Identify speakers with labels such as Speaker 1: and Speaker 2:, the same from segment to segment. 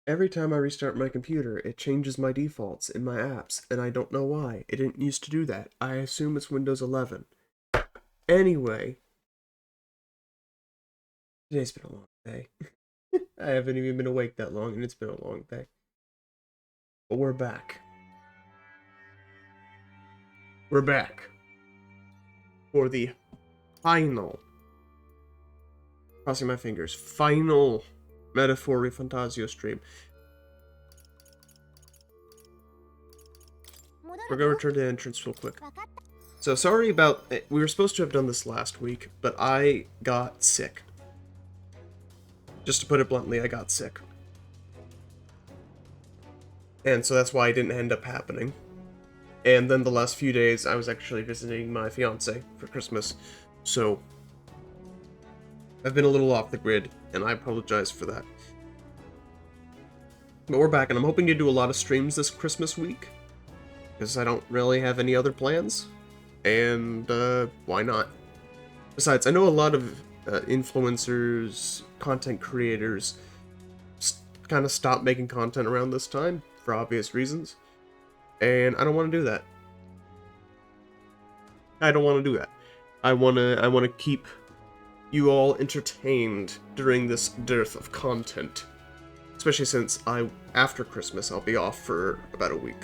Speaker 1: Every time I restart my computer, it changes my defaults in my apps, and I don't know why. It didn't used to do that. I assume it's Windows 11. Anyway, today's been a long day. I haven't even been awake that long, and it's been a long day. But we're back. We're back for the final, crossing my fingers, final MetAphor Fantasio stream. We're going to return to the entrance real quick. So sorry about, we were supposed to have done this last week, but I got sick. Just to put it bluntly, I got sick. And so that's why it didn't end up happening. And then the last few days, I was actually visiting my fiance for Christmas. So I've been a little off the grid, and I apologize for that. But we're back, and I'm hoping to do a lot of streams this Christmas week, because I don't really have any other plans, and why not? Besides, I know a lot of influencers, content creators, kind of stopped making content around this time, for obvious reasons, and I don't want to do that. I don't want to do that. I want to keep you all entertained during this dearth of content. Especially since after Christmas, I'll be off for about a week.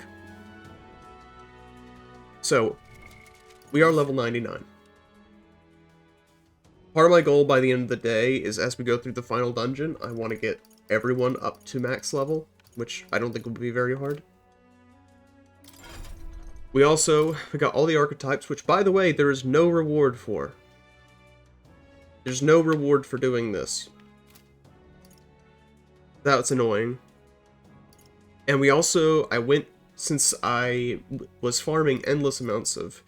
Speaker 1: So, we are level 99. Part of my goal by the end of the day is, as we go through the final dungeon, I want to get everyone up to max level, which I don't think will be very hard. We got all the archetypes, which, by the way, there is no reward for. There's no reward for doing this. That's annoying. And since I was farming endless amounts of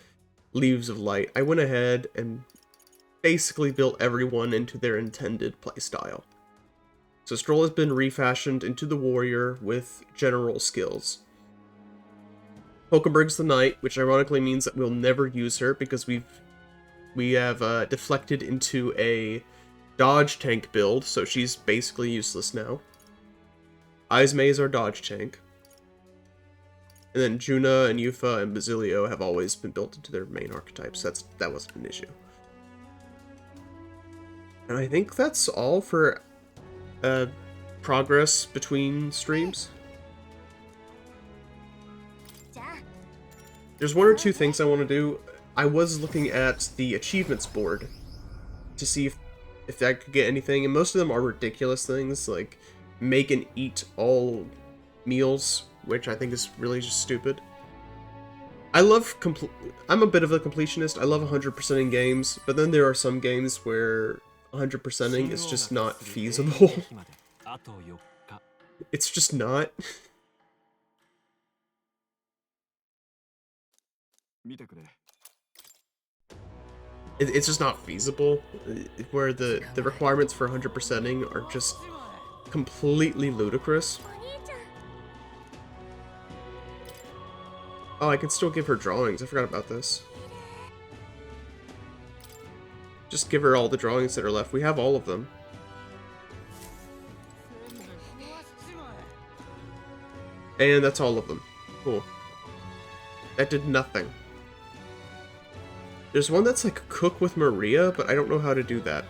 Speaker 1: Leaves of Light, I went ahead and basically built everyone into their intended playstyle. So Stroll has been refashioned into the warrior with general skills. Pokeberg's the knight, which ironically means that we'll never use her because we have deflected into a dodge tank build, so she's basically useless now. Izme is our dodge tank. And then Juna and Yufa and Basilio have always been built into their main archetypes. That wasn't an issue. And I think that's all for progress between streams. There's one or two things I want to do. I was looking at the achievements board to see if I could get anything, and most of them are ridiculous things, like make and eat all meals, which I think is really just stupid. I'm a bit of a completionist. I love 100%ing games, but then there are some games where 100%ing is just not feasible. It's just not. It's just not feasible, where the requirements for 100%ing are just completely ludicrous. Oh, I can still give her drawings. I forgot about this. Just give her all the drawings that are left. We have all of them. And that's all of them. Cool. That did nothing. There's one that's like cook with Maria, but I don't know how to do that.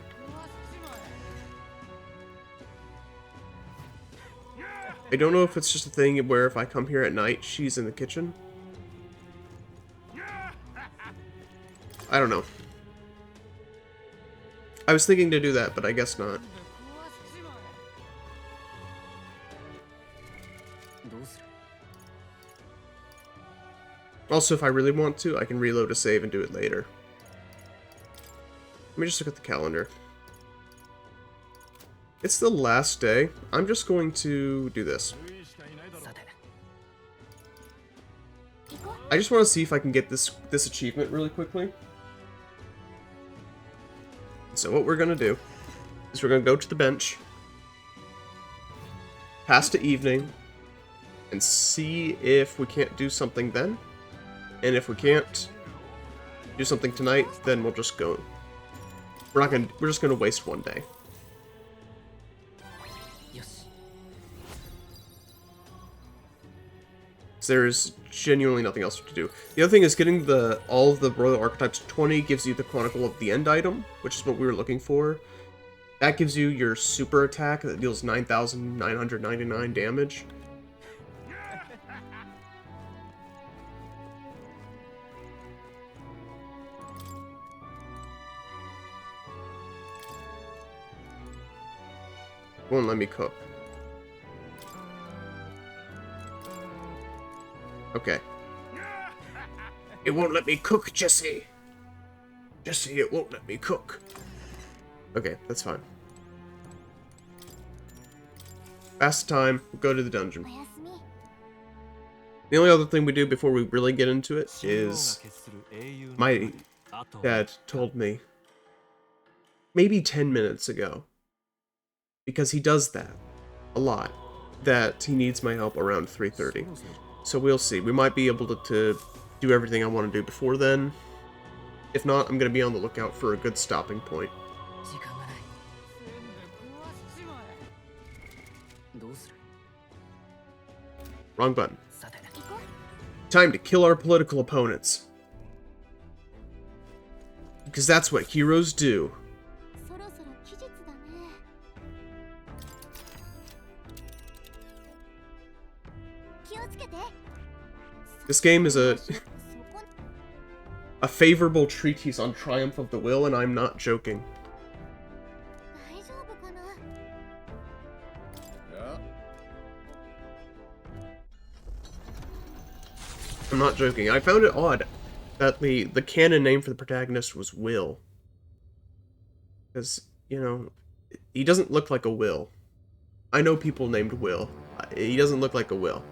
Speaker 1: I don't know if it's just a thing where if I come here at night, she's in the kitchen. I don't know. I was thinking to do that, but I guess not. Also, if I really want to, I can reload a save and do it later. Let me just look at the calendar. It's the last day. I'm just going to do this. I just want to see if I can get this achievement really quickly. So what we're going to do is we're going to go to the bench, pass to evening, and see if we can't do something then. And if we can't do something tonight, then we'll just go. We're just gonna waste one day. There's genuinely nothing else to do. The other thing is getting all of the royal archetypes 20 gives you the Chronicle of the End item, which is what we were looking for. That gives you your super attack that deals 9,999 damage. Won't let me cook. Okay. It won't let me cook, Jesse. Jesse, it won't let me cook. Okay, that's fine. Pass the time, we'll go to the dungeon. The only other thing we do before we really get into it is my dad told me maybe 10 minutes ago, because he does that a lot, that he needs my help around 3:30. So we'll see. We might be able to do everything I want to do before then. If not, I'm going to be on the lookout for a good stopping point. Wrong button. Time to kill our political opponents. Because that's what heroes do. This game is a favorable treatise on triumph of the will, and I'm not joking. I'm not joking. I found it odd that the canon name for the protagonist was Will. Because, you know, he doesn't look like a Will. I know people named Will. He doesn't look like a Will.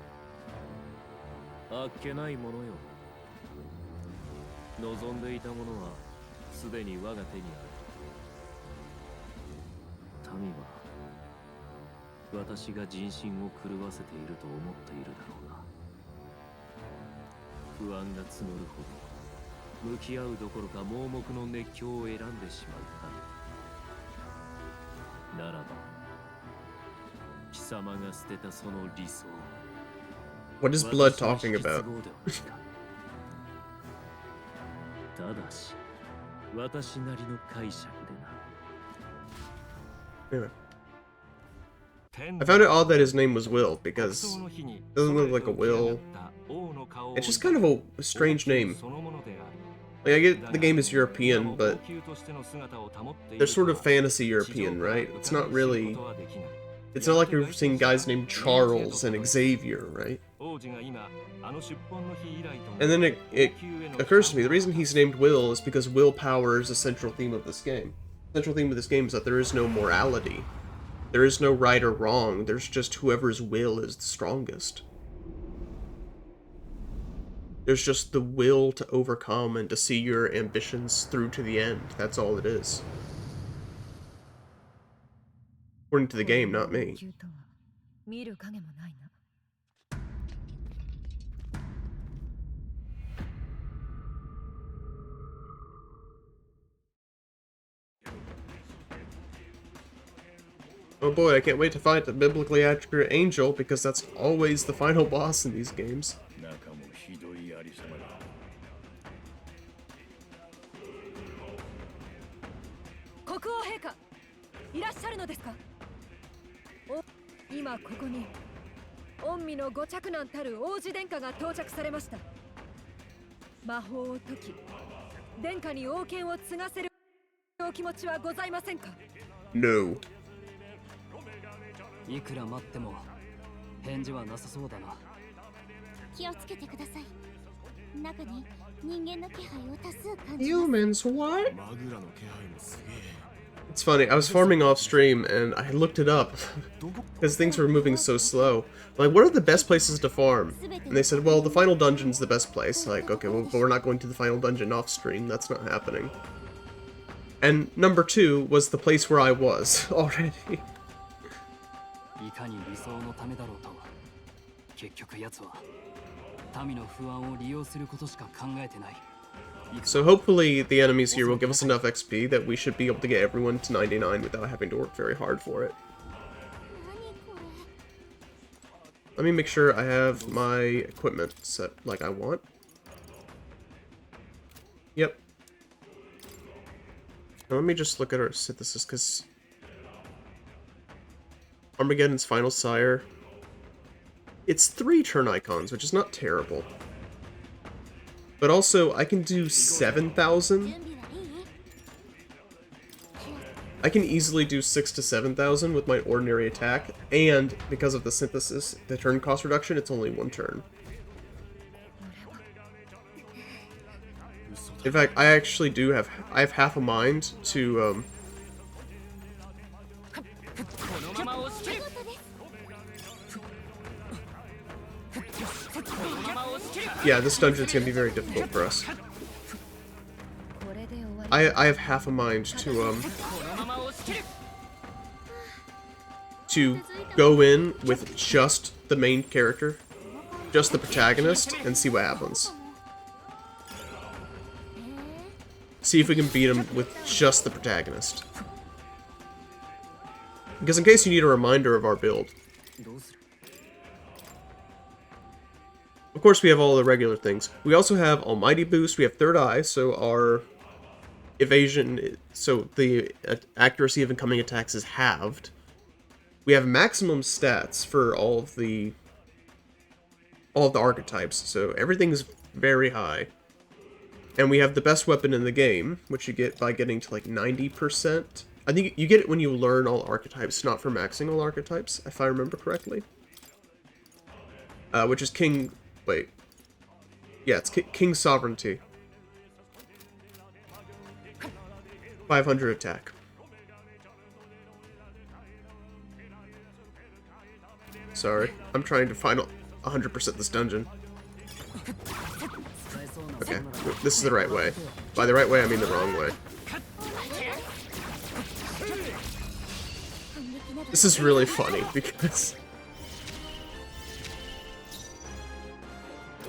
Speaker 1: What is Blood talking about? Anyway. I found it odd that his name was Will, because it doesn't look like a Will. It's just kind of a strange name. Like, I get the game is European, but they're sort of fantasy European, right? It's not really... It's not like you're seeing guys named Charles and Xavier, right? And then it occurs to me, the reason he's named Will is because willpower is the central theme of this game. The central theme of this game is that there is no morality. There is no right or wrong, there's just whoever's will is the strongest. There's just the will to overcome and to see your ambitions through to the end. That's all it is. According to the game, not me. Oh boy, I can't wait to fight the biblically accurate angel, because that's always the final boss in these games. No.
Speaker 2: いくら待っても返事はなさそうだな。気をつけてください。中に人間の気配を多数感じます。
Speaker 1: Humans, what? It's funny, I was farming off stream and I looked it up because things were moving so slow. Like, what are the best places to farm? And they said, well, the final dungeon's the best place. Like, okay, well, but we're not going to the final dungeon off stream. That's not happening. And number 2 was the place where I was already.
Speaker 2: いかに理想のためだろうと、結局奴は民の不安を利用することしか考えてない。
Speaker 1: So hopefully the enemies here will give us enough XP that we should be able to get everyone to 99 without having to work very hard for it. Let me make sure I have my equipment set like I want. Yep. Now let me just look at our synthesis, because Armageddon's Final Sire, it's 3 turn icons, which is not terrible. But also, I can do 7,000. I can easily do 6,000 to 7,000 with my ordinary attack, and because of the synthesis, the turn cost reduction, it's only 1 turn. In fact, I actually do have, I have half a mind to, yeah, this dungeon's gonna be very difficult for us. I have half a mind to go in with just the main character, just the protagonist, and see what happens. See if we can beat him with just the protagonist. Because in case you need a reminder of our build. Of course, we have all the regular things. We also have Almighty Boost, we have Third Eye, so our evasion, so the accuracy of incoming attacks is halved. We have maximum stats for all of the archetypes, so everything's very high. And we have the best weapon in the game, which you get by getting to like 90%. I think you get it when you learn all archetypes, not for maxing all archetypes, if I remember correctly. Which is King... Wait. Yeah, it's King Sovereignty. 500 attack. Sorry, I'm trying to find 100% this dungeon. Okay, this is the right way. By the right way, I mean the wrong way. This is really funny, because...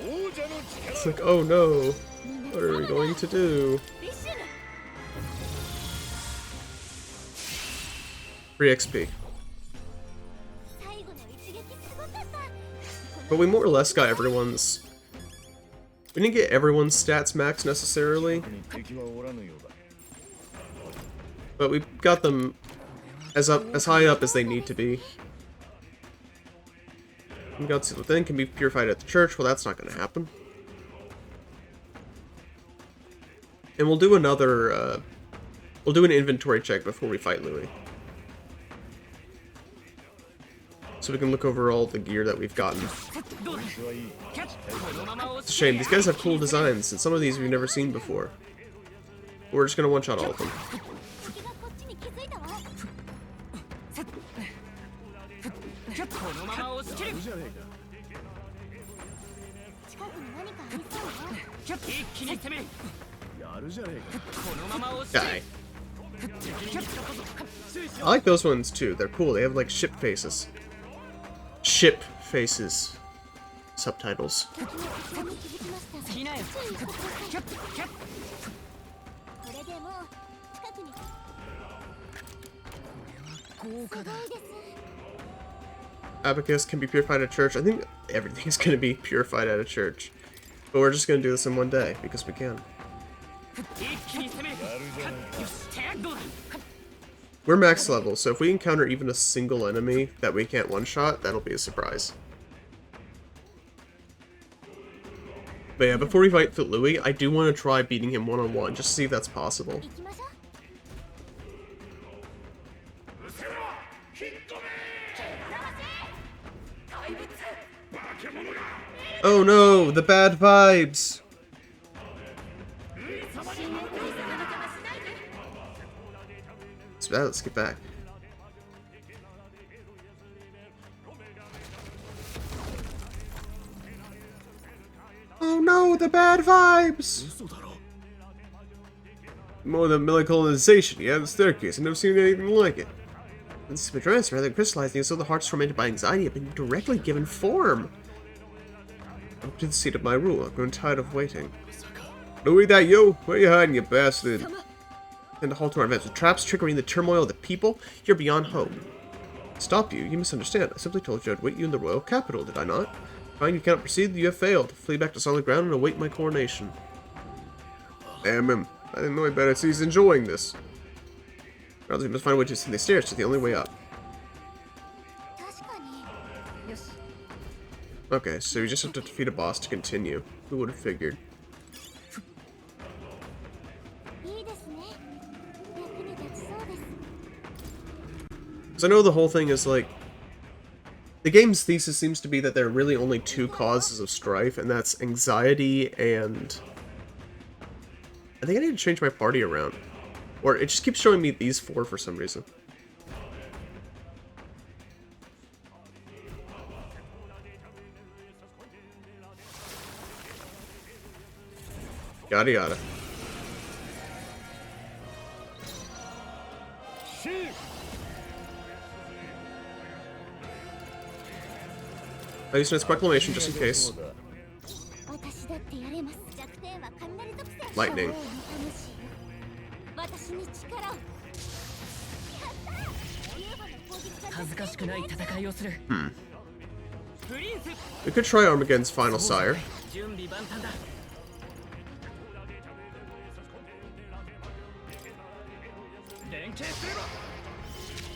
Speaker 1: It's like, oh no, what are we going to do? Free XP. But we more or less got everyone's... We didn't get everyone's stats max necessarily. But we got them as high up as they need to be. We got to then can be purified at the church. Well, that's not going to happen. And we'll do another, we'll do an inventory check before we fight Louis. So we can look over all the gear that we've gotten. It's a shame, these guys have cool designs, and some of these we've never seen before. We're just gonna one-shot all of them. Die. I like those ones too, they're cool, they have like ship faces. Ship faces. Subtitles. Abacus can be purified at church. I think everything's going to be purified at a church. But we're just going to do this in one day, because we can. We're max level, so if we encounter even a single enemy that we can't one-shot, that'll be a surprise. But yeah, before we fight Louis, I do want to try beating him one-on-one, just to see if that's possible. Oh no, the bad vibes! It's bad, let's get back. Oh no, the bad vibes! More than militarization, yeah, the staircase. I've never seen anything like it. This has been transferred rather than crystallizing, so the hearts tormented by anxiety have been directly given form. Up to the seat of my rule, I've grown tired of waiting. Louis, that you? Where you hiding, you bastard? And to halt to our events with traps, trickery, and the turmoil of the people, you're beyond hope. Stop you? You misunderstand. I simply told you I'd wait you in the royal capital, did I not? Fine, you cannot proceed, you have failed. Flee back to solid ground and await my coronation. Damn him. I didn't know I better see he's enjoying this. Rather, we must find a way to ascend the stairs to the only way up. Okay, so we just have to defeat a boss to continue. Who would have figured? Because I know the whole thing is like... The game's thesis seems to be that there are really only two causes of strife, and that's anxiety and... I think I need to change my party around. Or it just keeps showing me these four for some reason. Yada yada. I used its proclamation just in case. Lightning. We could try Armageddon's final sire.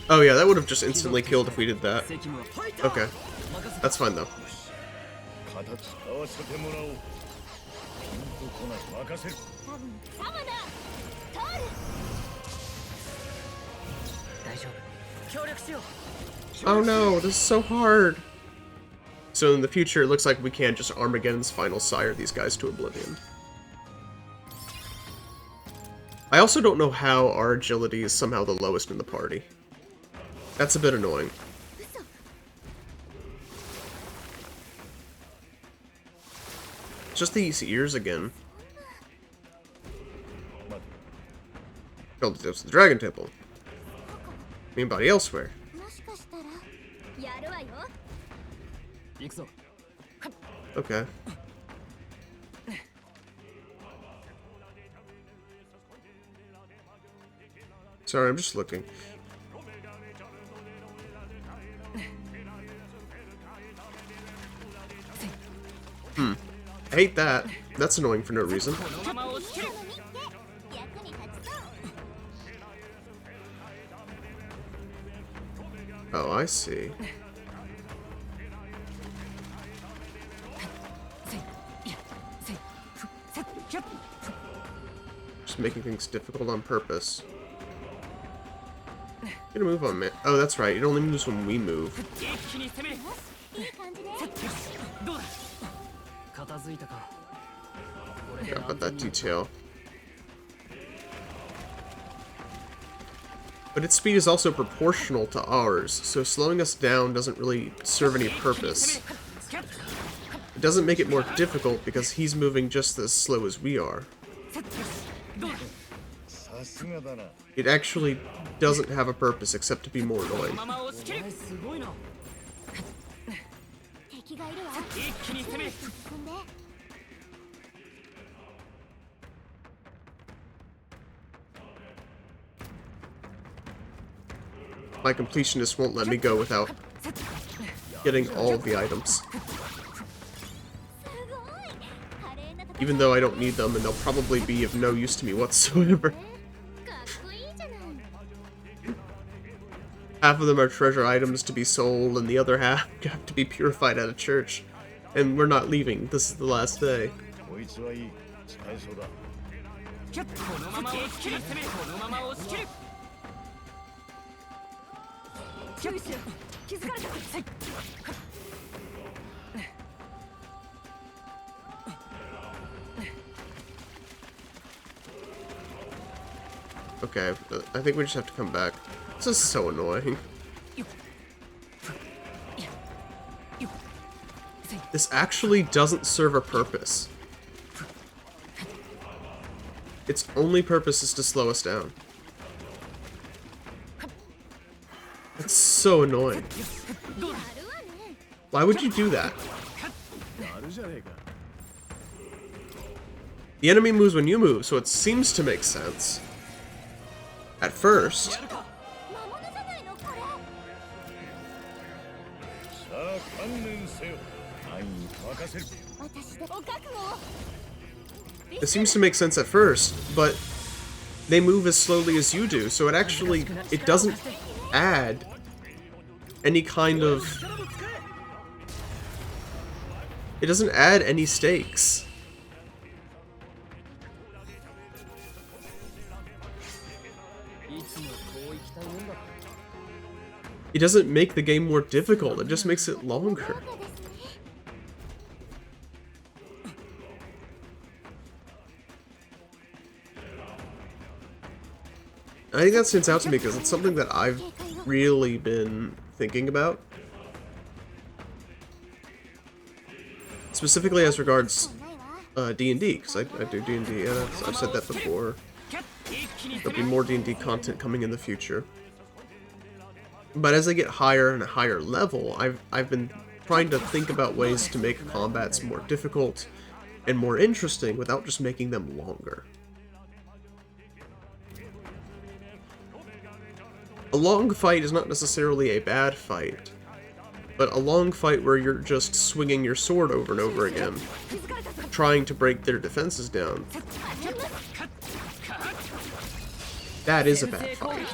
Speaker 1: Oh yeah, that would have just instantly killed if we did that. Okay. That's fine though. Oh no, this is so hard. So in the future, it looks like we can't just Armageddon's final sire these guys to oblivion. I also don't know how our agility is somehow the lowest in the party. That's a bit annoying. Just these ears again. Build the depths of the Dragon Temple. Main body elsewhere. Okay. Sorry, I'm just looking. I hate that. That's annoying for no reason. Oh, I see. Just making things difficult on purpose. Get a move on, man. Oh, that's right. It only moves when we move. Forgot about that detail. But its speed is also proportional to ours, so slowing us down doesn't really serve any purpose. It doesn't make it more difficult because he's moving just as slow as we are. It actually doesn't have a purpose except to be more annoying. My completionist won't let me go without getting all of the items. Even though I don't need them, and they'll probably be of no use to me whatsoever. Half of them are treasure items to be sold, and the other half have to be purified at a church. And we're not leaving. This is the last day. Okay, I think we just have to come back. This is so annoying. This actually doesn't serve a purpose. Its only purpose is to slow us down. It's so annoying. Why would you do that? The enemy moves when you move, so it seems to make sense. At first. It seems to make sense at first, but they move as slowly as you do, so it doesn't add any kind of... It doesn't add any stakes. It doesn't make the game more difficult, it just makes it longer. I think that stands out to me because it's something that I've really been thinking about. Specifically as regards D&D, because I do D&D, and I've said that before. There'll be more D&D content coming in the future. But as I get higher and a higher level, I've been trying to think about ways to make combats more difficult and more interesting without just making them longer. A long fight is not necessarily a bad fight, but a long fight where you're just swinging your sword over and over again, trying to break their defenses down, that is a bad fight.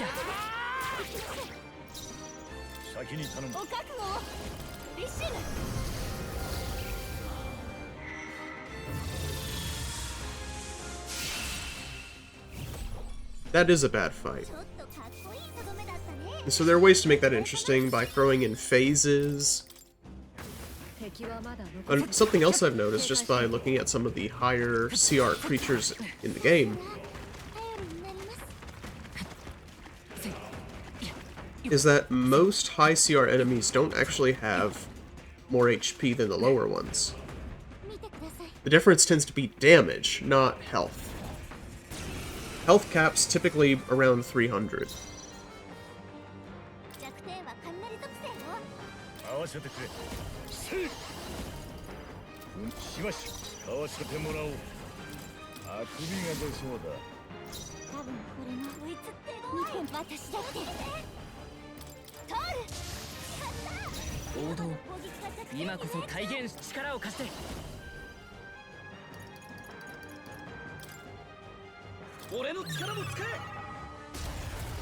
Speaker 1: That is a bad fight. And so there are ways to make that interesting by throwing in phases. And something else I've noticed just by looking at some of the higher CR creatures in the game is that most high CR enemies don't actually have more HP than the lower ones. The difference tends to be damage, not health. Health caps typically around 300.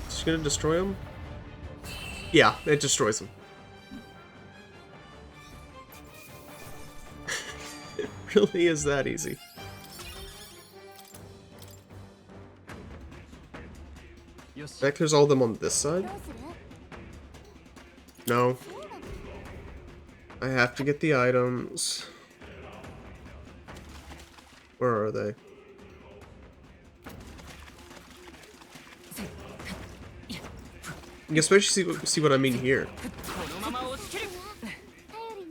Speaker 1: Is she gonna destroy him? Yeah, it destroys him. It really is that easy. That clears all of them on this side? No. I have to get the items. Where are they? You can especially see what I mean here.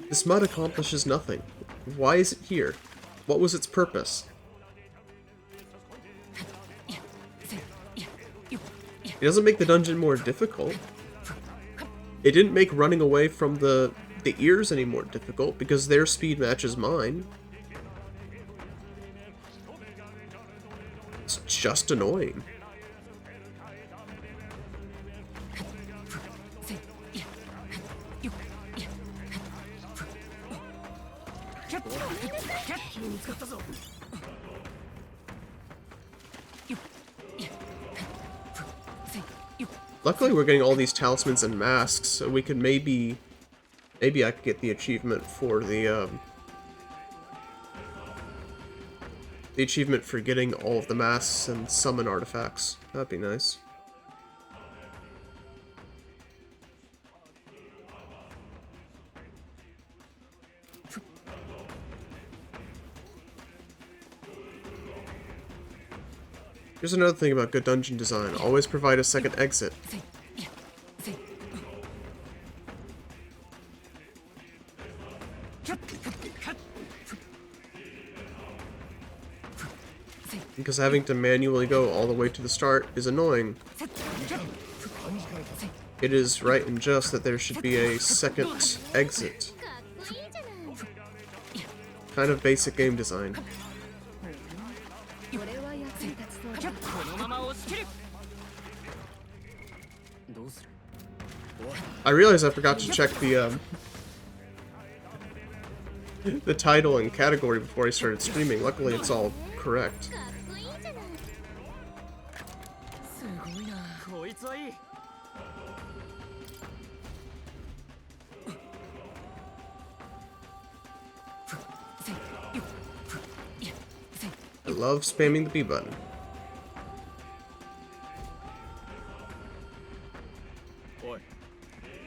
Speaker 1: This mud accomplishes nothing. Why is it here? What was its purpose? It doesn't make the dungeon more difficult. It didn't make running away from the ears any more difficult because their speed matches mine. It's just annoying. Luckily, we're getting all these talismans and masks, so we could maybe I could get the achievement for the achievement for getting all of the masks and summon artifacts. That'd be nice. Here's another thing about good dungeon design. Always provide a second exit. Because having to manually go all the way to the start is annoying. It is right and just that there should be a second exit. Kind of basic game design. I realized I forgot to check the the title and category before I started streaming. Luckily, it's all correct.
Speaker 2: すごいな。こいつはいい。
Speaker 1: I love spamming the B button.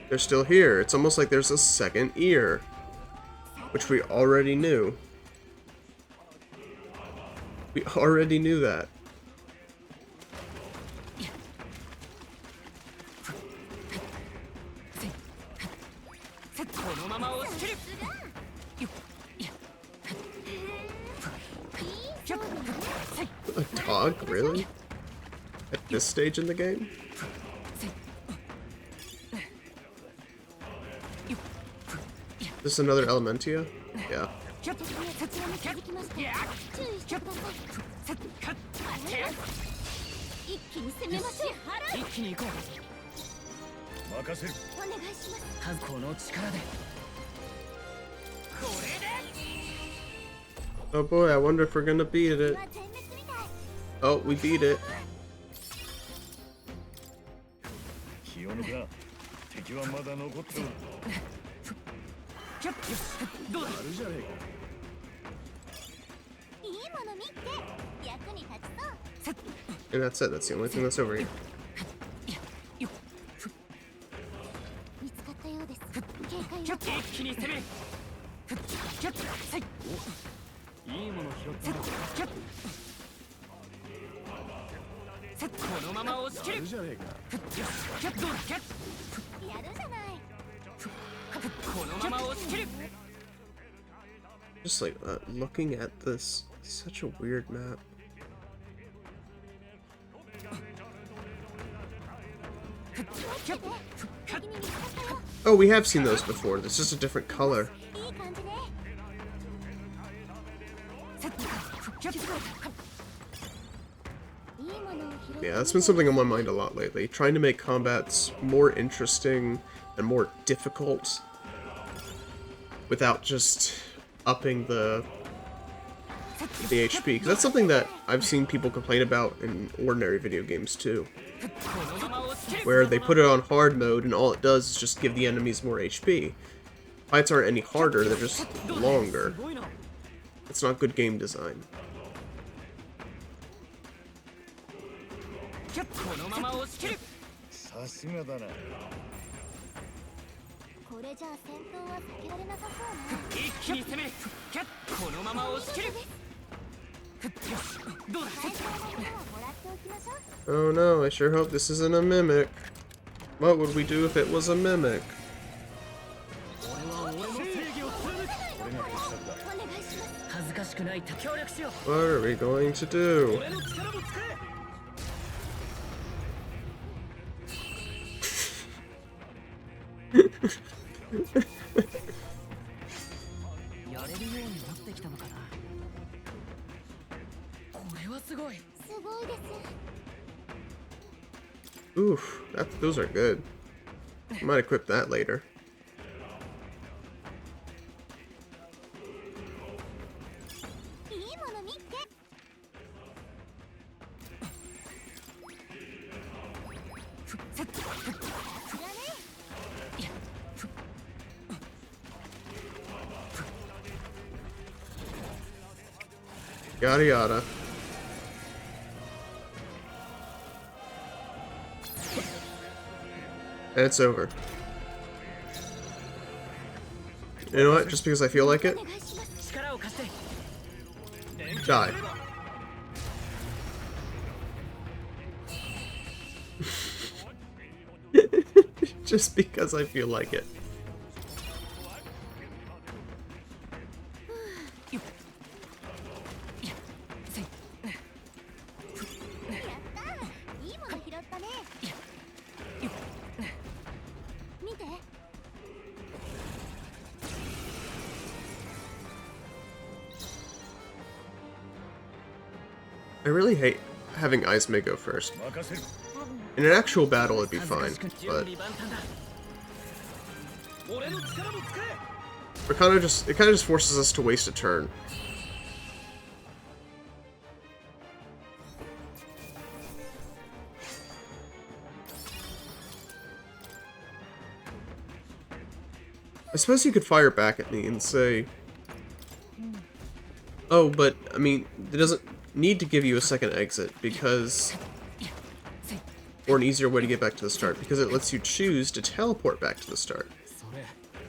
Speaker 1: They're still here. It's almost like there's a second ear, which we already knew. We already knew that. A dog, really? At this stage in the game? This is another Elementia? Yeah. Oh boy, I wonder if we're gonna beat it. Oh, we beat it. And that's it, that's the only thing that's over here. Just like looking at this, such a weird map. Oh, we have seen those before. It's just a different color. Yeah, that's been something on my mind a lot lately. Trying to make combats more interesting and more difficult without just upping the HP. Because that's something that I've seen people complain about in ordinary video games too. Where they put it on hard mode and all it does is just give the enemies more HP. Fights aren't any harder, they're just longer. It's not good game design. Oh no, I sure hope this isn't a mimic. What would we do if it was a mimic? What are we going to do? Oof, those are good. I might equip that later. Yada yada. And it's over. You know what? Just because I feel like it. Die. Just because I feel like it. I really hate having Izme go first. In an actual battle, it'd be fine, but It kind of just forces us to waste a turn. I suppose you could fire back at me and say, oh, but, I mean, it doesn't need to give you a second exit, because... Or an easier way to get back to the start, because it lets you choose to teleport back to the start.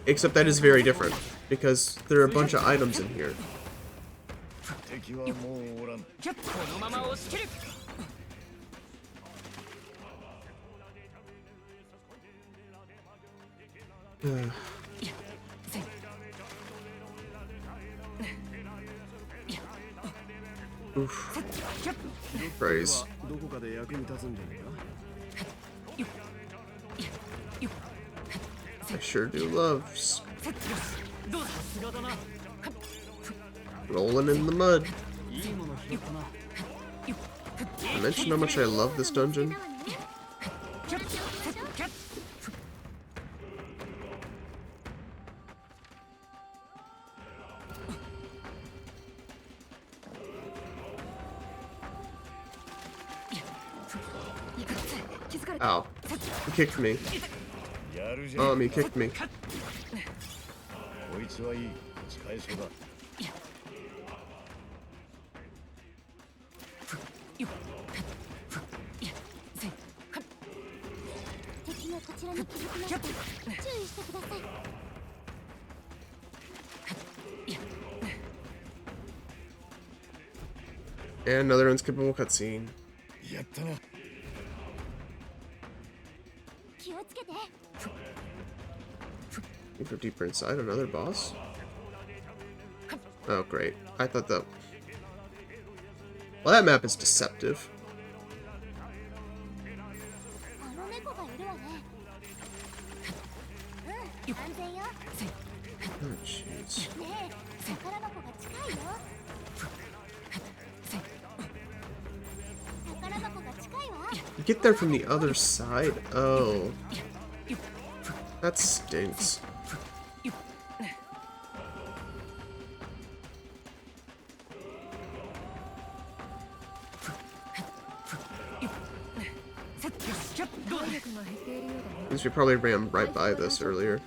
Speaker 1: Except that is very different, because there are a bunch of items in here. Oof. Praise. I sure do love rolling in the mud. I mentioned how much I love this dungeon. Ow. He kicked me. He kicked me. And another unskippable cutscene. For deeper inside, another boss? Oh, great. I thought that... Well, that map is deceptive. Oh, jeez. You get there from the other side? Oh. That stinks. Means we probably ran right by this earlier.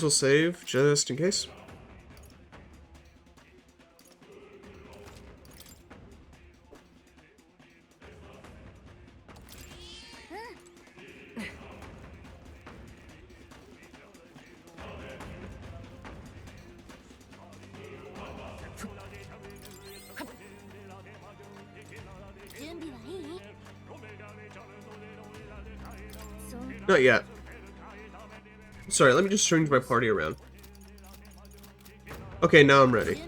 Speaker 1: We'll save just in case. Not yet. Sorry, let me just change my party around. Okay, now I'm ready.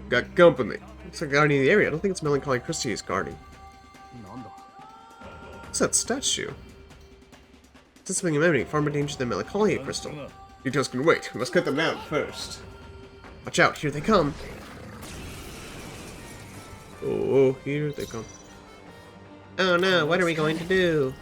Speaker 1: Got company. Looks like guarding the area. I don't think it's Melancholy Christie he's guarding. What's that statue? It's something emanating far more dangerous than Melancholy Crystal. Details can wait. We must cut them down first. Watch out, here they come. Oh, here they come. Oh no, what are we going to do?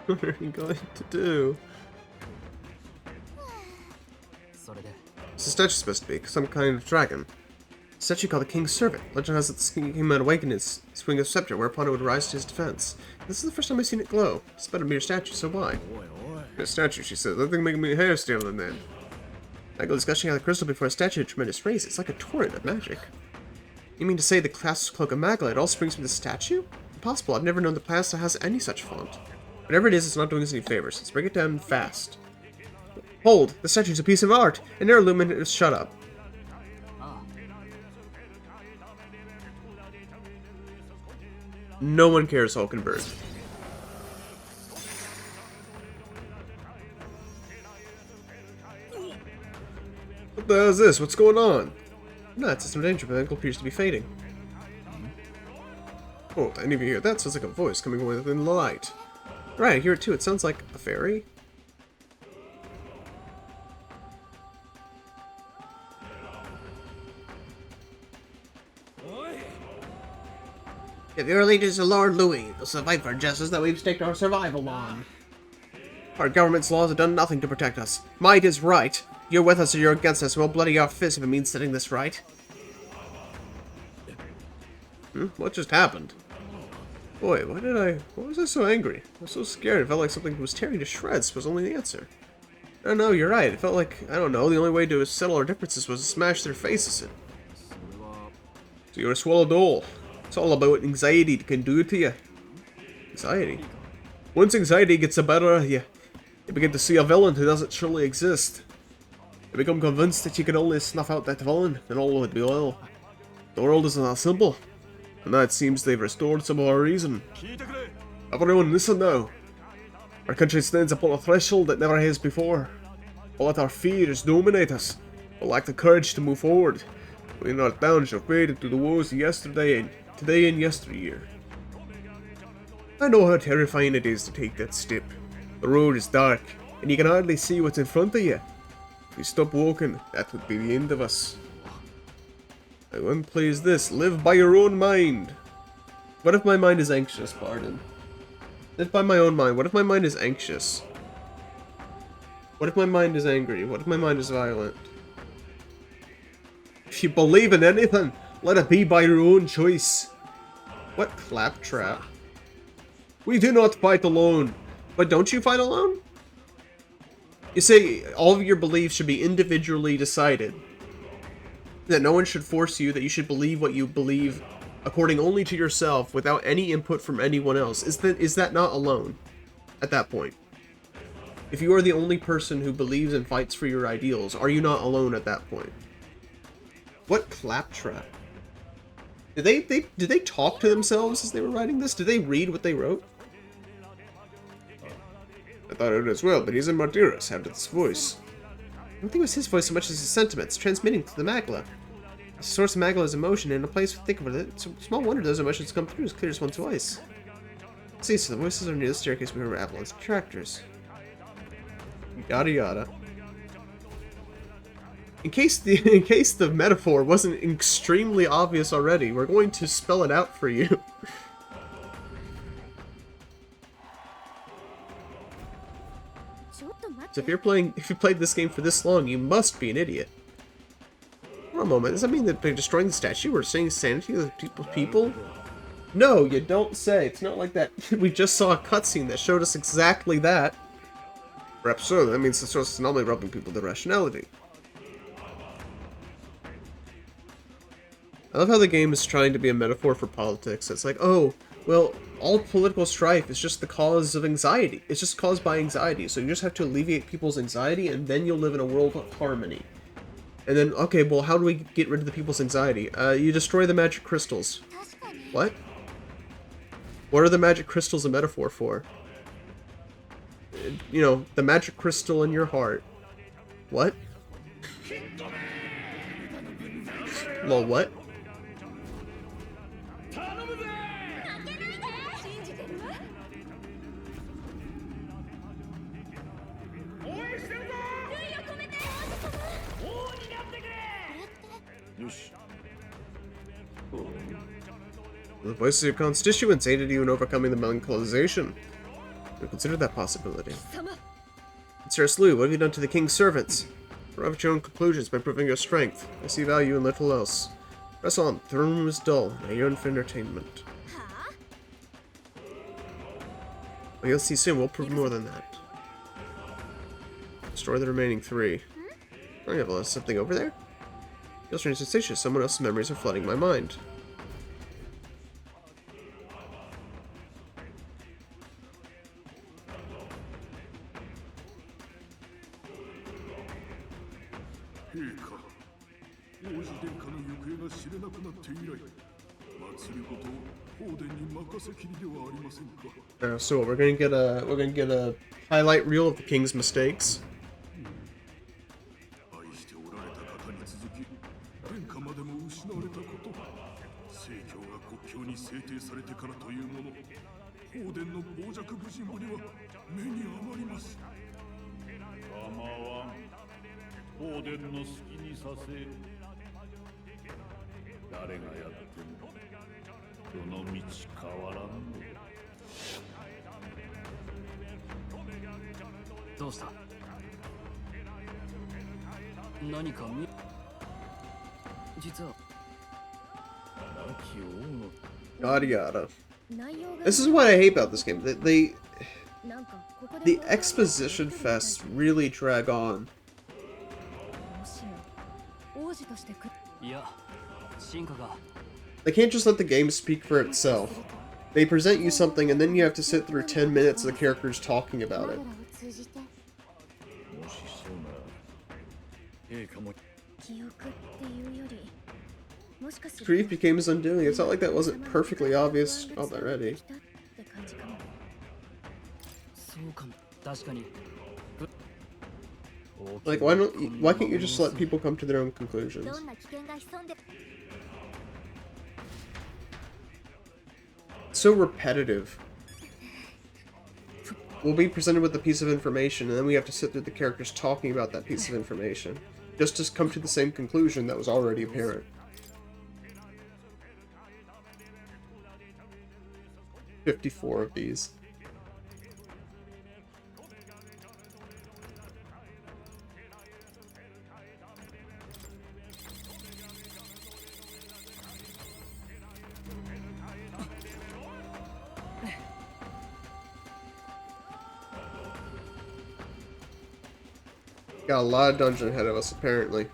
Speaker 1: What are you going to do? What's the statue supposed to be? Some kind of dragon. A statue called the King's Servant. Legend has that the king might awaken his swing of scepter, whereupon it would rise to his defense. This is the first time I've seen it glow. It's about a mere statue, so why? A statue, she said. That thing making me hair stand on that. I go discussing how the crystal before a statue of tremendous rays. It's like a torrent of magic. You mean to say the class cloak of Magla, it all springs from the statue? Impossible, I've never known the class that has any such font. Whatever it is, it's not doing us any favors. Let's break it down fast. Hold! The statue's a piece of art! An heirloom and shut up. No one cares, Hulkenberg. What the hell is this? What's going on? Nuts, it's some danger, but the ankle appears to be fading. Oh, any of you hear that? Sounds like a voice coming within the light. Right, I hear it too. It sounds like a fairy. If your allegiance to Lord Louis, the survivor justice that we've staked our survival on. Our government's laws have done nothing to protect us. Might is right. You're with us or you're against us. We'll bloody our fists if it means setting this right. What just happened? Boy, why was I so angry? I was so scared. It felt like something was tearing to shreds was only the answer. I don't know, you're right. It felt like, I don't know, the only way to settle our differences was to smash their faces in. So you're a swallowed whole. It's all about what anxiety can do to you. Anxiety? Once anxiety gets the better of you, you begin to see a villain who doesn't truly exist. You become convinced that you can only snuff out that villain, and all would be well. The world isn't that simple. And now it seems they've restored some of our reason. Everyone listen now. Our country stands upon a threshold that never has before. All that our fears dominate us. We lack the courage to move forward. We in our town shall fade into the woes of yesterday and today and yesteryear. I know how terrifying it is to take that step. The road is dark, and you can hardly see what's in front of you. If we stop walking, that would be the end of us. My one play is this: live by your own mind. What if my mind is anxious, pardon? Live by my own mind. What if my mind is anxious? What if my mind is angry? What if my mind is violent? If you believe in anything, let it be by your own choice. What claptrap? We do not fight alone. But don't you fight alone? You say all of your beliefs should be individually decided. That no one should force you, that you should believe what you believe according only to yourself without any input from anyone else. Is that not alone at that point? If you are the only person who believes and fights for your ideals, are you not alone at that point? What claptrap? Did they talk to themselves as they were writing this? Did they read what they wrote? I thought it as well, but he's in Martyrs. How did this voice? I don't think it was his voice so much as his sentiments, transmitting to the Magla. The source of Magla is emotion, and a place to think of it. So small wonder those emotions come through as clear as one's voice. See, so the voices are near the staircase we heard Avalon's detractors. Yada yada. In case the metaphor wasn't extremely obvious already, we're going to spell it out for you. So if you played this game for this long, you must be an idiot. For a moment, does that mean that by destroying the statue we're saying sanity of the people? No, you don't say. It's not like that. We just saw a cutscene that showed us exactly that. Perhaps so. That means the source is normally robbing people to rationality. I love how the game is trying to be a metaphor for politics. It's like, oh, well, all political strife is just the cause of anxiety. It's just caused by anxiety. So you just have to alleviate people's anxiety, and then you'll live in a world of harmony. And then, okay, well, how do we get rid of the people's anxiety? You destroy the magic crystals. What? What are the magic crystals a metaphor for? You know, the magic crystal in your heart. What? Lol, what? The voices of your constituents aided you in overcoming the melancholisation. We considered that possibility. Sir Slew, what have you done to the king's servants? Arrive at your own conclusions by proving your strength. I see value in little else. Press on. The room is dull. I yearn for entertainment. Well, you'll see soon. We'll prove more than that. Destroy the remaining 3. Oh, you have something over there? Feels strange sensation. Someone else's memories are flooding my mind. So we're gonna get a highlight reel of the king's mistakes. Yada yada. This is what I hate about this game. The exposition fests really drag on. They can't just let the game speak for itself. They present you something and then you have to sit through 10 minutes of the characters talking about it. Grief became his undoing. It's not like that wasn't perfectly obvious already. Like, why can't you just let people come to their own conclusions? So repetitive. We'll be presented with a piece of information, and then we have to sit through the characters talking about that piece of information, just to come to the same conclusion that was already apparent. 54 of these. Got a lot of dungeon ahead of us, apparently.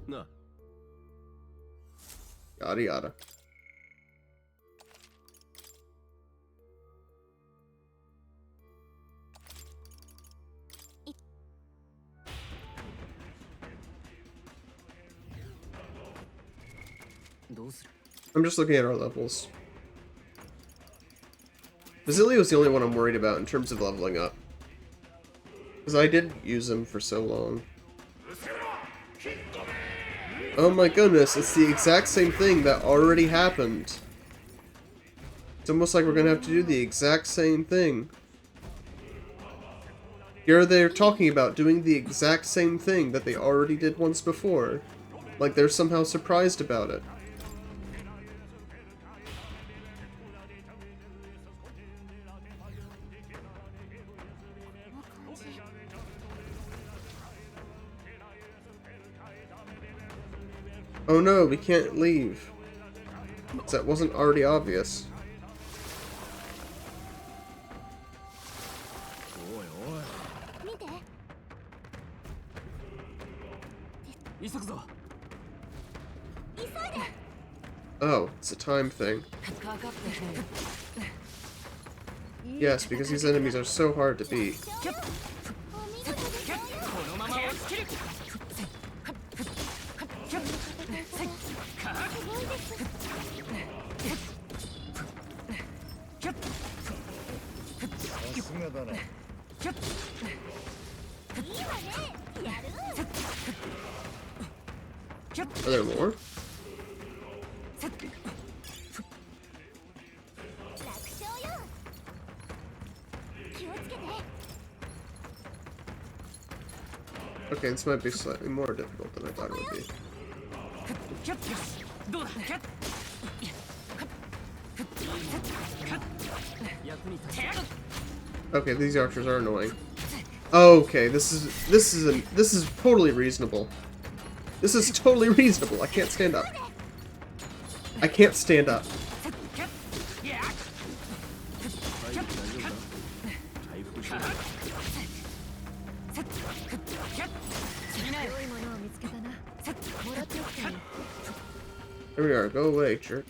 Speaker 3: No.
Speaker 1: Yada yada. I'm just looking at our levels. Basilio is the only one I'm worried about in terms of leveling up. Because I didn't use him for so long. Oh my goodness, it's the exact same thing that already happened. It's almost like we're gonna have to do the exact same thing. Here they're talking about doing the exact same thing that they already did once before. Like they're somehow surprised about it. Oh no, we can't leave. That wasn't already obvious. Oh, it's a time thing. Yes, because these enemies are so hard to beat. Are there more? Okay, this might be slightly more difficult than I thought it would be. Okay, these archers are annoying. Okay, this is totally reasonable. This is totally reasonable. I can't stand up. I can't stand up. There we are. Go away, jerk.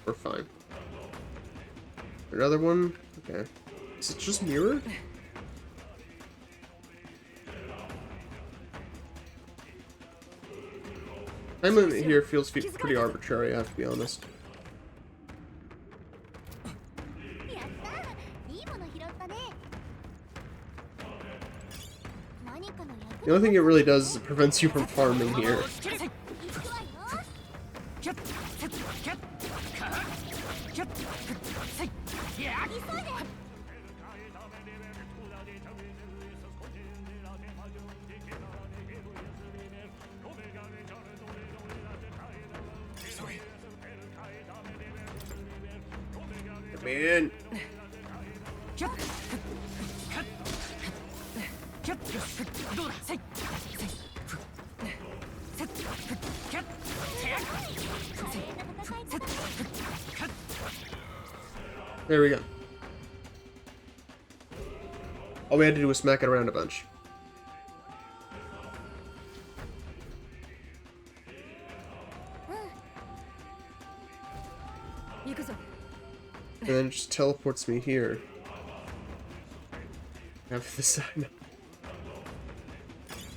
Speaker 1: We're fine. Another one? Okay. Is it just mirror? Time limit here feels pretty arbitrary, I have to be honest. The only thing it really does is it prevents you from farming here. Come in. There we go. All we had to do was smack it around a bunch. And then it just teleports me here. After this side.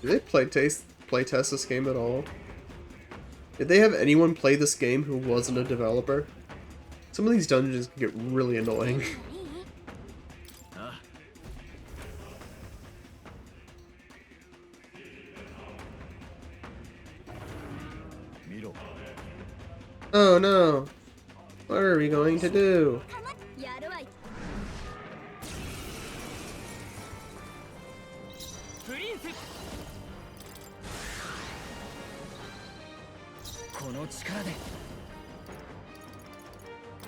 Speaker 1: Did they play test this game at all? Did they have anyone play this game who wasn't a developer? Some of these dungeons can get really annoying. Oh no! What are we going to do?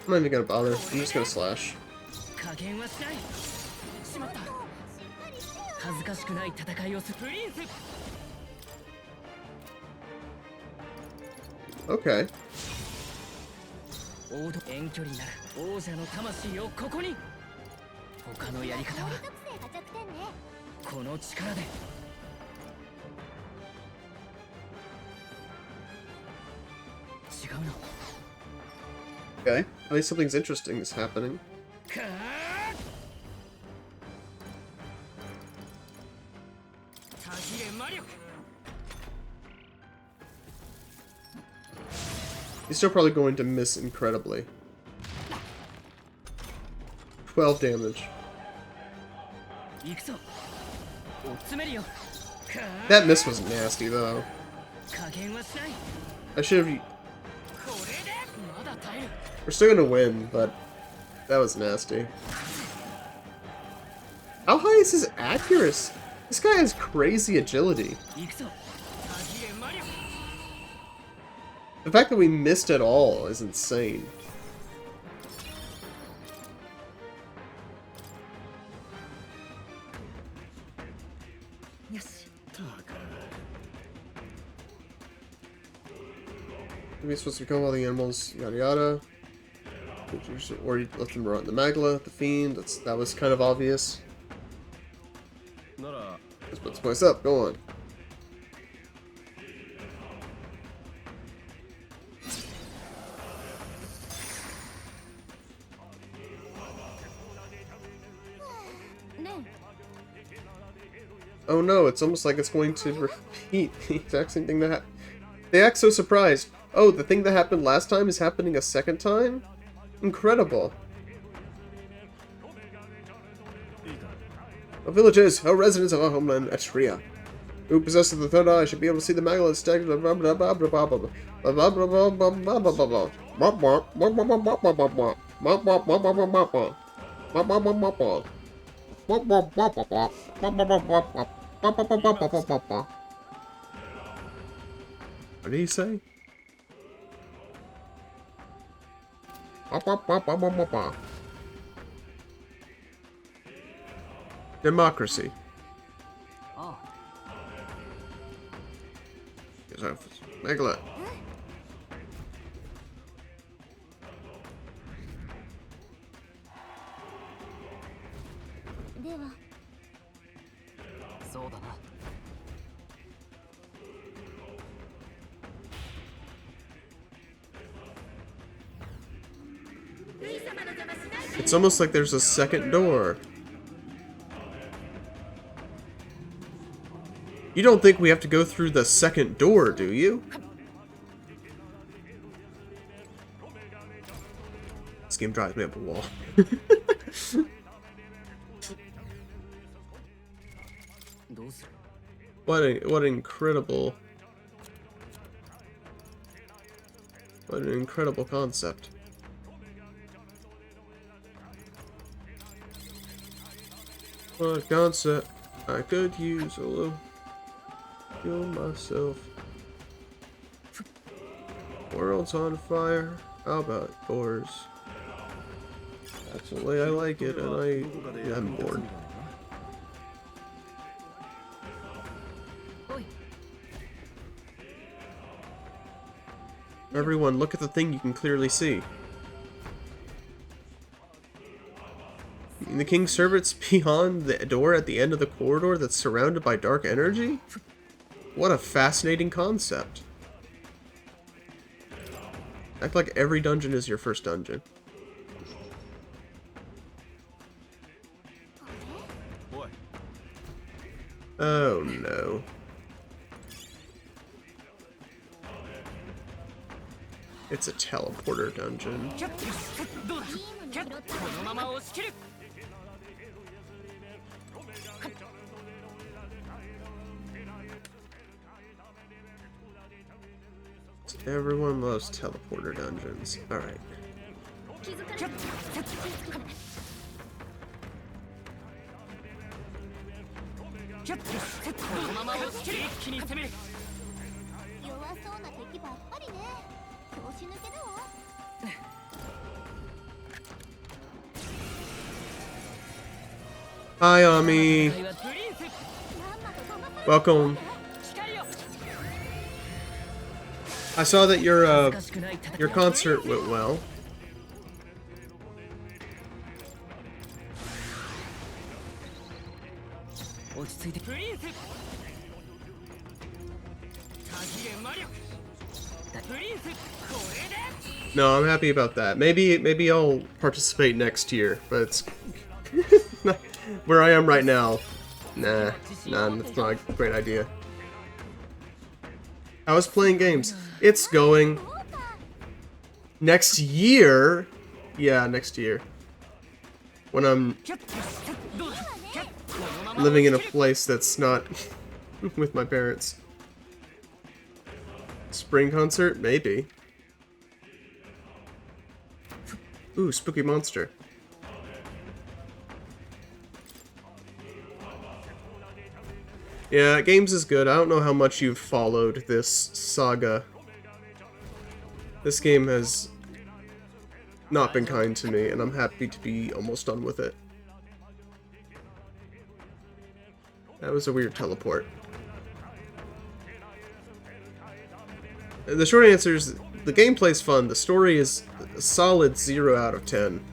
Speaker 1: I'm not even gonna bother. I'm just gonna slash. Okay. Okay, at least something's interesting is happening. He's still probably going to miss incredibly. 12 damage. That miss was nasty though. I should have... We're still gonna win, but that was nasty. How high is his accuracy? This guy has crazy agility. The fact that we missed at all is insane. Maybe supposed to become all the animals, yada yada. Or you let them run the Magla, the Fiend. That was kind of obvious. Let's put this place up. Go on. Oh no, it's almost like it's going to repeat the exact same thing that happened. They act so surprised. Oh, the thing that happened last time is happening a second time? Incredible. A villagers, our residents of our homeland, Etria. Who possesses the third eye should be able to see the Magla stacked. What did he say? Democracy.
Speaker 2: Oh,
Speaker 1: Megala.
Speaker 3: では
Speaker 2: そうだな。
Speaker 1: It's almost like there's a second door. You don't think we have to go through the second door, do you? This game drives me up a wall. What an incredible concept. What a concept. I could use a little fuel myself. World's on fire. How about yours? That's the way I like it, and I'm bored. Everyone, look at the thing you can clearly see. The king's servants beyond the door at the end of the corridor that's surrounded by dark energy? What a fascinating concept. Act like every dungeon is your first dungeon. Oh no. It's a teleporter dungeon. Everyone loves teleporter dungeons. Alright. Hi, Ami. Welcome. I saw that your concert went well. No, I'm happy about that. Maybe I'll participate next year, but it's where I am right now. Nah, that's not a great idea. I was playing games. It's going. Next year? Yeah, next year. When I'm living in a place that's not with my parents. Spring concert? Maybe. Ooh, spooky monster. Yeah, games is good. I don't know how much you've followed this saga. This game has not been kind to me, and I'm happy to be almost done with it. That was a weird teleport. The short answer is the gameplay's fun. The story is a solid 0 out of 10.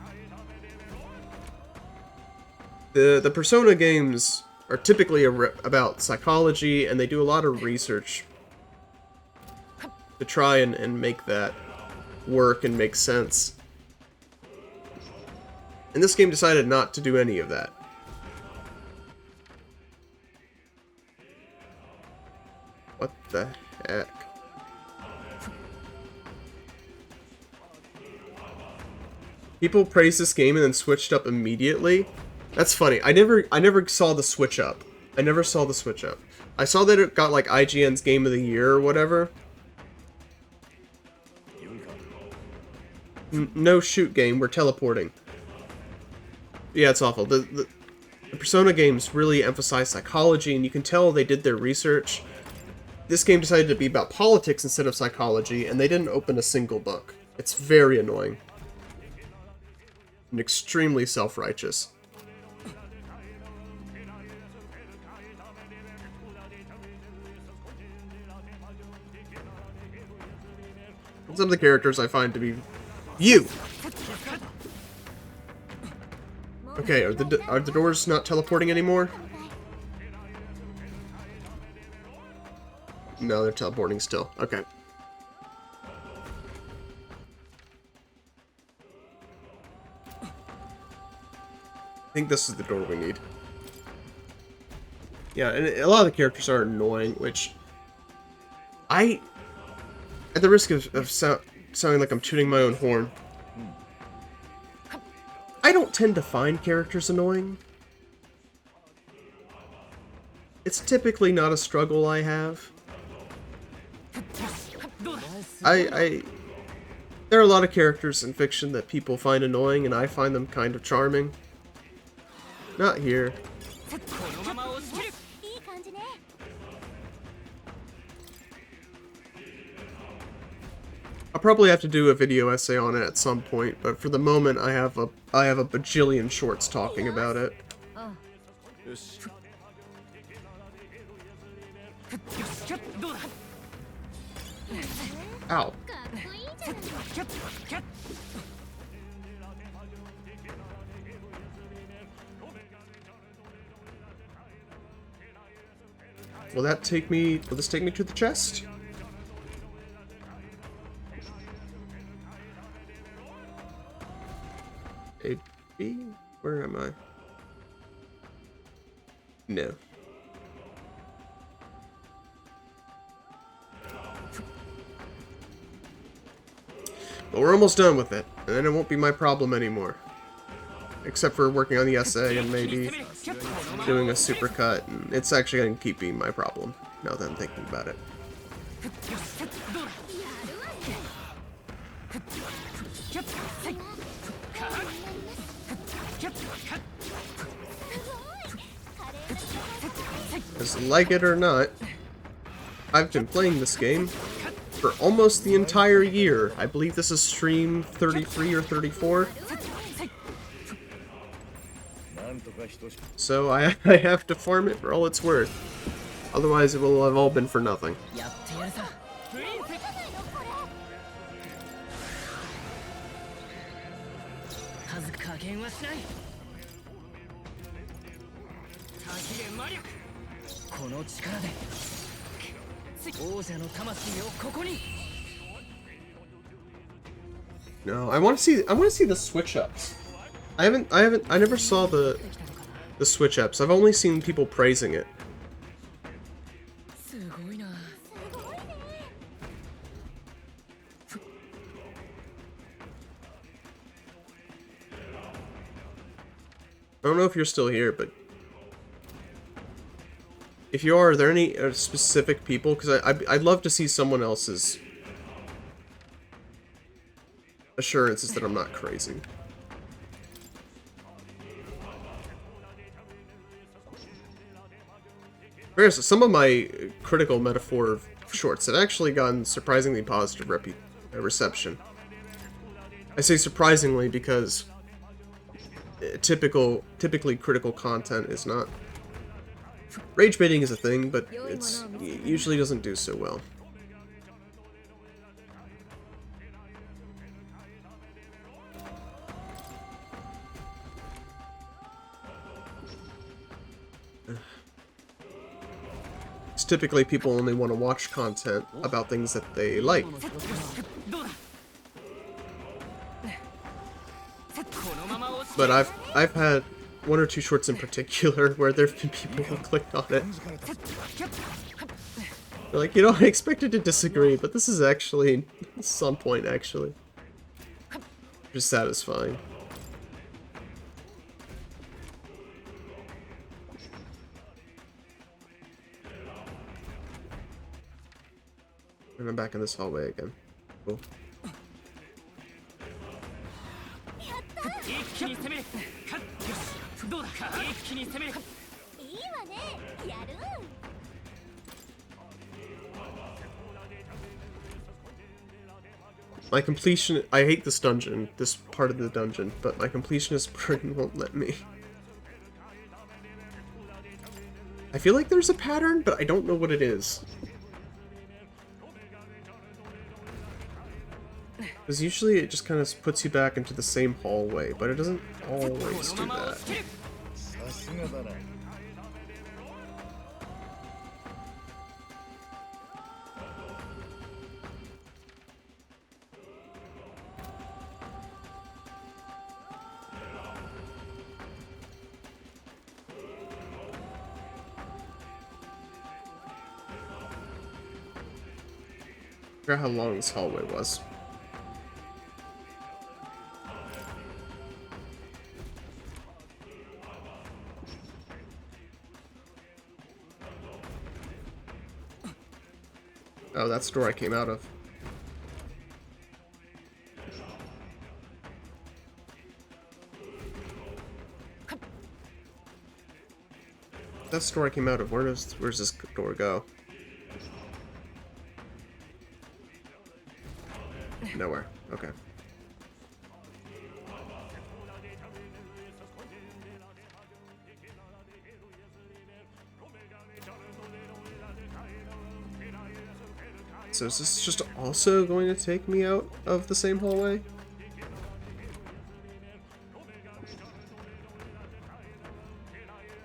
Speaker 1: The Persona games are typically about psychology, and they do a lot of research to try and make that work and make sense. And this game decided not to do any of that. What the heck? People praised this game and then switched up immediately. That's funny. I never saw the switch up. I never saw the switch up. I saw that it got like IGN's Game of the Year or whatever. No shoot game. We're teleporting. Yeah, it's awful. The Persona games really emphasize psychology, and you can tell they did their research. This game decided to be about politics instead of psychology, and they didn't open a single book. It's very annoying. And extremely self-righteous. Some of the characters I find to be... You! Okay, are the doors not teleporting anymore? No, they're teleporting still. Okay. I think this is the door we need. Yeah, and a lot of the characters are annoying, which... at the risk of sounding like I'm tooting my own horn, I don't tend to find characters annoying. It's typically not a struggle I have. There are a lot of characters in fiction that people find annoying, and I find them kind of charming. Not here. I'll probably have to do a video essay on it at some point, but for the moment I have a bajillion shorts talking about it. Ow. Will this take me to the chest? A B? Where am I? No. But we're almost done with it, and then it won't be my problem anymore. Except for working on the essay and maybe doing a supercut, and it's actually going to keep being my problem, now that I'm thinking about it. Because, like it or not, I've been playing this game for almost the entire year. I believe this is stream 33 or 34. So I have to farm it for all it's worth. Otherwise it will have all been for nothing. No, I want to see the switch ups. I never saw the switch ups. I've only seen people praising it. I don't know if you're still here, but if you are there any specific people? Because I'd love to see someone else's assurances that I'm not crazy. Some of my critical MetAphor shorts have actually gotten surprisingly positive reception. I say surprisingly because typically critical content is not. Rage baiting is a thing, but it usually doesn't do so well. It's typically people only want to watch content about things that they like. But I've had one or two shorts in particular where there've been people who clicked on it. They're like, you know, I expected to disagree, but this is on point, actually. Just satisfying. And I'm back in this hallway again. Cool. My completion... I hate this dungeon, this part of the dungeon, but my completionist brain won't let me. I feel like there's a pattern, but I don't know what it is. Because usually it just kind of puts you back into the same hallway, but it doesn't always do that. I forgot how long this hallway was. Oh, that's the door I came out of. That's the door I came out of. Where's this door go? Nowhere. Okay. So is this just also going to take me out of the same hallway?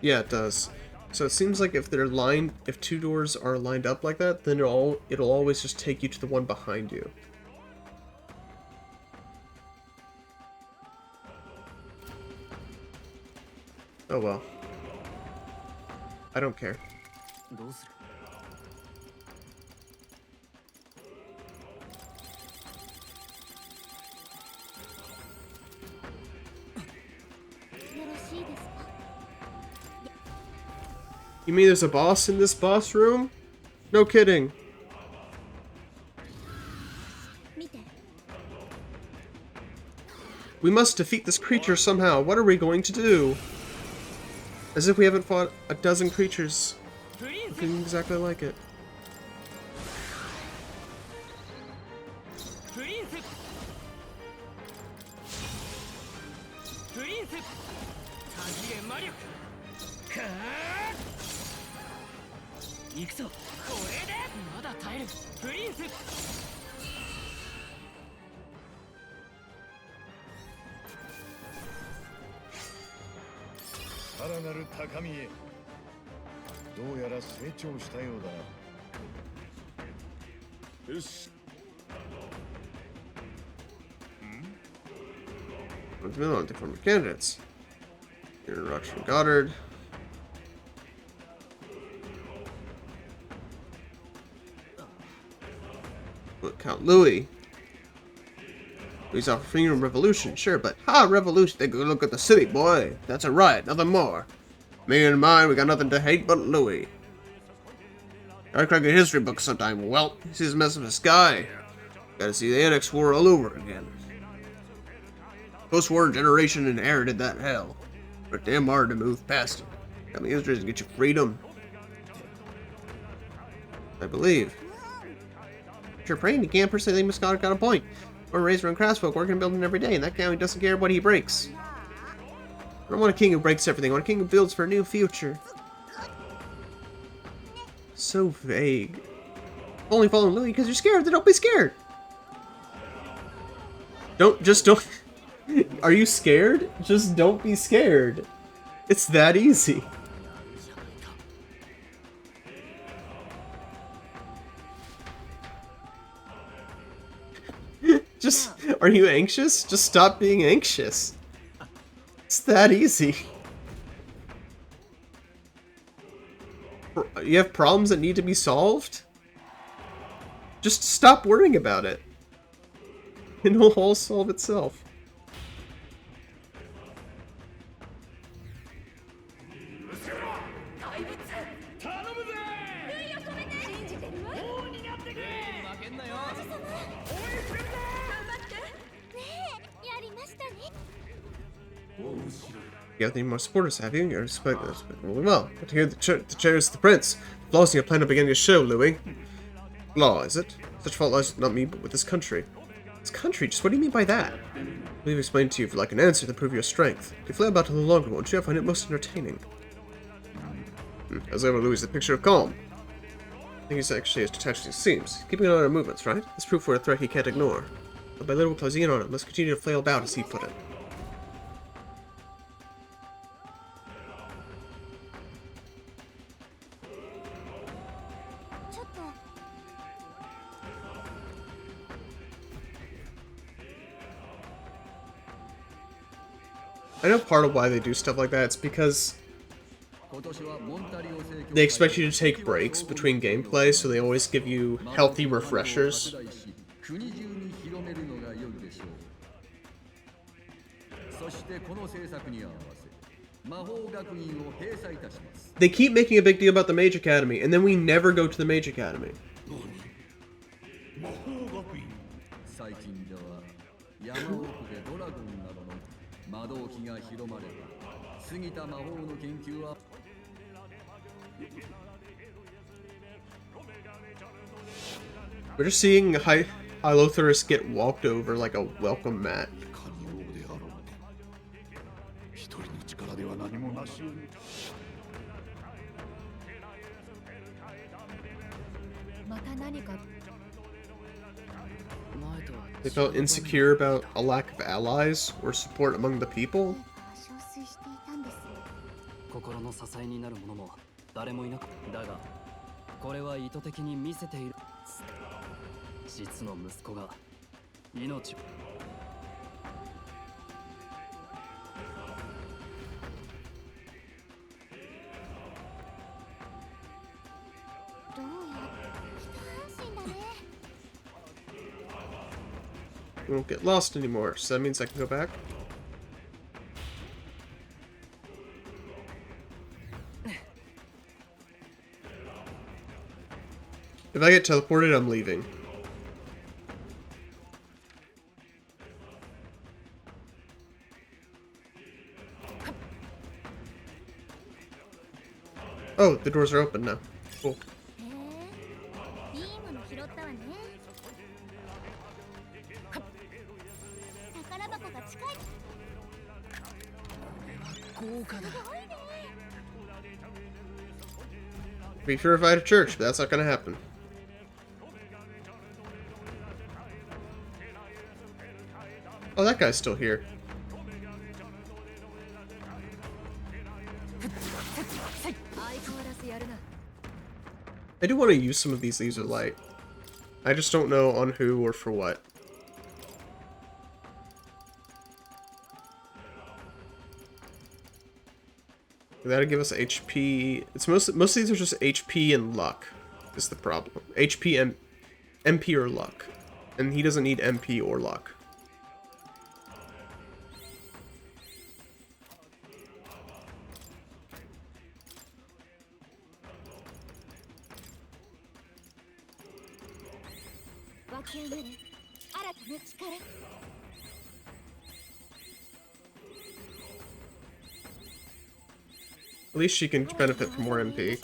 Speaker 1: Yeah, it does. So it seems like if if two doors are lined up like that, then it'll always just take you to the one behind you. Oh well. I don't care. You mean there's a boss in this boss room? No kidding. We must defeat this creature somehow. What are we going to do? As if we haven't fought a dozen creatures looking exactly like it. Different candidates. Introduction Goddard. Look, Count Louis. Louis off freedom revolution, sure, but revolution, take a look at the city, boy. That's a riot, nothing more. Me and mine, we got nothing to hate but Louis. I crack a history book sometime. Well, he's messing with the sky. Gotta see the Annex War all over again. Post-war generation inherited that hell. But damn hard to move past it. Got me interested to get you freedom. I believe. If you're praying, you can't per se, they must got a point. We're raised around craftsfolk, working and building every day, and that guy doesn't care what he breaks. I don't want a king who breaks everything, I want a king who builds for a new future. So vague. Only following Louis because you're scared, then don't be scared. Don't. Are you scared? Just don't be scared. It's that easy. Are you anxious? Just stop being anxious. It's that easy. You have problems that need to be solved? Just stop worrying about it. And it'll all solve itself. You have any more supporters, have you? You respect this really well. But here the chair is the prince. The flaws in your plan are beginning to show, Louis. Law, is it? Such fault lies not me, but with this country. This country? Just what do you mean by that? We've explained to you if you'd like an answer to prove your strength. If you flail about it a little longer, won't you? I find it most entertaining. As ever, Louis is the picture of calm. I think he's actually as detached as he seems. Keeping an eye on our movements, right? This proof we're a threat he can't ignore. But by little closing in on him, let's continue to flail about, as he put it. I know part of why they do stuff like that, it's because they expect you to take breaks between gameplay, so they always give you healthy refreshers. They keep making a big deal about the Mage Academy, and then we never go to the Mage Academy. We're just seeing Hylothurus get walked over like a welcome mat. They felt insecure about a lack of allies or support among the people. We won't get lost anymore, so that means I can go back. If I get teleported, I'm leaving. Oh, the doors are open now. Cool. Be purified at church, but that's not gonna happen. Oh, that guy's still here. I do want to use some of these Leaves of Light. I just don't know on who or for what. That'll give us HP. It's most of these are just HP and luck is the problem. HP and MP or luck. And he doesn't need MP or luck. At least she can benefit from more MP.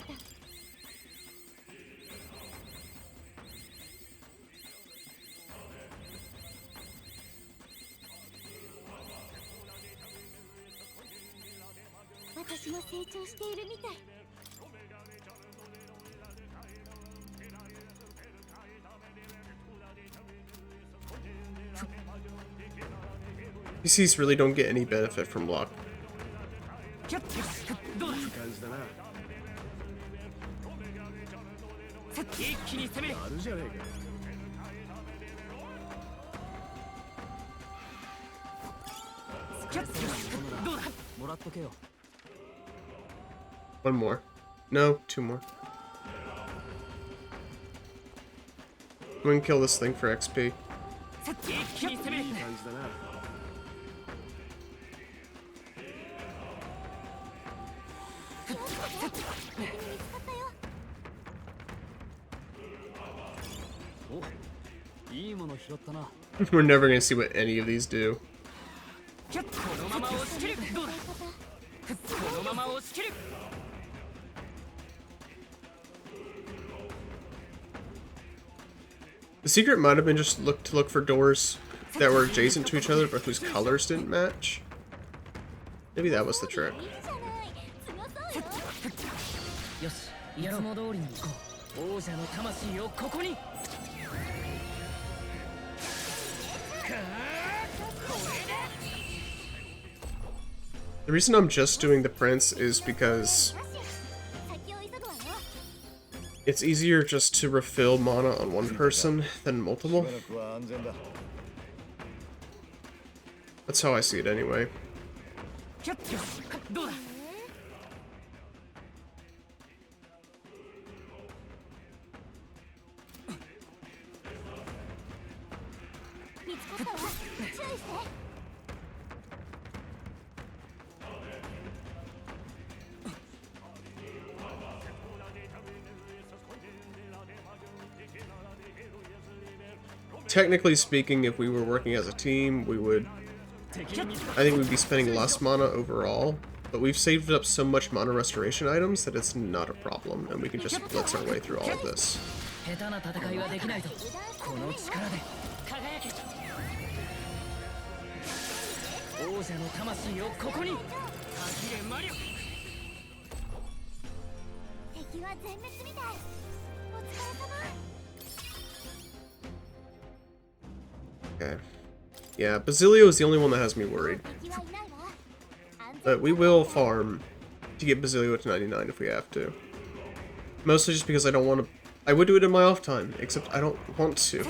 Speaker 1: PCs really don't get any benefit from luck. One more. No, two more. I'm gonna kill this thing for XP. We're never gonna see what any of these do. The secret might have been just to look for doors that were adjacent to each other but whose colors didn't match. Maybe that was the trick. The reason I'm just doing the prince is because it's easier just to refill mana on one person than multiple. That's how I see it anyway. Technically speaking, if we were working as a team, we would... I think we'd be spending less mana overall, but we've saved up so much mana restoration items that it's not a problem, and we can just blitz our way through all of this. Okay. Yeah, Basilio is the only one that has me worried. But we will farm to get Basilio to 99 if we have to. Mostly just because I don't want to... I would do it in my off time, except I don't want to.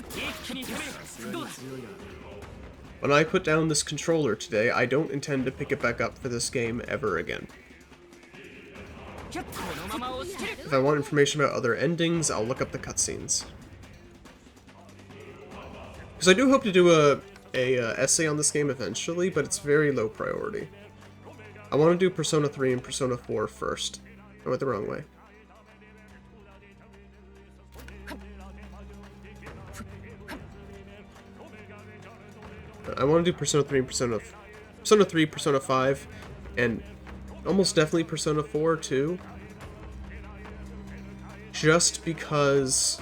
Speaker 1: When I put down this controller today, I don't intend to pick it back up for this game ever again. If I want information about other endings, I'll look up the cutscenes. Because I do hope to do a essay on this game eventually, but it's very low priority. I want to do Persona 3 and Persona 4 first. I went the wrong way. I want to do Persona 3 and Persona 3, Persona 5, and almost definitely Persona 4 too. Just because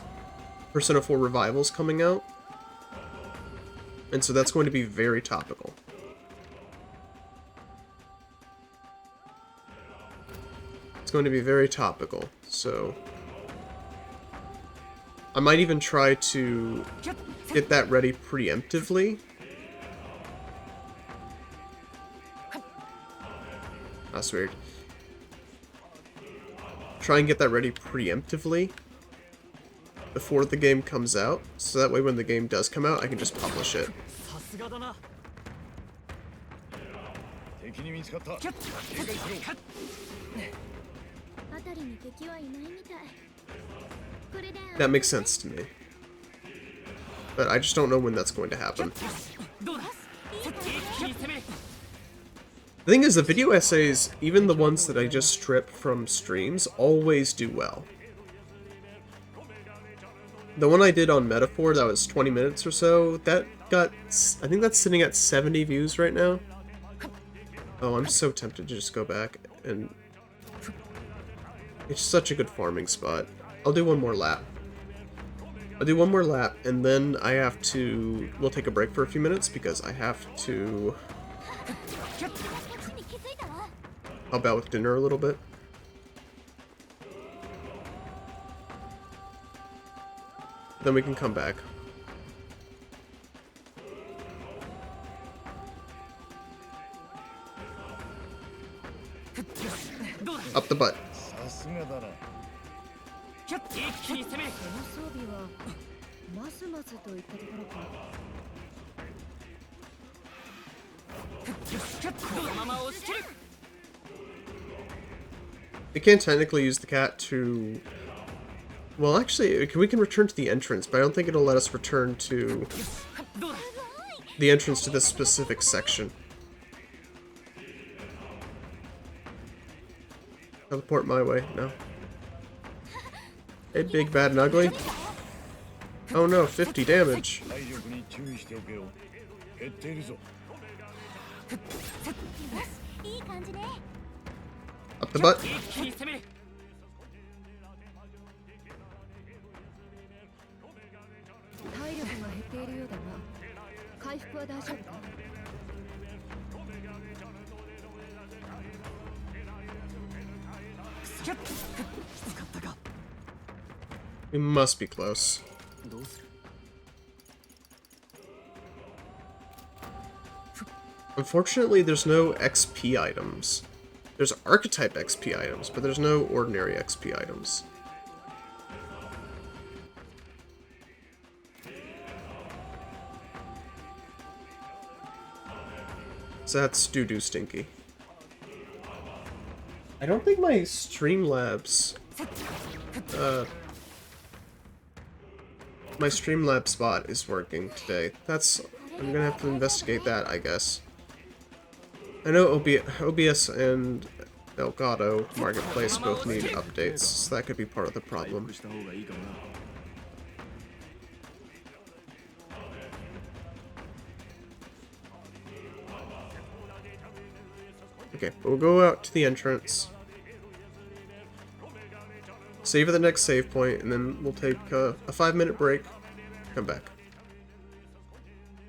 Speaker 1: Persona 4 Revival's coming out. And so that's going to be very topical. It's going to be very topical, so... I might even try to get that ready preemptively. That's weird. Try and get that ready preemptively before the game comes out, so that way when the game does come out, I can just publish it. That makes sense to me. But I just don't know when that's going to happen. The thing is, the video essays, even the ones that I just strip from streams, always do well. The one I did on MetAphor, that was 20 minutes or so, that got... I think that's sitting at 70 views right now. Oh, I'm so tempted to just go back and... It's such a good farming spot. I'll do one more lap. I'll do one more lap, and then I have to... We'll take a break for a few minutes, because I have to... help out with dinner a little bit. Then we can come back. Up the butt. We can't technically use the cat to... Well, actually, we can return to the entrance, but I don't think it'll let us return to the entrance to this specific section. Teleport my way, no. Hey, big, bad, and ugly. Oh no, 50 damage. Up the butt.
Speaker 3: 一気に攻める。
Speaker 4: 体力が減っているようだが回復は大丈夫か。
Speaker 1: We must be close.
Speaker 2: どうする？
Speaker 1: Unfortunately, there's no XP items. There's archetype XP items, but there's no ordinary XP items. So that's doo-doo stinky. I don't think my Streamlabs... my Streamlabs spot is working today. I'm gonna have to investigate that, I guess. I know OBS and Elgato Marketplace both need updates, so that could be part of the problem. Okay, we'll go out to the entrance. Save at the next save point, and then we'll take a 5-minute break. Come back.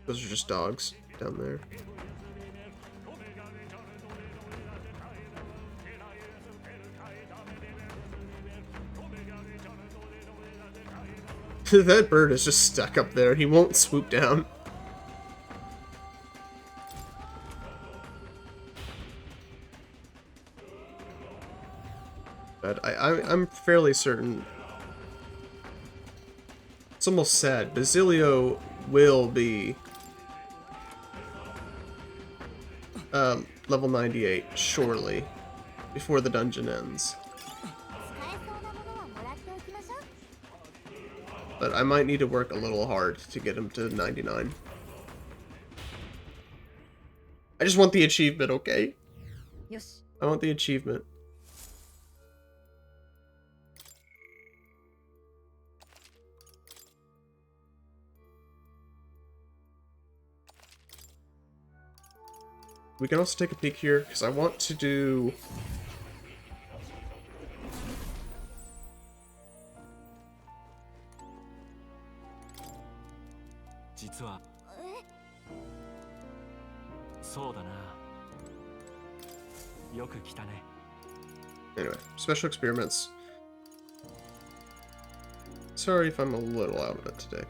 Speaker 1: Those are just dogs down there. That bird is just stuck up there. He won't swoop down. But I'm fairly certain. It's almost sad. Basilio will be level 98 surely before the dungeon ends. But I might need to work a little hard to get him to 99. I just want the achievement, okay? I want the achievement. We can also take a peek here, because I want to do... Anyway, special experiments. Sorry if I'm a little out of it today.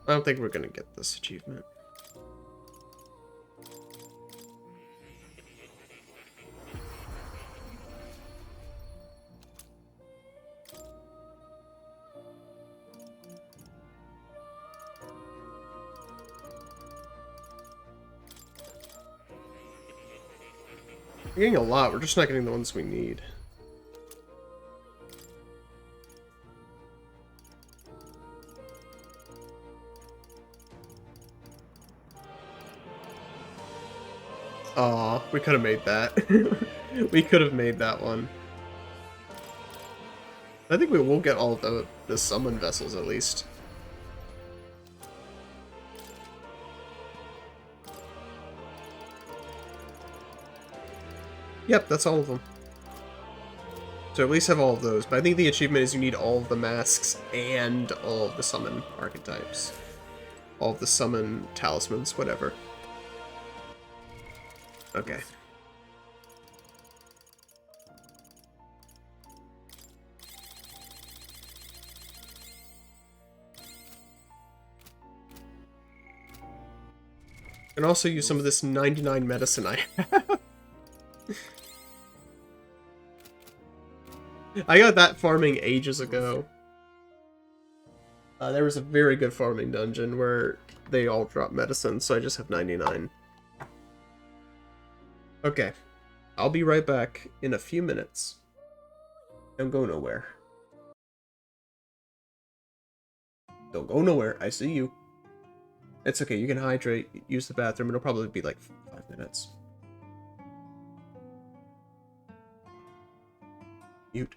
Speaker 1: I don't think we're gonna get this achievement. We're getting a lot, we're just not getting the ones we need. Aw, we could have made that. We could have made that one. I think we will get all of the summon vessels at least. Yep, that's all of them. So at least have all of those, but I think the achievement is you need all of the masks and all of the summon archetypes. All of the summon talismans, whatever. Okay. And also use some of this 99 medicine I have. I got that farming ages ago. There was a very good farming dungeon where they all drop medicine, so I just have 99. Okay, I'll be right back in a few minutes. Don't go nowhere. Don't go nowhere, I see you. It's okay, you can hydrate, use the bathroom, it'll probably be like 5 minutes. Mute.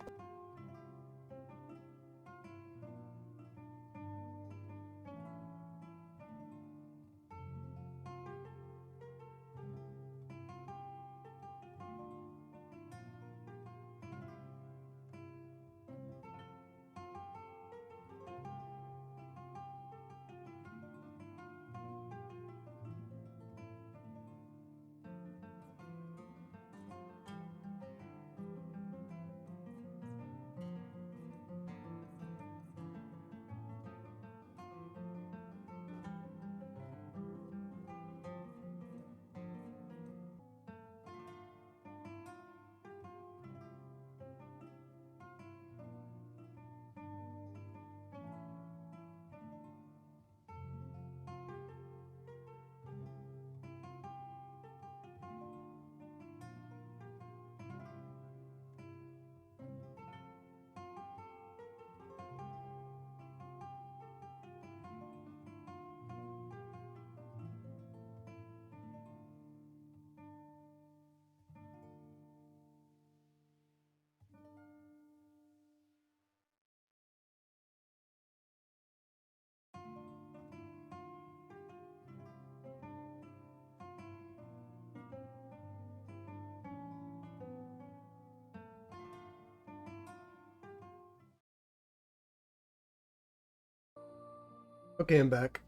Speaker 1: Okay, I'm back.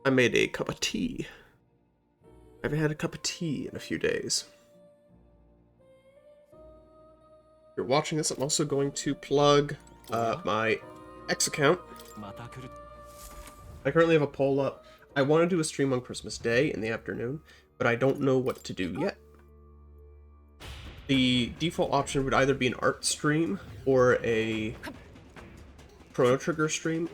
Speaker 1: I made a cup of tea. I haven't had a cup of tea in a few days. If you're watching this, I'm also going to plug my X account. I currently have a poll up. I want to do a stream on Christmas Day in the afternoon, but I don't know what to do yet. The default option would either be an art stream or a Chrono Trigger stream.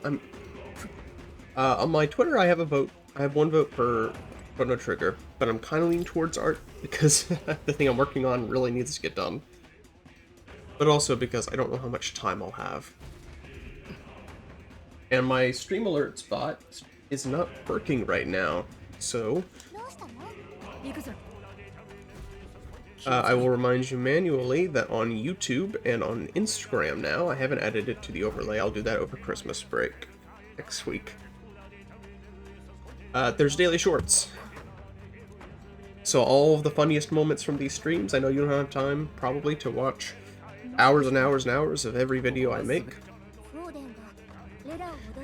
Speaker 1: On my Twitter, I have a vote. I have one vote for Chrono Trigger, but I'm kind of leaning towards art because the thing I'm working on really needs to get done. But also because I don't know how much time I'll have. And my stream alerts bot is not working right now, so I will remind you manually that on YouTube and on Instagram now, I haven't added it to the overlay. I'll do that over Christmas break next week. There's daily shorts. So all of the funniest moments from these streams, I know you don't have time probably to watch hours and hours and hours of every video I make.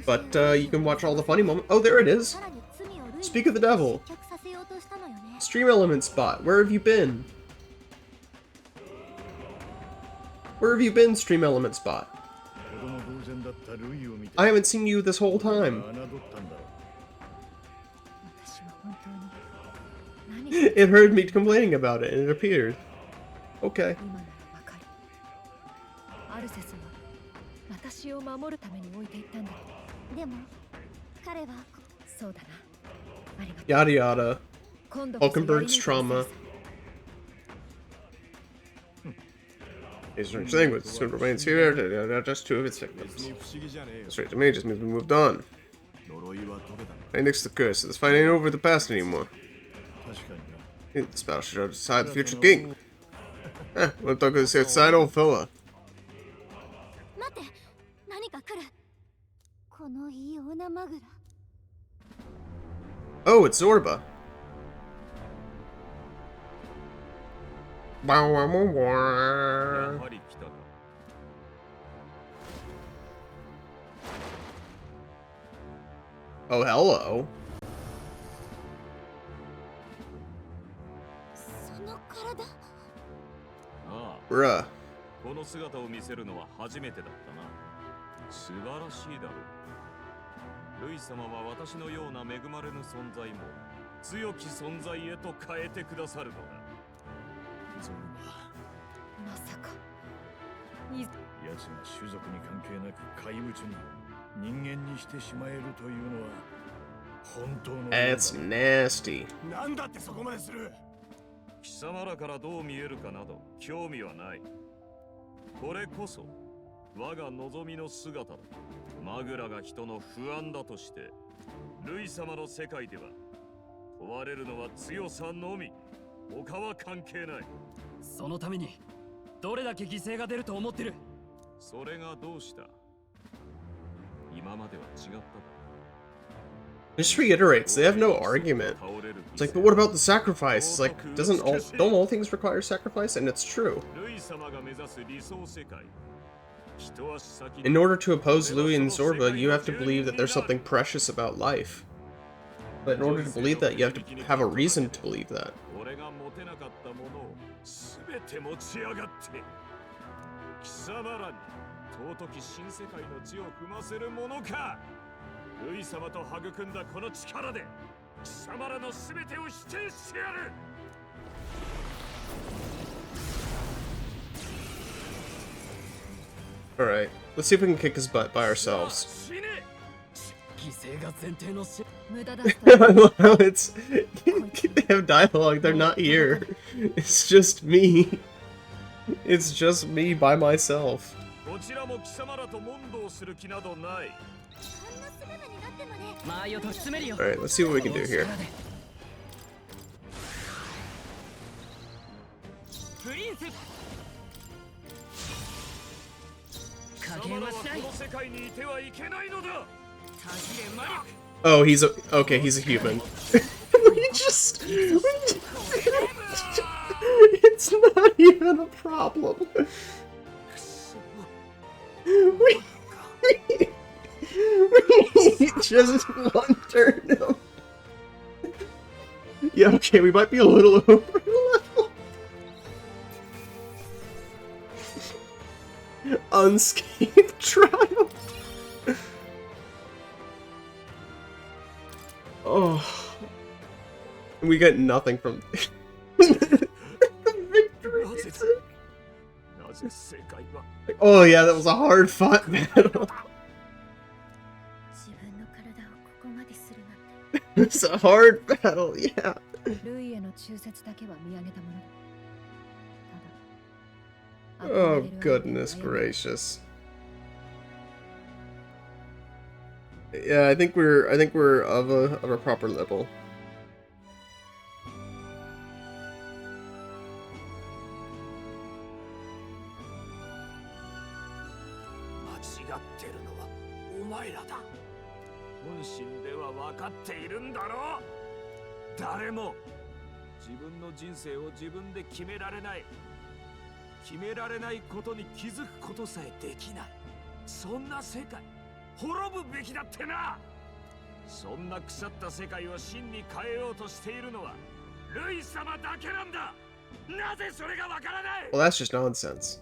Speaker 1: But you can watch all the funny moments. Oh, there it is! Speak of the devil! Stream Elements bot, where have you been? Where have you been, Stream Elements bot? I haven't seen you this whole time. It heard me complaining about it, and it appeared. Okay. Yada yada. Hulkenberg's trauma. His thing with soon remains here, just two of its victims. Straight to me just means we moved on. Right next to the curse, this fight ain't over the past anymore. This battle should decide the future king. Wanna talk to this outside old fella? Oh, it's Zorba. Oh, hello. Bruh.
Speaker 3: この姿を見せるのは初めてだったな。素晴らしいだろう。ルイ様は私のような恵まれぬ存在も強き存在へと変えてくださるのだ。ゾルマ。まさか。奴が種族に関係なく怪物に人間にしてしまえるというのは本当の。
Speaker 1: That's nasty.
Speaker 3: なんだってそこまでする。貴様らからどう見えるかなど興味はない。これこそ我が望みの姿だ。マグラが人の不安だとして、ルイ様の世界では問われるのは強さのみ。他は関係ない。
Speaker 2: そのためにどれだけ犠牲が出ると思ってる。
Speaker 3: それがどうした。今までは違っただ。
Speaker 1: It just reiterates, they have no argument. It's like, but what about the sacrifice? It's like, don't all things require sacrifice? And it's true. In order to oppose Louis and Zorba, you have to believe that there's something precious about life. But in order to believe that, you have to have a reason to believe that. Alright, let's see if we can kick his butt by ourselves. I love how it's... they have dialogue, they're not here. It's just me. It's just me by myself. Alright, let's see what we can do here. Oh, he's a... okay, he's a human. It's not even a problem. Just one turn. Yeah, okay, we might be a little over level. Unscathed triumph. Oh. We get nothing from the victory. Oh yeah, that was a hard fought battle. It's a hard battle, yeah. Oh goodness gracious. Yeah, I think we're of a proper level. Well, that's just nonsense.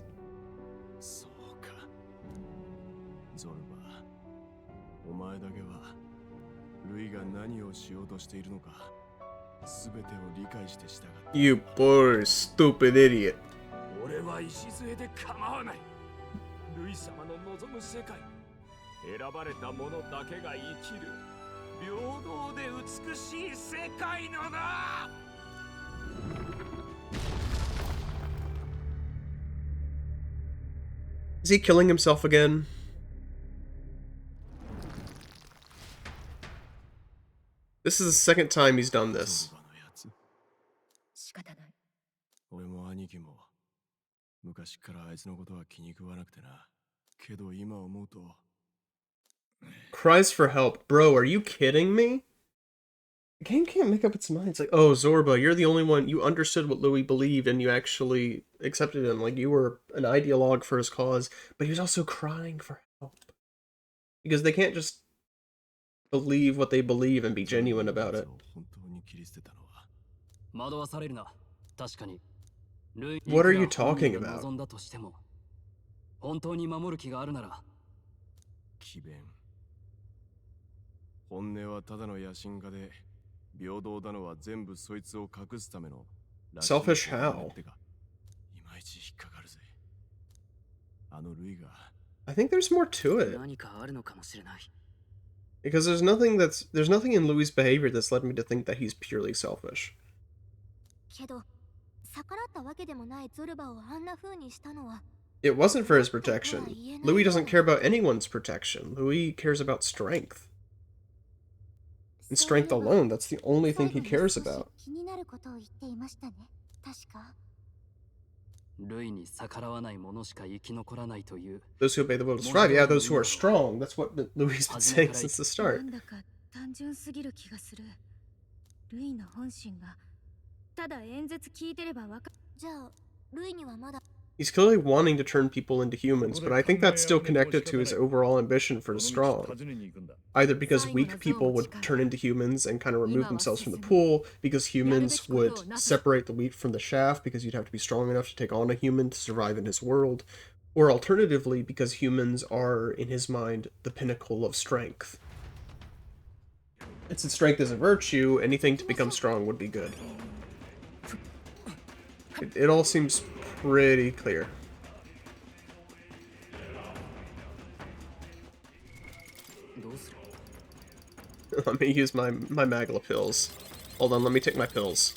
Speaker 1: You poor stupid idiot. Is he killing himself again? This is the second time he's done this. Cries for help. Bro, are you kidding me? The game can't make up its mind. It's like, oh, Zorba, you're the only one. You understood what Louis believed and you actually accepted him. Like, you were an ideologue for his cause. But he was also crying for help. Because they can't just believe what they believe and be genuine about it. What are you talking about? Selfish how? I think there's more to it. Because there's nothing in Louis' behavior that's led me to think that he's purely selfish. It wasn't for his protection. Louis doesn't care about anyone's protection. Louis cares about strength. And strength alone, that's the only thing he cares about. Those who obey the will to survive. Yeah, those who are strong. That's what Louis has been saying since the start. He's clearly wanting to turn people into humans, but I think that's still connected to his overall ambition for the strong. Either because weak people would turn into humans and kind of remove themselves from the pool, because humans would separate the wheat from the chaff, because you'd have to be strong enough to take on a human to survive in his world, or alternatively, because humans are, in his mind, the pinnacle of strength. And since strength is a virtue, anything to become strong would be good. It all seems pretty clear. Let me use my Magla pills. Hold on, let me take my pills.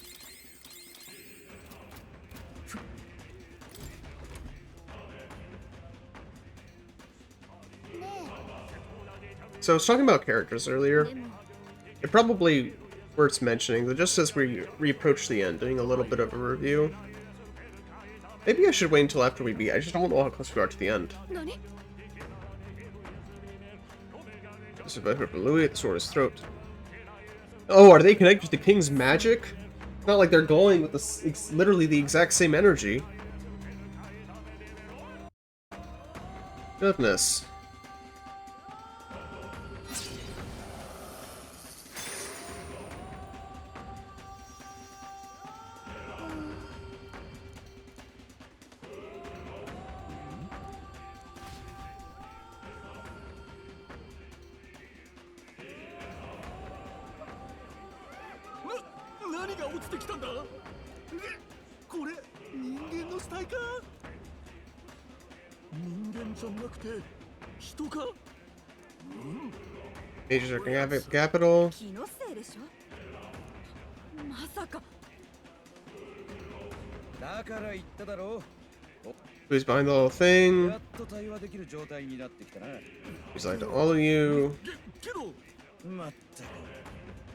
Speaker 1: So I was talking about characters earlier. It probably worth mentioning that just as we approach the end, doing a little bit of a review. Maybe I should wait until after we beat. I just don't know how close we are to the end. Survivor for Louis at the sword his throat. Oh, are they connected to the king's magic? It's not like they're going with it's literally the exact same energy. Goodness.
Speaker 5: 何が落ちてきたんだ。これ人間の死体か。人間じゃなくて人か。
Speaker 1: Majors are capital.
Speaker 4: 気のせいでしょ。まさか。
Speaker 6: だから言っただろう。
Speaker 1: Who's behind the little thing?
Speaker 6: やっと対話できる状態になってきたな。
Speaker 1: He's like to all of you.
Speaker 5: けど
Speaker 6: まった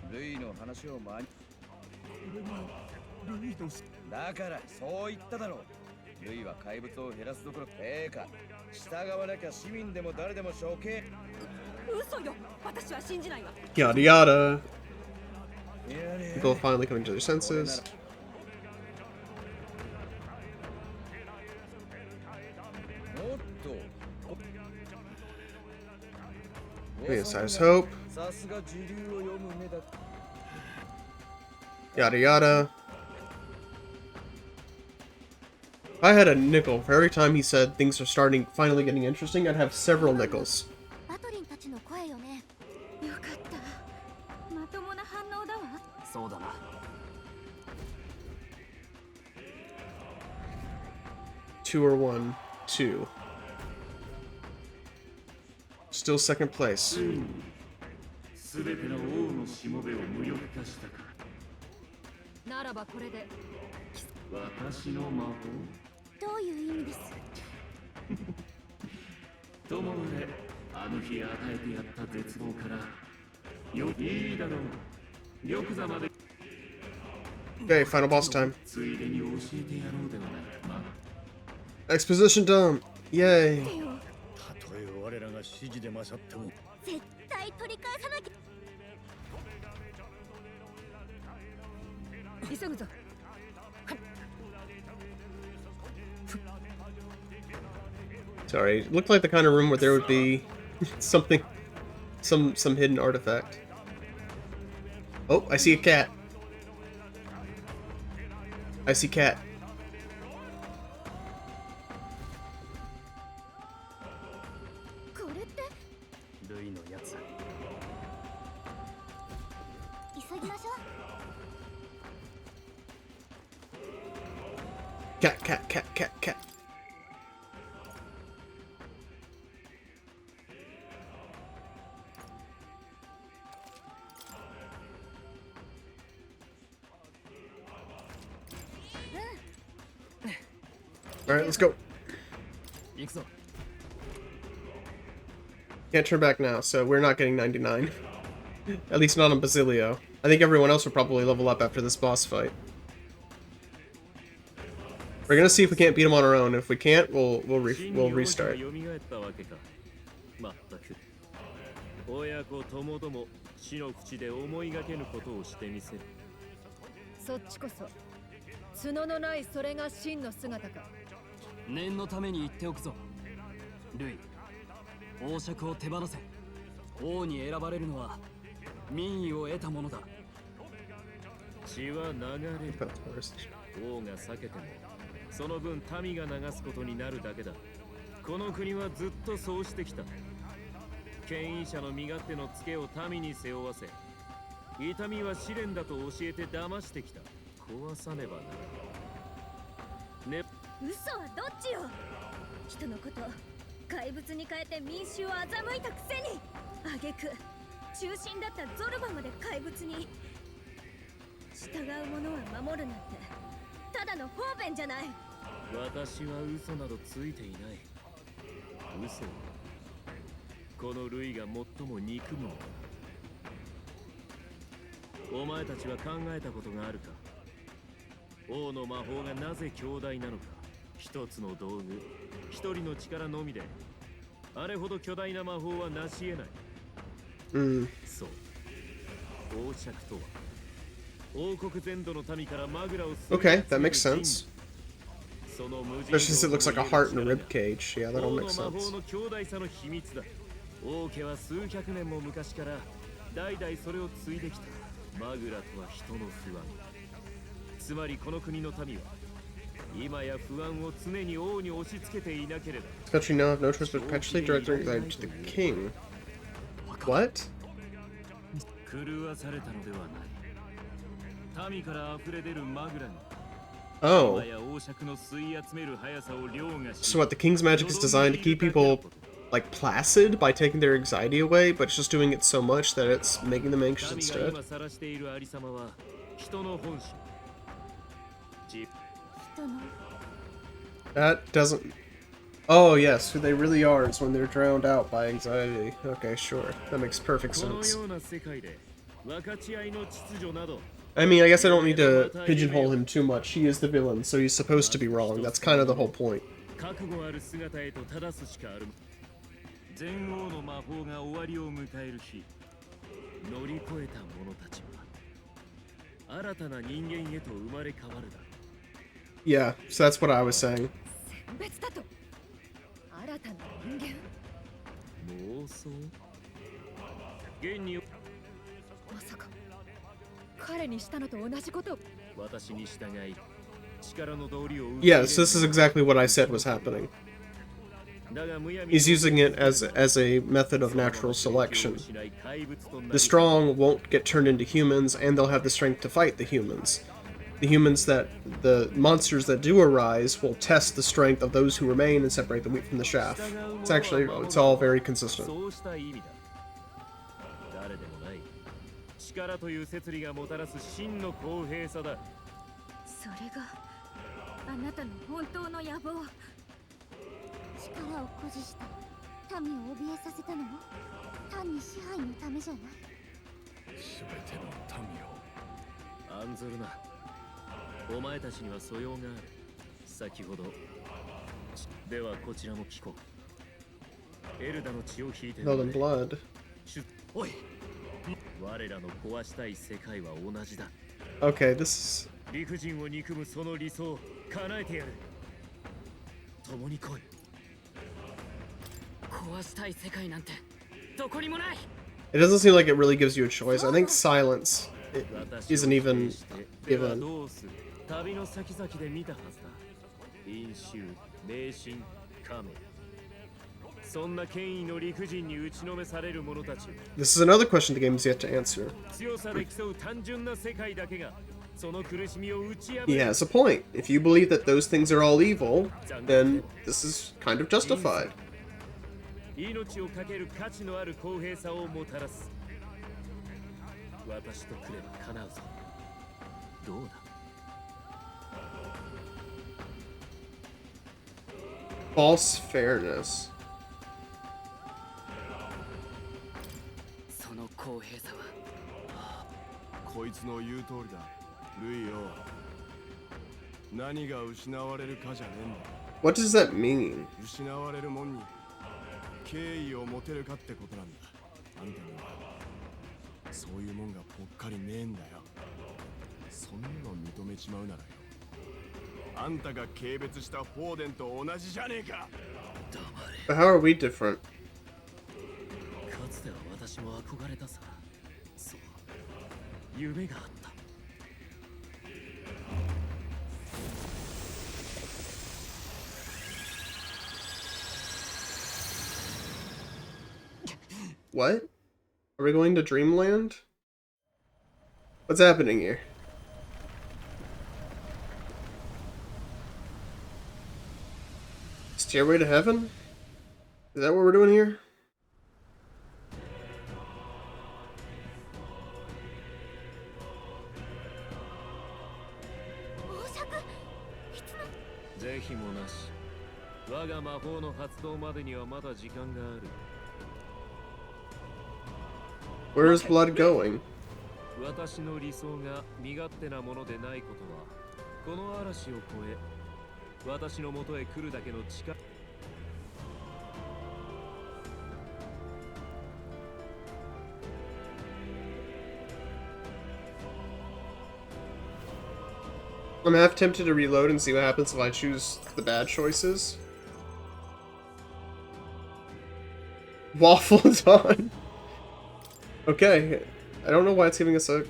Speaker 6: くルイの話を前に。
Speaker 5: ルイの
Speaker 6: だからそう言っただろう。ルイは怪物を減らすどころか従わなきゃ市民でも誰でも処刑。
Speaker 4: 嘘よ。私は信じないわ。
Speaker 1: Yada yada.
Speaker 6: いやね
Speaker 1: People finally coming to their senses.
Speaker 6: もっと
Speaker 1: Inside his hope.
Speaker 6: さすが時流を読む目だ。
Speaker 1: Yada yada. If I had a nickel for every time he said things are finally getting interesting, I'd have several nickels.
Speaker 4: バトリンたちの声よね。よかった。まともな反応だわ。
Speaker 2: そうだな。
Speaker 1: 2 or 1, 2. Still second place.
Speaker 5: すべての王のしもべを無力化したか。
Speaker 4: ならばこれで。
Speaker 5: 私の魔法
Speaker 4: どういう意味です。
Speaker 5: ともあれ、あの日与えてやった絶望からよいいだろう。玉座まで
Speaker 1: Okay, final boss time.
Speaker 5: ついでに教えてやろうではないか。ま
Speaker 1: Exposition done. Yay.
Speaker 5: たとえ我らが指示で勝っても
Speaker 4: 絶対取り返さなきゃ。急ぐぞ。
Speaker 1: Sorry, it looked like the kind of room where there would be something, some hidden artifact. Oh, I see a cat. I see cat.
Speaker 4: これって
Speaker 2: ルイのやつ。
Speaker 4: 急ぎましょう。
Speaker 1: Cat, cat, cat, cat, cat. Alright, let's go.
Speaker 2: 行くぞ。
Speaker 1: Can't turn back now, so we're not getting 99. At least not on Basilio. I think everyone else will probably level up after this boss fight. We're gonna see if we can't beat him on our own. If we can't, we'll restart.
Speaker 3: まったく親子ともども死の淵で思いがけぬことをしてみせる。
Speaker 4: そっちこそ角のないそれが真の姿か。
Speaker 2: 念のために言っておくぞ。ルイ、王爵を手放せ。王に選ばれるのは民意を得たものだ。
Speaker 3: 血は流れる。王が避けてもその分民が流すことになるだけだ。この国はずっとそうしてきた。権威者の身勝手のツケを民に背負わせ、痛みは試練だと教えて騙してきた。壊さねばならね。
Speaker 4: 嘘はどっちよ。人のこと怪物に変えて民衆を欺いたくせに、挙句中心だったゾルバまで怪物に。従う者は守るなんてただの方便じゃない。
Speaker 3: 私は嘘などついていない。嘘はこのルイが最も憎むもの。お前たちは考えたことがあるか。王の魔法がなぜ強大なのか。一つの道具、一人の力のみであれほど巨大な魔法は成し得ない。そう、王爵とは王国全土の民からマグラを
Speaker 1: Okay, that makes sense.
Speaker 3: その無人
Speaker 1: Especially since it looks like a heart in a rib cage. Yeah, that all
Speaker 3: 王
Speaker 1: makes
Speaker 3: の魔
Speaker 1: sense.
Speaker 3: 法の強大さの秘密だ。王家は数百年も昔から代々それを継いできた。マグラとは人の不安。つまりこの国の民は今や不安を常に王に押し付けていなければ。
Speaker 1: This country now have no choice but perpetually direct their anxiety to the king. What?
Speaker 3: 狂わされたのではない。民から溢れ出るマグラが
Speaker 1: Oh.
Speaker 3: や王爵の吸い集める速さを凌駕し
Speaker 1: So what, the king's magic is designed to keep people, like, placid by taking their anxiety away, but it's just doing it so much that it's making them anxious
Speaker 3: 民が
Speaker 1: instead?
Speaker 3: 今晒しているありさまは人の本性じ
Speaker 4: 人の
Speaker 1: That doesn't... Oh, yes, who they really are is when they're drowned out by anxiety. Okay, sure. That makes perfect
Speaker 3: この
Speaker 1: sense.
Speaker 3: ような世界で分かち合いの秩序など
Speaker 1: I mean, I guess I don't need to pigeonhole him too much. He is the villain, so he's supposed to be wrong. That's kind of the whole point.
Speaker 3: 覚悟ある姿へと正すしかある全王の魔法が終わりを迎える日乗り越えた者たちは新たな人間へと生まれ変わるだ
Speaker 1: Yeah, so that's what I was saying.
Speaker 4: 別だと新たな人間
Speaker 3: 妄想現に
Speaker 4: まさか彼にしたのと同じことを
Speaker 3: 私に従い力の道理を
Speaker 1: Yes, this is exactly what I said was happening.
Speaker 3: だがむやみ
Speaker 1: He's using it as a method of natural selection. The strong won't get turned into humans, and they'll have the strength to fight the humans. The monsters that do arise will test the strength of those who remain and separate the wheat from the chaff. It's all very consistent.
Speaker 3: そうした意味だ誰でもない力という摂理がもたらす真の公平さだ
Speaker 4: それがあなたの本当の野望力を誇示した民を怯えさせたのは単に支配のためじゃない
Speaker 3: 全ての民を案ずるなお前たちには素養がある先ほどではこちらも聞こうエルダの血を引いて
Speaker 1: Blood and blood.
Speaker 3: おい我らの壊したい世界は同じだ
Speaker 1: Okay, this is...
Speaker 3: 理不尽を憎むその理想を叶えてやる共に来い
Speaker 2: 壊したい世界なんてどこにもない
Speaker 1: It doesn't seem like it really gives you a choice. I think silence isn't even given.
Speaker 3: どうする旅の先々で見たはずだ飲酒迷信亀そんな権威の理不尽に打ちのめされる者たち
Speaker 1: This is another question the game is yet to answer.
Speaker 3: 強さで競う単純な世界だけがその苦しみを打ち破
Speaker 1: He
Speaker 3: る
Speaker 1: has a point. If you believe that those things are all evil, then this is kind of justified.
Speaker 3: 命をかける価値のある公平さをもたらす私と来れば叶うぞどうだ
Speaker 1: False fairness.
Speaker 2: その公平さは
Speaker 7: こいつの言う通りだルイよ何が失われるかじゃねえんだ
Speaker 1: What does that mean?
Speaker 7: 失われるもんに敬意を持てるかってことなんだあんたにはそういうもんがぽっかりねえんだよそんなの認めちまうならよあんたが軽蔑したフォーデンと同じじゃねえか
Speaker 1: But how are we different?
Speaker 3: かつては私も憧れたさそう夢があった
Speaker 1: What? Are we going to Dreamland? What's happening here? Stairway to Heaven? Is that what we're doing here?
Speaker 3: Oh, ぜひもなし我が魔法の発動までにはまだ時間がある
Speaker 1: Where is blood going?
Speaker 3: 私の理想が身勝手なものでないことはこの嵐を越え私の元へ来るだけの力
Speaker 1: I'm half tempted to reload and see what happens if I choose the bad choices. Waffle Dawn. Okay, I don't know why it's giving us a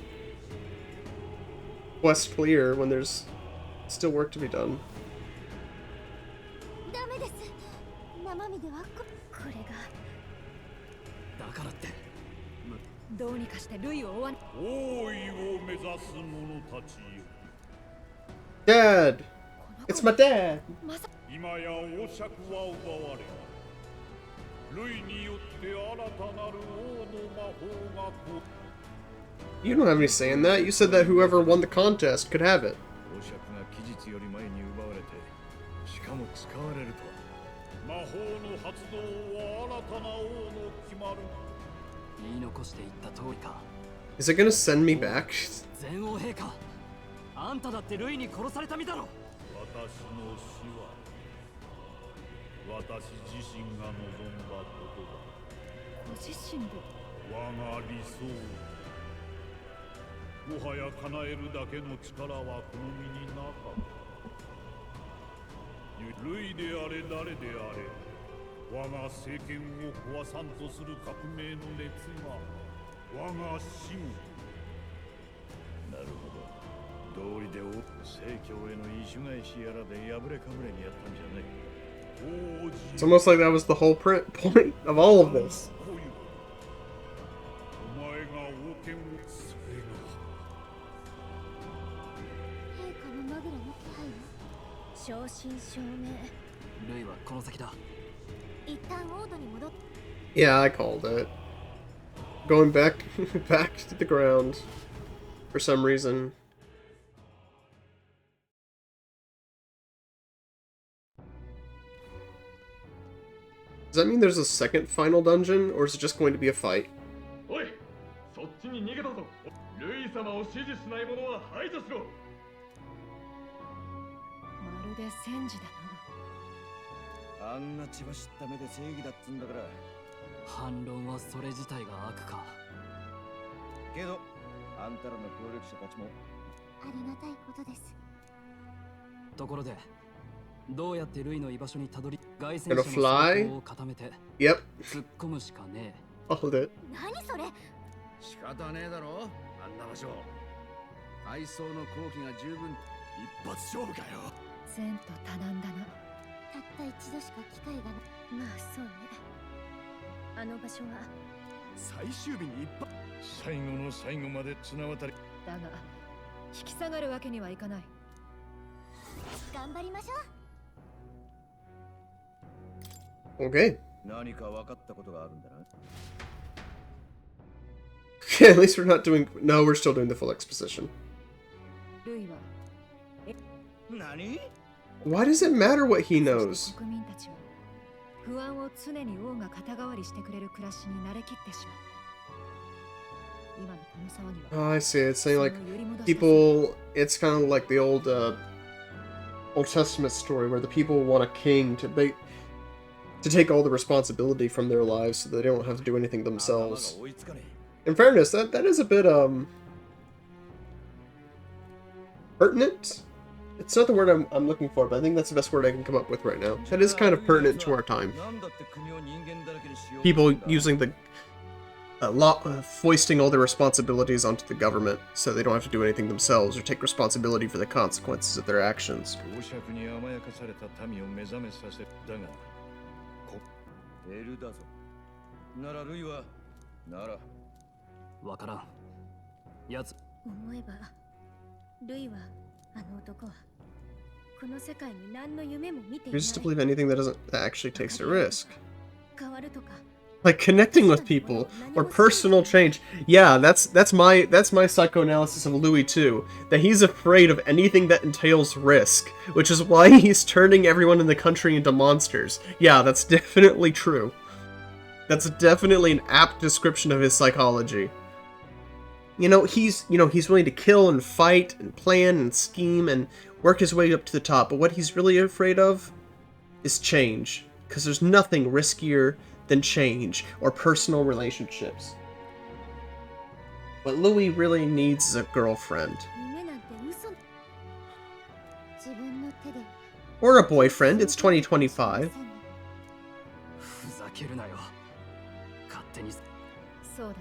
Speaker 1: quest clear when there's still work to be done.
Speaker 4: ダメです生身ではこれが
Speaker 2: だからって
Speaker 4: どうにかしてルイを追わな。
Speaker 5: 王位を目指す者たちよ。
Speaker 1: Dad! It's my dad!
Speaker 5: 今や王爵は奪われ、ルイによって新たなる王の魔法がこ。
Speaker 1: You don't have any say in that. You said that whoever won the contest could have it.
Speaker 7: 王爵が期日より前に奪われて、しかも使われるとは。
Speaker 5: 魔法の発動は新たな王の決まる。
Speaker 2: 言い残していった通りか。
Speaker 1: Is it gonna send me back?
Speaker 2: 全王陛下、あんただってルイに殺された身だろ。
Speaker 5: 私の死は私自身が望んだことだ。
Speaker 4: ご自身で。
Speaker 5: 我が理想。もはや叶えるだけの力はこの身になかった。ルイであれ誰であれ、我が政権を壊さんとする革命の熱が我が死後。
Speaker 7: なるほど。道理で正教への意種返しやらで破れかぶれにやったんじゃねえ。
Speaker 1: It's almost like that was the whole point of all of this.
Speaker 5: お前が王権をそれが
Speaker 4: 陛下のまぐれの気配は正真正銘。
Speaker 2: ルイはこの先だ。
Speaker 4: 一旦オードに戻っ。
Speaker 1: Yeah, I called it. Going back back to the ground for some reason. Does that mean there's a second final dungeon, or is it just going to be a fight?
Speaker 5: おい、そっちに逃げたぞ。ルイ様を支持しない者は排除しろ。
Speaker 4: まるで戦時だな。
Speaker 6: あんな血走った目で正義だっつんだから。
Speaker 2: 反論はそれ自体が悪か。
Speaker 6: けどあんたらの協力者たちも
Speaker 4: ありがたいことです。
Speaker 2: ところで、どうやってルイの居場所にたどり、凱旋者の
Speaker 1: Gonna
Speaker 2: 成
Speaker 1: fly?
Speaker 2: 功を固めて
Speaker 1: Yep,
Speaker 2: 突っ込むしかねえ。
Speaker 1: called it.
Speaker 4: 何それ。
Speaker 8: 仕方ねえだろ、あんな場所。階層の後期が十分。
Speaker 7: 一発勝負かよ。
Speaker 4: 前途多難だな。たった一度しか機会がない。まあそうね。あの場所は
Speaker 7: 最終日に一発。
Speaker 5: 最後の最後まで綱渡り。
Speaker 4: だが引き下がるわけにはいかない。頑張りましょう。
Speaker 1: Okay.
Speaker 6: 何か分かったことがあるんだな。
Speaker 1: Okay, at least we're not doing. No, we're still doing the full exposition.
Speaker 4: ルイは
Speaker 6: 何？
Speaker 1: Why does it matter what he knows?
Speaker 4: 国民たちは不安を常に王が肩代わりしてくれる暮らしに慣れきってしまう。今のこの騒ぎは
Speaker 1: Oh, I see. It's saying like people. It's kind of like the old Old Testament story where the people want a king to take all the responsibility from their lives so they don't have to do anything themselves. In fairness, that is a bit pertinent. It's not the word I'm looking for, but I think that's the best word I can come up with right now. That is kind of pertinent to our time. People using the foisting all their responsibilities onto the government so they don't have to do anything themselves or take responsibility for the consequences of their actions.
Speaker 5: 王爵に甘やかされた民を目覚めさせだが。
Speaker 6: エルだぞ。ならルイはなら。
Speaker 2: わからん。やつ。
Speaker 4: 思えばルイはあの男はこの世界に何の夢も見ていない。
Speaker 1: Refuses to believe anything that actually takes a risk.
Speaker 4: 変わるとか。
Speaker 1: Like connecting with people or personal change. Yeah, that's my psychoanalysis of Louis too. That he's afraid of anything that entails risk, which is why he's turning everyone in the country into monsters. Yeah, that's definitely true. That's definitely an apt description of his psychology. He's willing to kill and fight and plan and scheme and work his way up to the top, but what he's really afraid of is change, because there's nothing riskier than change or personal relationships. What Louis really needs is a girlfriend. Or a boyfriend, it's 2025.
Speaker 2: ふざけるなよ。勝手に。
Speaker 4: そう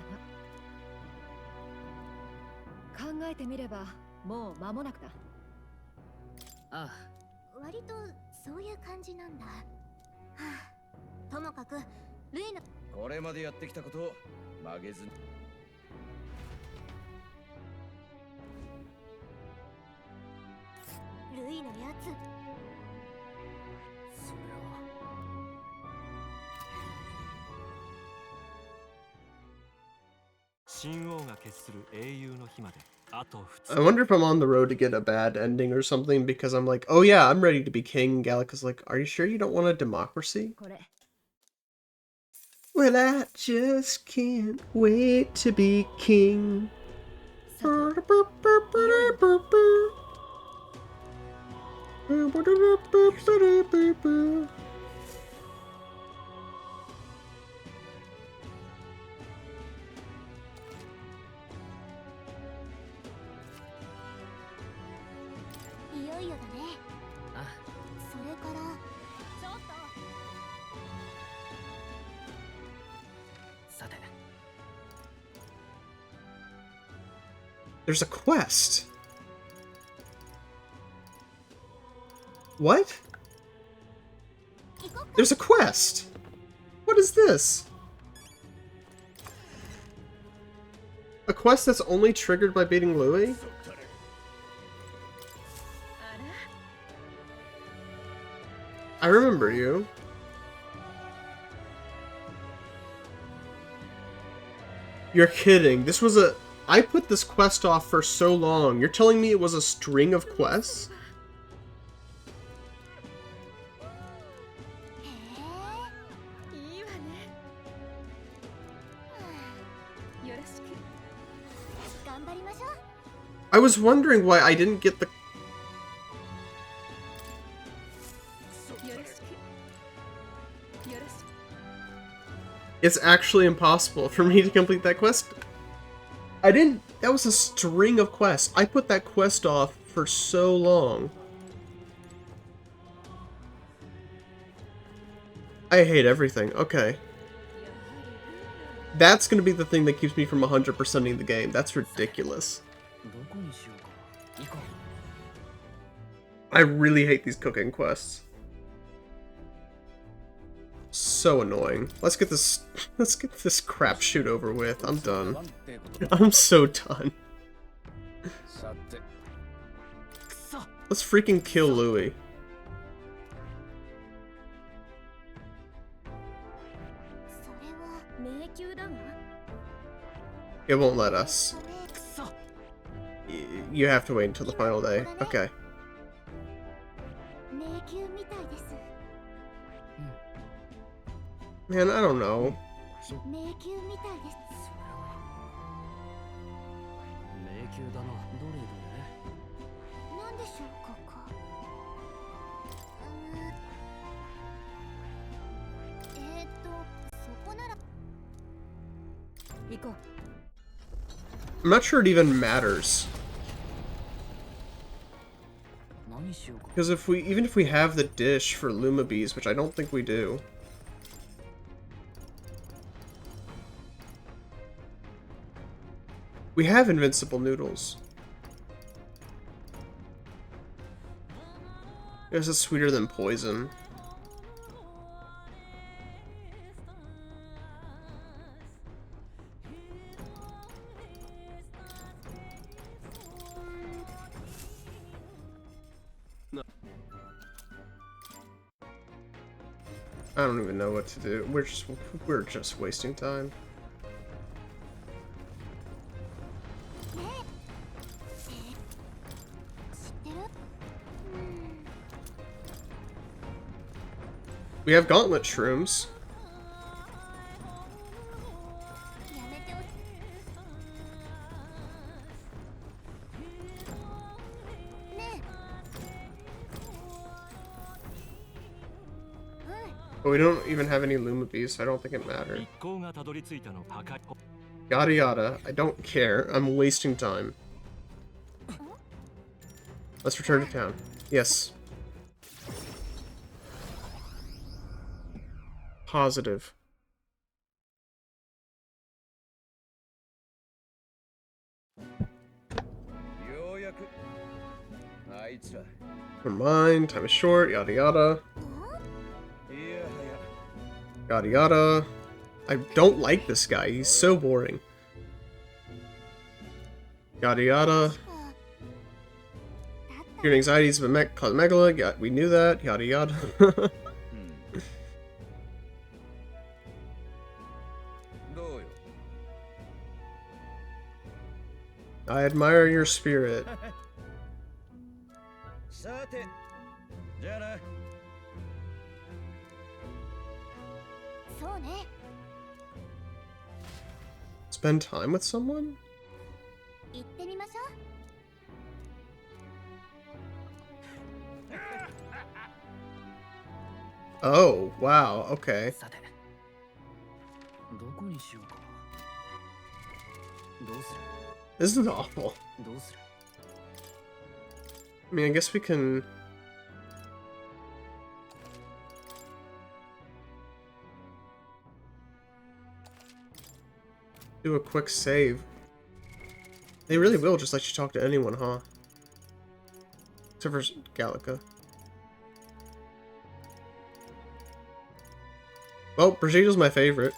Speaker 4: だな。考えてみればもう間もなくだ。
Speaker 2: ああ。
Speaker 4: 割とそういう感じなんだ。はあ、ともかくルイの
Speaker 6: これまでやってきたことを曲げずに。
Speaker 4: ルイのやつ。
Speaker 2: それは
Speaker 9: 神王が決する英雄の日まであと
Speaker 1: I
Speaker 9: 2
Speaker 1: wonder if I'm on the road to get a bad ending or something because I'm like, oh yeah, I'm ready to be king. Gallica's like, are you sure you don't want a democracy?
Speaker 4: これ
Speaker 1: Well, I just can't wait to be king.
Speaker 4: いよいよだね。
Speaker 2: あ
Speaker 4: それからちょっと
Speaker 2: さて
Speaker 1: There's a quest. What?
Speaker 4: 行こっか。
Speaker 1: There's a quest. What is this? A quest that's only triggered by beating Louis?
Speaker 4: あら
Speaker 1: I remember you. You're kidding. This was a... I put this quest off for so long. You're telling me it was a string of quests?
Speaker 4: へえ、いいわね。はあよろしく。頑張りましょう。
Speaker 1: I was wondering why I didn't get the...
Speaker 4: よろしく。よろしく。
Speaker 1: It's actually impossible for me to complete that quest. I didn't... That was a string of quests. I put that quest off for so long. I hate everything. Okay. That's gonna be the thing that keeps me from 100%ing the game. That's ridiculous.
Speaker 2: どこにしようか。行こう。
Speaker 1: I really hate these cooking quests. So annoying. Let's get this crapshoot over with. I'm done. I'm so done.
Speaker 8: さて
Speaker 1: Let's freaking kill Louis.
Speaker 4: それは迷宮だわ。
Speaker 1: It won't let us.
Speaker 2: くそ
Speaker 1: You have to wait until the final day. Okay.
Speaker 4: 迷宮みたいです。
Speaker 1: Man, I don't know.
Speaker 4: 迷宮みたいです。
Speaker 2: それは迷宮だな。どれどれ。
Speaker 4: なんでしょうここ。そこなら。行こう。
Speaker 1: I'm not sure it even matters.
Speaker 2: 何しようか。
Speaker 1: Because even if we have the dish for Luma bees, which I don't think we do. We have invincible noodles. This is sweeter than poison. I don't even know what to do. We're just wasting time.
Speaker 4: 知ってる？
Speaker 1: We have gauntlet shrooms.
Speaker 4: やめておく。 ねえ。
Speaker 1: But we don't even have any Luma bees, so I don't think it mattered.
Speaker 9: 一行がたどり着いたの破壊
Speaker 1: Yada yada. I don't care. I'm wasting time. Let's return to town. Yes. Positive.
Speaker 6: ようやくあいつら
Speaker 1: Never mind. Time is short. Yada yada.
Speaker 6: いやはや
Speaker 1: Yada yada. I don't like this guy. He's so boring. Yada yada.
Speaker 4: だった
Speaker 1: Your anxieties of a cause megala, yeah, we knew that, yada yada. I admire your spirit.
Speaker 6: さて、じゃあな。
Speaker 4: そうね。
Speaker 1: Spend time with someone?
Speaker 4: 行ってみましょう。
Speaker 1: Oh, wow, okay.
Speaker 2: さてどこにしようか。どうする
Speaker 1: This is awful.
Speaker 2: どうする
Speaker 1: I mean, I guess we can... do a quick save. They really will just let you talk to anyone, huh? Except for Gallica. Well, Brigida's my favorite.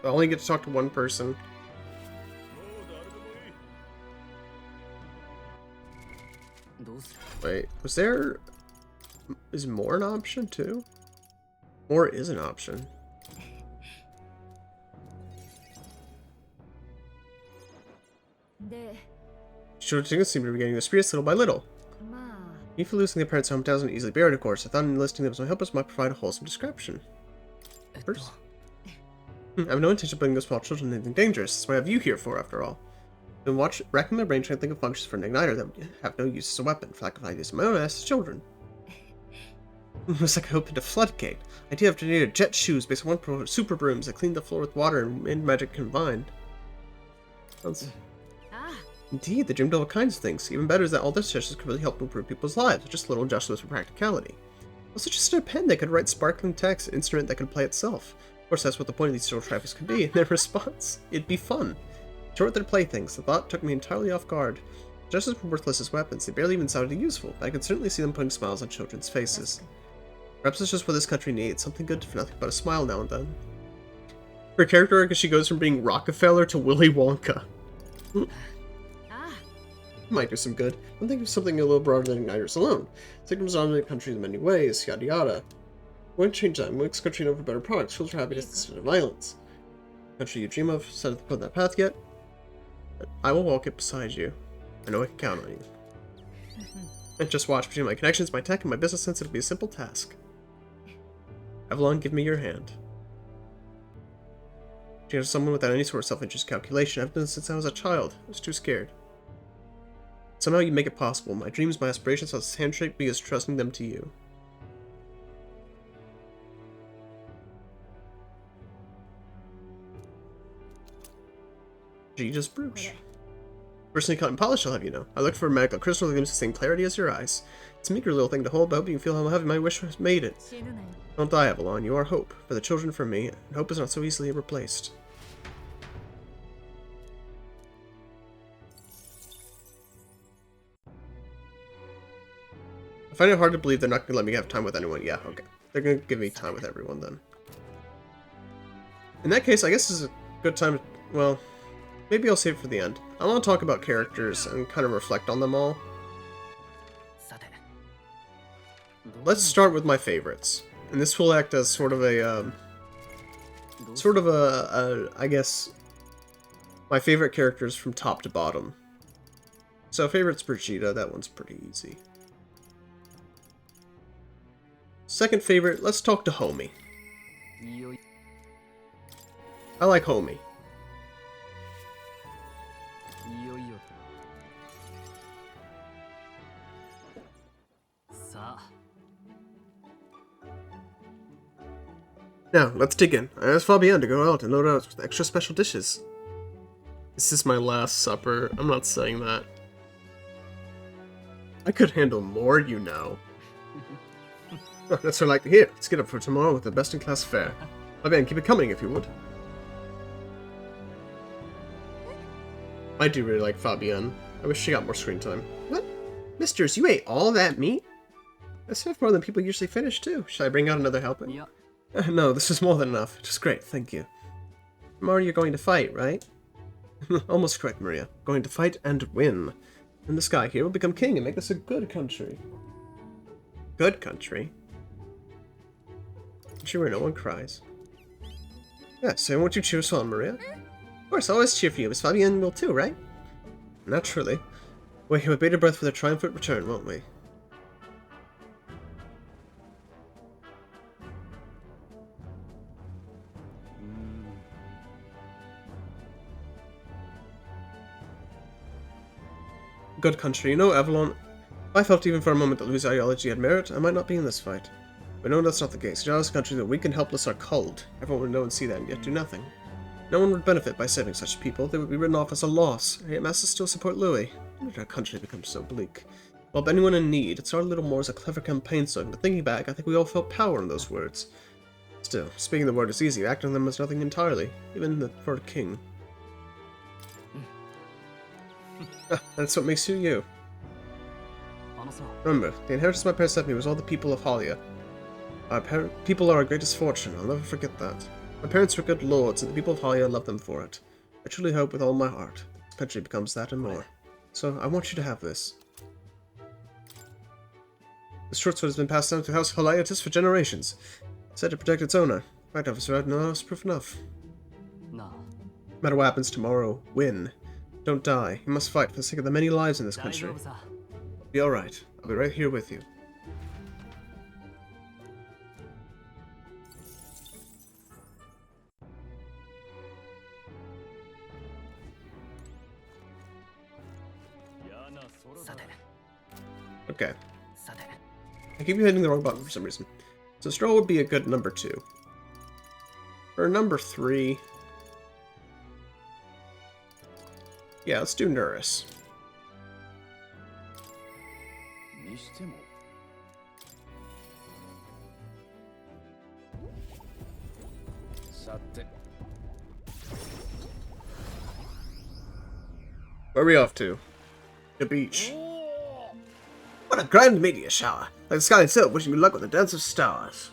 Speaker 1: I only get to talk to one person. Wait, was there... is more an option too? More is an option. Children seem to be getting the spirits little by little. Even for losing their parents' home doesn't easily bear it, of course. I thought enlisting them as my helpers might provide a wholesome description. First, I have no intention of putting those small children in anything dangerous. That's what I have you here for, after all. I've been racking my brain trying to think of functions for an igniter that would have no use as a weapon, for lack of ideas of my own as children. It was like I opened a floodgate. I did have to need jet shoes based on one super brooms that cleaned the floor with water and wind magic combined. Sounds... Indeed, they dreamed of all kinds of things. Even better is that all their suggestions could really help improve people's lives, with just little adjustments for practicality. Also, just a pen that could write sparkling text, an instrument that could play itself. Of course, that's what the point of these little trifles could be. In their response, it'd be fun. Short their playthings, the thought took me entirely off guard. Just as worthless as weapons, they barely even sounded useful, but I could certainly see them putting smiles on children's faces. Perhaps it's just what this country needs, something good for nothing but a smile now and then. Her character arc, she goes from being Rockefeller to Willy Wonka. Might do some good. I'm thinking of something a little broader than igniters alone. Signals dominate countries in many ways, yada yada. Won't change that. Makes country known for better products, fuels for happiness instead of violence. Country you dream of, set to put that path yet? But I will walk it beside you. I know I can count on you. And just watch between my connections, my tech, and my business sense, it'll be a simple task. Avalon, give me your hand. She is someone without any sort of self-interest calculation. I've done this since I was a child. I was too scared. Somehow you make it possible. My dreams, my aspirations, this handshake because trusting them to you. Gigi's brooch. Personally cut and polished, I'll have you know. I looked for a magical crystal that gives the same clarity as your eyes. It's a meager little thing to hold, but I hope you can feel how heavy my wish has made it. Don't die, Avalon. You are hope. For the children, for me, and hope is not so easily replaced. I find it hard to believe they're not going to let me have time with anyone. Yeah, okay. They're going to give me time with everyone then. In that case, I guess this is a good time to... well, maybe I'll save it for the end. I want to talk about characters and kind of reflect on them all. Let's start with my favorites. And this will act as sort of a, I guess, my favorite characters from top to bottom. So favorite's Brigida, that one's pretty easy. Second favorite, let's talk to Homie. I like Homie. Now, let's dig in. I asked Fabienne to go out and load out with extra special dishes. This is my last supper. I'm not saying that. I could handle more, you know. That's what I like to hear. Let's get up for tomorrow with the best-in-class fare. Fabienne, keep it coming if you would. I do really like Fabienne. I wish she got more screen time. What? Misters, you ate all that meat? That's enough more than people usually finish, too. Should I bring out another helping?
Speaker 2: Yeah.
Speaker 1: No, this is more than enough. Just great, thank you. Tomorrow you're going to fight, right? Almost correct, Maria. Going to fight and win. And this guy here will become king and make this a good country. Good country? Country where no one cries. Yes, so won't you cheer us on, Maria? Of course, I'll always cheer for you, as Fabian will too, right? Naturally. Wait with bated breath for their triumphant return, won't we? Good country. You know, Avalon, if I felt even for a moment that Louis' ideology had merit, I might not be in this fight. But no, that's not the case. Jealous country that weak and helpless are culled. Everyone would know and see that and yet do nothing. No one would benefit by saving such people. They would be written off as a loss. Yet masses still support Louis. When did our country become so bleak? Well, if anyone in need, it started a little more as a clever campaign slogan, but thinking back, I think we all felt power in those words. Still, speaking the word is easy, acting them is nothing entirely, even for a king. That's what makes you you. Remember, the inheritance my parents left me was all the people of Halia. Our people are our greatest fortune, I'll never forget that. My parents were good lords, and the people of Halia loved them for it. I truly hope with all my heart, this country becomes that and more. So, I want you to have this. This short sword has been passed down to House Haliatis for generations. Said to protect its owner. Right, officer, I've no else proof enough. No matter what happens tomorrow, win. Don't die. You must fight for the sake of the many lives in this country. Be alright. I'll be right here with you. Okay. I keep hitting the wrong button for some reason. So Stroll would be a good number 2. For number 3... yeah, let's do Nuris. Where are we off to? The beach. What a grand meteor shower! Like the sky itself, wishing you luck with the dance of stars.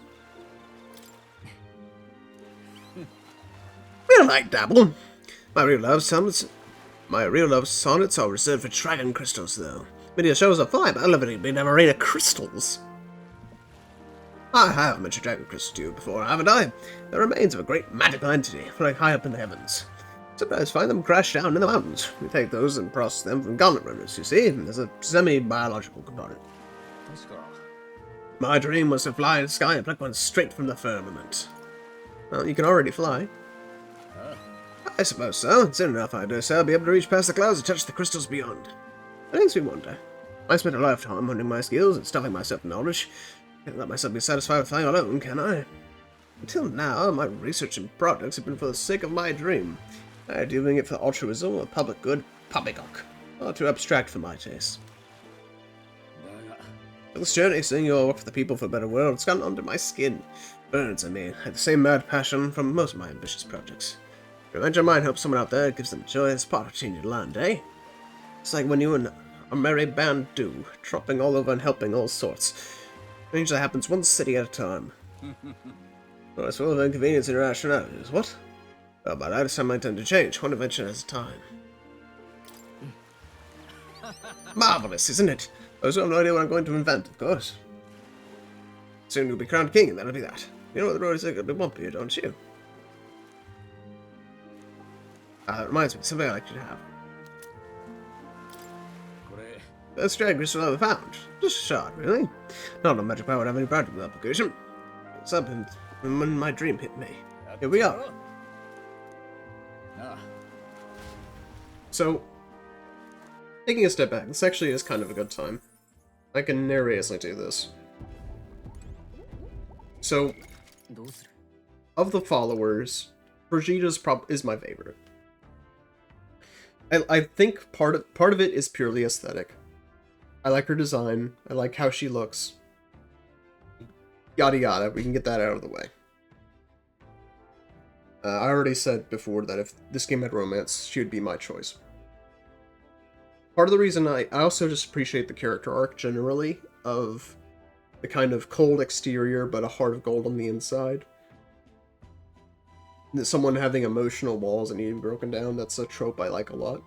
Speaker 1: We don't like dabble. My real love sonnets are reserved for dragon crystals, though. Meteor showers are fine, but I love it being a rain of crystals. I have mentioned dragon crystals to you before, haven't I? The remains of a great magical entity, floating high up in the heavens. Sometimes find them crash down in the mountains. We take those and process them from gauntlet runners, you see. There's a semi-biological component. My dream was to fly in the sky and pluck one straight from the firmament. Well, you can already fly. I suppose so. Soon enough, I dare say I'll be able to reach past the clouds and touch the crystals beyond. It makes me wonder. I spent a lifetime honing my skills and stuffing myself with knowledge. Can't let myself be satisfied with flying alone, can I? Until now, my research and projects have been for the sake of my dream. I doing it for altruism or public good, poppycock. Far too abstract for my taste. For this journey, seeing your work for the people for a better world, it's gotten under my skin. Burns, I mean. I have the same mad passion from most of my ambitious projects. Revenge your mind helps someone out there, gives them joy, it's part of teaching you land, eh? It's like when you and a merry band do, tromping all over and helping all sorts. Change that happens one city at a time. Well, it's full of inconvenience and irrationalities, what? Well, by that time I tend to change, one adventure at a time. Marvelous, isn't it? I also have no idea what I'm going to invent, of course. Soon you'll be crowned king, and that'll be that. You know what the road is going to be bumpier, don't you? Ah, that reminds me, something I'd like you to have. First dragon crystal I ever found. Just a shard, really. Not a magic power would have any practical application. It's something when my dream hit me. Here we are. So, taking a step back, this actually is kind of a good time. I can narrate as I do this. So, of the followers, Brigitte's is my favorite. I think part of it is purely aesthetic. I like her design. I like how she looks. Yada yada. We can get that out of the way. I already said before that if this game had romance, she would be my choice. Part of the reason I also just appreciate the character arc generally of the kind of cold exterior but a heart of gold on the inside. someone having emotional walls and needing broken down. That's a trope I like a lot.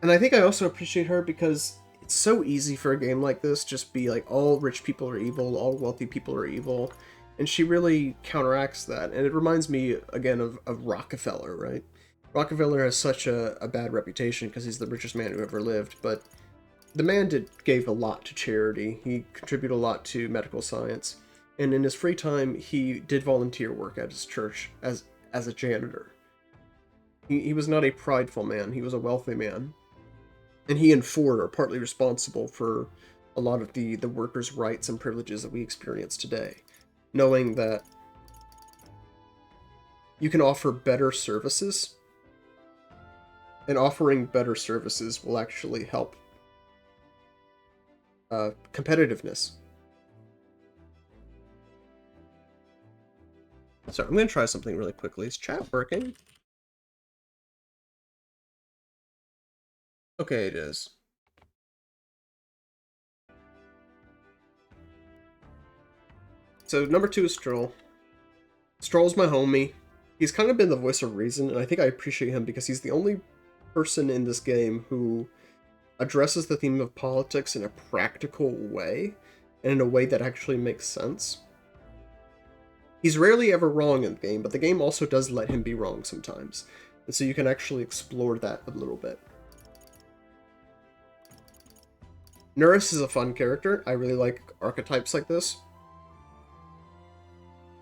Speaker 1: And I think I also appreciate her because it's so easy for a game like this just be like all rich people are evil, all wealthy people are evil, and she really counteracts that. And it reminds me again of Rockefeller, right? Rockefeller has such a bad reputation because he's the richest man who ever lived, but the man gave a lot to charity. He contributed a lot to medical science, and in his free time he did volunteer work at his church as a janitor. He was not a prideful man, he was a wealthy man. And he and Ford are partly responsible for a lot of the workers' rights and privileges that we experience today. Knowing that you can offer better services, and offering better services will actually help competitiveness. So I'm going to try something really quickly. Is chat working? Okay, it is. So number 2 is Stroll. Stroll's my homie. He's kind of been the voice of reason, and I think I appreciate him because he's the only person in this game who addresses the theme of politics in a practical way, and in a way that actually makes sense. He's rarely ever wrong in the game, but the game also does let him be wrong sometimes, and so you can actually explore that a little bit. Nurse is a fun character. I really like archetypes like this.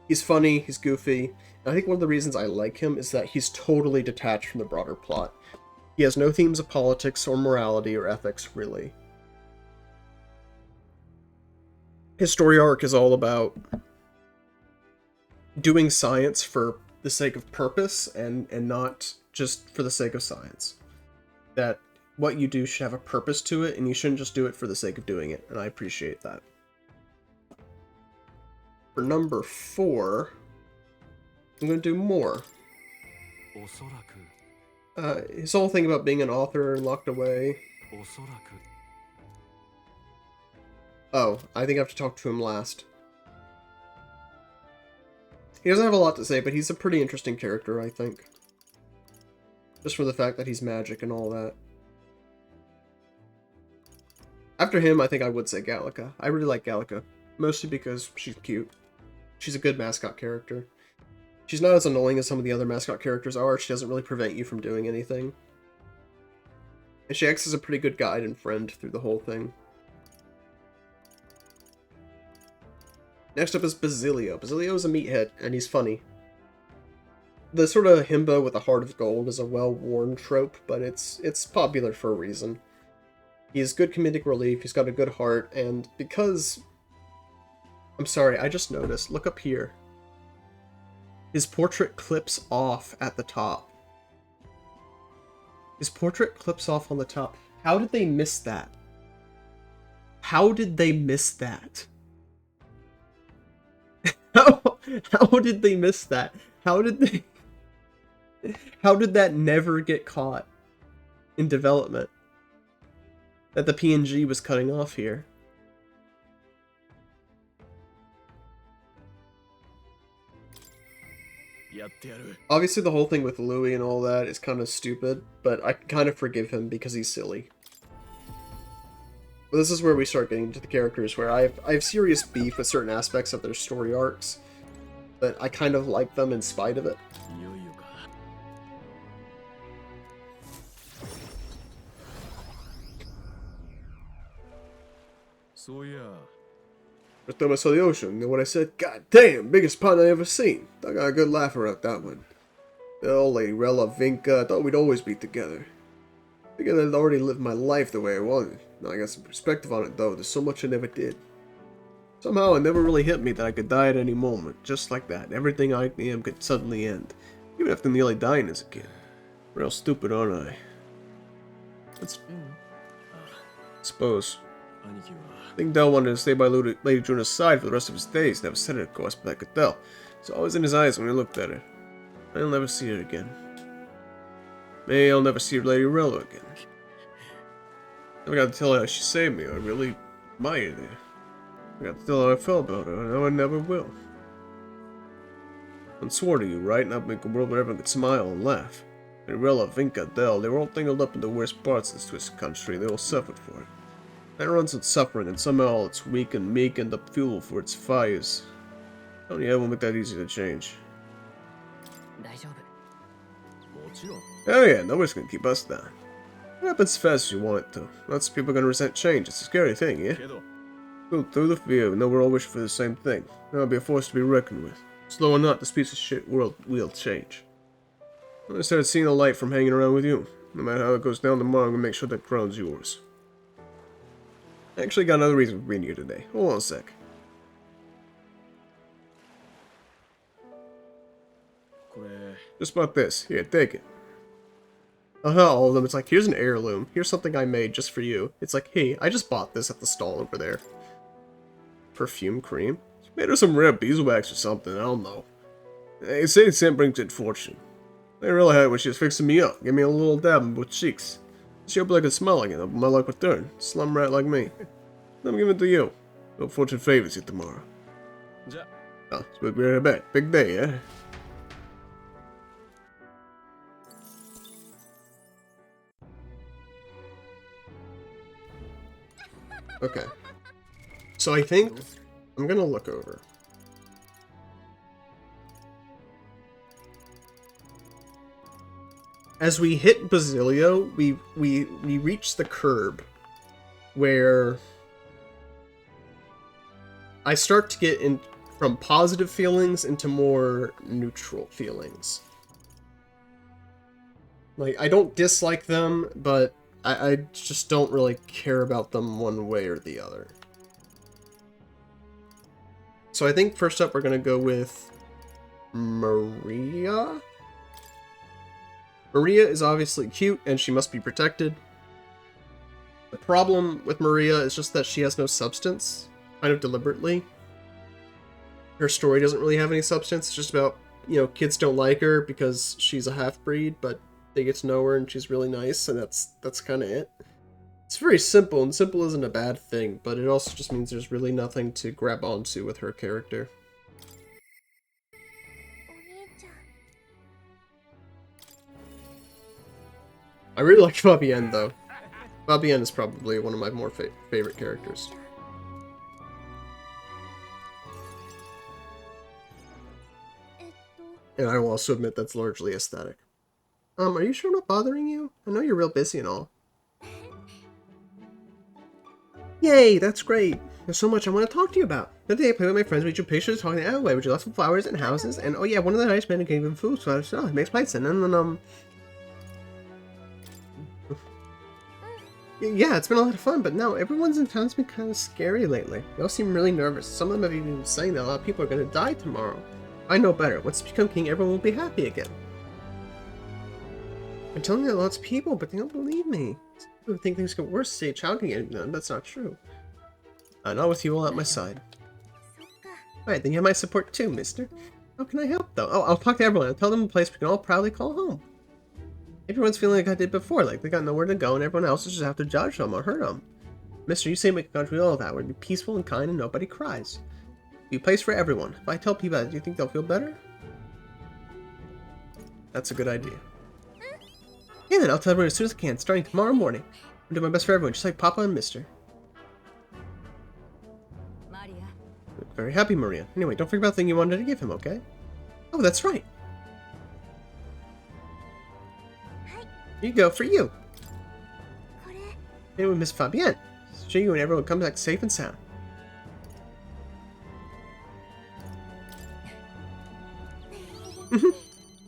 Speaker 1: He's funny, he's goofy, and I think one of the reasons I like him is that he's totally detached from the broader plot. He has no themes of politics or morality or ethics, really. His story arc is all about doing science for the sake of purpose and not just for the sake of science. That what you do should have a purpose to it, and you shouldn't just do it for the sake of doing it, and I appreciate that. For number 4, I'm going to do More. His whole thing about being an author and locked away. Oh, I think I have to talk to him last. He doesn't have a lot to say, but he's a pretty interesting character, I think. Just for the fact that he's magic and all that. After him, I think I would say Gallica. I really like Gallica, mostly because she's cute. She's a good mascot character. She's not as annoying as some of the other mascot characters are. She doesn't really prevent you from doing anything. And she acts as a pretty good guide and friend through the whole thing. Next up is Basilio. Basilio is a meathead, and he's funny. The sort of himbo with a heart of gold is a well-worn trope, but it's popular for a reason. He has good comedic relief, he's got a good heart, and because... I'm sorry, I just noticed. Look up here. His portrait clips off at the top. His portrait clips off on the top. How did they miss that? How did they miss that? How did they miss that? How did they... How did that never get caught in development? That the PNG was cutting off here. Obviously the whole thing with Louis and all that is kind of stupid, but I kind of forgive him because he's silly. But this is where we start getting to the characters where I have serious beef with certain aspects of their story arcs, but I kind of like them in spite of it.
Speaker 7: So yeah.
Speaker 1: Just thought I saw the ocean, you know what I said? God damn, biggest pun I ever seen. I got a good laugher at that one. The old lady, Rella, Vinca, I thought we'd always be together. Figured I'd already lived my life the way I wanted. Now I got some perspective on it though, there's so much I never did. Somehow it never really hit me that I could die at any moment, just like that. Everything I am could suddenly end. Even after nearly dying as a kid. Real stupid, aren't I? That's... suppose. I think Dell wanted to stay by Lady Juna's side for the rest of his days. Never said it, of course, but I could tell. It's always in his eyes when I looked at her. I'll never see her again. Maybe I'll never see Lady Rella again. I got to tell her how she saved me. I really admired her. I got to tell her how I felt about her, and how I never will. I swore to you, right? And I'd make a world where everyone could smile and laugh. Mirella, Vinca, Del, they were all tangled up in the worst parts of this twisted country. They all suffered for it. That runs with suffering, and somehow all its weak and meek end up fuel for its fires. Only I won't make that easy to change.
Speaker 2: 大丈夫
Speaker 7: もちろん
Speaker 1: Oh yeah, nobody's gonna keep us down. It happens as fast as you want it to. Lots of people are gonna resent change. It's a scary thing, yeah?
Speaker 7: けど
Speaker 1: Go through the fear, we know we're all wishing for the same thing. That'll be a force to be reckoned with. Slow or not, this piece of shit world will change. I started seeing the light from hanging around with you. No matter how it goes down tomorrow, I'm gonna make sure that crown's yours. I actually got another reason for being here today. Hold on a sec.
Speaker 7: これ
Speaker 1: Just about this. Here, take it. Not all of them. It's like, here's an heirloom. Here's something I made just for you. It's like, hey, I just bought this at the stall over there. Perfume cream? It's made of some rare beeswax or something. I don't know. They say scent brings good fortune. I really had it when she was fixing me up. Gave me a little dab in both cheeks. She hoped I could smell again. But my luck returned. Slum rat like me. I'm giving it to you. No fortune favors you tomorrow.
Speaker 7: じゃ
Speaker 1: Oh, it's big right back. Big day, eh? Okay. So I think I'm gonna look over. As we hit Basilio, we reach the curb where I start to get in from positive feelings into more neutral feelings. Like, I don't dislike them, but I just don't really care about them one way or the other. So I think first up we're gonna go with Maria. Maria is obviously cute and she must be protected. The problem with Maria is just that she has no substance, kind of deliberately. Her story doesn't really have any substance. It's just about, you know, kids don't like her because she's a half-breed, but they get to know her and she's really nice, and that's kind of it. It's very simple, and simple isn't a bad thing, but it also just means there's really nothing to grab onto with her character. I really like Fabienne, though. Fabienne is probably one of my more favorite characters. And I will also admit that's largely aesthetic. Are you sure I'm not bothering you? I know you're real busy and all. Yay, that's great. There's so much I want to talk to you about. The other day I played with my friends, we drew pictures talking the alleyway, we drew lots of flowers and houses, and oh yeah, one of the nice men gave him food, so I said, oh, it makes lights, and then, yeah, it's been a lot of fun, but no, everyone's in town's been kind of scary lately. They all seem really nervous. Some of them have even been saying that a lot of people are going to die tomorrow. I know better. Once I become king, everyone will be happy again. I'm telling that to lots of people, but they don't believe me. People think things get worse, say a child can get them. That's not true. Not with you all at my side. Alright, then you have my support too, mister. How can I help, though? Oh, I'll talk to everyone. I'll tell them a place we can all proudly call home. Everyone's feeling like I did before, like they got nowhere to go and everyone else just have to judge them or hurt them. Mister, you say make a country all that would be peaceful and kind and nobody cries. Be a place for everyone. If I tell people that, do you think they'll feel better? That's a good idea. Yeah, then I'll tell everyone as soon as I can, starting tomorrow morning. I'm doing my best for everyone, just like Papa and Mister.
Speaker 4: Maria.
Speaker 1: Very happy, Maria. Anyway, don't forget about the thing you wanted to give him, okay? Oh, that's right. Here you go, for you. Anyway, Miss Fabienne. Show you when everyone comes back safe and sound.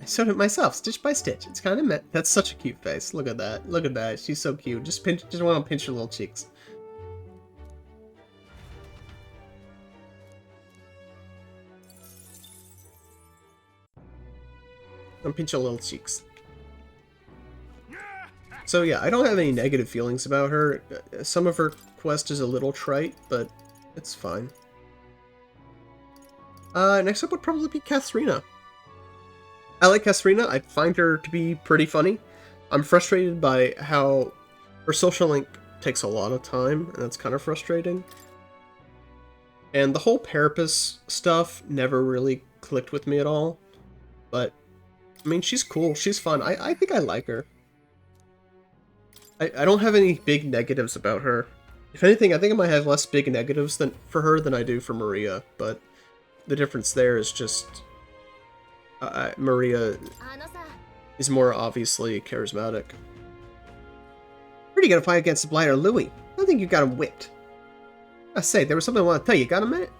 Speaker 1: I sewed it myself, stitch by stitch. It's kind of met. That's such a cute face. Look at that. Look at that. She's so cute. Just want to pinch her little cheeks. And pinch her little cheeks. So yeah, I don't have any negative feelings about her. Some of her quest is a little trite, but it's fine. Next up would probably be Katharina. I like Katharina. I find her to be pretty funny. I'm frustrated by how her social link takes a lot of time, and that's kind of frustrating. And the whole Parapus stuff never really clicked with me at all. But, I mean, she's cool. She's fun. I think I like her. I don't have any big negatives about her. If anything, I think I might have less big negatives for her than I do for Maria, but the difference there is just Maria is more obviously charismatic. Where are you gonna fight against the blighter Louis? I think you got him whipped. I say, there was something I want to tell you. Got a minute?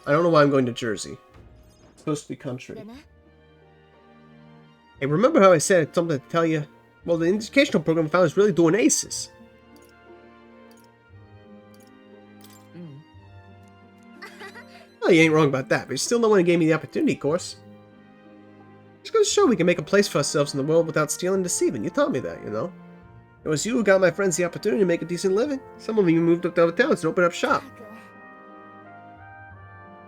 Speaker 1: I don't know why I'm going to Jersey. It's supposed to be country. Hey, remember how I said I had something to tell you? Well, the educational program I found is really doing aces. Well, you ain't wrong about that, but you still no one gave me the opportunity, of course. Just goes to show we can make a place for ourselves in the world without stealing and deceiving. You taught me that, you know. It was you who got my friends the opportunity to make a decent living. Some of you moved up to other towns and opened up shop.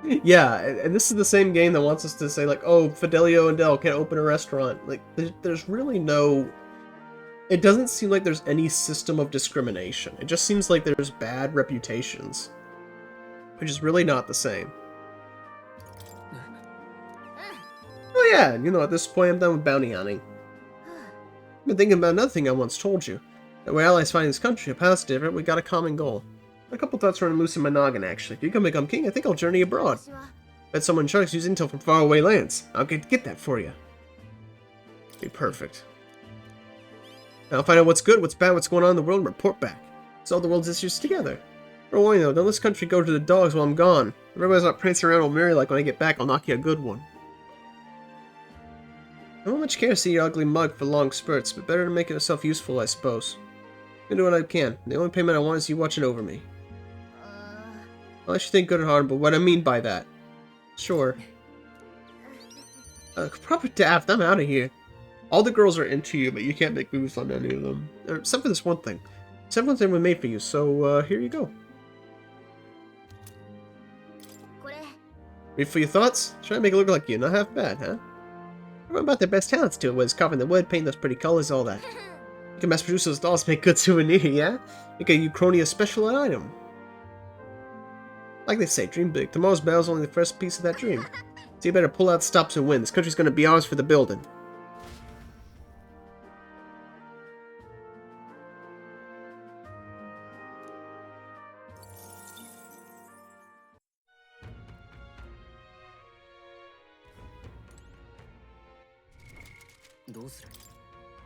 Speaker 1: Yeah, and this is the same game that wants us to say, like, oh, Fidelio and Dell can't open a restaurant. Like, there's really no... It doesn't seem like there's any system of discrimination. It just seems like there's bad reputations. Which is really not the same. Oh yeah, you know, at this point I'm done with bounty hunting. I've been thinking about another thing I once told you. That we're allies fighting this country, our paths different, we got a common goal. A couple thoughts running loose in my noggin, actually. If you can become king, I think I'll journey abroad. Bet someone sharks use intel from faraway lands. I'll get that for you. Be perfect. Now I'll find out what's good, what's bad, what's going on in the world, and report back. Solve the world's issues together. For a while, though, don't let this country go to the dogs while I'm gone. If everybody's not prancing around old Mary like when I get back, I'll knock you a good one. I don't much care to see your ugly mug for long spurts, but better to make yourself useful, I suppose. I can do what I can. The only payment I want is you watching over me. I'll let you think good and hard, but what I mean by that. Sure. Proper daft, I'm out of here. All the girls are into you, but you can't make moves on any of them. Except for this one thing. Everyone's been made for you, so here you go. Read for your thoughts? Try to make it look like you, not half bad, huh? Everyone about their best talents to it, whether it's carving the wood, painting those pretty colors, all that. You can mass produce those dolls to make good souvenir, yeah? Make a Uchronia special item. Like they say, dream big. Tomorrow's battle's only the first piece of that dream. So you better pull out stops and win. This country's gonna be ours for the building.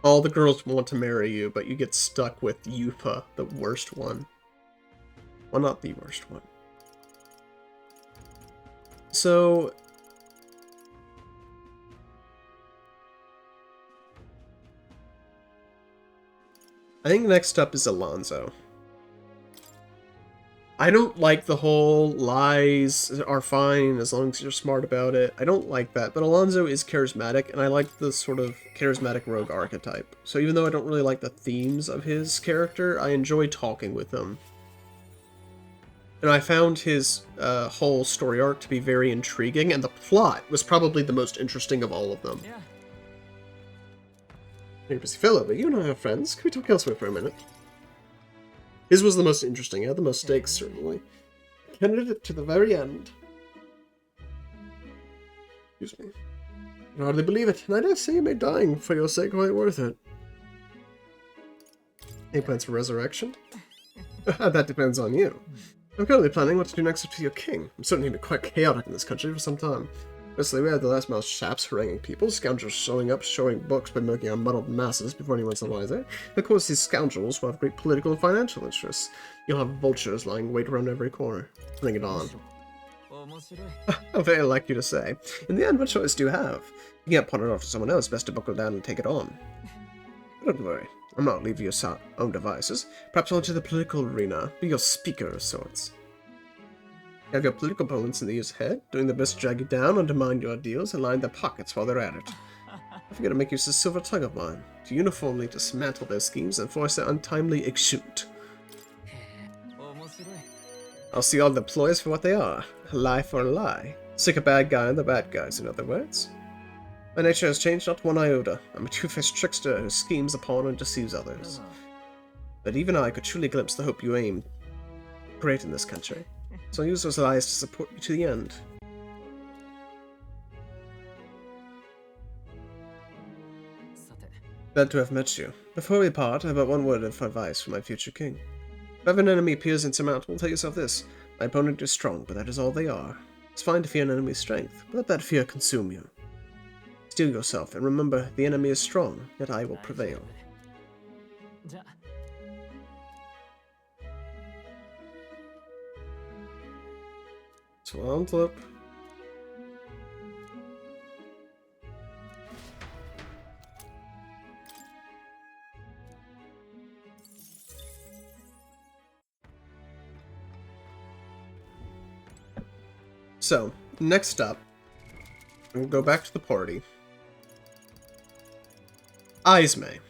Speaker 1: All the girls want to marry you, but you get stuck with Yupa, the worst one. Well, not the worst one. So... I think next up is Alonso. I don't like the whole lies are fine as long as you're smart about it. I don't like that, but Alonso is charismatic, and I like the sort of charismatic rogue archetype. So even though I don't really like the themes of his character, I enjoy talking with him. And I found his whole story arc to be very intriguing, and the plot was probably the most interesting of all of them.
Speaker 2: Yeah.
Speaker 1: You're a busy fellow, but you and I are friends. Can we talk elsewhere for a minute? His was the most interesting. It had the most stakes, certainly. Candidate to the very end. Excuse me. I can hardly believe it, and I dare say you made dying for your sake quite worth it. Any plans for resurrection? That depends on you. I'm currently planning what to do next with your king. I'm certainly been quite chaotic in this country for some time. Firstly, we had the last mile chaps haranguing people, scoundrels showing up, showing books by milking our muddled masses before anyone's the wiser. And of course, these scoundrels will have great political and financial interests. You'll have vultures lying wait around every corner. Bring it on. How very like you to say. In the end, what choice do you have? You can't pawn it off to someone else, best to buckle down and take it on. But don't worry, I'm not leaving your own devices. Perhaps onto the political arena, be your speaker of sorts. You have your political opponents in the years ahead, doing their best to drag you down, undermine your deals, and line their pockets while they're at it. I forget to make use of the silver tongue of mine, to uniformly dismantle their schemes and force their untimely execute. I'll see all the ploys for what they are, a lie for a lie. Sick a bad guy and the bad guys, in other words. My nature has changed not one iota. I'm a two-faced trickster who schemes upon and deceives others. But even I could truly glimpse the hope you aim great in this country. So I'll use those lies to support you to the end. Glad to have met you. Before we part, I have but one word of advice for my future king. If an enemy appears insurmountable, tell yourself this. My opponent is strong, but that is all they are. It's fine to fear an enemy's strength, but let that fear consume you. Steel yourself, and remember, the enemy is strong, yet I will prevail.
Speaker 2: じゃあ
Speaker 1: Swamp flip. So, next up, we'll go back to the party. Izme.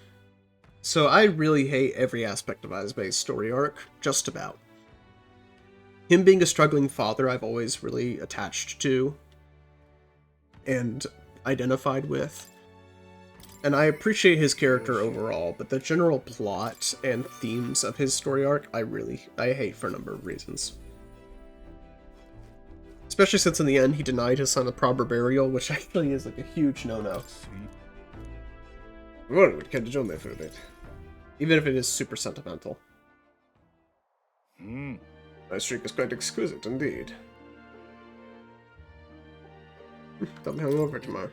Speaker 1: So I really hate every aspect of Izme's story arc, just about. Him being a struggling father I've always really attached to and identified with. And I appreciate his character overall, but the general plot and themes of his story arc I hate for a number of reasons. Especially since in the end he denied his son a proper burial, which actually is like a huge no-no. One would catch on there for a bit. Even if it is super sentimental. My streak is quite exquisite indeed. They'll be hungover tomorrow.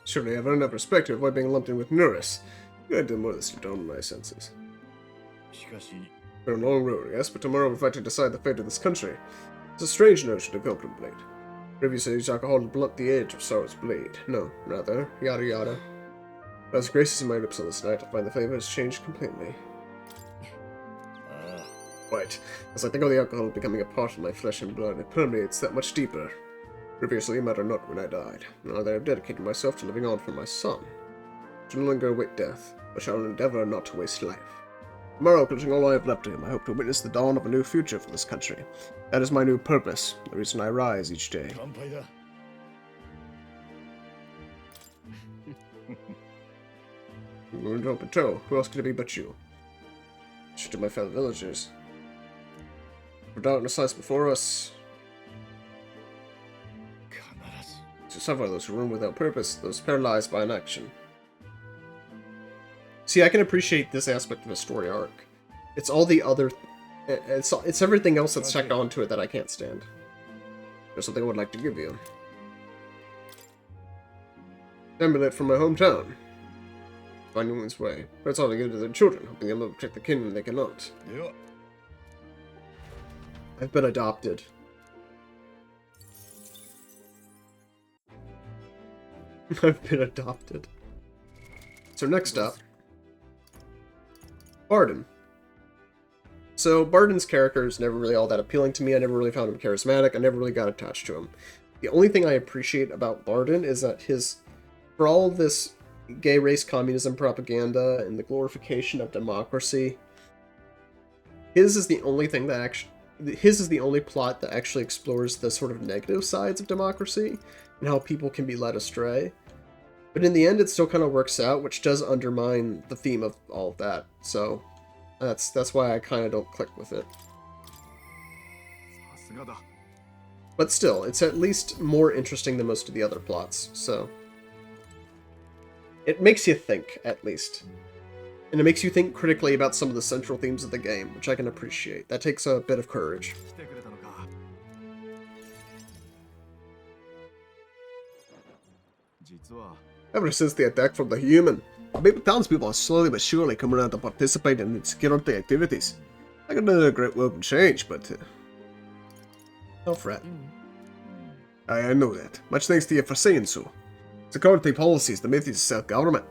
Speaker 1: Surely I have enough respect to avoid being lumped in with Lourdes. You gotta do more than to dull my senses. Been a long road, yes, but tomorrow we'll fight to decide the fate of this country. It's a strange notion to contemplate. Previously used alcohol to blunt the edge of sorrow's blade. No, rather, yada yada. But as graces in my lips on this night, I find the flavor has changed completely. Right. As I think of the alcohol becoming a part of my flesh and blood, it permeates that much deeper. Previously, it mattered not when I died. Now that I have dedicated myself to living on for my son. I shall no longer await death, but shall endeavor not to waste life. Tomorrow, clutching all I have left to him, I hope to witness the dawn of a new future for this country. That is my new purpose, the reason I rise each day. Who else could it be but you? To my fellow villagers. For darkness lies before us. To suffer those who roam without purpose, those paralyzed by inaction. See, I can appreciate this aspect of a story arc. It's all the other... It's everything else that's checked onto it that I can't stand. There's something I would like to give you. Amulet from my hometown. Finding one's way. But it's all to give to their children, hoping they'll protect the kin when they cannot. Yeah. I've been adopted. I've been adopted. So next up, Bardin. So Bardin's character is never really all that appealing to me. I never really found him charismatic. I never really got attached to him. The only thing I appreciate about Bardin is that for all this gay race communism propaganda and the glorification of democracy, his is the only plot that actually explores the sort of negative sides of democracy and how people can be led astray. But in the end, it still kind of works out, which does undermine the theme of all of that. So that's why I kind of don't click with it. But still, it's at least more interesting than most of the other plots, so... It makes you think, at least. And it makes you think critically about some of the central themes of the game, which I can appreciate. That takes a bit of courage. Ever since the attack from the human, townspeople are slowly but surely coming out to participate in its security activities. I can do a great welcome change, but... no fret. I know that. Much thanks to you for saying so. Security policies, the myth is self-government.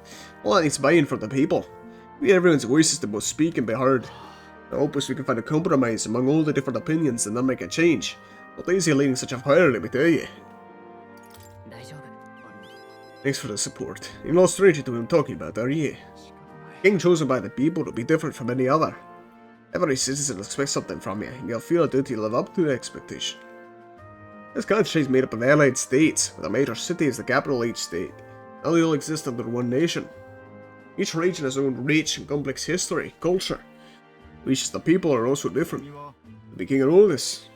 Speaker 1: All that needs buy-in from the people. We need everyone's voices to both speak and be heard. I hope we can find a compromise among all the different opinions and then make a change. Not easy leading such a fire, let me tell you. Thanks for the support. You're no stranger to who I'm talking about, are you? King chosen by the people will be different from any other. Every citizen expects something from you, and you'll feel a duty to live up to the expectation. This country is made up of allied states, with a major city as the capital of each state. Now they all exist under one nation. Each region has its own rich and complex history, culture. We as the people are also different. The king and all this.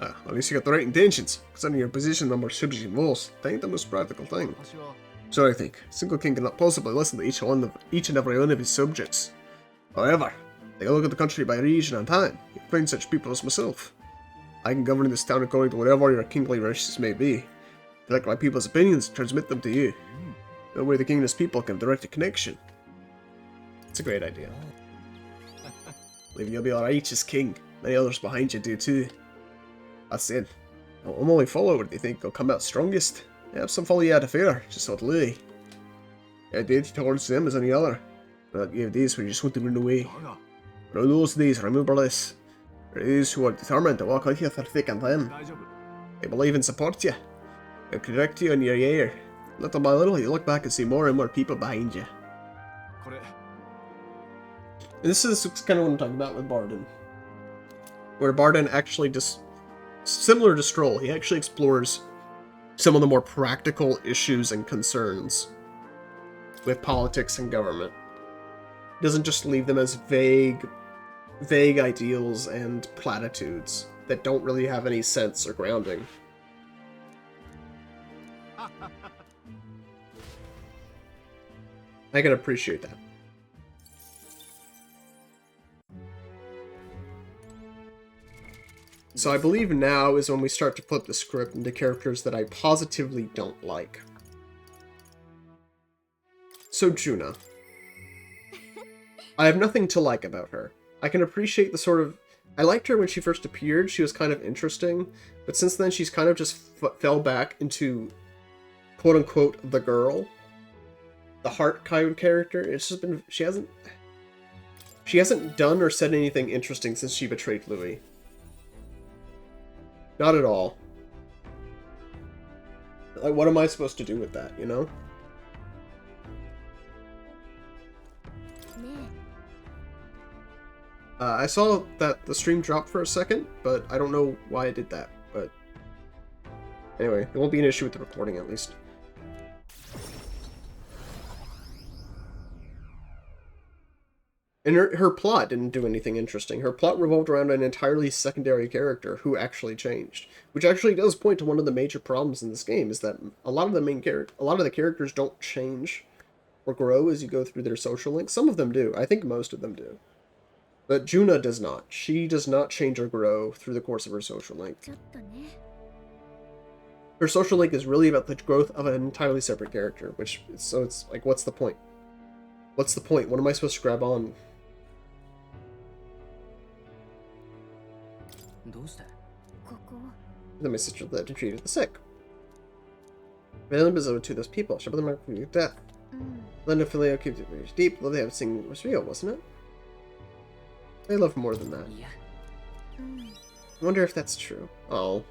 Speaker 1: At least you got the right intentions. Considering your position on more subjects involves, that ain't the most practical thing. So I think, a single king cannot possibly listen to each and every one of his subjects. However, take a look at the country by region and time. You'll find such people as myself. I can govern this town according to whatever your kingly wishes may be. Collect my people's opinions and transmit them to you. That way the kingdom's people can have direct connection. It's a great idea. Believe you'll be a righteous king. Many others behind you do too. That said, I'm only follow what do you think will come out strongest. Have some follow you out of fear, just like Louis. Your duty towards them as any other. But you have days when you just want to run away. But on those days, remember this. There are those who are determined to walk with you through thick and thin. They believe and support you. They'll correct you in your ear. Little by little, you look back and see more and more people behind you. And this is kind of what I'm talking about with Barden. Where Barden actually just, similar to Stroll, he actually explores some of the more practical issues and concerns with politics and government. He doesn't just leave them as vague ideals and platitudes that don't really have any sense or grounding. I can appreciate that. So I believe now is when we start to flip the script into characters that I positively don't like. So Juna. I have nothing to like about her. I can appreciate the sort of... I liked her when she first appeared, she was kind of interesting, but since then she's kind of just fell back into quote-unquote the girl. The heart kind of character. It's just been... She hasn't done or said anything interesting since she betrayed Louis. Not at all. Like, what am I supposed to do with that, you know? I saw that the stream dropped for a second, but I don't know why I did that. But anyway, it won't be an issue with the recording, at least. And her plot didn't do anything interesting. Her plot revolved around an entirely secondary character who actually changed. Which actually does point to one of the major problems in this game, is that a lot of the characters don't change or grow as you go through their social links. Some of them do. I think most of them do. But Juna does not. She does not change or grow through the course of her social link. Her social link is really about the growth of an entirely separate character, so it's like, what's the point? What's the point? What am I supposed to grab on? Then my sister lived and treated the sick. Random is owed to those people. Sharper than my death. Linda Filio keeps it very deep. Love they have seen was real, wasn't it? They love more than that. I wonder if that's true. Oh.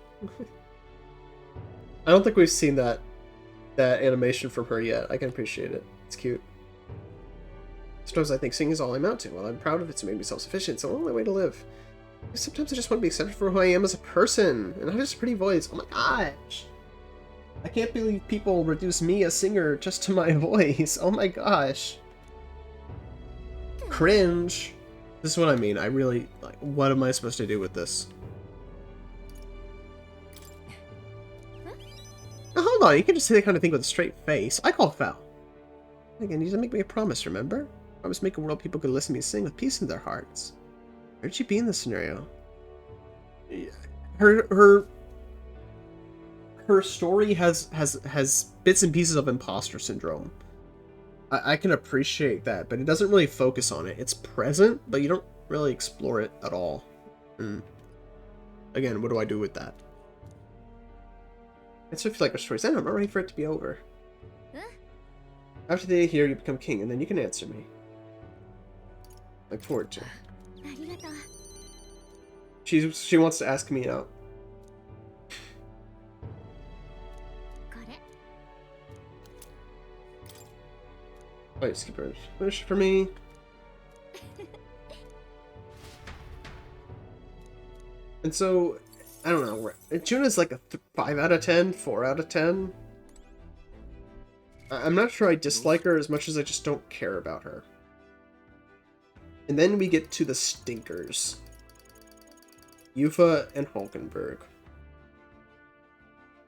Speaker 1: I don't think we've seen that animation from her yet. I can appreciate it. It's cute. Sometimes I think singing is all I amount to. Well, I'm proud of it to make me self-sufficient. It's the only way to live. Sometimes I just want to be accepted for who I am as a person, and not just a pretty voice. Oh my gosh. I can't believe people reduce me, a singer, just to my voice. Oh my gosh. Cringe. This is what I mean. I really, like, what am I supposed to do with this? Now, hold on, you can just say that kind of thing with a straight face. I call foul. Again, you need to make me a promise, remember? Promise to make a world people could listen to me sing with peace in their hearts. Where'd she be in this scenario? Her story has bits and pieces of imposter syndrome. I can appreciate that, but it doesn't really focus on it. It's present, but you don't really explore it at all. Again, what do I do with that? I sort of feel like our story's end. I'm not ready for it to be over. After the day here, you become king, and then you can answer me. Look forward to. She wants to ask me out. Wait, skip her. Wish for me. And so, I don't know. Juna's like a 5 out of 10, 4 out of 10. I'm not sure I dislike her as much as I just don't care about her. And then we get to the stinkers. Yufa and Hulkenberg.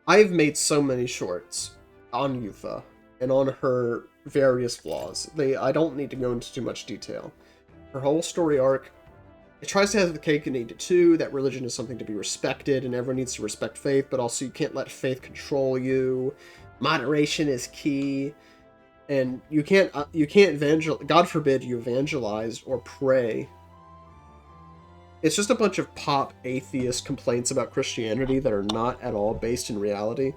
Speaker 1: I've made so many shorts on Yufa and on her various flaws. I don't need to go into too much detail. Her whole story arc, it tries to have the cake and eat it too, that religion is something to be respected and everyone needs to respect faith, but also you can't let faith control you. Moderation is key. And you can't evangelize, God forbid you evangelize or pray. It's just a bunch of pop atheist complaints about Christianity that are not at all based in reality.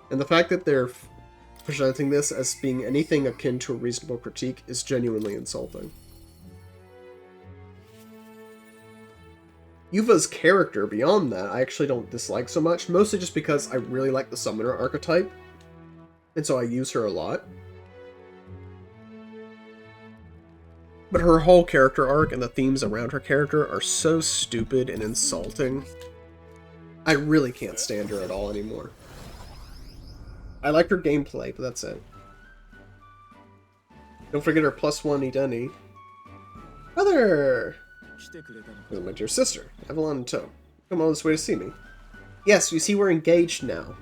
Speaker 1: And the fact that they're presenting this as being anything akin to a reasonable critique is genuinely insulting. Yuva's character, beyond that, I actually don't dislike so much, mostly just because I really like the summoner archetype, and so I use her a lot. But her whole character arc and the themes around her character are so stupid and insulting. I really can't stand her at all anymore. I like her gameplay, but that's it. Don't forget her +1 Ideni. Brother! My dear sister, Avalon in tow. Come all this way to see me. Yes, you see we're engaged now.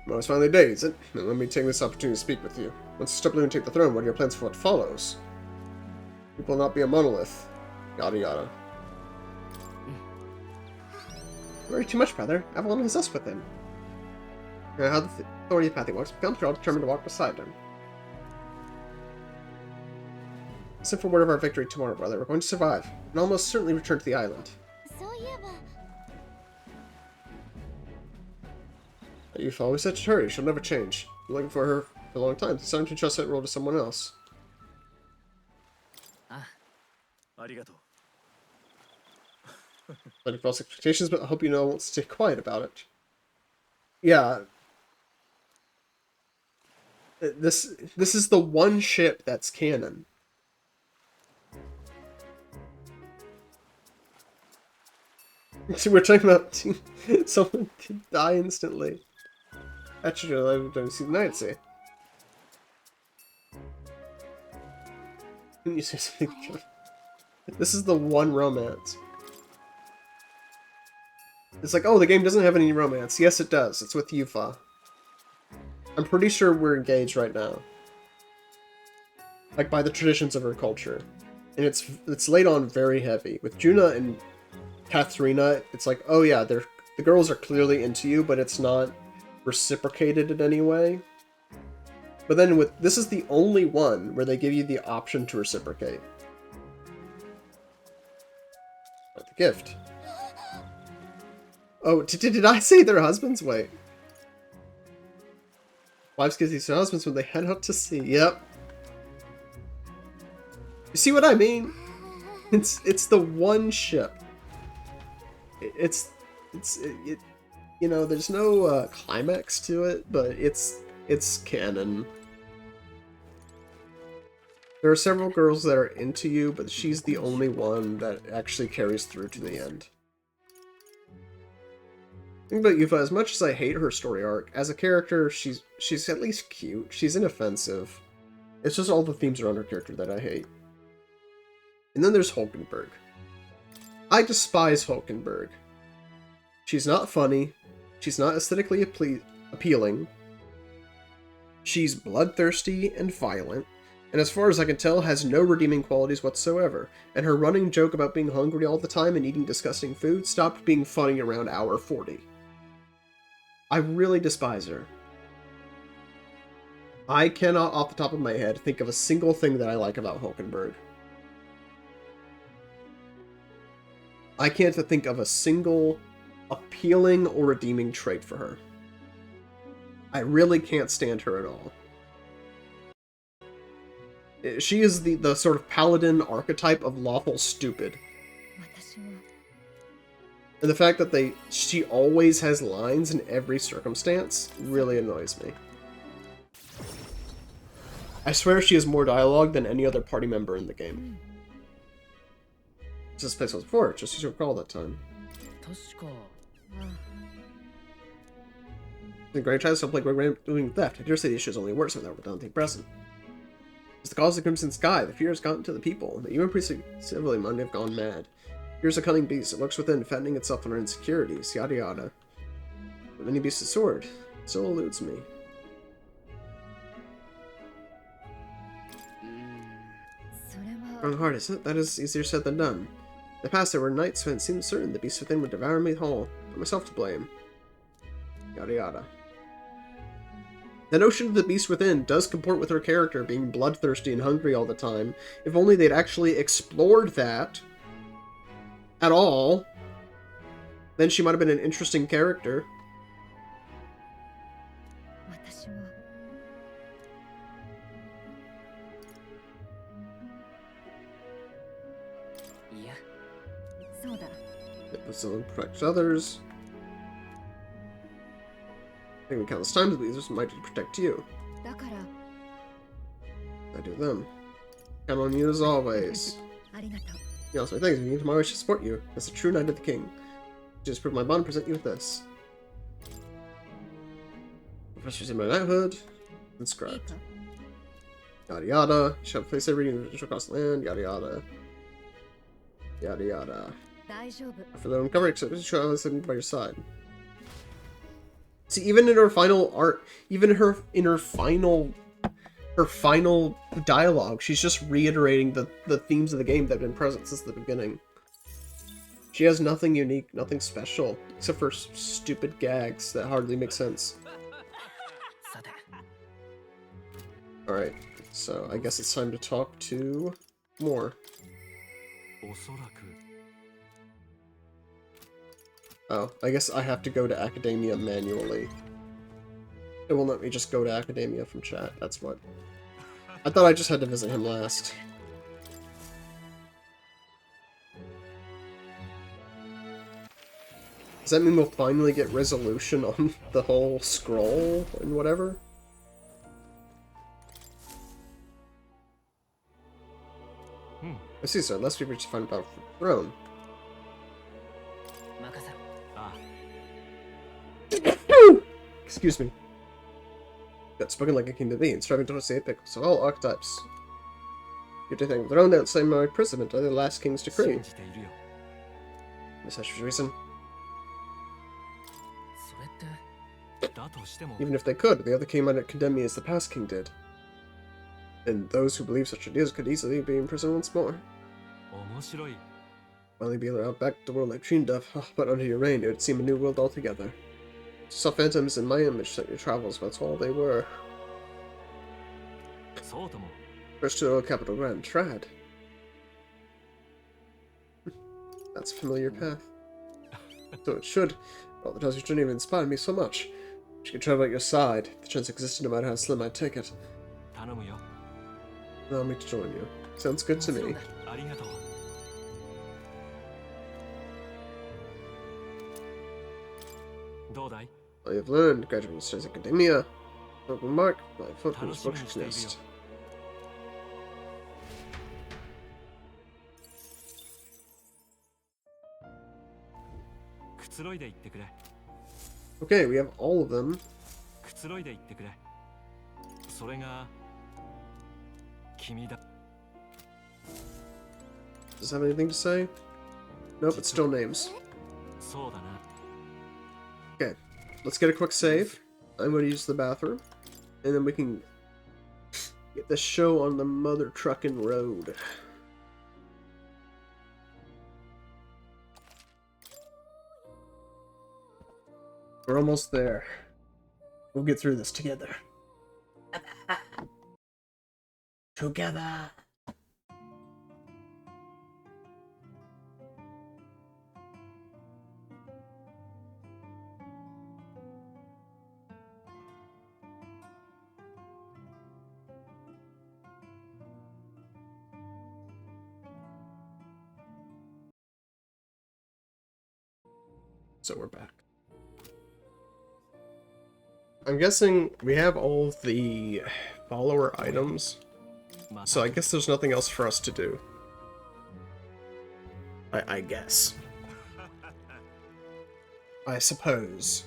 Speaker 1: Well, it's finally day, is it? Now let me take this opportunity to speak with you. Once you step blue and take the throne, what are your plans for what follows? It will not be a monolith. Yada yada. Worry too much, brother. Avalon has us with him. How the authority path he walks, become all determined to walk beside him. Send for word of our victory tomorrow, brother. We're going to survive, and almost certainly return to the island. You've always such a hurry. She'll never change. Been looking for her for a long time. It's time to trust that role to someone else. Letting false expectations, but I hope you know I won't stay quiet about it. Yeah. This is the one ship that's canon. See, we're talking about someone could die instantly. Actually, I don't see the night say. Can you say something? This is the one romance. It's like, oh, the game doesn't have any romance. Yes, it does. It's with Yufa. I'm pretty sure we're engaged right now. Like, by the traditions of her culture. And it's laid on very heavy. With Juna and Katharina, it's like, oh yeah, the girls are clearly into you, but it's not reciprocated in any way. But then this is the only one where they give you the option to reciprocate. What the gift? Oh, did I say their husbands? Wait. Wives give these husbands when they head out to sea. Yep. You see what I mean? It's the one ship. It's you know, there's no climax to it, but it's canon. There are several girls that are into you, but she's the only one that actually carries through to the end. But Yufa, as much as I hate her story arc, as a character, she's at least cute. She's inoffensive. It's just all the themes around her character that I hate. And then there's Hulkenberg. I despise Hulkenberg. She's not funny. She's not aesthetically appealing. She's bloodthirsty and violent. And as far as I can tell, has no redeeming qualities whatsoever. And her running joke about being hungry all the time and eating disgusting food stopped being funny around hour 40. I really despise her. I cannot, off the top of my head, think of a single thing that I like about Hulkenberg. I can't think of a single appealing or redeeming trait for her. I really can't stand her at all. She is the sort of paladin archetype of lawful stupid. And the fact that she always has lines in every circumstance really annoys me. I swear she has more dialogue than any other party member in the game. This place was before, just as you recall that time. The great tries to play great doing theft. I dare say the issue is only worse without Dante present. It's the cause of the Crimson Sky. The fear has gotten to the people. The human priests civilly might have gone mad. Here's a cunning beast. It lurks within, fattening itself on our insecurities. Yada yada. The many beasts of sword. It still eludes me. Strong heart, is it? That is easier said than done. In the past, there were nights when it seemed certain the beast within would devour me whole. Put myself to blame. Yada yada. The notion of the beast within does comport with her character being bloodthirsty and hungry all the time. If only they'd actually explored that at all, then she might have been an interesting character.
Speaker 4: 私も いやそうだ
Speaker 1: It was to protect others. I think we countless times the beast might protect you.
Speaker 4: だから
Speaker 1: I do them. Count on you as always.
Speaker 4: ありがとう
Speaker 1: You also thanks me to my wish to support you as a true knight of the king. Just prove my bond and present you with this. Professors in my knighthood.
Speaker 4: いい
Speaker 1: Inscribed.
Speaker 4: か
Speaker 1: Yada yada. You shall place every reading across the land. Yada yada. Yada yada.
Speaker 4: 大丈夫
Speaker 1: For the uncover, except you shall have something by your side. See, even in her final art, even in her final dialogue, she's just reiterating the themes of the game that have been present since the beginning. She has nothing unique, nothing special, except for stupid gags that hardly make sense.
Speaker 2: さて
Speaker 1: Alright, so I guess it's time to talk to More.
Speaker 9: おそらく
Speaker 1: Oh, I guess I have to go to Academia manually. It won't let me just go to Academia from chat, that's what. I thought I just had to visit him last. Does that mean we'll finally get resolution on the whole scroll and whatever? I see, so unless we reach the final battle for the throne.
Speaker 2: 任せろ
Speaker 9: あ
Speaker 1: Excuse me. Got spoken like a king to be, and striving towards the apex of all archetypes. You're to think thrown out same my imprisonment by the last king's
Speaker 9: 信
Speaker 1: decree.
Speaker 9: じているよ
Speaker 1: Miss Asher's reason.
Speaker 2: それって
Speaker 9: だとしても
Speaker 1: Even if they could, the other king might not condemn me as the past king did. And those who believe such ideas could easily be imprisoned once more.
Speaker 9: 面白い
Speaker 1: Finally be allowed back to the world like dreamed of, but under your reign it would seem a new world altogether. Saw phantoms in my image that your travels, but that's all they were.
Speaker 9: そうとも
Speaker 1: First to the capital Grand Trad. That's a familiar path. So it should. All the times your journey have inspired me so much. She could travel at your side. If the chance existed, no matter how slim, I'd take it.
Speaker 9: 頼むよ
Speaker 1: Allow me to join you. Sounds good to me.
Speaker 9: ありがとう どうだい
Speaker 1: All you have learned, graduating studies Academia. Open mark, my foot from his
Speaker 9: 楽しみに
Speaker 1: book's
Speaker 9: しているよ
Speaker 1: nest.
Speaker 9: Ku くつろいでいってくれ
Speaker 1: Okay, we have all of them.
Speaker 9: くつろいでいってくれそれが君だ
Speaker 1: Does it have anything to say? Nope, it's still names.
Speaker 9: そうだな
Speaker 1: Okay, let's get a quick save. I'm going to use the bathroom. And then we can get the show on the mother truckin' road. We're almost there. We'll get through this together. Together. So we're back. I'm guessing we have all of the follower items, so I guess there's nothing else for us to do. I guess. I suppose.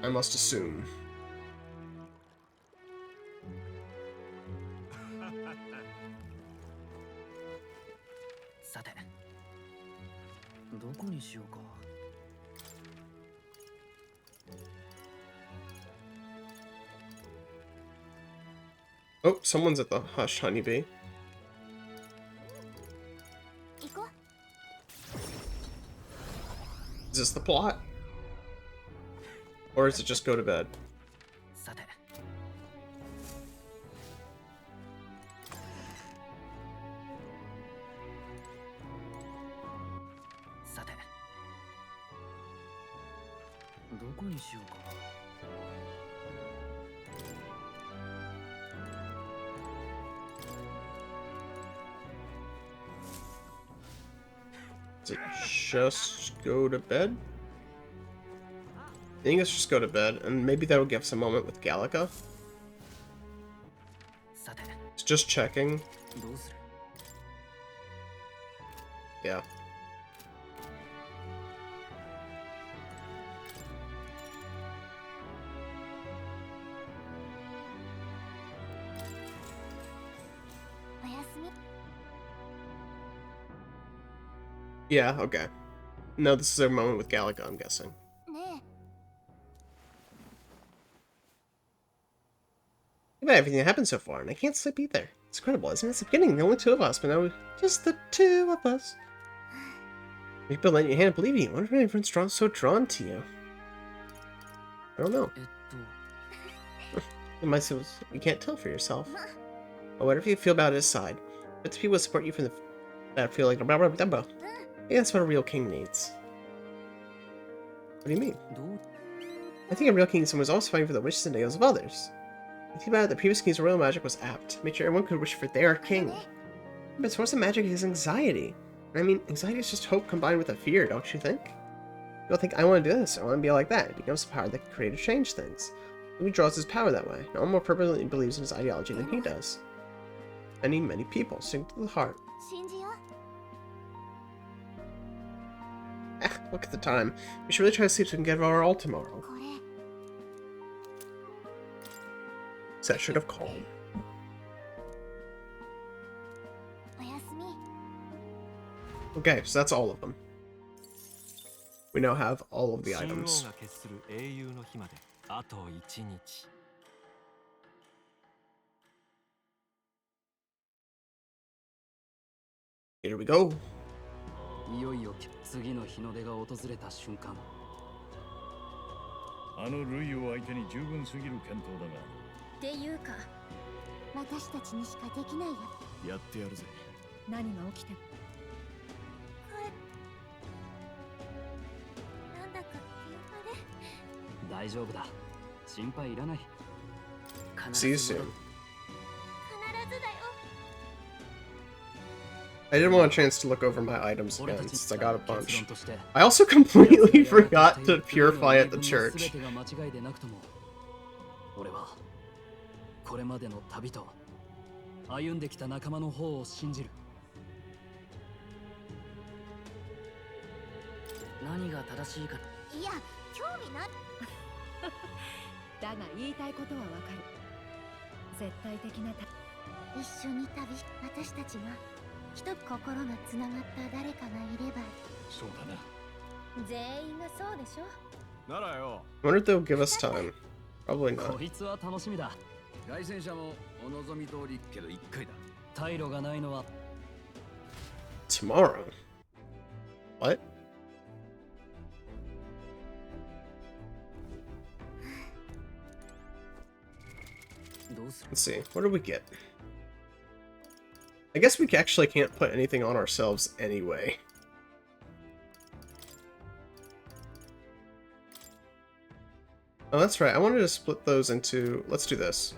Speaker 1: I must assume.
Speaker 2: さて、どこにしようか。
Speaker 1: Oh, someone's at the hush, honeybee.
Speaker 4: 行こう。
Speaker 1: Is this the plot? Or is it just go to bed?
Speaker 2: さて。さて。どこにしようか。
Speaker 1: Does it just go to bed? I think it's just go to bed, and maybe that'll give us a moment with Gallica.
Speaker 2: さて。
Speaker 1: It's just checking.
Speaker 2: どうする？
Speaker 1: Yeah. Yeah, okay. No, this is a moment with Gallica, I'm guessing.
Speaker 4: ね
Speaker 1: Too bad everything that happened so far, and I can't sleep either. It's incredible, isn't it? It's the beginning, the only two of us, but now just the two of us. People lend you a hand and believe in you. I wonder if everyone's so drawn to you. I don't know. You might say you can't tell for yourself. But whatever you feel about his side, but the people support you from that feel like blah blah blah blah. Yeah, that's what a real king needs. What do you mean? I think a real king is someone who's also fighting for the wishes and ideals of others. You think about it, the previous king's royal magic was apt. Made sure everyone could wish for their king. But source of magic is anxiety. I mean, anxiety is just hope combined with a fear, don't you think? You don't think I want to do this, I want to be like that. It becomes a power that can create or change things. He draws his power that way. No one more fervently believes in his ideology than he does. Many people sing to the heart.
Speaker 4: 信じよう。
Speaker 1: Look at the time. We should really try to sleep so we can get our all tomorrow.
Speaker 4: これ
Speaker 1: So I should have called.
Speaker 4: おやすみ。
Speaker 1: Okay, so that's all of them. We now have all of the
Speaker 9: 神王
Speaker 1: items.
Speaker 9: が決する英雄の日まであと1日。
Speaker 1: Here we go.
Speaker 2: いよいよ次の日の出が訪れた瞬間。
Speaker 5: あのルイを相手に十分すぎる検討だが。
Speaker 4: っていうか、私たちにしかできないや。
Speaker 7: やってやるぜ。
Speaker 4: 何が起きても。なんだか急
Speaker 2: 大丈夫だ。心配いらない。
Speaker 1: See you soon.
Speaker 4: 必ずだよ。
Speaker 1: I didn't want a chance to look over my items again since I got a bunch. I also completely forgot to purify at the church.
Speaker 2: 俺はこれまでの旅と歩んできた仲間の方を信じる。何が正しいか。
Speaker 4: いや、興味ない。
Speaker 10: だが言いたいことはわかる。絶対的な
Speaker 4: 一緒に旅し、私たちが一つ心がつながった誰かがいれば。
Speaker 5: そうだな。
Speaker 4: 全員がそうでしょ。
Speaker 7: ならよ。
Speaker 1: I wonder if they'll give us time. Probably not.
Speaker 2: こいつは楽しみだ。
Speaker 8: 凱旋者もお望み通りけど1回だ。
Speaker 2: 退路がないのは
Speaker 1: Tomorrow? What? Let's see. What did we get? I guess we actually can't put anything on ourselves anyway. Oh, that's right. I wanted to split those into... Let's do this.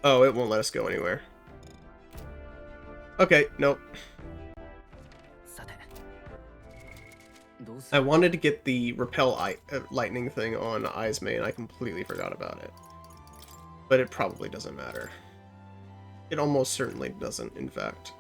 Speaker 1: Oh, it won't let us go anywhere. Okay, nope. I wanted to get the repel lightning thing on Izme, and I completely forgot about it. But it probably doesn't matter. It almost certainly doesn't, in fact.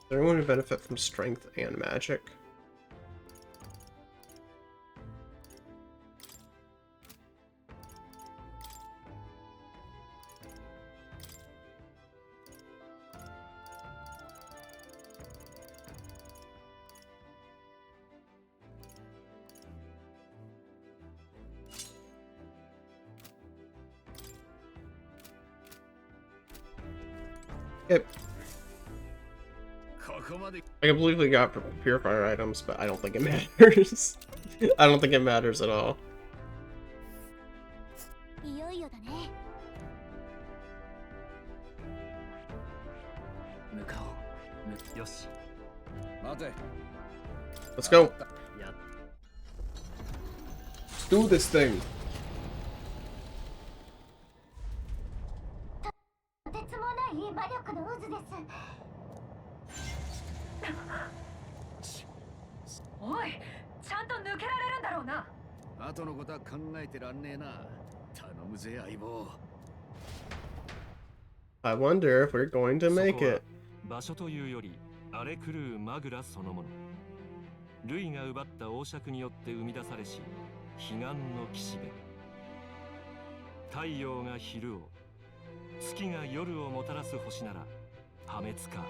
Speaker 1: there anyone who benefit from strength and magic? Yep. I completely got purifier items, but I don't think it matters. I don't think it matters at all.
Speaker 4: いよいよだね。
Speaker 2: 向かおう。よし。
Speaker 6: 待て。
Speaker 1: Let's go.
Speaker 2: やっ
Speaker 1: Let's do this thing.
Speaker 4: とてつもない魔力の渦です。
Speaker 10: おい、ちゃんと抜けられるんだろうな。
Speaker 8: 後のことは考えてらんねえな。頼むぜ相棒。
Speaker 1: I wonder if we're going to make it.
Speaker 9: 場所というより荒れ狂うマグラそのもの。ルイが奪った王爵によって生み出されし彼岸の岸辺。太陽が昼を、月が夜をもたらす星なら破滅か。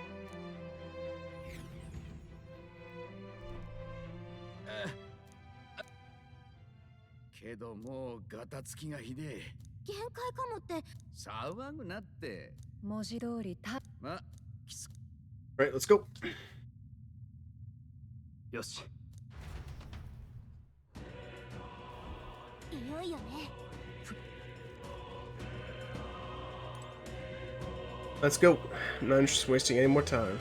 Speaker 8: けどもうガタつきがひでえ。
Speaker 4: 限界かもって。
Speaker 8: 騒ぐなって。
Speaker 10: 文字通り
Speaker 8: ま、きつ
Speaker 1: Right, let's go.
Speaker 2: よし。
Speaker 4: いよいよね。
Speaker 1: Let's go. I'm not interested in wasting any more time.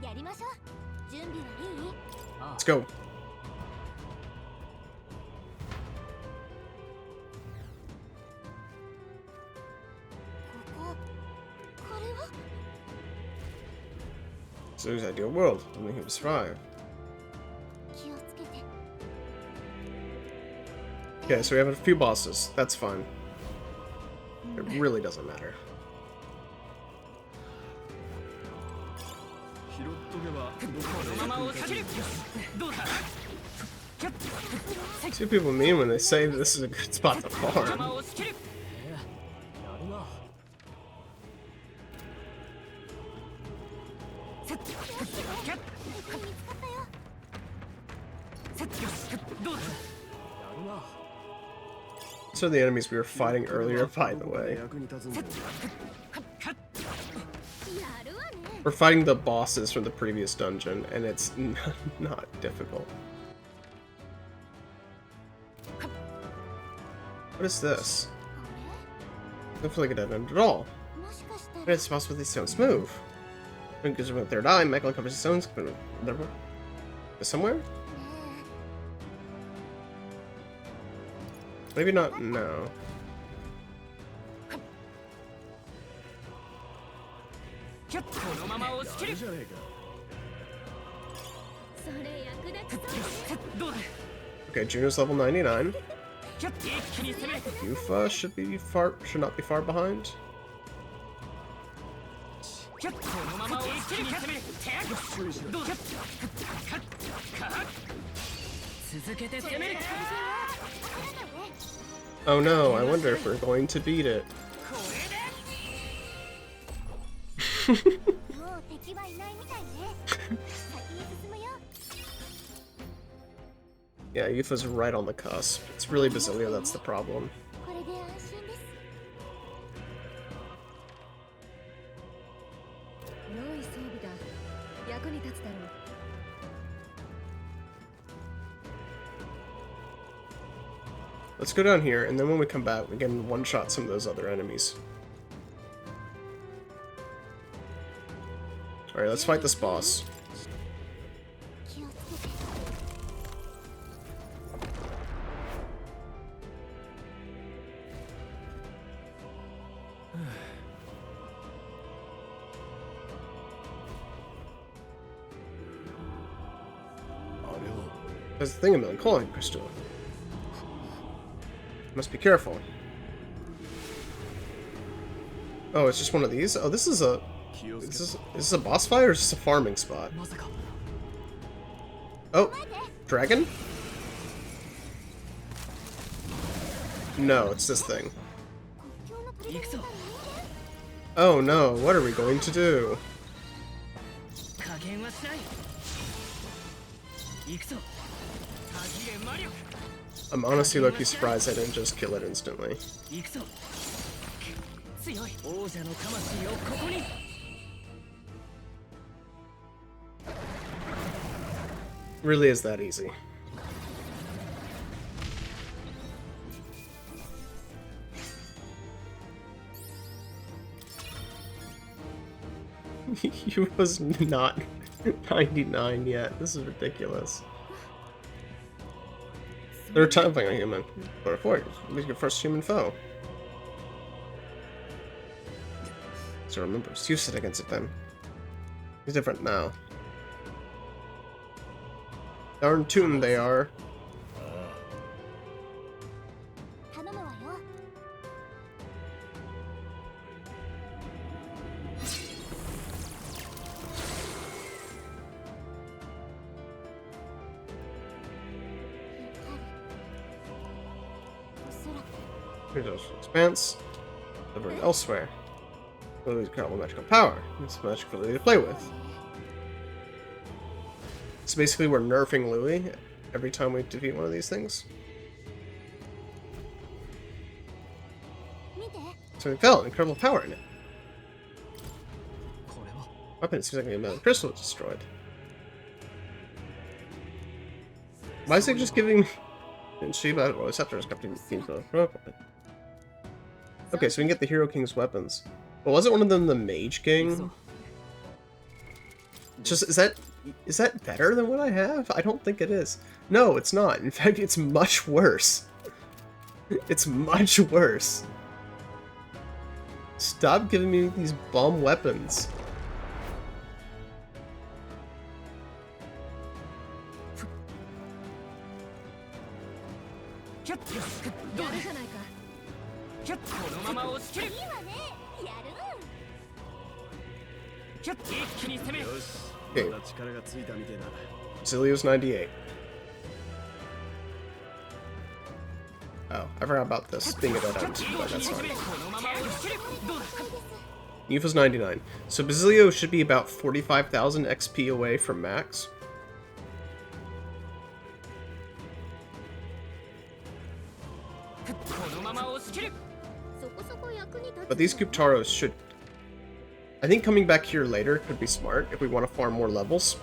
Speaker 4: やりましょう。準備はいい？
Speaker 1: Let's go.
Speaker 4: これは？
Speaker 1: Zo's ideal world. Only he will survive.
Speaker 4: 気をつけて。
Speaker 1: Okay, so we have a few bosses. That's fine. It really doesn't matter.
Speaker 2: 拾っとけばこのまま落ちる。どうだ。
Speaker 1: See what people mean when they say this is a good spot to
Speaker 2: 邪
Speaker 1: farm.
Speaker 2: 魔を仕切る。やるな。セット。キャッ。セット。どうだ。やるな。
Speaker 1: These are the enemies we were fighting earlier, by the way.
Speaker 10: 役に立つんだ。
Speaker 1: We're fighting the bosses from the previous dungeon, and it's not difficult. What is this? Doesn't feel like a dead end at all. It's possible these stones move. Because with their eye, Michael uncovers the stones. Somewhere? Maybe not. No. Okay, Juno's level 99. Yufa should not be far behind. Oh no, I wonder if we're going to beat it. Yeah, Yufa's right on the cusp. It's really Basilia that's the problem. Let's go down here, and then when we come back, we can one-shot some of those other enemies. Alright, let's fight this boss. There's a thing in the calling crystal. Must be careful. Oh, it's just one of these? Oh, this is a Is this a boss fight or is this a farming spot? Oh, dragon? No, it's this thing. Oh no, what are we going to do? I'm honestly low-key surprised I didn't just kill it instantly. Really is that easy. He was not 99 yet. This is ridiculous. They're time playing a human. But avoid. Make your first human foe. So remember, use it against it then. He's different now. Darn tootin' they are. Here's our expanse. Delivering elsewhere. Louis' incredible magical power. It's magical Louis to play with. So basically we're nerfing Louis every time we defeat one of these things. So we felt incredible power in it. Weapon seems like a crystal was destroyed. Why is it just giving Shiba or Scepter's company themes for the Okay, so we can get the Hero King's weapons. But wasn't one of them the Mage King? Just is that better than what I have? I don't think it is. No, it's not. In fact, it's much worse. It's much worse. Stop giving me these bum weapons. Okay. Zilio's 98. Oh, I forgot about this being a dead end, but that's fine. Yufa's 99. So Basilio should be about 45,000 XP away from max. But these Kuptaros should... I think coming back here later could be smart if we want to farm more levels.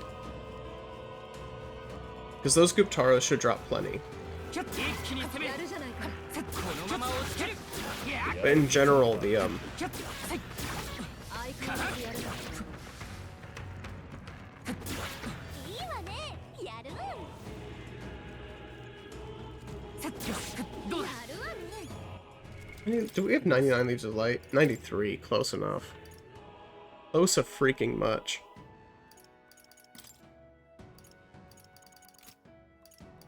Speaker 1: Because those Kuptaros should drop plenty. But in general, the do we have 99 Leaves of Light? 93, close enough. Close a freaking much.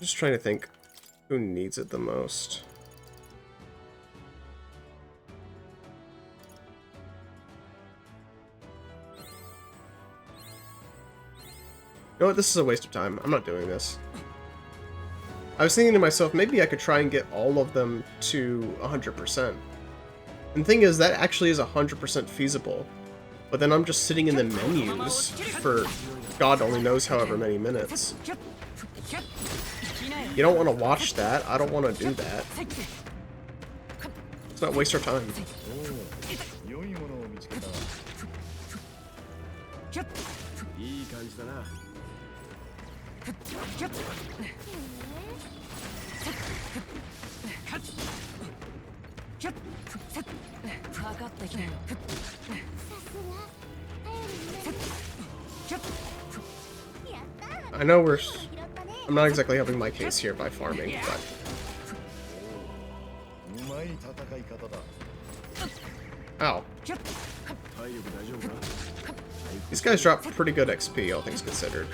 Speaker 1: Just trying to think who needs it the most. You know what? This is a waste of time. I'm not doing this. I was thinking to myself, maybe I could try and get all of them to 100%. And the thing is, that actually is 100% feasible. But then I'm just sitting in the menus for God only knows however many minutes. You don't want to watch that. I don't want to do that. Let's not waste our time. I know I'm not exactly helping my case here by farming, but... Ow. These guys drop pretty good XP, all things considered.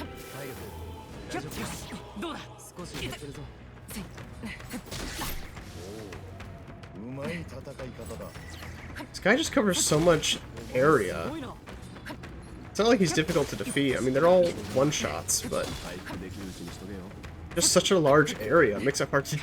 Speaker 1: This guy just covers so much area. It's not like he's difficult to defeat. I mean, they're all one-shots, but just such a large area makes it hard to...
Speaker 2: 体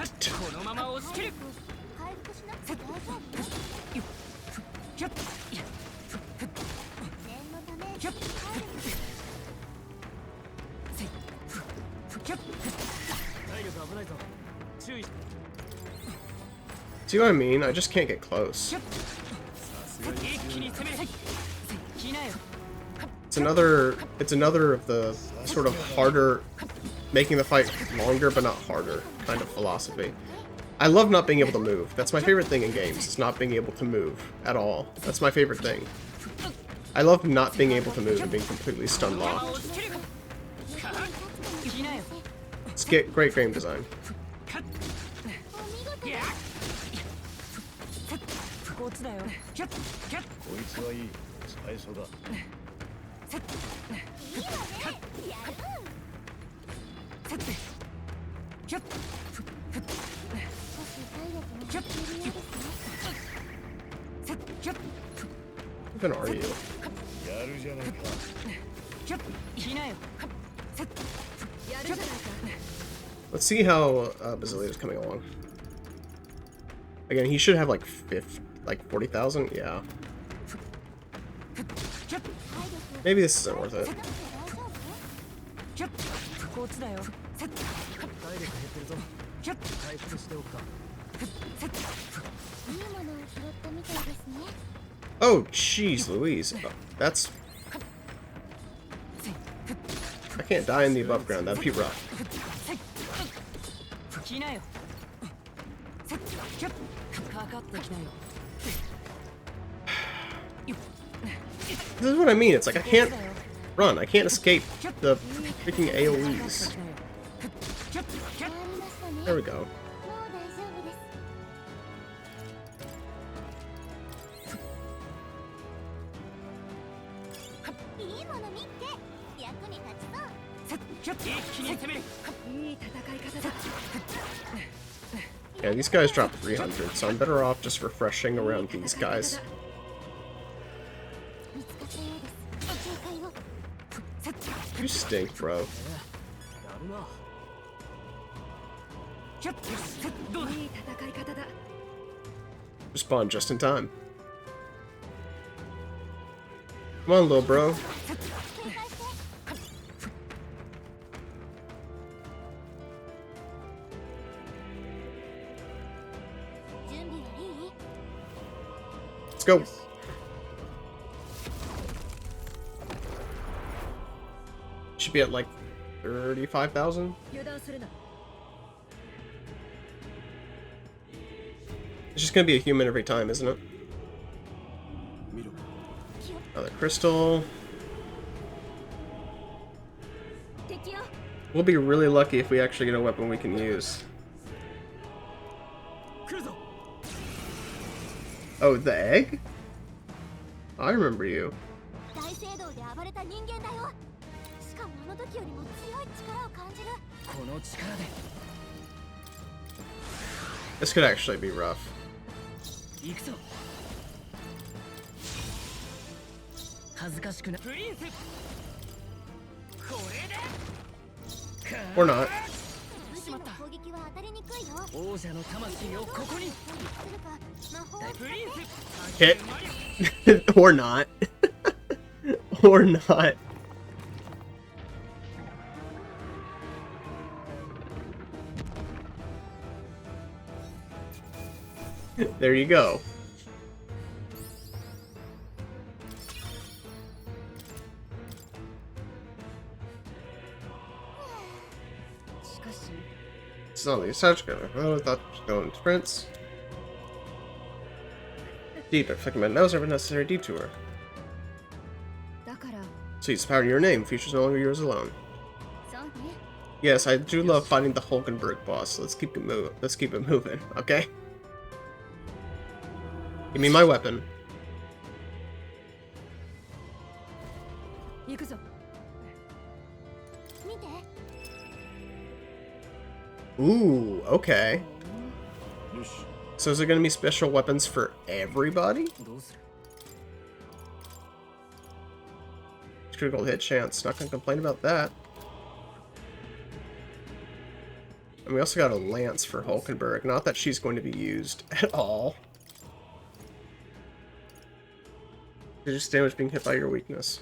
Speaker 2: 力危ないぞ。注意。
Speaker 1: See what I mean? I just can't get close. It's another of the sort of harder, making the fight longer but not harder kind of philosophy. I love not being able to move. That's my favorite thing in games, is not being able to move at all. That's my favorite thing. I love not being able to move and being completely stun locked. It's great game design.
Speaker 6: こいつはいい。最初だ。
Speaker 1: Even are you? Let's see how Basilea's coming along. Again, he should have like 40,000. Yeah. Maybe this isn't worth it. Oh, jeez, Louise. That's... I can't die in the above ground. That'd be rough. This is what I mean. It's like I can't run. I can't escape the freaking AoEs. There we go. Yeah, these guys drop 300, so I'm better off just refreshing around these guys. You stink, bro. Respawn just in time. Come on, little bro. Let's go. Should be at like 35,000. It's just gonna be a human every time, isn't it? Another crystal. We'll be really lucky if we actually get a weapon we can use. Oh, the egg? I remember you. This could actually be rough. Or not. Hit. Or not. Or not. There you go. It's not the such good. I thought going to sprints. Deep, I'm flicking my nose over necessary detour. So you power your name, features no longer yours alone. Yes, I do love fighting the Hulkenberg boss. Let's keep it moving. Let's keep it moving, okay? Give me my weapon. Ooh, okay. So is there gonna be special weapons for everybody? critical hit chance. Not gonna complain about that. And we also got a lance for Hulkenberg. Not that she's going to be used at all. Reduce damage being hit by your weakness.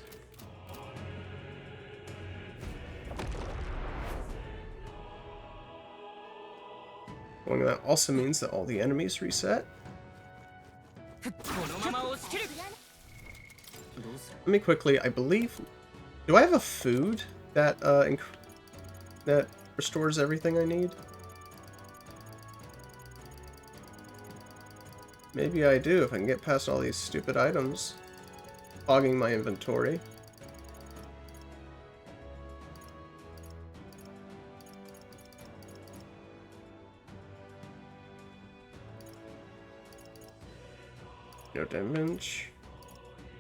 Speaker 1: Well, that also means that all the enemies reset. Let me quickly, I believe... Do I have a food that, that restores everything I need? Maybe I do, if I can get past all these stupid items. Hogging my inventory. No damage.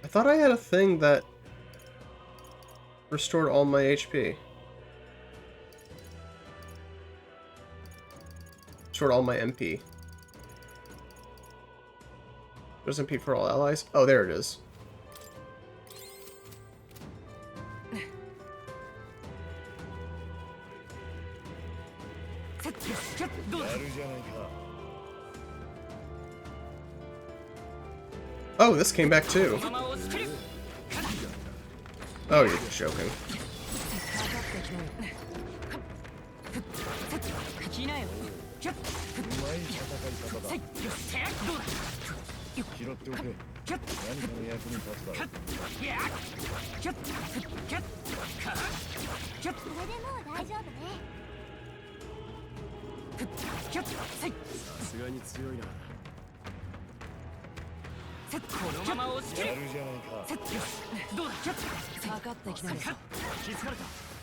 Speaker 1: I thought I had a thing that restored all my HP. Restored all my MP. There's MP for all allies? Oh, there it is. Oh, this came back too. Oh, you're joking.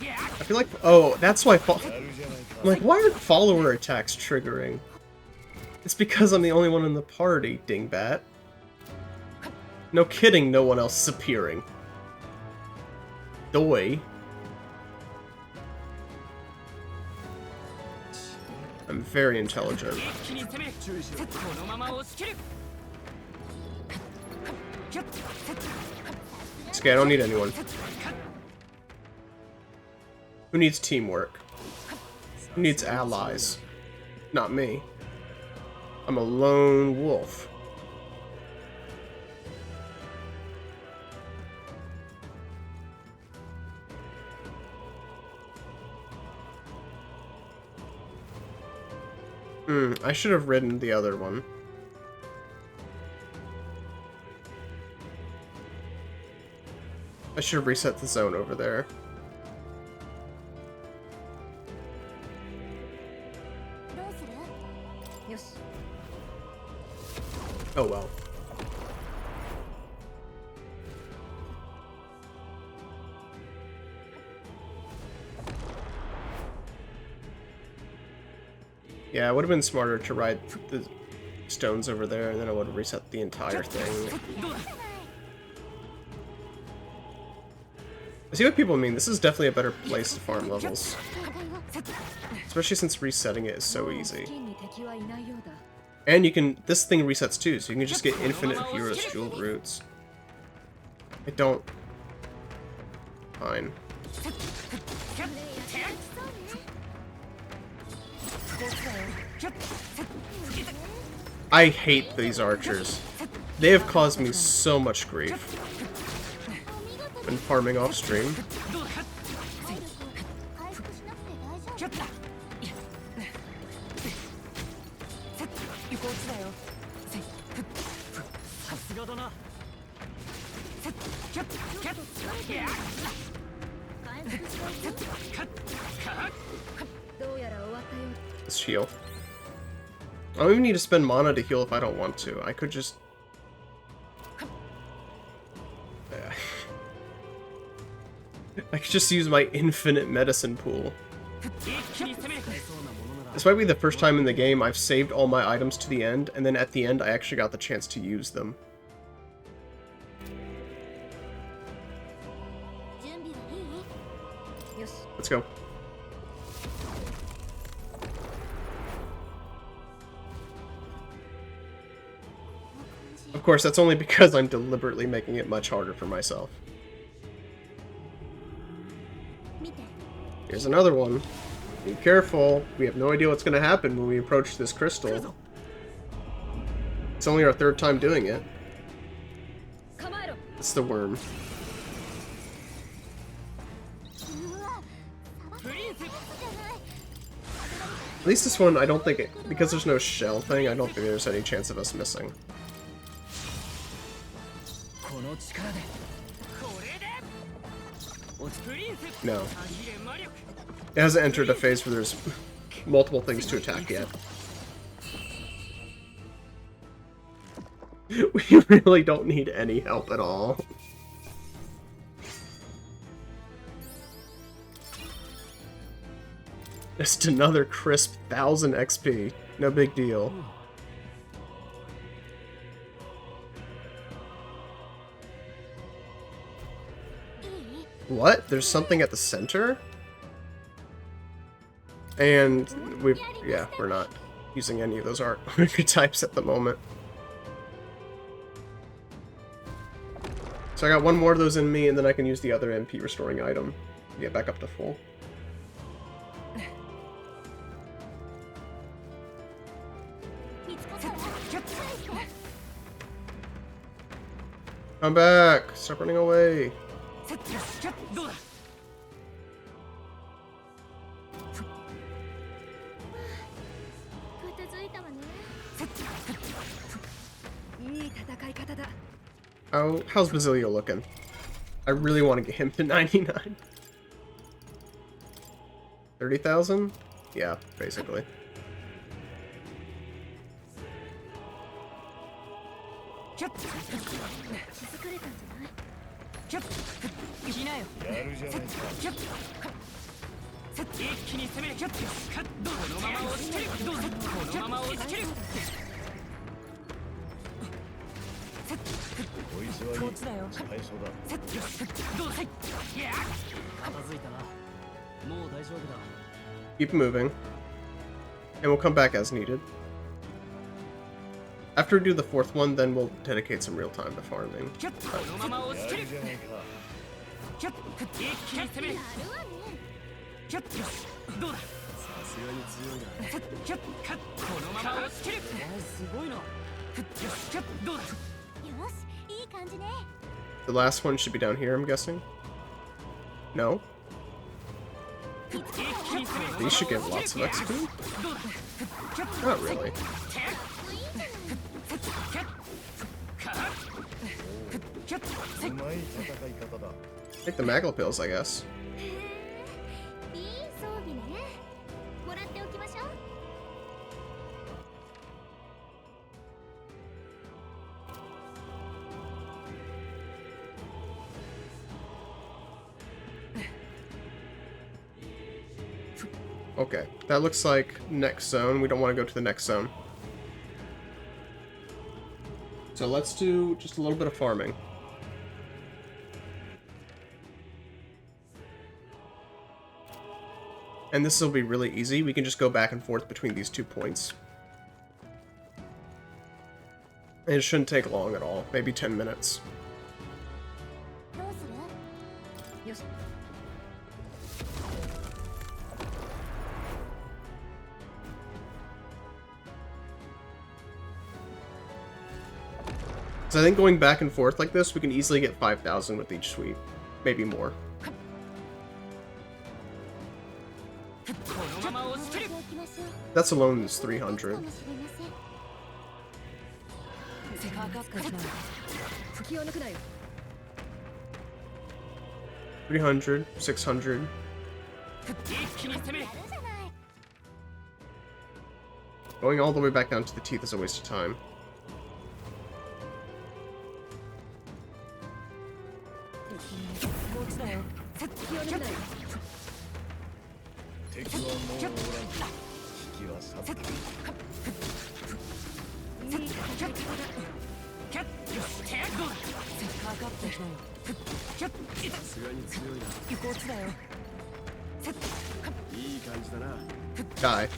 Speaker 1: I feel like, oh, that's why I'm like, why aren't follower attacks triggering? It's because I'm the only one in the party, dingbat. No kidding, no one else is appearing. Doi. I'm very intelligent. It's okay, I don't need anyone. Who needs teamwork? Who needs allies? Not me. I'm a lone wolf. I should have ridden the other one. I should have reset the zone over there. Oh well. Yeah, it would have been smarter to ride the stones over there, and then I would have reset the entire thing. I see what people mean. This is definitely a better place to farm levels. Especially since resetting it is so easy. And you can... This thing resets too, so you can just get infinite Heroes Jewel roots. I don't... Fine. I hate these archers. They have caused me so much grief when farming off stream. Let's heal. I don't even need to spend mana to heal if I don't want to. I could just... I could just use my infinite medicine pool. This might be the first time in the game I've saved all my items to the end, and then at the end I actually got the chance to use them. Let's go. Of course, that's only because I'm deliberately making it much harder for myself. Here's another one. Be careful. We have no idea what's going to happen when we approach this crystal. It's only our third time doing it. It's the worm. At least this one, I don't think it... Because there's no shell thing, I don't think there's any chance of us missing. No. It hasn't entered a phase where there's multiple things to attack yet. We really don't need any help at all. Just another crisp 1000 XP. No big deal. What? There's something at the center? And we're not using any of those archetypes at the moment. So I got one more of those in me, and then I can use the other MP restoring item to get back up to full. Come back! Stop running away! Oh, how's Basilio looking? I really want to get him to 99. 30,000? Yeah, basically. Keep moving. And we'll come back as needed. After we do the fourth one, then we'll dedicate some real time to farming. The last one should be down here, I'm guessing. No? These should give lots of XP? Not really. Take the Magla pills, I guess. Okay, that looks like next zone. We don't want to go to the next zone. So let's do just a little bit of farming. And this will be really easy. We can just go back and forth between these 2 points. And it shouldn't take long at all. Maybe 10 minutes. So I think going back and forth like this, we can easily get 5,000 with each sweep. Maybe more. That's alone is 300. 300, 600. Going all the way back down to the teeth is a waste of time. Die.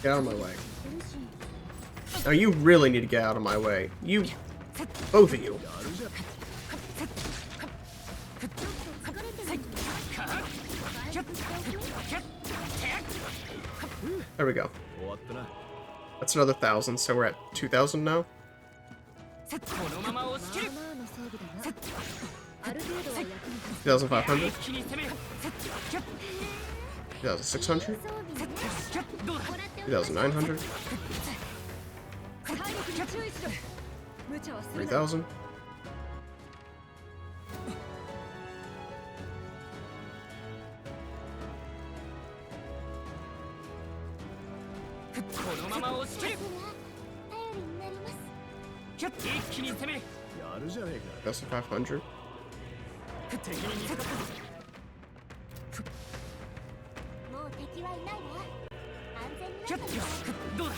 Speaker 1: Get out of my way. Now you really need to get out of my way. You... both of you. There we go.
Speaker 7: 終わったな。
Speaker 1: That's another 1,000, so we're at 2,000 now.
Speaker 2: このまま押し切る。
Speaker 10: まあまあの装備だな。ある程度は役に立つ。
Speaker 1: 2,500?
Speaker 2: 一気に攻める。
Speaker 1: 2,600?
Speaker 2: どうだ。
Speaker 1: 2,900?
Speaker 10: 体力に注意しろ。無茶はするな。
Speaker 1: 3,000?
Speaker 2: このまま押し切る。
Speaker 4: 頼りになります。
Speaker 2: 一気に攻める。
Speaker 7: やるじゃねえか。
Speaker 1: 2,500?
Speaker 2: 敵に見つかったぞ。
Speaker 4: もう敵はいないわ。安全になったわ。
Speaker 2: どうだ。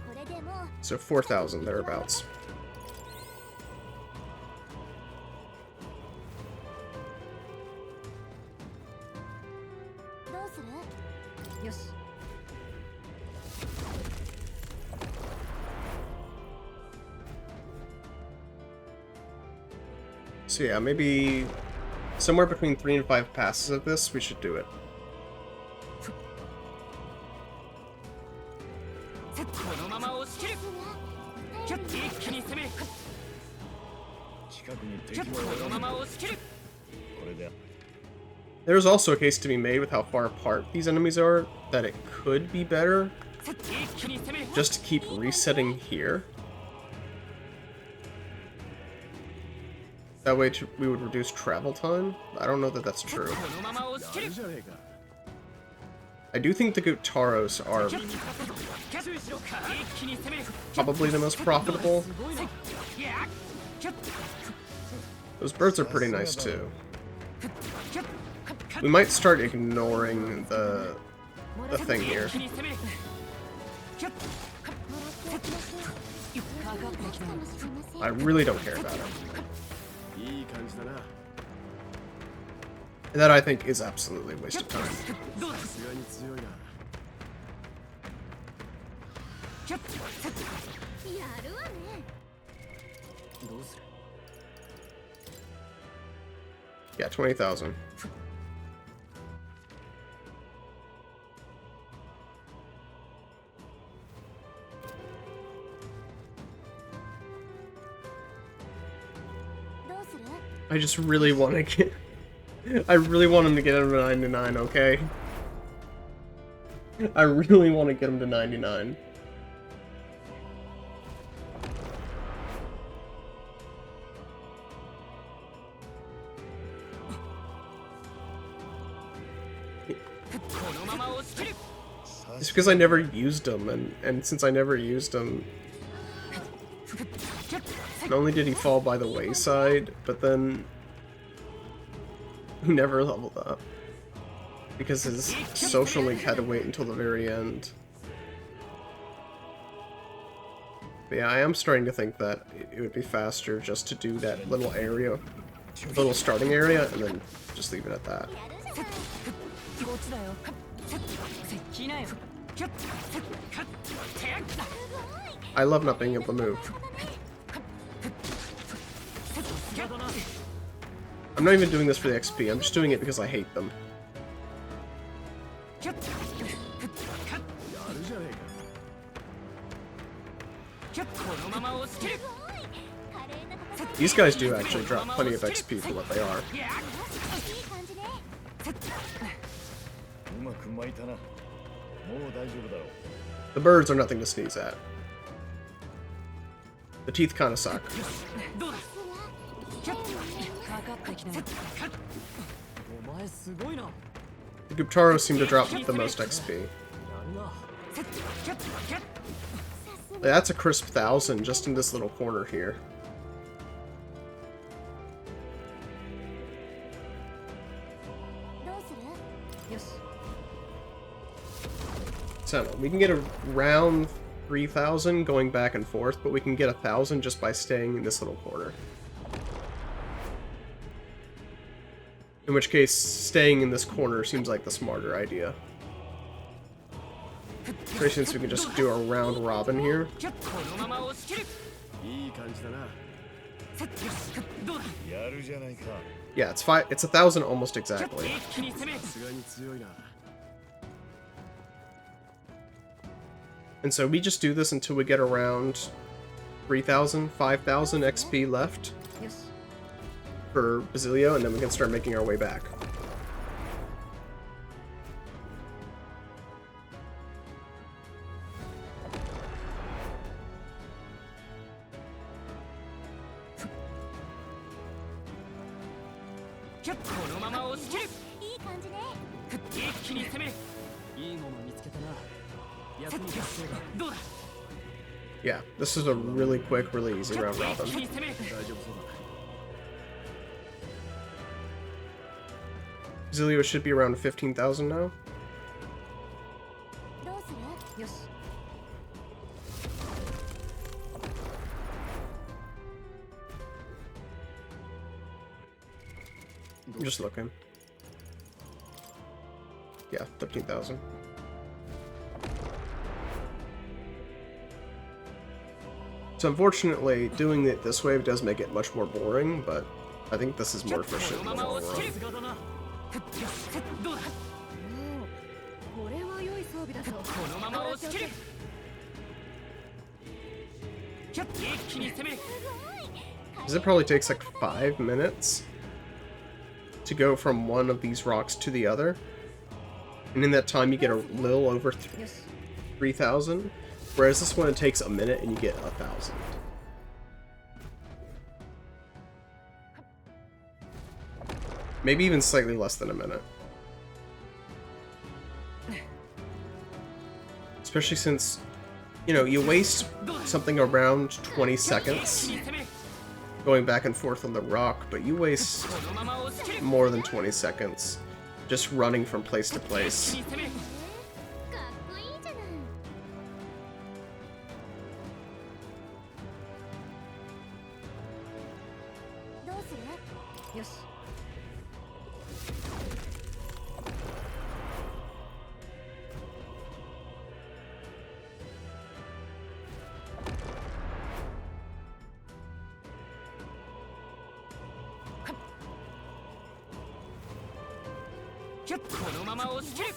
Speaker 4: これでもう
Speaker 1: So 4,000 thereabouts.
Speaker 4: どうする？
Speaker 10: よし。
Speaker 1: So yeah, maybe somewhere between 3 and 5 passes of this, we should do it.
Speaker 2: このまま押し切る。一気に攻める。
Speaker 6: 近くに敵は
Speaker 2: このまま押し切る。
Speaker 6: これで
Speaker 1: There's also a case to be made with how far apart these enemies are, that it could be better
Speaker 2: 一気に攻める。
Speaker 1: just to keep resetting here. That way we would reduce travel time. I don't know that that's true.
Speaker 2: このまま押し切る。
Speaker 7: やるじゃねえか。
Speaker 1: I do think the Gutaros are
Speaker 2: 注意しろ。一気に攻める。
Speaker 1: probably the most profitable.
Speaker 2: すごいな。いや。
Speaker 1: Those birds are pretty nice too. We might start ignoring the thing here.
Speaker 2: 一気に攻める。かかってきた。
Speaker 1: I really don't care about it.
Speaker 7: いい感じだな。
Speaker 1: That I think is absolutely a waste of time.
Speaker 2: どうだ。
Speaker 7: さすがに強いな。
Speaker 4: やるわね。
Speaker 2: どうする。
Speaker 1: Yeah, 20,000. I just really want to get... I really want him to get him to 99, okay? I really want to get him to 99. It's because I never used them, and since I never used them, not only did he fall by the wayside, but then he never leveled up. Because his social link had to wait until the very end. But yeah, I am starting to think that it would be faster just to do that little area, little starting area, and then just leave it at that. I love not being able to move. I'm not even doing this for the XP, I'm just doing it because I hate them. These guys do actually drop plenty of XP for what they are.
Speaker 6: うまく巻いたな。もう大丈夫だろう。
Speaker 1: The birds are nothing to sneeze at. The teeth kinda suck. The Guptaros seem to drop the most XP. That's a crisp 1,000 just in this little corner here. So we can get around 3,000 going back and forth, but we can get 1,000 just by staying in this little corner. In which case, staying in this corner seems like the smarter idea. For instance, we can just do a round robin here. Yeah, it's 1,000 almost exactly. And so we just do this until we get around 3,000, 5,000 XP left for Basilio, and then we can start making our way back. Yeah, this is a really quick, really easy round robin. Basilio should be around 15,000 now. I'm just looking. Yeah, 13,000. So unfortunately, doing it this way does make it much more boring, but I think this is more efficient in the long run. Because it probably takes like 5 minutes to go from one of these rocks to the other. And in that time you get a little over 3,000. Whereas this one, it takes a minute and you get 1,000. Maybe even slightly less than a minute. Especially since, you know, you waste something around 20 seconds going back and forth on the rock, but you waste more than 20 seconds just running from place to place.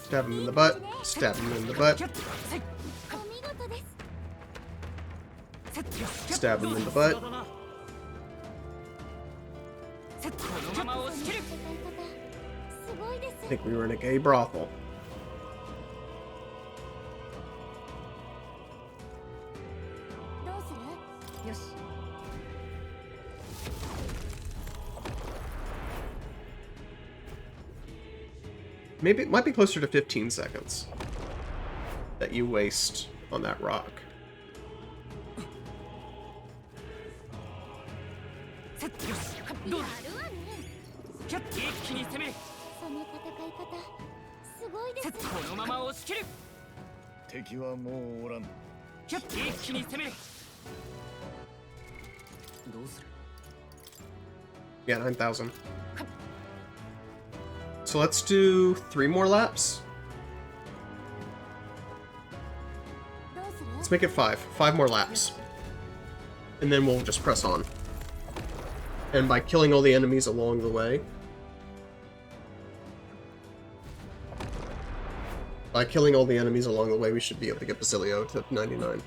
Speaker 1: Stab him in the butt. Stab him in the butt. Stab him in the butt. I think we were in a gay brothel. Maybe it might be closer to 15 seconds that you waste on that rock. Yeah, 9,000. So let's do 3 more laps. Let's make it 5. 5 more laps. And then we'll just press on. And by killing all the enemies along the way... By killing all the enemies along the way, we should be able to get Basilio to 99.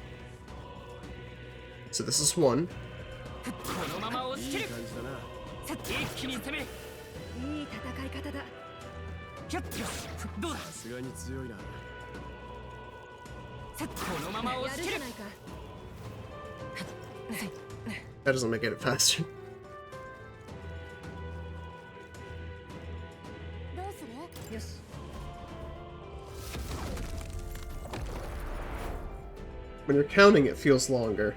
Speaker 1: So this is 1. That doesn't make it faster. When you're counting, it feels longer.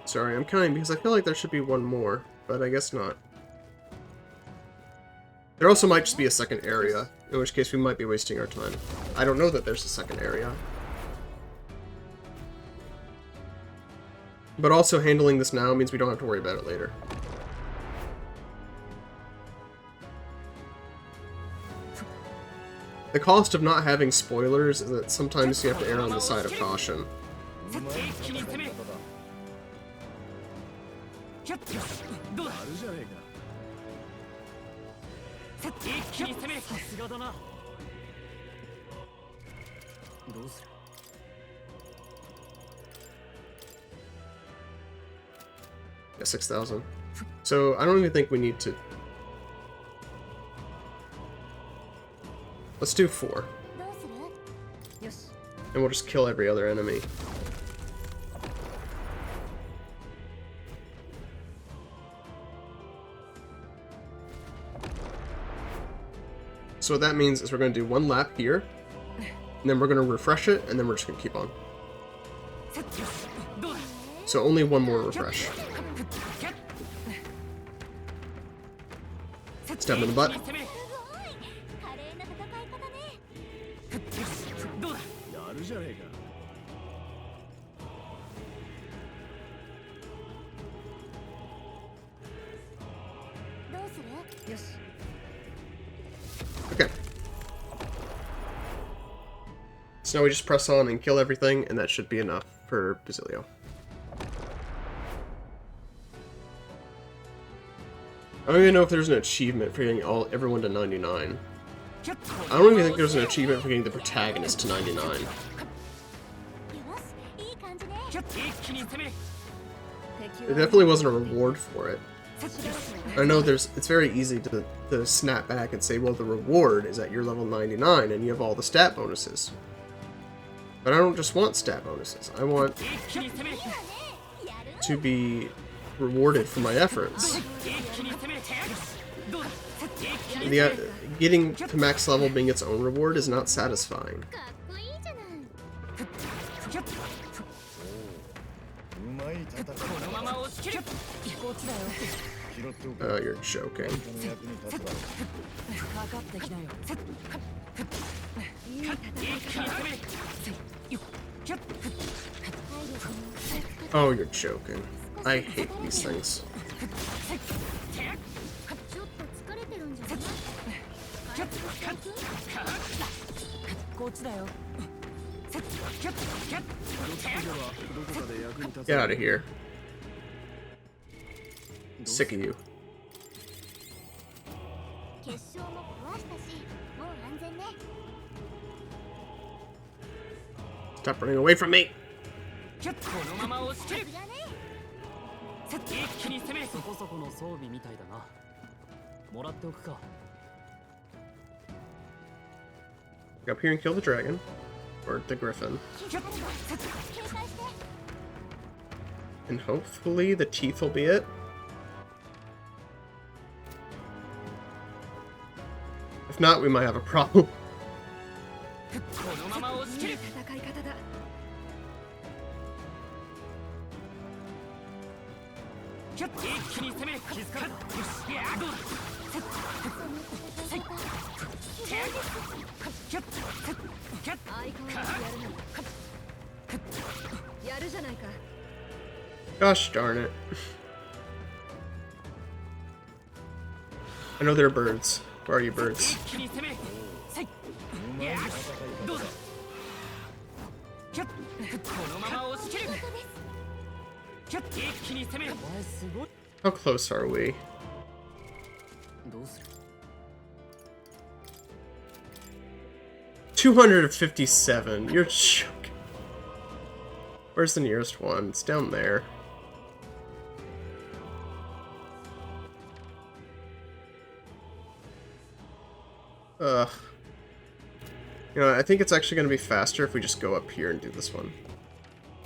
Speaker 1: Sorry, I'm counting because I feel like there should be one more, but I guess not. There also might just be a second area, in which case we might be wasting our time. I don't know that there's a second area. But also handling this now means we don't have to worry about it later. The cost of not having spoilers is that sometimes you have to err on the side of caution.
Speaker 2: どうだ。
Speaker 7: あるじゃねえか。
Speaker 2: 一気に攻め。さすがだな。どうする。
Speaker 1: Yeah, 6,000. So I don't even think we need to. Let's do 4.
Speaker 4: よし
Speaker 1: And we'll just kill every other enemy. So what that means is we're going to do 1 lap here, and then we're going to refresh it, and then we're just going to keep on. So only 1 more refresh. Stab him in the butt.
Speaker 4: すごい華麗な戦い方ね
Speaker 2: どうだ。
Speaker 7: やるじゃねえか。
Speaker 4: どうするよし
Speaker 1: Okay. So now we just press on and kill everything, and that should be enough for Basilio. I don't even know if there's an achievement for getting everyone to 99. I don't even think there's an achievement for getting the protagonist to 99.
Speaker 4: よしいい感じね
Speaker 2: 一気に攻め。
Speaker 1: There definitely wasn't a reward for it. I know it's very easy to snap back and say, well, the reward is at your level 99 and you have all the stat bonuses. But I don't just want stat bonuses. I want
Speaker 2: 一気に攻め。
Speaker 1: to be rewarded for my efforts.
Speaker 2: 一気に攻め。どうだ。
Speaker 1: Getting to max level being its own reward is not satisfying.
Speaker 4: かっこいいじゃない
Speaker 6: うまい戦いだ。
Speaker 2: このまま押し切る。こっちだよ。
Speaker 6: 拾っておく。
Speaker 1: Oh, you're joking.
Speaker 6: あんたの役に立つだろう。
Speaker 2: かかってきなよ。いい戦い方。一気に攻め。よっ。
Speaker 1: Oh, you're joking. I hate these things.
Speaker 4: ちょっと疲れてるんじゃない
Speaker 2: こっちだよ。
Speaker 1: Get out of here. Sick of you.
Speaker 4: 決勝も壊したしもう安全ね
Speaker 1: Stop running away from me.
Speaker 2: このまま押し切る。
Speaker 4: さすがね
Speaker 2: 一気に攻め。そこそこの装備みたいだな。もらっておくか。
Speaker 1: Go up here and kill the dragon. Or the griffin.
Speaker 4: 警戒して
Speaker 1: And hopefully the teeth will be it. If not, we might have a problem.
Speaker 2: このまま押し切る。
Speaker 10: 戦い方だ。
Speaker 2: 一気に攻め。気づかれた。いやどうだ。
Speaker 10: 相変わらずやるな。やるじゃないか。
Speaker 1: Gosh darn it. I know they're birds. Where are you, birds?
Speaker 2: 一気に攻め。いやどうだ。このまま押し切る。一気に攻め。お前すごい。
Speaker 1: How close are we?
Speaker 2: どうする。
Speaker 1: 257. You're joking. Where's the nearest one? It's down there. Ugh. You know, I think it's actually going to be faster if we just go up here and do this one.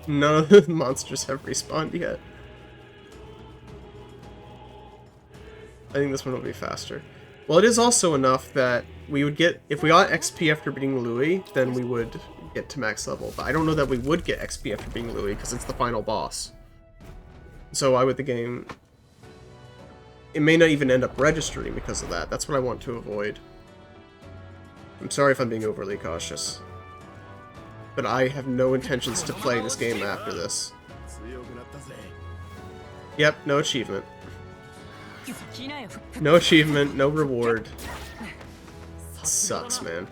Speaker 1: None of the monsters have respawned yet. I think this one will be faster. Well, it is also enough that we would get, if we got XP after beating Louis, then we would get to max level. But I don't know that we would get XP after beating Louis, because it's the final boss. So why would the game... It may not even end up registering because of that. That's what I want to avoid. I'm sorry if I'm being overly cautious. But I have no intentions to play this game after this.
Speaker 7: 強くなっ
Speaker 1: Yep, no achievement. No achievement, no reward. Sucks, man.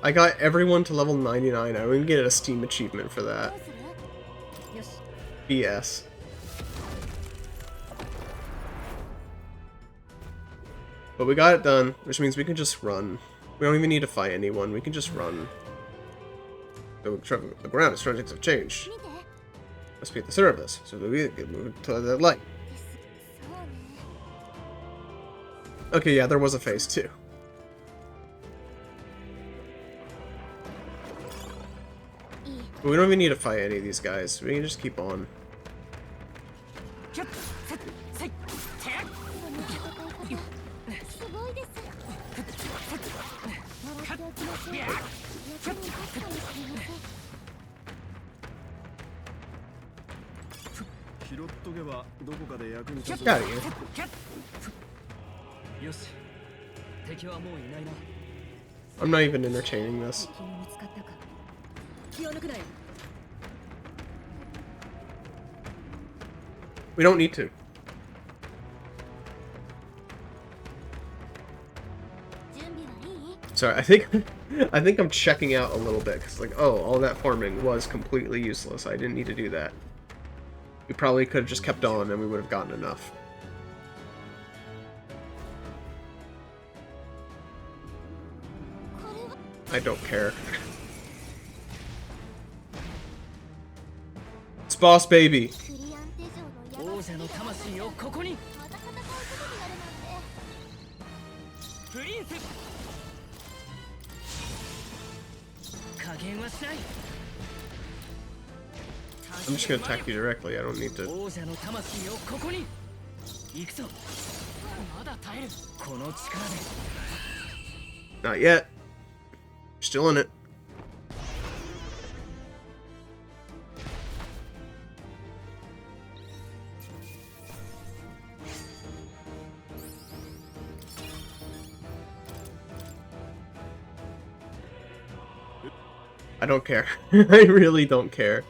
Speaker 1: I got everyone to level 99. I wouldn't get a Steam achievement for that. BS. But we got it done, which means we can just run. We don't even need to fight anyone. We can just run. The ground is starting to change. Must be at the center of this, so we can move to the light. Okay, yeah, there was a phase 2. But we don't even need to fight any of these guys. We can just keep on. Get out of here. I'm not even entertaining this. We don't need to. Sorry, I think I'm checking out a little bit because, like, oh, all that farming was completely useless. I didn't need to do that. We probably could have just kept on and we would have gotten enough. I don't care. It's boss baby. I'm just gonna attack you directly. I don't need to. Not yet. Still in it. I don't care. I really don't care.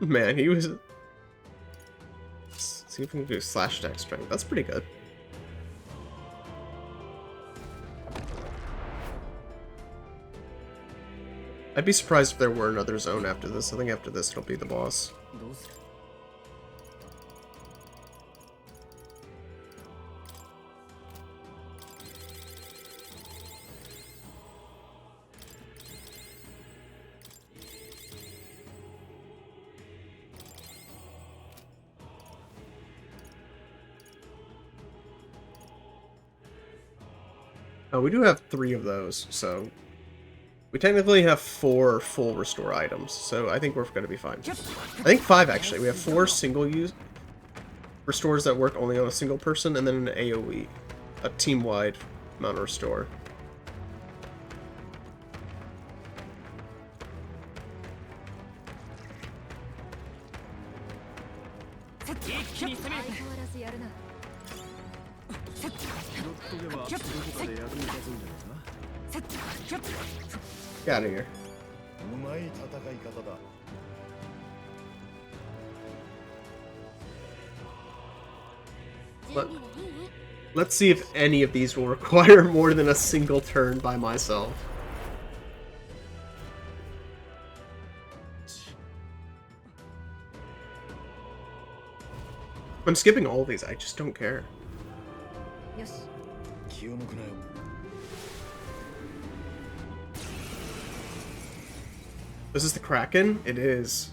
Speaker 1: Man, he was... Let's see if we can do slash attack strength. That's pretty good. I'd be surprised if there were another zone after this. I think after this it'll be the boss. Oh, we do have 3 of those, so we technically have 4 full restore items, so I think we're going to be fine. I think 5 actually. We have 4 single-use restores that work only on a single person, and then an AoE, a team-wide amount of restore. Get out of here. Let's see if any of these will require more than a single turn by myself. I'm skipping all of these, I just don't care. This is the Kraken? It is.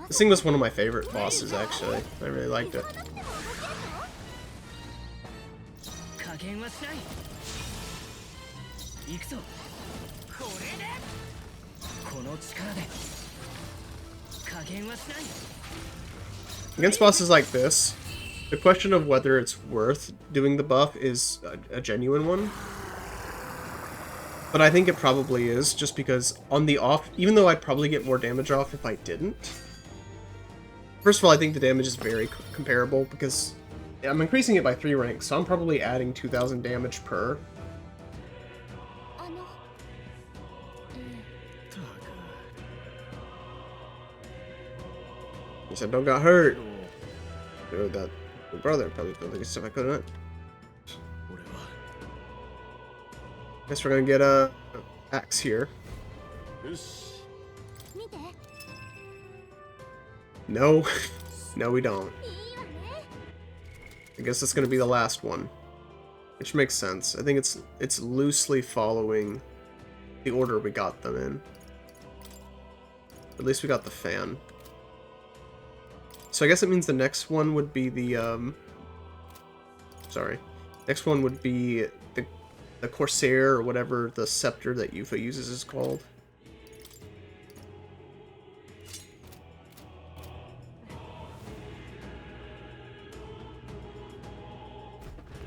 Speaker 1: This thing was one of my favorite bosses, actually. I really liked it. Against bosses like this, The question of whether it's worth doing the buff is a genuine one. But I think it probably is, just because on the off, even though I'd probably get more damage off if I didn't. First of all, I think the damage is very comparable, because I'm increasing it by 3 ranks, so I'm probably adding 2,000 damage per. He said, don't got hurt. Dude, that my brother probably felt like stuff I couldn't. Guess we're gonna get a axe here. No, no, we don't. I guess it's gonna be the last one, which makes sense. I think it's loosely following the order we got them in. At least we got the fan. So I guess it means the next one would be the sorry. Next one would be the Corsair, or whatever the scepter that Yuffie uses is called.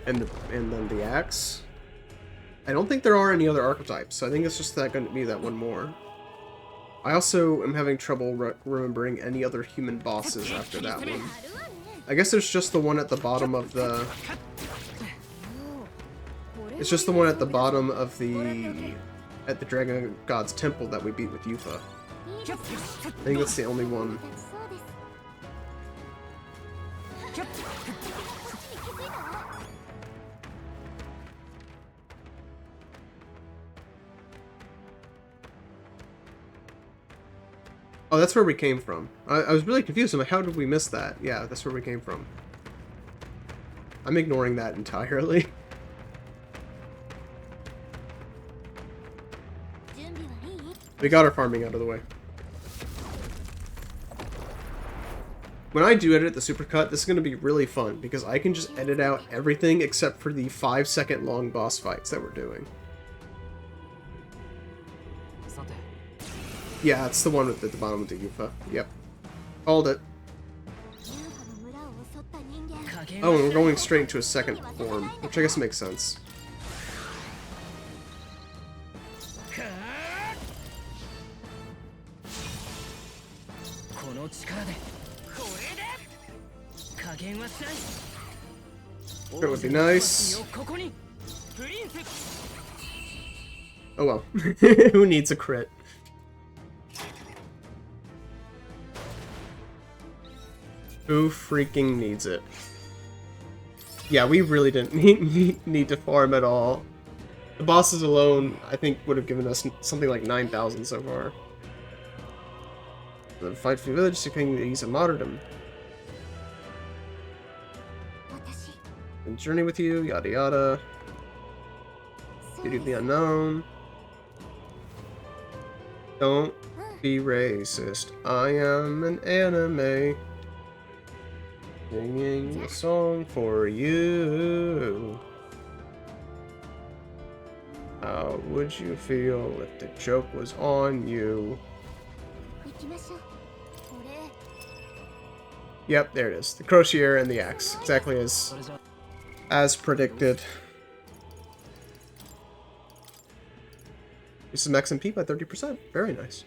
Speaker 1: And then the axe. I don't think there are any other archetypes, so I think it's just going to be that one more. I also am having trouble remembering any other human bosses after that one. I guess there's just the one at the bottom of the... It's just the one at the bottom of the... at the Dragon God's Temple that we beat with Yuffie. I think that's the only one. Oh, that's where we came from. I was really confused. I'm like, how did we miss that? Yeah, that's where we came from. I'm ignoring that entirely. We got our farming out of the way. When I do edit the supercut, this is going to be really fun, because I can just edit out everything except for the 5-second long boss fights that we're doing. Yeah, it's the one at the bottom of the Yuffie. Yep. Called it. Oh, and we're going straight into a second form, which I guess makes sense. That would be nice. Oh well. Who needs a crit? Who freaking needs it? Yeah, we really didn't need to farm at all. The bosses alone, I think, would have given us something like 9,000 so far. The fight for the village, seeking the ease of martyrdom. And journey with you, yada yada. Beauty of the unknown. Don't be racist. I am an anime. Singing a song for you. How would you feel if the joke was on you? Yep, there it is. The crochet and the axe. Exactly as predicted. This is max MP by 30%. Very nice.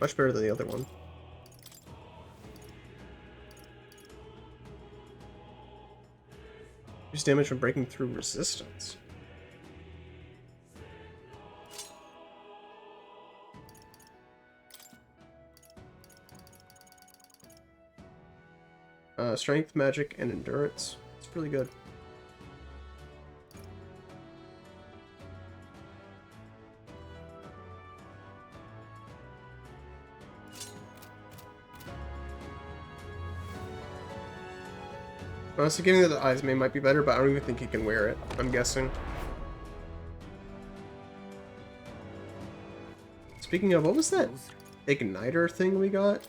Speaker 1: Much better than the other one. Use damage from breaking through resistance. Strength, magic, and endurance. It's really good. Honestly, giving it the eyes might be better, but I don't even think he can wear it, I'm guessing. Speaking of, what was that igniter thing we got?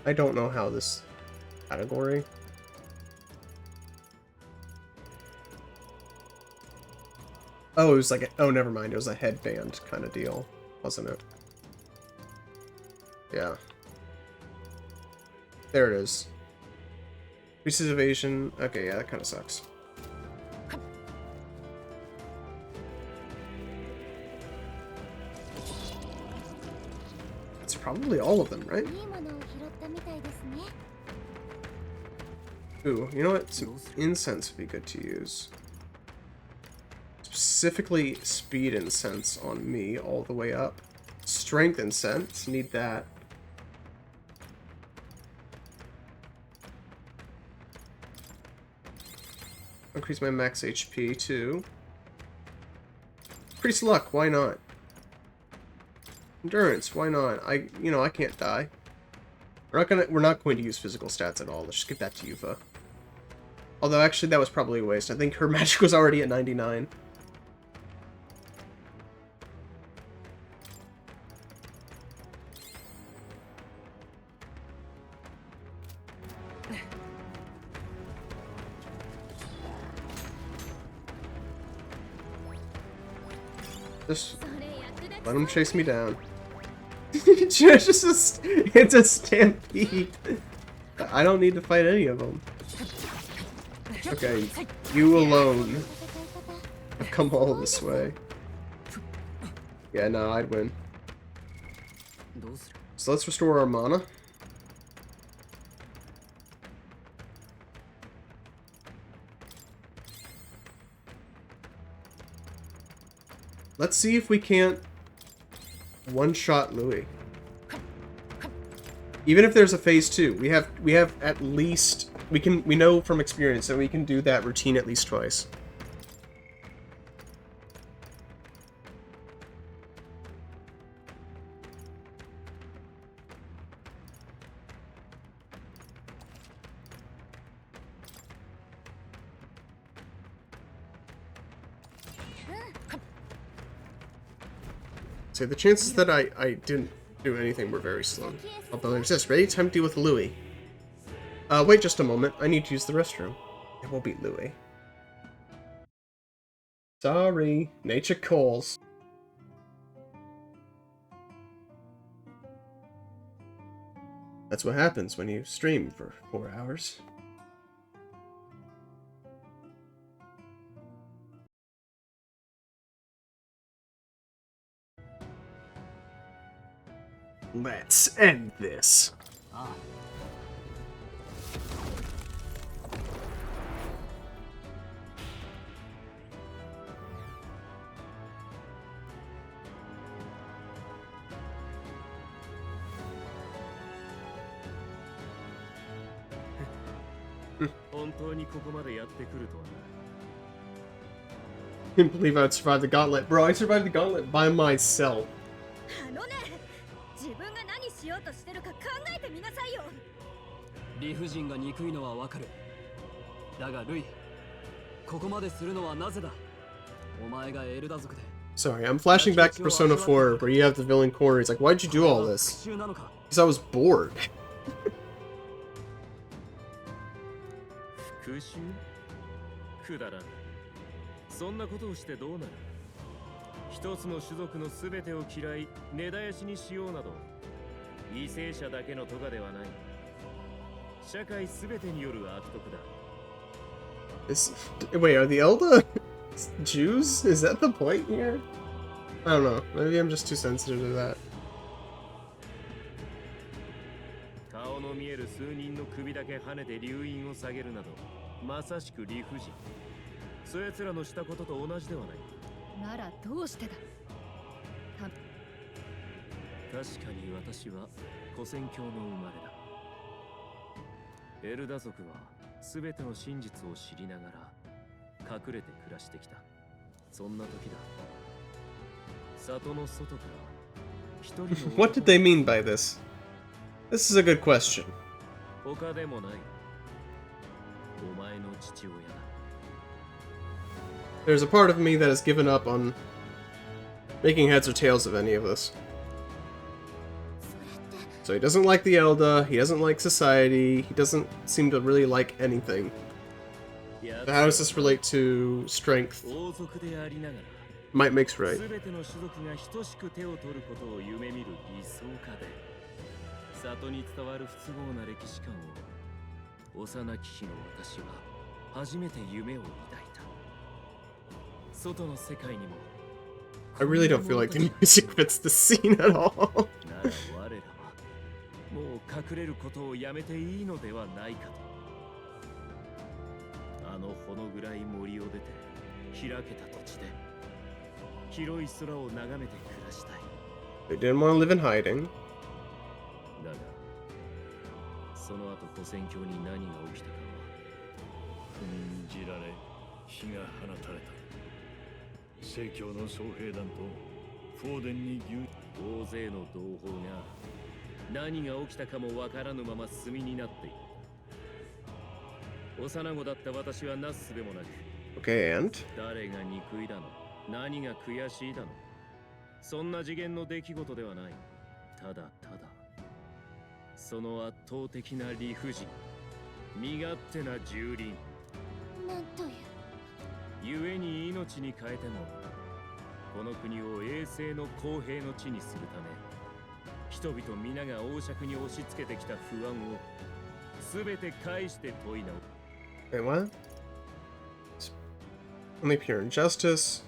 Speaker 1: I don't know how this category. Oh, it was like oh, never mind. It was a headband kind of deal, wasn't it? Yeah. There it is. Increases evasion. Okay, yeah, that kind of sucks. It's probably all of them, right? Ooh, you know what? Some incense would be good to use. Specifically, speed incense on me all the way up. Strength incense, need that. Increase my max HP too. Increase luck, why not? Endurance, why not? I can't die. We're not going to use physical stats at all. Let's just give that to Yuva. Although actually that was probably a waste. I think her magic was already at 99. Just let him chase me down. It's a stampede. I don't need to fight any of them. Okay, you alone have come all this way. Yeah, no, I'd win. So let's restore our mana. Let's see if we can't one-shot Louis. Even if there's a phase 2, we have at least we know from experience that we can do that routine at least twice. So the chances that I didn't do anything were very slim. Although there's this. Ready? Time to deal with Louis. Wait just a moment. I need to use the restroom. It will beat Louis. Sorry. Nature calls. That's what happens when you stream for 4 hours. Let's end this. Can't believe I'd survived the gauntlet. Bro, I survived the gauntlet by myself.
Speaker 4: 自分が何しようとしてるか考えてみなさいよ。
Speaker 2: 理不尽が憎いのはわかる。だがルイ、ここまでするのはなぜだ。お前がエルダ族で。
Speaker 1: Sorry, I'm flashing back to Persona 4 where you have the villain corner. He's like, why'd you do all this? Because I was bored.
Speaker 3: 復讐？くだらん。そんなことをしてどうなる？一つの種族のすべてを嫌い、根絶やしにしようなど、為政者だけの咎ではない。社会すべてによる悪徳だ。
Speaker 1: Wait, are the Elda Jews? Is that the point here? I don't know. Maybe I'm just too sensitive to that.
Speaker 3: 顔の見える数人の首だけ跳ねて留飲を下げるなど、まさしく理不尽。そやつらのしたことと同じではない。
Speaker 10: ならどうしてだ。
Speaker 3: 確かに私は古戦教の生まれだ。エルダ族は全ての真実を知りながら隠れて暮らしてきた。そんな時だ。里の外から一人の
Speaker 1: What did they mean by this? This is a good question.
Speaker 3: 他でもない。お前の父親だ。
Speaker 1: There's a part of me that has given up on making heads or tails of any of this. So he doesn't like the Elda, he doesn't like society, he doesn't seem to really like anything. So how does this relate to strength? Might makes right.
Speaker 3: 全ての種族が等しく手を取ることを夢見る理想家で、里に伝わる不都合な歴史観を幼き日の私は初めて夢を抱いた。外の世界にも
Speaker 1: I really don't feel like the music fits the scene at all.
Speaker 3: なら我らはもう隠れることをやめていいのではないかと。あのほの暗い森を出て開けた土地で広い空を眺めて暮らしたい。
Speaker 1: They didn't want to live in hiding.
Speaker 3: だがその後古戦郷に何が起きたかは封じられ火が放たれた。正教の僧兵団とフォーデンに大勢の同胞が何が起きたかもわからぬまま炭になっている。幼子だった私はなすすべもなく、
Speaker 1: Okay, and?
Speaker 3: 誰が憎いだの、何が悔しいだの、そんな次元の出来事ではない。ただただその圧倒的な理不尽、身勝手な蹂躙、
Speaker 4: なんという
Speaker 3: 故に命に変えてもこの国を永世の公平の地にするため、人々皆が王爵に押し付けてきた不安をすべて返して問い直す。
Speaker 1: Wait, what? Only pure injustice.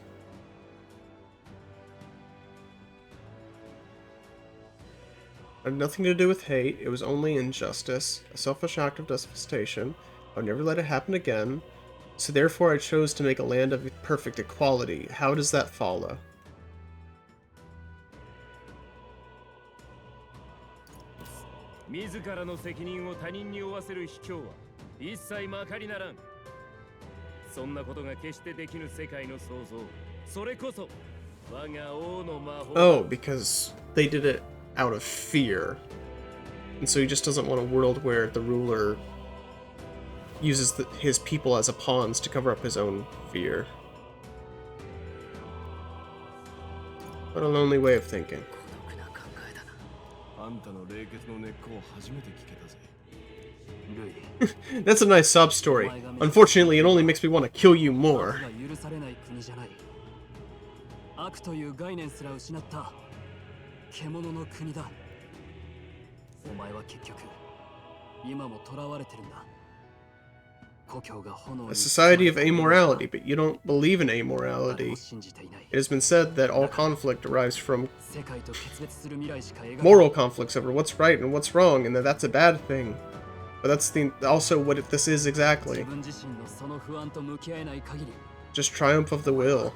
Speaker 1: Had nothing to do with hate, it was only injustice, a selfish act of devastation. I would never let it happen again. So therefore I chose to make a land of perfect equality. How does that follow? Oh, because they did it out of fear. And so he just doesn't want a world where the ruler uses his people as a pawns to cover up his own fear. What a lonely way of thinking. That's a nice sob story. Unfortunately, it only makes me want to kill you more.
Speaker 2: 悪という概念すら失った獣の国だ。お前は結局今も囚われてるんだ。故郷が炎に
Speaker 1: A society of amorality, but you don't believe in amorality. It has been said that all conflict arises from moral conflicts over what's right and what's wrong, and that that's a bad thing. But that's also what this is exactly. Just triumph of the will.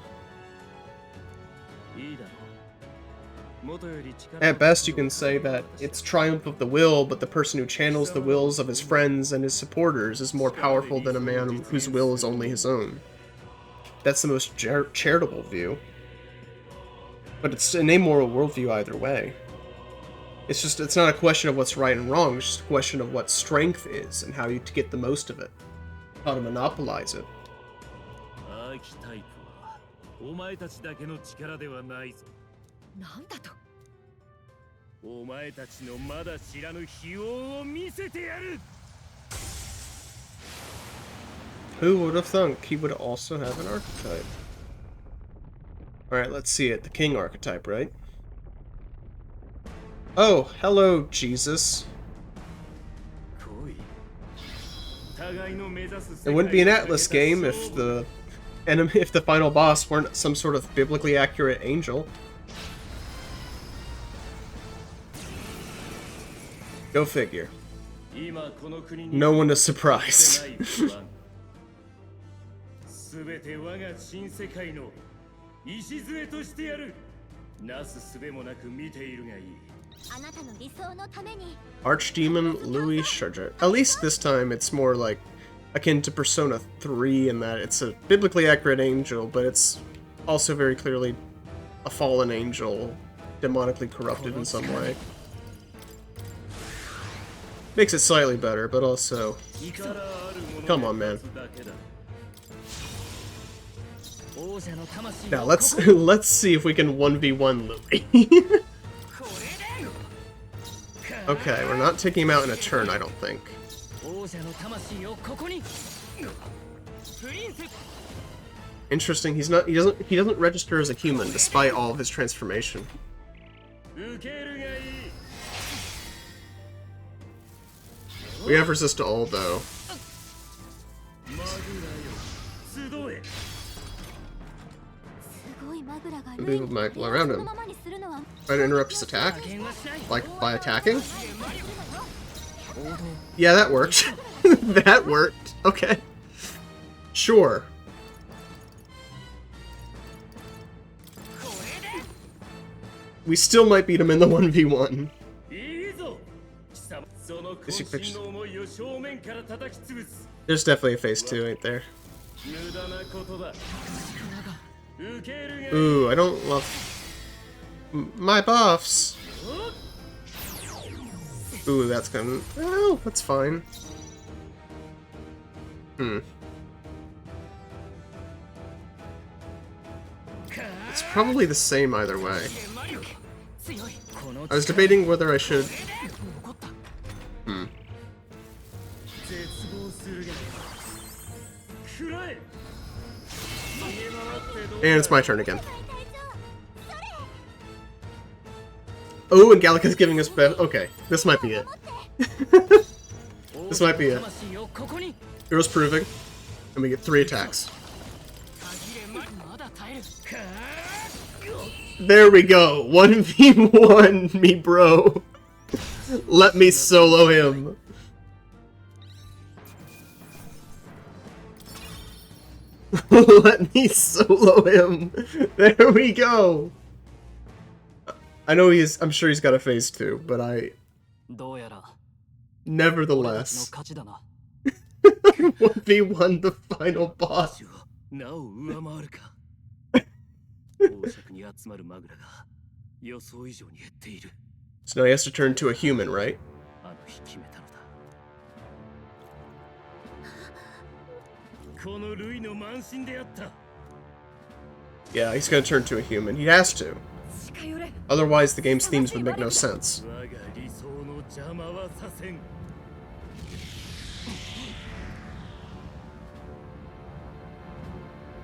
Speaker 1: At best, you can say that it's triumph of the will, but the person who channels the wills of his friends and his supporters is more powerful than a man whose will is only his own. That's the most charitable view. But it's an amoral worldview either way. It's not a question of what's right and wrong, it's just a question of what strength is and how you to get the most of it. How to monopolize it.
Speaker 10: なんだと。
Speaker 3: お前たちのまだ知らぬ秘王を見せてやる。
Speaker 1: Who would have thunk he would also have an archetype? Alright, let's see it. The king archetype, right? Oh, hello, Jesus. It wouldn't be an Atlas game if the final boss weren't some sort of biblically accurate angel. Go figure. No one is surprised. Archdemon Louis Charger. At least this time it's more like akin to Persona 3 in that it's a biblically accurate angel, but it's also very clearly a fallen angel, demonically corrupted in some way. Makes it slightly better, but also... Come on, man. Now, let's see if we can 1v1 Louis. Okay, we're not taking him out in a turn, I don't think. Interesting. He doesn't register as a human despite all of his transformation. We have resist to all though. Move Magla around him. Try to interrupt his attack? Like by attacking? Yeah, that worked. That worked. Okay. Sure. We still might beat him in the 1v1. There's definitely a phase 2, ain't there? Ooh, I don't love my buffs. Ooh, that's gonna... Oh, that's fine. It's probably the same either way. I was debating whether I should... And it's my turn again. Oh, and Gallica's giving us best. Okay, this might be it. This might be it. Hero's proving, and we get 3 attacks. There we go. 1v1 me, bro. Let me solo him. Let me solo him. There we go. I know I'm sure he's got a phase 2, but nevertheless. 1v1 the final boss. So now he has to turn to a human, right? Yeah, he's gonna turn to a human. He has to. Otherwise, the game's themes would make no sense.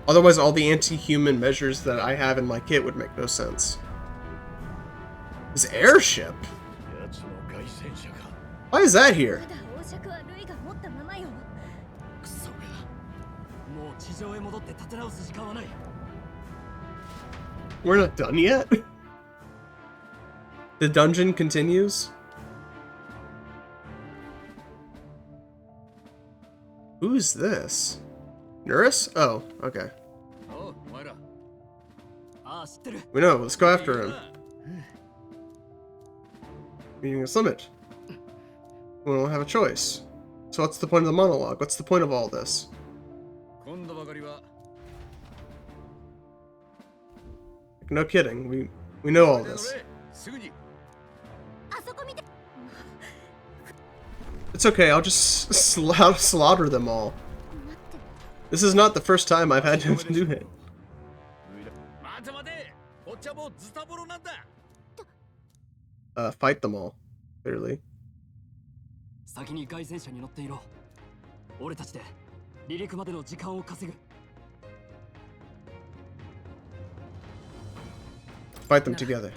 Speaker 1: Otherwise, all the anti-human measures that I have in my kit would make no sense. His airship? Why is that here? We're not done yet? The dungeon continues? Who's this? Lourdes? Oh, okay. We know, let's go after him. Meeting a summit. We don't have a choice. So what's the point of the monologue? What's the point of all this? No kidding, we know all this. It's okay, I'll just slaughter them all. This is not the first time I've had to do it. Fight them all, clearly. Fight them together.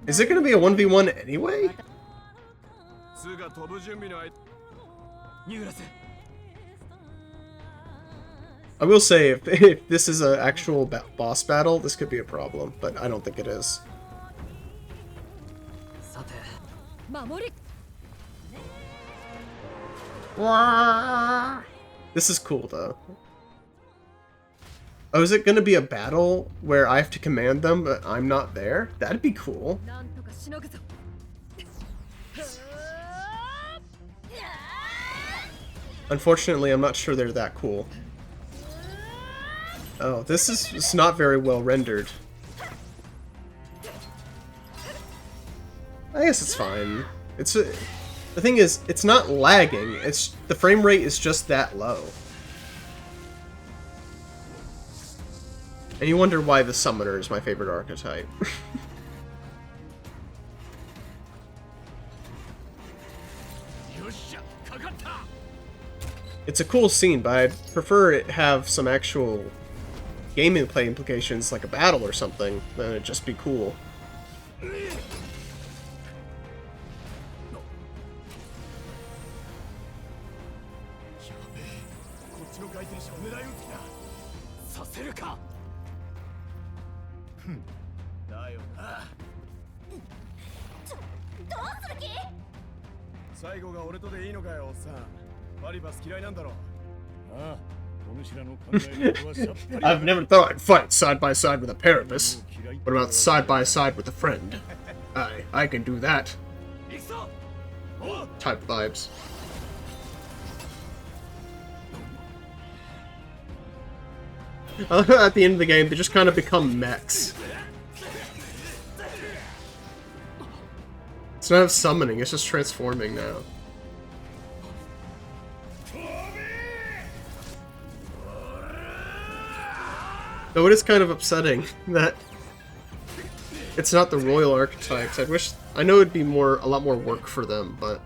Speaker 1: Is it gonna be a 1v1 anyway? I will say, if this is an actual boss battle, this could be a problem, but I don't think it is. This is cool, though. Oh, is it gonna be a battle where I have to command them, but I'm not there? That'd be cool. Unfortunately, I'm not sure they're that cool. Oh, it's not very well rendered. I guess it's fine. The thing is, it's not lagging. The frame rate is just that low. And you wonder why the Summoner is my favorite archetype. It's a cool scene, but I'd prefer it have some actual gameplay implications, like a battle or something, than it just be cool. I've never thought I'd fight side by side with a pair of us. What about side by side with a friend? I can do that. Type vibes. At the end of the game, they just kind of become mechs. It's not summoning, it's just transforming now. Though it is kind of upsetting that it's not the royal archetypes. I know it'd be a lot more work for them, but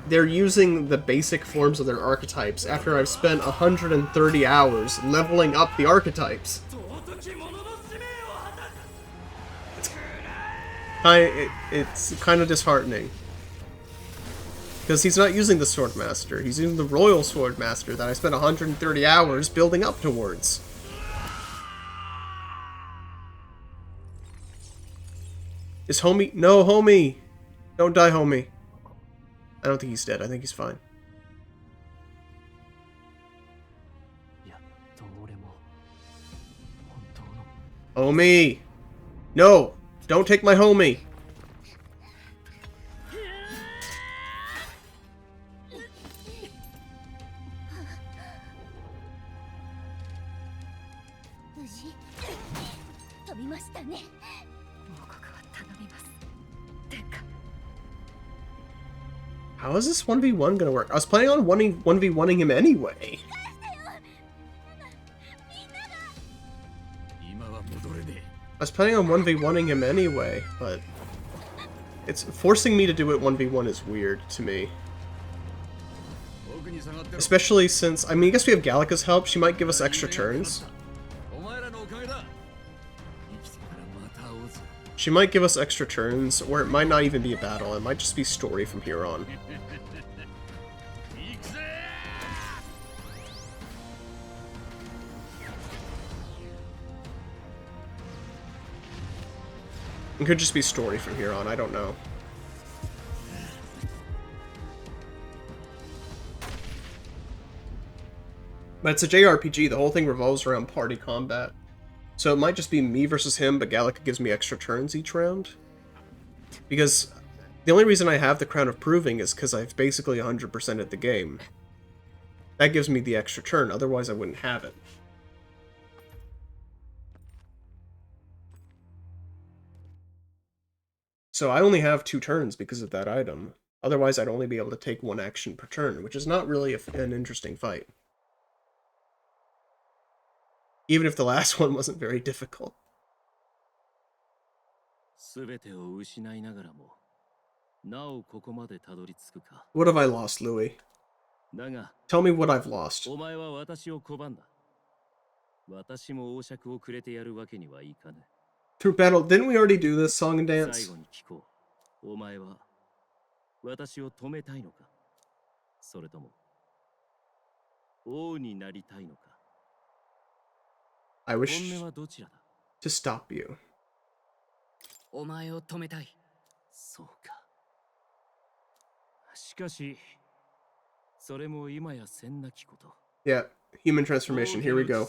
Speaker 1: they're using the basic forms of their archetypes after I've spent 130 hours leveling up the archetypes. It's kind of disheartening. Because he's not using the Swordmaster, he's using the Royal Swordmaster that I spent 130 hours building up towards. Is homie? No, homie! Don't die, homie. I don't think he's dead, I think he's fine. Homie! No! Don't take my homie! How is this 1v1 gonna work? I was planning on 1v1ing him anyway. I was planning on 1v1ing him anyway, but it's forcing me to do it 1v1 is weird to me. Especially since, I mean, I guess we have Gallica's help. She might give us extra turns. She might give us extra turns, or it might not even be a battle. It might just be story from here on. It could just be story from here on, I don't know. But it's a JRPG, the whole thing revolves around party combat. So it might just be me versus him, but Gallica gives me extra turns each round. Because the only reason I have the Crown of Proving is because I've basically 100%ed the game. That gives me the extra turn, otherwise I wouldn't have it. So I only have 2 turns because of that item. Otherwise I'd only be able to take 1 action per turn, which is not really an interesting fight. Even if the last one wasn't very difficult. What have I lost, Louis? Tell me what I've lost. Through battle, didn't we already do this song and dance? I wish to stop you. Yeah, human transformation, here we go.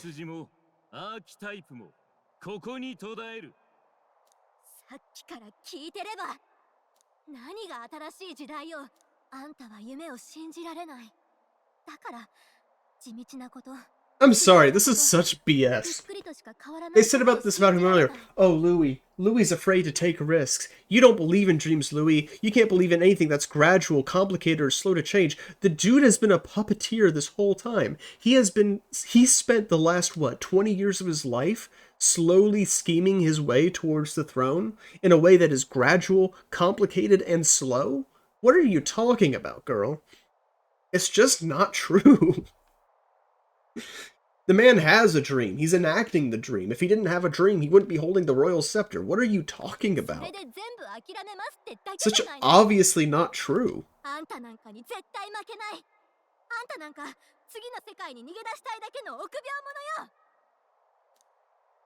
Speaker 4: さっきから聞いてれば何が新しい時代よ。あんたは夢を信じられない。だから地道なこと。
Speaker 1: I'm sorry, this is such BS. They said about him earlier. Oh, Louis's afraid to take risks. You don't believe in dreams, Louis. You can't believe in anything that's gradual, complicated, or slow to change. The dude has been a puppeteer this whole time. He spent the last, 20 years of his life slowly scheming his way towards the throne in a way that is gradual, complicated, and slow? What are you talking about, girl? It's just not true. The man has a dream. He's enacting the dream. If he didn't have a dream, he wouldn't be holding the royal scepter. What are you talking about? Such obviously not true.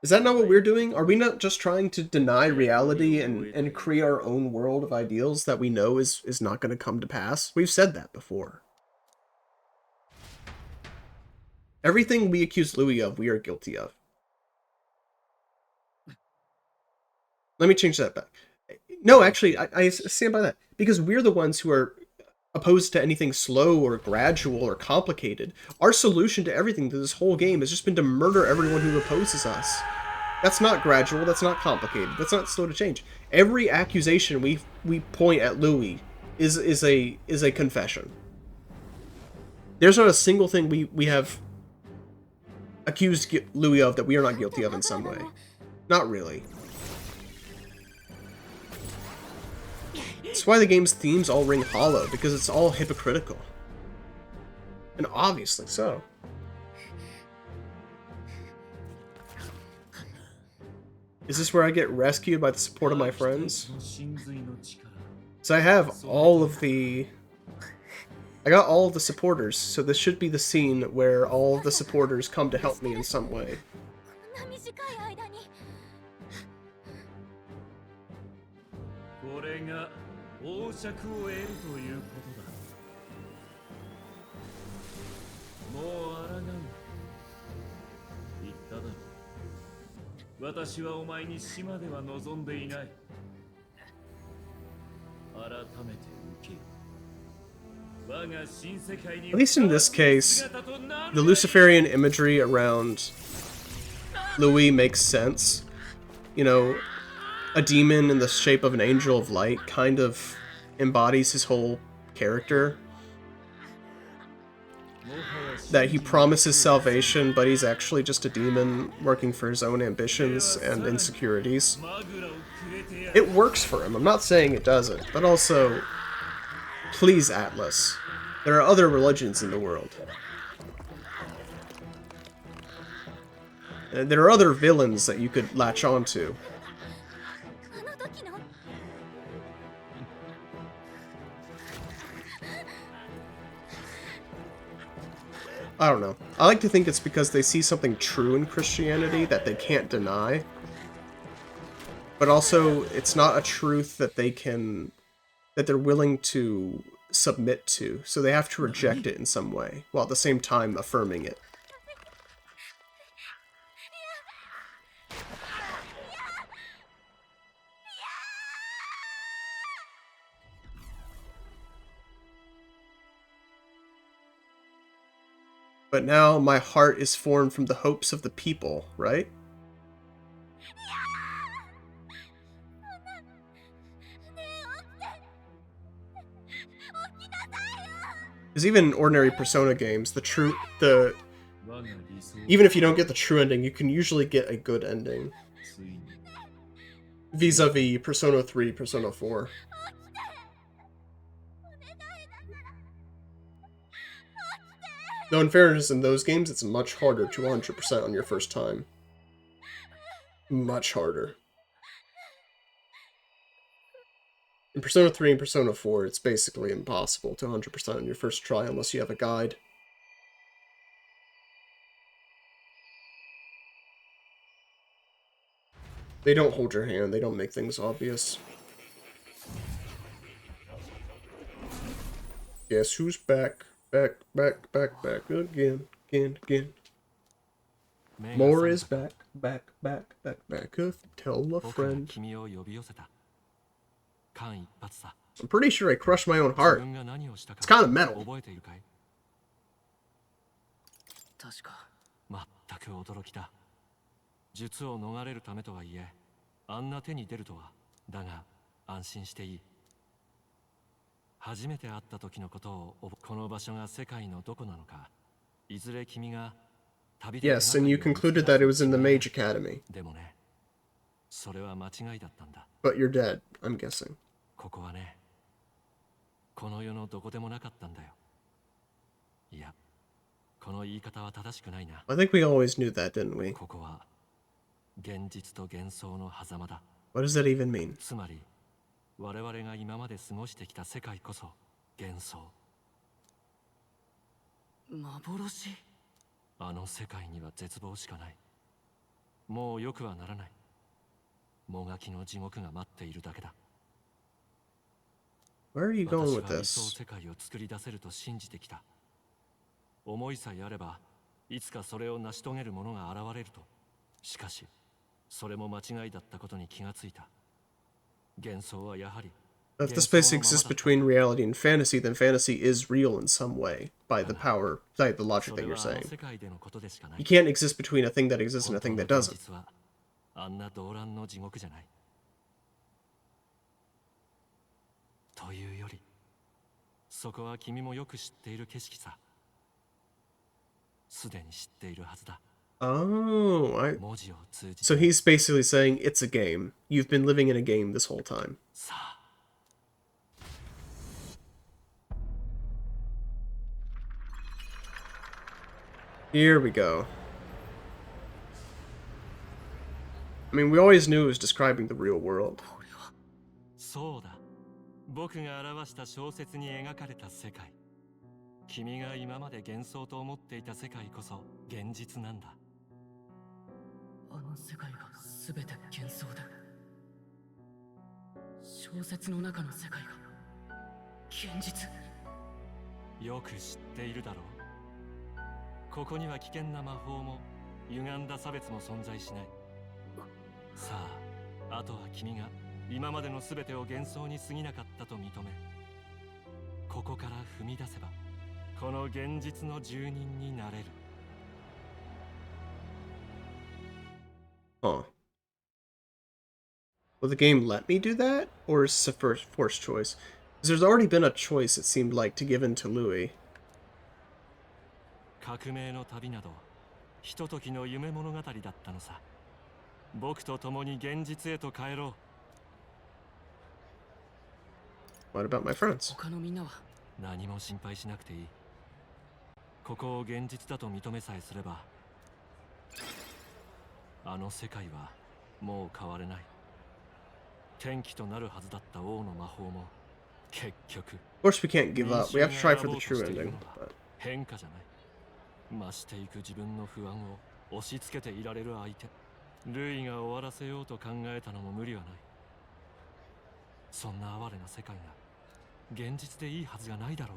Speaker 1: Is that not what we're doing? Are we not just trying to deny reality and create our own world of ideals that we know is not going to come to pass? We've said that before. Everything we accuse Louis of, we are guilty of. Let me change that back. No, actually, I stand by that. Because we're the ones who are opposed to anything slow or gradual or complicated. Our solution to everything through this whole game has just been to murder everyone who opposes us. That's not gradual, that's not complicated, that's not slow to change. Every accusation we point at Louis is a confession. There's not a single thing we have accused Louis of that we are not guilty of in some way. Not really. That's why the game's themes all ring hollow, because it's all hypocritical. And obviously so. Is this where I get rescued by the support of my friends? So I have all of the... I got all of the supporters, so this should be the scene where all of the supporters come to help me in some way. At least in this case, the Luciferian imagery around Louis makes sense. You know, a demon in the shape of an angel of light kind of embodies his whole character. That he promises salvation, but he's actually just a demon working for his own ambitions and insecurities. It works for him. I'm not saying it doesn't, but also, please, Atlas. There are other religions in the world. And there are other villains that you could latch onto. I don't know. I like to think it's because they see something true in Christianity that they can't deny. But also, it's not a truth that they're willing to submit to, so they have to reject it in some way, while at the same time affirming it. But now my heart is formed from the hopes of the people, right? Because even in ordinary Persona games, even if you don't get the true ending, you can usually get a good ending. Vis-a-vis Persona 3, Persona 4. Though in fairness, in those games, it's much harder to 100% on your first time. Much harder. In Persona 3 and Persona 4, it's basically impossible to 100% on your first try unless you have a guide. They don't hold your hand, they don't make things obvious. Guess who's back? Back again. More is back. Tell a friend. I'm pretty sure I crushed my own heart. It's kind of metal.
Speaker 9: 全く驚きだ。術を逃れるためとはいえ、あんな手に出るとは。だが安心していい。初めて会った時のことを、この場所が世界のどこなのか、いずれ君が旅で。
Speaker 1: Yes, and you concluded that it was in the Mage Academy.
Speaker 9: でもね、それは間違いだったんだ。
Speaker 1: But you're dead, I'm guessing.
Speaker 9: ここはね、この世のどこでもなかったんだよ。いや、この言い方は正しくないな。
Speaker 1: I think we always knew that, didn't we?
Speaker 9: ここは現実と幻想の狭間だ。
Speaker 1: What does that even mean?
Speaker 9: つまり我々が今まで過ごしてきた世界こそ幻想。
Speaker 2: 幻。
Speaker 9: あの世界には絶望しかない。もう良くはならない。もがきの地獄が待っているだけだ。
Speaker 1: Where are you going
Speaker 9: 私
Speaker 1: with
Speaker 9: は理想
Speaker 1: this?
Speaker 9: 世界を作り出せると信じてきた。思いさえあればいつかそれを成し遂げる者が現れると。しかしそれも間違いだったことに気がついた。幻想はやはり
Speaker 1: If the space exists between reality and fantasy, then fantasy is real in some way by the power, by the logic that you're saying. You can't exist between a thing that exists and a thing that doesn't.
Speaker 9: あんな動乱の地獄じゃない。というより、そこは君もよく知っている景色さ。すでに知っているはずだ。
Speaker 1: Oh, so he's basically saying it's a game. You've been living in a game this whole time. Here we go. I mean, we always knew it was describing the real world.
Speaker 9: そうだ。僕が表した小説に描かれた世界。君が今まで幻想と思っていた世界こそ現実なんだ。
Speaker 2: あの世界が全て幻想だ。小説の中の世界が現実。
Speaker 9: よく知っているだろう。ここには危険な魔法も歪んだ差別も存在しない。さあ、あとは君が今までの全てを幻想に過ぎなかったと認め、ここから踏み出せばこの現実の住人になれる。
Speaker 1: Huh. Will the game let me do that? Or is this a forced choice? Because there's already been a choice, it seemed like, to give in to Louis.
Speaker 9: 革命の旅など、ひとときの夢物語だったのさ。僕と共に現実へと帰ろ
Speaker 1: う。What about my friends?
Speaker 2: 他のみんなは
Speaker 9: 何も心配しなくていい。ここを現実だと認めさえすれば、あの世界はもう変われない。天気となるはずだった王の魔法も結局。
Speaker 1: Of course we can't give up. We have to try for the true ending.
Speaker 9: 変化じゃない。増していく自分の不安を押し付けていられる相手。ルイが終わらせようと考えたのも無理はない。そんな哀れな世界が現実でいいはずがないだろう。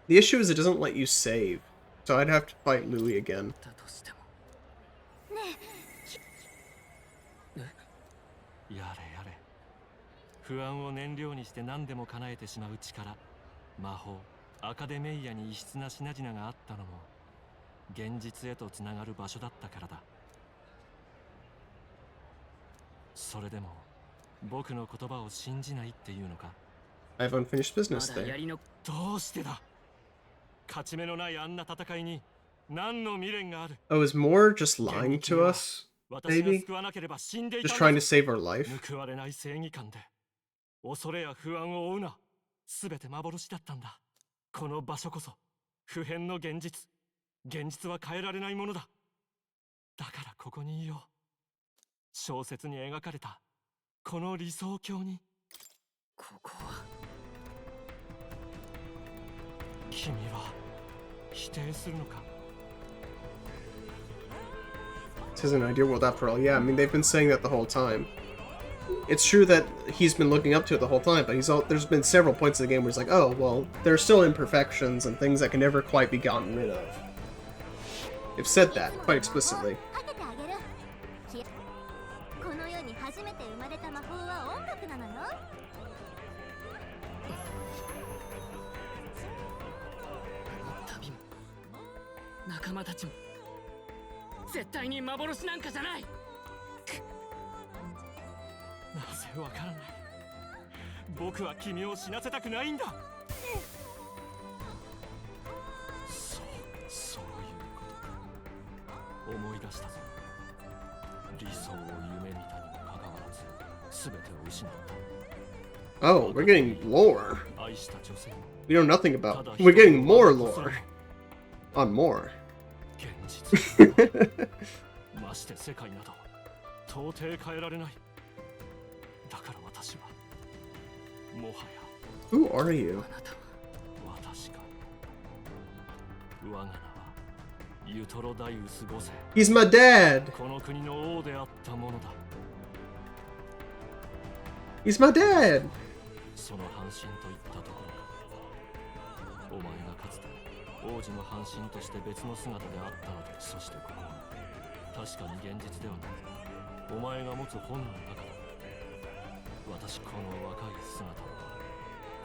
Speaker 1: The issue is it doesn't let you save, so I'd have to fight Louis again.
Speaker 9: やれやれ。不安を燃料にして何でも叶えてしまう力、魔法、アカデメイアに異質な品々があったのも現実へとつながる場所だったからだ。それでも僕の言葉を信じないっていうのか。
Speaker 1: I have unfinished business there.
Speaker 9: どうしてだ。勝ち目のないあんな戦いに何の未練がある。
Speaker 1: Oh, is Moore just lying to us? Maybe? Just trying to save our life?
Speaker 9: 報われない正義感で恐れや不安を負うな。すべて幻だったんだ。この場所こそ不変の現実。現実は変えられないものだ。だからここにいよう。小説に描かれたこの理想郷に。
Speaker 2: ここは。
Speaker 9: 君は否定するのか。
Speaker 1: This isn't an ideal world after all. Yeah, I mean, they've been saying that the whole time. It's true that he's been looking up to it the whole time, but there's been several points in the game where he's like, oh, well, there are still imperfections and things that can never quite be gotten rid of. They've said that quite explicitly.
Speaker 2: 仲間たちも絶対に幻なんかじゃない。
Speaker 9: なぜわからない。僕は君を死なせたくないんだ。そういうことか。思い出したぞ。理想を夢見たにもかかわらず全てを失った。
Speaker 1: Oh, we're getting lore.
Speaker 9: 愛した女性も
Speaker 1: We know nothing about. We're getting more lore. On more.
Speaker 9: 現実まして世界など到底変えられない。だから私はもはや
Speaker 1: Who are you?
Speaker 9: 私か。我が名はユトロダイウス5世。
Speaker 1: He's my dad.
Speaker 9: この国の王であったものだ。
Speaker 1: He's my dad.
Speaker 9: その半身といったところか。お前がかつて王子の半身として別の姿であったので、そしてここは確かに現実ではない。お前が持つ本能だから。私この若い姿は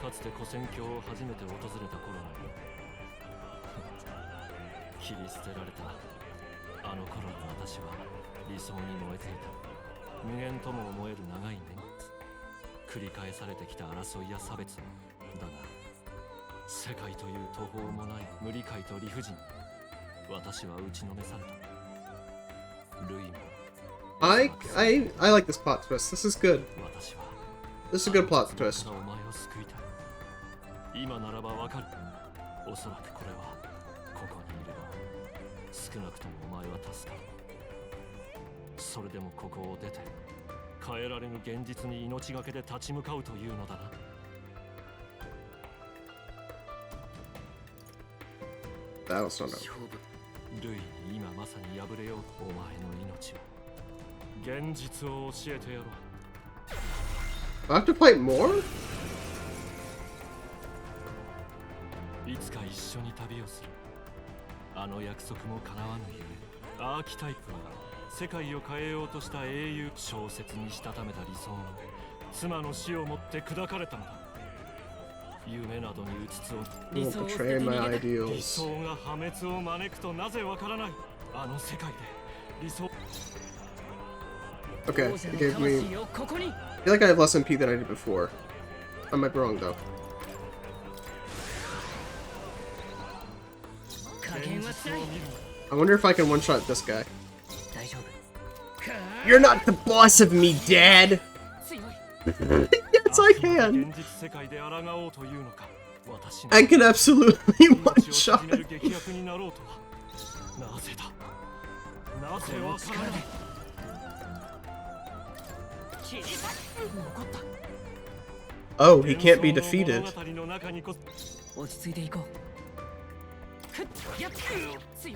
Speaker 9: かつて古戦郷を初めて訪れた頃のよ。切り捨てられたあの頃の私は理想に燃えていた。無限とも思える長い年月、繰り返されてきた争いや差別を。だが世界という途方もない無理解と理不尽、私は打ちのめされた。ルイも
Speaker 1: I like this plot twist. This is good.
Speaker 9: 私は
Speaker 1: This is a good plot twist.
Speaker 9: お前を救いたい。今ならばわかる。おそらくこれはここにいれば少なくともお前は助かる。それでもここを出て変えられぬ現実に命がけで立ち向かうというのだな。
Speaker 1: Battlestar.
Speaker 9: ルイに今まさに敗れよう。お前の命を現実を教えてやろう。
Speaker 1: I have to fight more?
Speaker 9: いつか一緒に旅をする。あの約束も叶わぬゆえ、アーキタイプは世界を変えようとした英雄。小説にしたためた理想の妻の死をもって砕かれたのだ。夢などにうつつを
Speaker 1: Won't betray my
Speaker 9: 理
Speaker 1: ideals.
Speaker 9: 想が破滅を招くとなぜわからない。あの世界で理想
Speaker 1: Okay, it gave me. I feel like I have less MP than I did before. I might be wrong though. I wonder if I can one-shot this guy. You're not the boss of me, Dad! Yes, I can!
Speaker 9: 現実世界で抗おうというのか。私の
Speaker 1: I can absolutely
Speaker 9: 命を
Speaker 1: one-shot
Speaker 9: 決める劇薬になろうとはなぜだ。なぜわからない。
Speaker 1: Oh, he can't be defeated.
Speaker 9: 物語の中にこそ
Speaker 2: 落ち着いていこう。強い。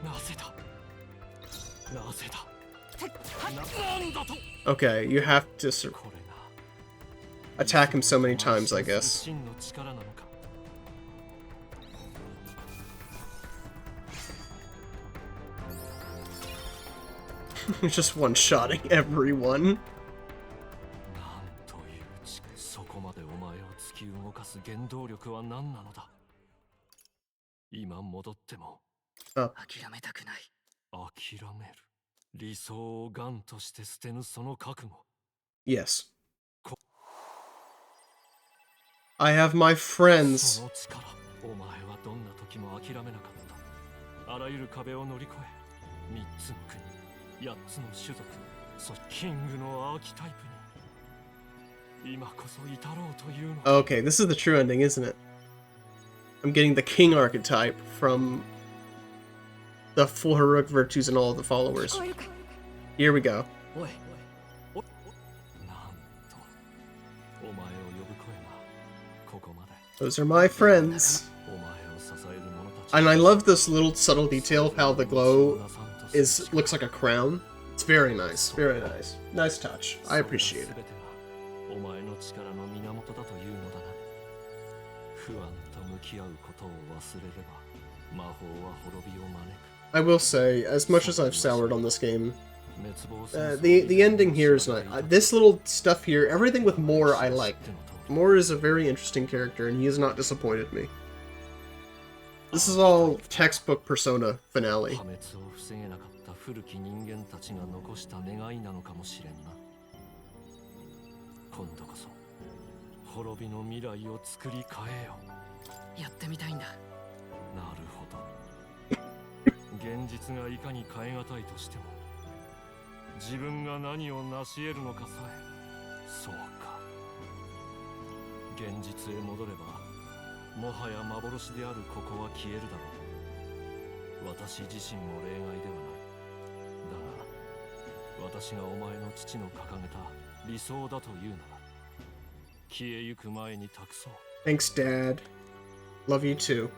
Speaker 9: なぜだ。なぜだ。なんだと。
Speaker 1: Okay, you have to
Speaker 9: これ
Speaker 1: attack him so many times, I guess.
Speaker 9: 真の力なのか。
Speaker 1: Just one-shotting everyone.
Speaker 9: なんという力。そこまでお前を突き動かす原動力は何なのだ。今戻っても
Speaker 1: あ
Speaker 2: 諦めたくない。
Speaker 9: 諦める。理想を癌として捨てぬその覚悟。
Speaker 1: Yes. I have my friends.
Speaker 9: その力。お前はどんな時も諦めなかった。あらゆる壁を乗り越え、3つの国、8つの種族、そしてキングのアーキタイプに今こそ至ろうというの。
Speaker 1: Okay, this is the true ending, isn't it? I'm getting the king archetype from the full heroic virtues and all of the followers. Here we go.
Speaker 2: おい、
Speaker 9: なんとお前を呼ぶ声がここまで。
Speaker 1: Those are my friends.
Speaker 9: お前を支える者たち。
Speaker 1: And I love this little subtle detail of how the glow looks like a crown. It's very nice. Very nice. Nice touch. I appreciate it.
Speaker 9: お前の力の源だというのだな。不安と向き合うことを忘れれば魔法は滅びを招く。
Speaker 1: I will say, as much as I've soured on this game, the ending here is nice. This little stuff here, everything with Moore I like. Moore is a very interesting character, and he has not disappointed me. This is all textbook Persona finale.
Speaker 9: 破滅を防げなかった古き人間たちが残した願いなのかもしれんな。今度こそ滅びの未来を作り変えよ。
Speaker 2: やってみたいんだ。
Speaker 9: なるほど。現実がいかに変え難いとしても、自分が何を成し得るのかさえ、そうか。現実へ戻ればもはや幻であるここは消えるだろう。私自身も例外ではない。だが私がお前の父の掲げた理想だというなら消えゆく前に託そう。
Speaker 1: Thanks, Dad. Love you too.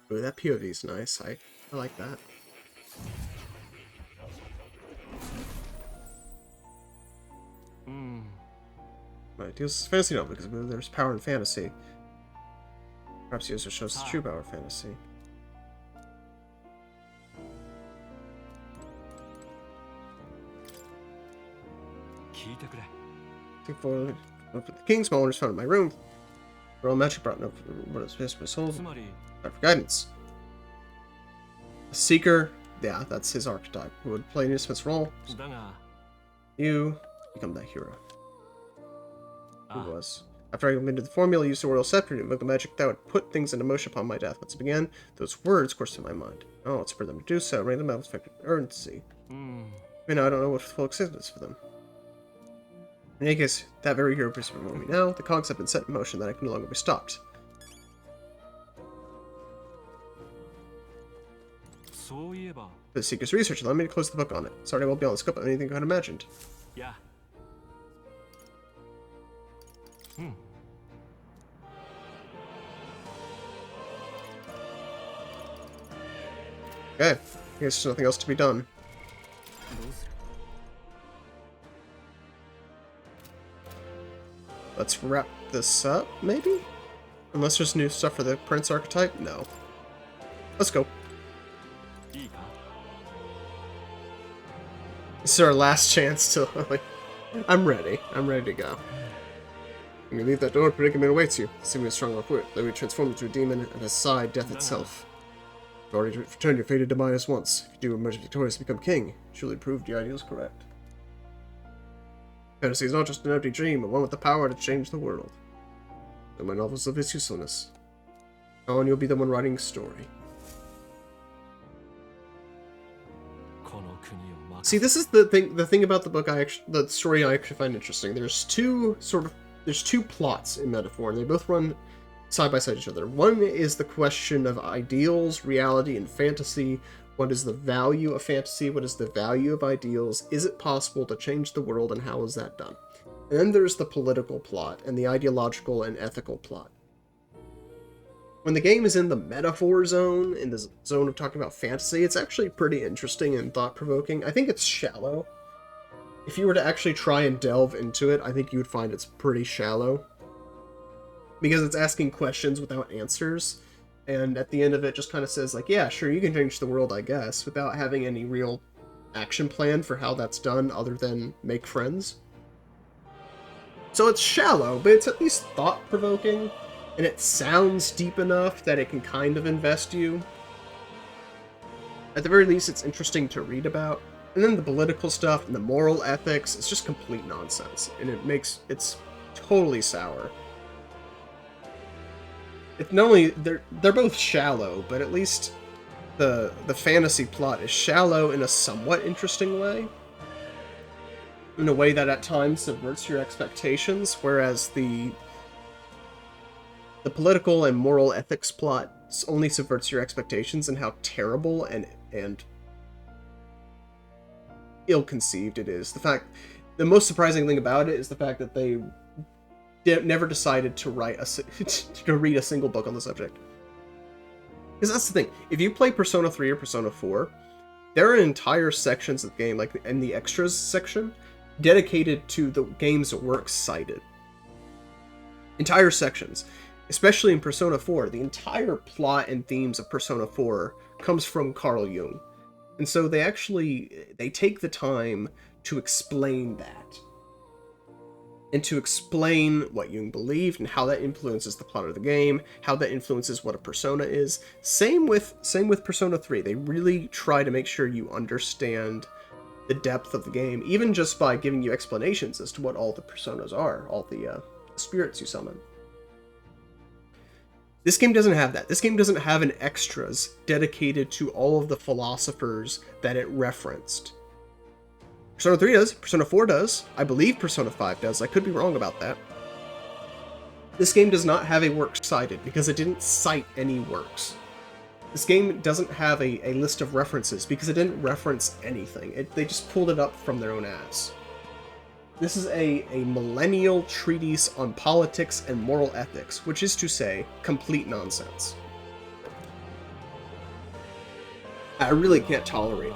Speaker 1: Ooh, that POV is nice. I like that. Right, deals with fantasy novel because there's power in fantasy. Perhaps he also shows his true power in fantasy. Take forward. The king's small is found in my room. Royal magic brought no what is this? My soul. For guidance. A seeker. Yeah, that's his archetype. Who would play an instrument's role. You become that hero. Who was? After I invented the formula, I used the royal scepter to invoke a magic that would put things into motion upon my death. Once it began, those words coursed through my mind. Oh, it's for them to do so. Ring them out with effective urgency. I mean, I don't know what full acceptance for them. In any case, that very hero is before me now. The cogs have been set in motion that I can no longer be stopped. For the Seeker's research, allow me to close the book on it. Sorry, I won't be on the scope of anything I had imagined.
Speaker 9: Yeah.
Speaker 1: Okay, I guess there's nothing else to be done. Let's wrap this up, maybe? Unless there's new stuff for the Prince archetype? No. Let's go. This is our last chance to, like, I'm ready. I'm ready to go. When you leave that door, predicament awaits you. See me strong enough for it. Let me transform into a demon, and aside death itself. You've already returned your fated demise once. If you do emerge victorious and become king, surely proved your ideals correct. Fantasy is not just an empty dream, but one with the power to change the world. No my novels of its usefulness. Oh, and you'll be the one writing a story. See, this is the thing about the book the story I actually find interesting. There's two plots in MetAphor, and they both run side by side each other. One is the question of ideals, reality, and fantasy. What is the value of fantasy? What is the value of ideals? Is it possible to change the world, and how is that done? And then there's the political plot, and the ideological and ethical plot. When the game is in the metaphor zone, in the zone of talking about fantasy, it's actually pretty interesting and thought-provoking. I think it's shallow. If you were to actually try and delve into it, I think you would find it's pretty shallow. Because it's asking questions without answers, and at the end of it just kind of says, like, yeah, sure, you can change the world, I guess, without having any real action plan for how that's done other than make friends. So it's shallow, but it's at least thought-provoking, and it sounds deep enough that it can kind of invest you. At the very least, it's interesting to read about. And then the political stuff and the moral ethics, it's just complete nonsense, and it's totally sour. It's not only they're both shallow, but at least the fantasy plot is shallow in a somewhat interesting way. In a way that at times subverts your expectations, whereas the political and moral ethics plot only subverts your expectations and how terrible and ill-conceived it is. The most surprising thing about it is the fact that they never decided to read a single book on the subject. Because that's the thing. If you play Persona 3 or Persona 4, there are entire sections of the game, like in the extras section, dedicated to the game's works cited. Entire sections. Especially in Persona 4, the entire plot and themes of Persona 4 comes from Carl Jung. And so they take the time to explain that. And to explain what Jung believed and how that influences the plot of the game, how that influences what a persona is. Same with Persona 3. They really try to make sure you understand the depth of the game, even just by giving you explanations as to what all the personas are, all the spirits you summon. This game doesn't have that. This game doesn't have an extras dedicated to all of the philosophers that it referenced. Persona 3 does, Persona 4 does, I believe Persona 5 does, I could be wrong about that. This game does not have a works cited because it didn't cite any works. This game doesn't have a list of references because it didn't reference anything. They just pulled it up from their own ass. This is a millennial treatise on politics and moral ethics, which is to say, complete nonsense. I really can't tolerate it.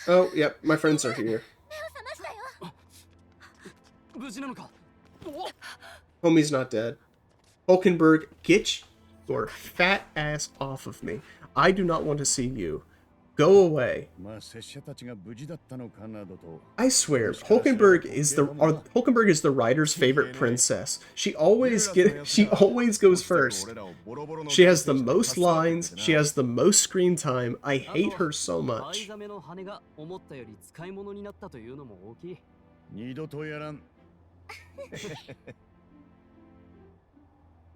Speaker 1: Oh, yep, my friends are here. Homie's not dead. Hulkenberg, get your fat ass off of me. I do not want to see you. Go away. I swear, Hulkenberg is the writer's favorite princess. She always goes first. She has the most lines, she has the most screen time. I hate her so much.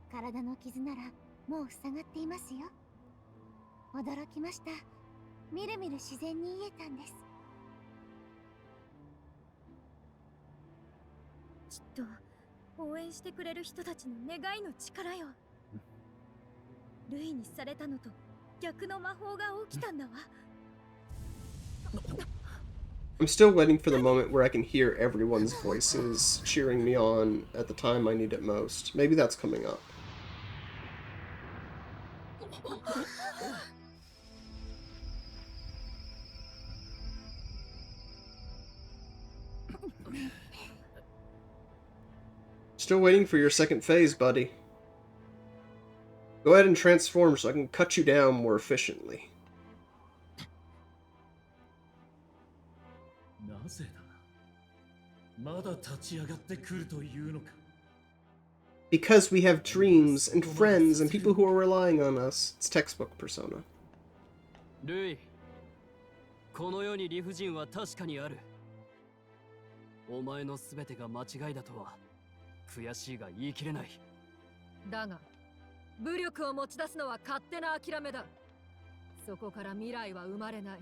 Speaker 4: 体の傷ならもう塞がっていますよ。驚きました。みるみる自然に癒えたんです。きっと応援してくれる人たちの願いの力よ。ルイにされたのと逆の魔法が起きたんだわ。
Speaker 1: I'm still waiting for the moment where I can hear everyone's voices cheering me on at the time I need it most. Maybe that's coming up. Still waiting for your second phase, buddy. Go ahead and transform so I can cut you down more efficiently. Because we have dreams and friends and people who are relying on us. It's textbook Persona.
Speaker 2: ルイ、この世に理不尽は確かにある。お前の全てが間違いだとは悔しいが言い切れない。
Speaker 10: だが、武力を持ち出すのは勝手な諦めだ。そこから未来は生まれない。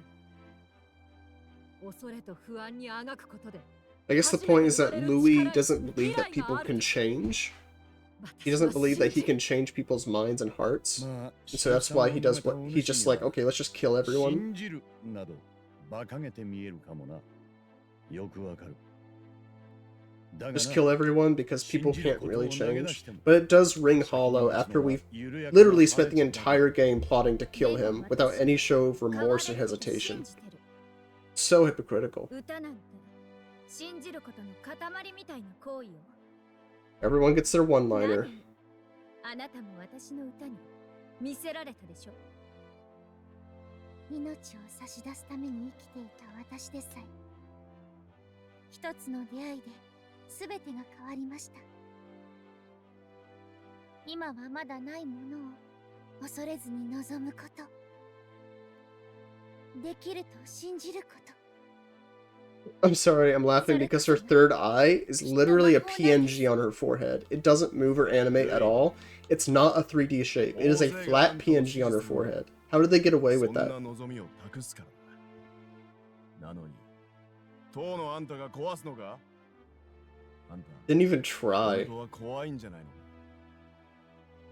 Speaker 10: 恐れと不安にあがくことで。
Speaker 1: I guess the point is that Louis doesn't believe that people can change. He doesn't believe that he can change people's minds and hearts. And so that's why he does what he's just like, okay, let's just kill everyone. Just kill everyone because people can't really change. But it does ring hollow after we've literally spent the entire game plotting to kill him without any show of remorse or hesitation. So hypocritical. Everyone gets their one-liner.
Speaker 4: あなたも私の歌に見せられたでしょ。命を差し出すために生きていた私でさえ、一つの出会いで全てが変わりました。今はまだないものを恐れずに望むこと、できると信じること。
Speaker 1: I'm sorry, I'm laughing because her third eye is literally a PNG on her forehead. It doesn't move or animate at all. It's not a 3D shape. It is a flat PNG on her forehead. How did they get away with that? Didn't even try.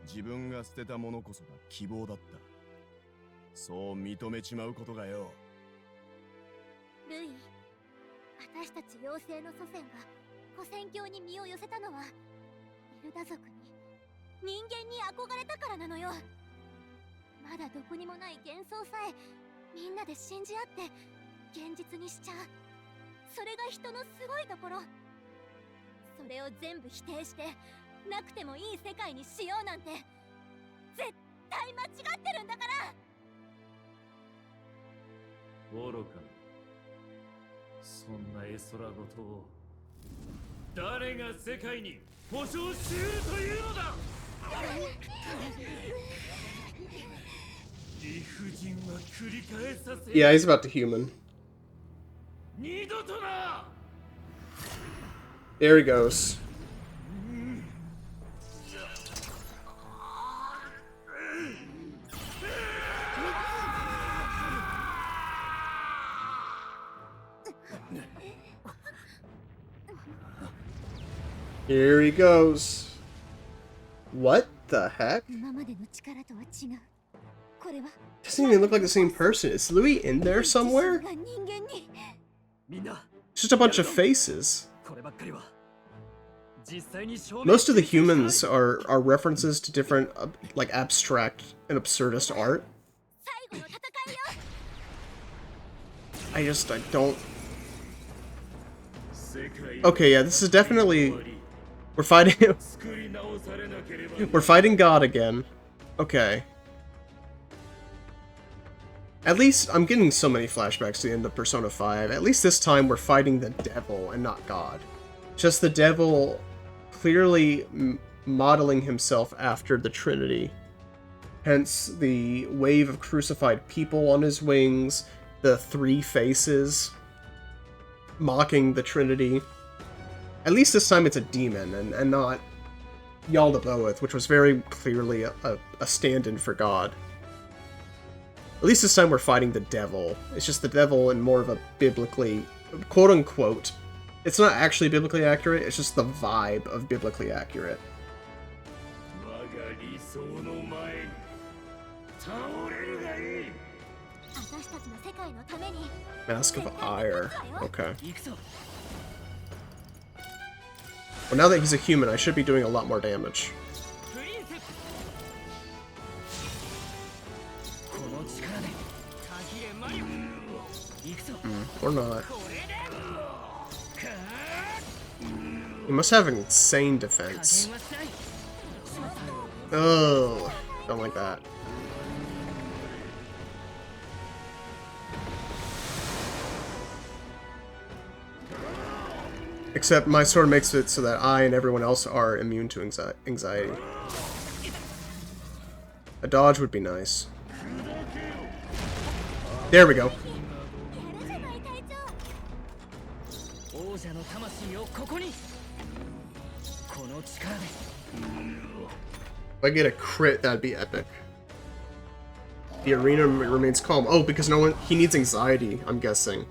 Speaker 7: 自分が捨てたものこそが希望だった。そう認めちまうことがよ。
Speaker 4: ルイ、私たち妖精の祖先が古戦郷に身を寄せたのはエルダ族に人間に憧れたからなのよ。まだどこにもない幻想さえみんなで信じ合って現実にしちゃう。それが人のすごいところ。それを全部否定してなくてもいい世界にしようなんて絶対間違ってるんだから。
Speaker 9: 愚か。
Speaker 3: そんな絵空事を誰が世界に保証しうるというのだ。理不尽は繰り返させ。
Speaker 1: Yeah, he's about to human.
Speaker 3: 二度とな。
Speaker 1: There he goes. Here he goes. What the heck?
Speaker 4: 今までの力とは違う。これは
Speaker 1: Doesn't even look like the same person. Is Louis in there somewhere?
Speaker 4: が人間に。
Speaker 2: みんな
Speaker 1: It's just a bunch of faces.
Speaker 2: こればっかりは実際に証明
Speaker 1: Most of the humans are references to different like abstract and absurdist art.
Speaker 4: 最後の戦いよ。
Speaker 1: I don't. Okay, yeah, this is definitely we're fighting we're fighting God again. Okay. At least I'm getting so many flashbacks to the end of Persona 5. At least this time we're fighting the devil and not God. Just the devil clearly modeling himself after the Trinity. Hence the wave of crucified people on his wings, the three faces mocking the Trinity. At least this time it's a demon and not Yaldabaoth, which was very clearly a stand-in for God. At least this time we're fighting the devil. It's just the devil in more of a biblically, quote-unquote, it's not actually biblically accurate, it's just the vibe of biblically accurate. Mask of Ire. Okay. Well, now that he's a human, I should be doing a lot more damage. Or not. He must have an insane defense. Oh, don't like that. Except my sword makes it so that I and everyone else are immune to anxiety. A dodge would be nice. There we go. If I get a crit, that'd be epic. The arena remains calm. Oh, because no one... He needs anxiety, I'm guessing.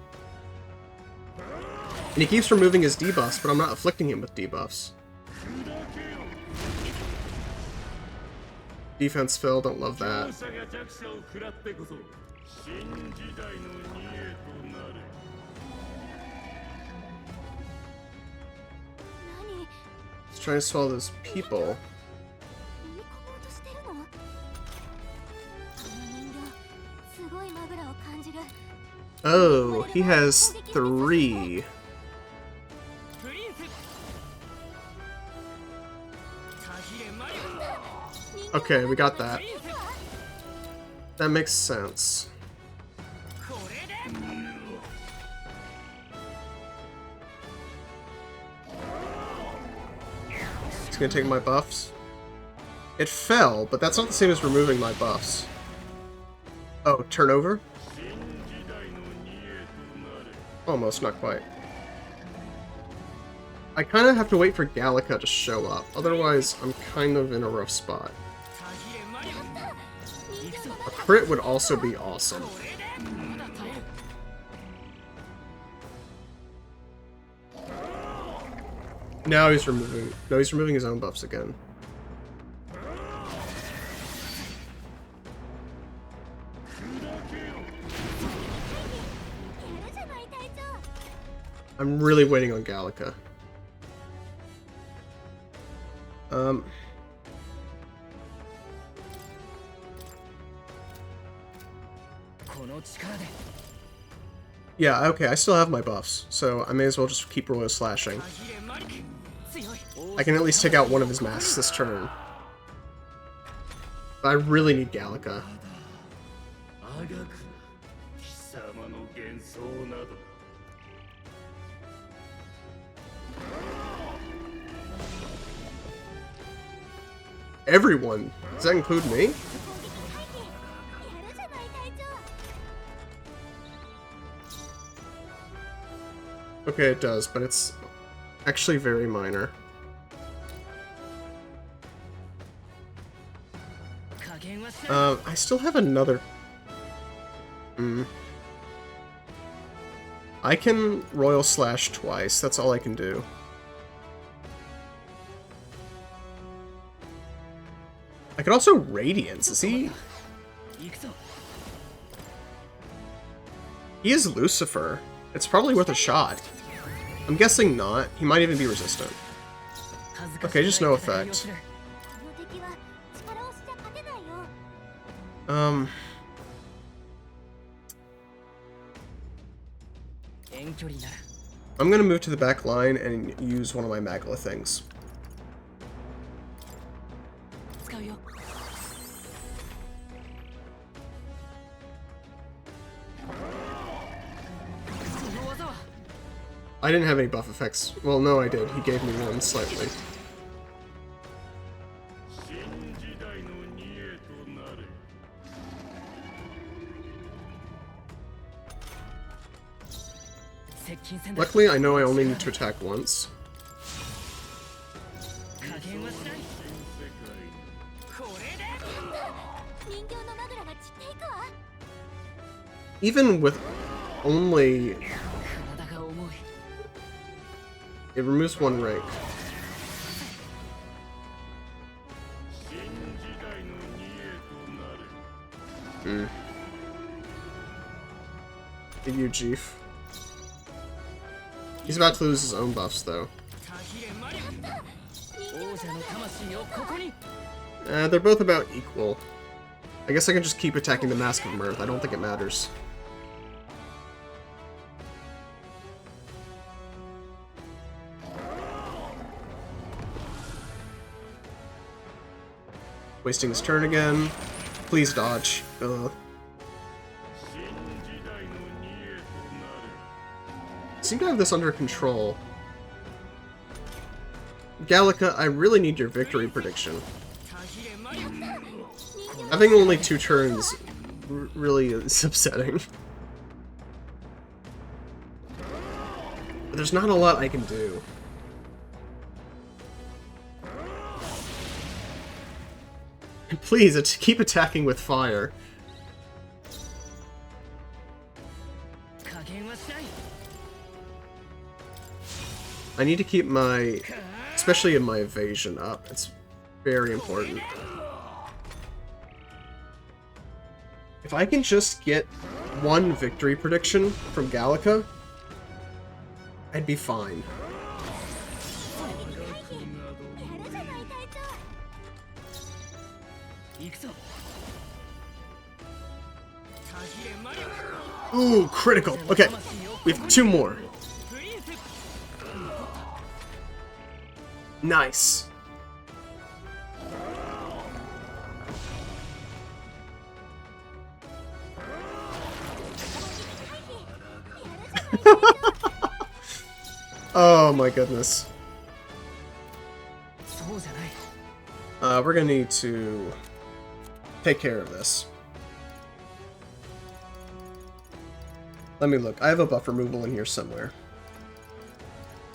Speaker 1: And he keeps removing his debuffs, but I'm not afflicting him with debuffs. Defense fill, don't love that. He's trying to swallow those people. Oh, he has 3. Okay, we got that. That makes sense. He's gonna take my buffs. It fell, but that's not the same as removing my buffs. Oh, turnover? Almost, not quite. I kind of have to wait for Gallica to show up, otherwise I'm kind of in a rough spot. A crit would also be awesome. Now he's removing... No, he's removing his own buffs again. I'm really waiting on Gallica. Yeah, okay, I still have my buffs, so I may as well just keep royal slashing. I can at least take out one of his masks this turn. But I really need Gallica. everyone. Does that include me? Okay, it does, but it's actually very minor. I still have another... I can Royal Slash twice, that's all I can do. I could also Radiance, is he? He is Lucifer. It's probably worth a shot. I'm guessing not. He might even be resistant. Okay, just no effect. I'm gonna move to the back line and use one of my Magla things. I didn't have any buff effects. Well, no, I did. He gave me one slightly. Luckily, I know I only need to attack once. Even with only... It removes one rank. Give you Jeef. He's about to lose his own buffs, though. They're both about equal. I guess I can just keep attacking the Mask of Mirth. I don't think it matters. Wasting his turn again. Please dodge. Seem to have this under control. Gallica, I really need your victory prediction. Having only 2 turns really is upsetting. But there's not a lot I can do. Please, keep attacking with fire. I need to keep my, especially in my evasion up. It's very important. If I can just get one victory prediction from Gallica, I'd be fine. Ooh, critical. Okay, we have 2 more. Nice. Oh my goodness. We're gonna need to take care of this. Let me look. I have a buff removal in here somewhere.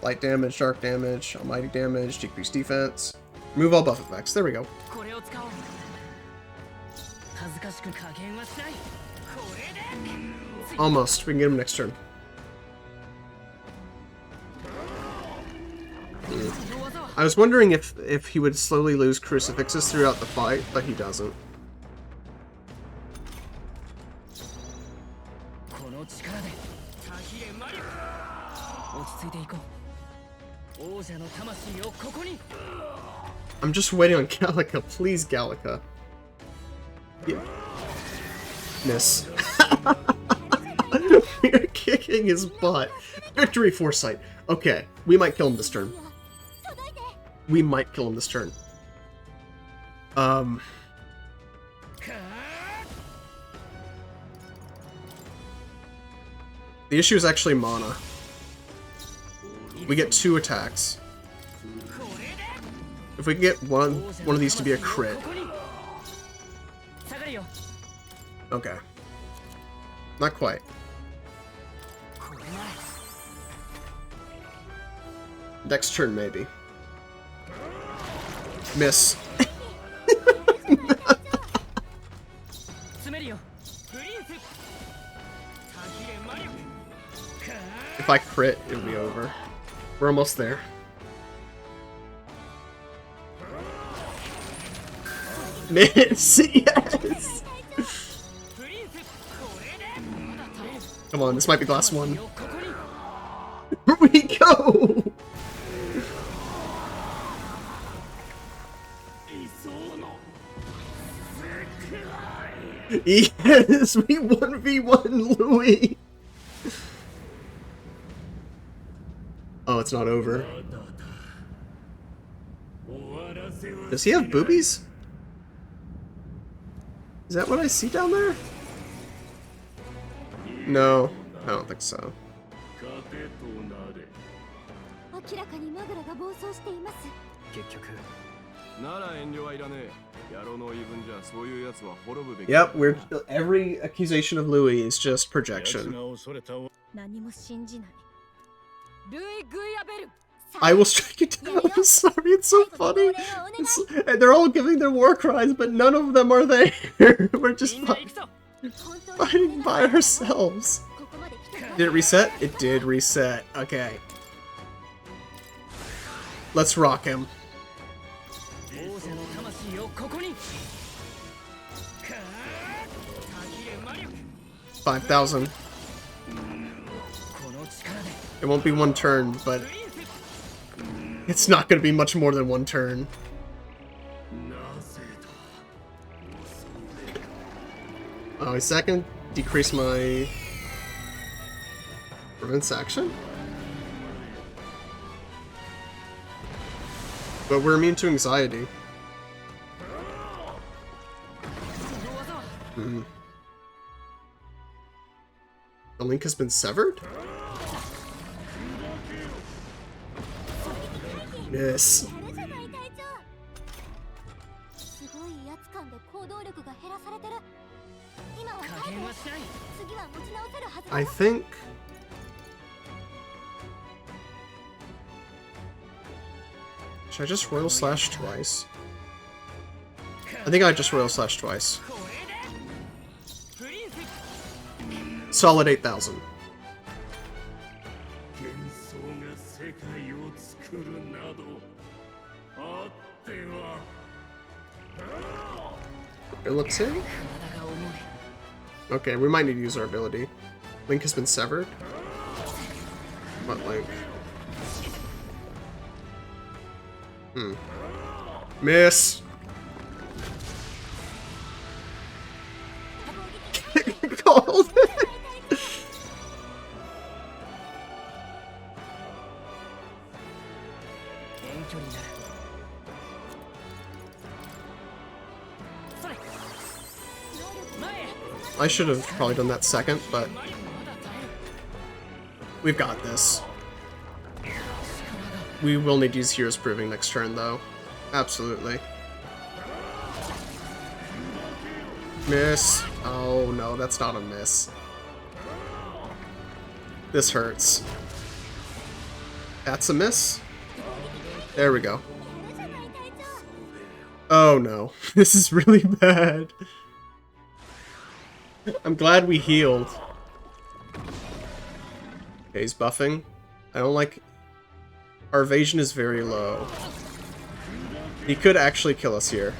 Speaker 1: Light damage, dark damage, almighty damage, decreased defense. Remove all buff effects. There we go. Almost. We can get him next turn. I was wondering if he would slowly lose crucifixes throughout the fight, but he doesn't. I'm just waiting on Gallica. Please, Gallica. Yeah. Miss. We're kicking his butt. Victory Foresight. Okay, we might kill him this turn. We might kill him this turn. The issue is actually mana. We get 2 attacks. If we can get one of these to be a crit. Okay. Not quite. Next turn, maybe. Miss. If I crit, it'll be over. We're almost there. Miss! Yes! Come on, this might be the last one. Here we go! Yes! We 1v1 Louis! Oh, it's not over. Does he have boobies? Is that what I see down there? No, I don't think so.
Speaker 4: 明らかにマグラが暴走しています。
Speaker 2: 結局
Speaker 7: なら遠慮はいらねえ。野郎の言い分じゃそういうやつは滅ぶべき。
Speaker 1: Yep, we're every accusation of Louis is just projection.
Speaker 4: 何も信じない。
Speaker 10: ルイ・グイアベル
Speaker 1: I will strike it down. I'm sorry, it's so funny. And they're all giving their war cries, but none of them are there. We're just fighting by ourselves. Did it reset? It did reset. Okay. Let's rock him. 5,000. It won't be one turn, but it's not going to be much more than one turn. Oh, is that going to decrease my prevents action? But we're immune to anxiety. Hmm. The link has been severed? Yes. I think... Should I just Royal Slash twice? I think I just Royal Slash twice. Solid 8,000. It looks in. Okay, we might need to use our ability. Link has been severed. What link? Hmm. Miss. Called. I should have probably done that second, but we've got this. We will need to use Hero's Proving next turn, though. Absolutely. Miss. Oh, no, that's not a miss. This hurts. That's a miss. There we go. Oh, no. This is really bad. I'm glad we healed. Okay, he's buffing. I don't like... Our evasion is very low. He could actually kill us here.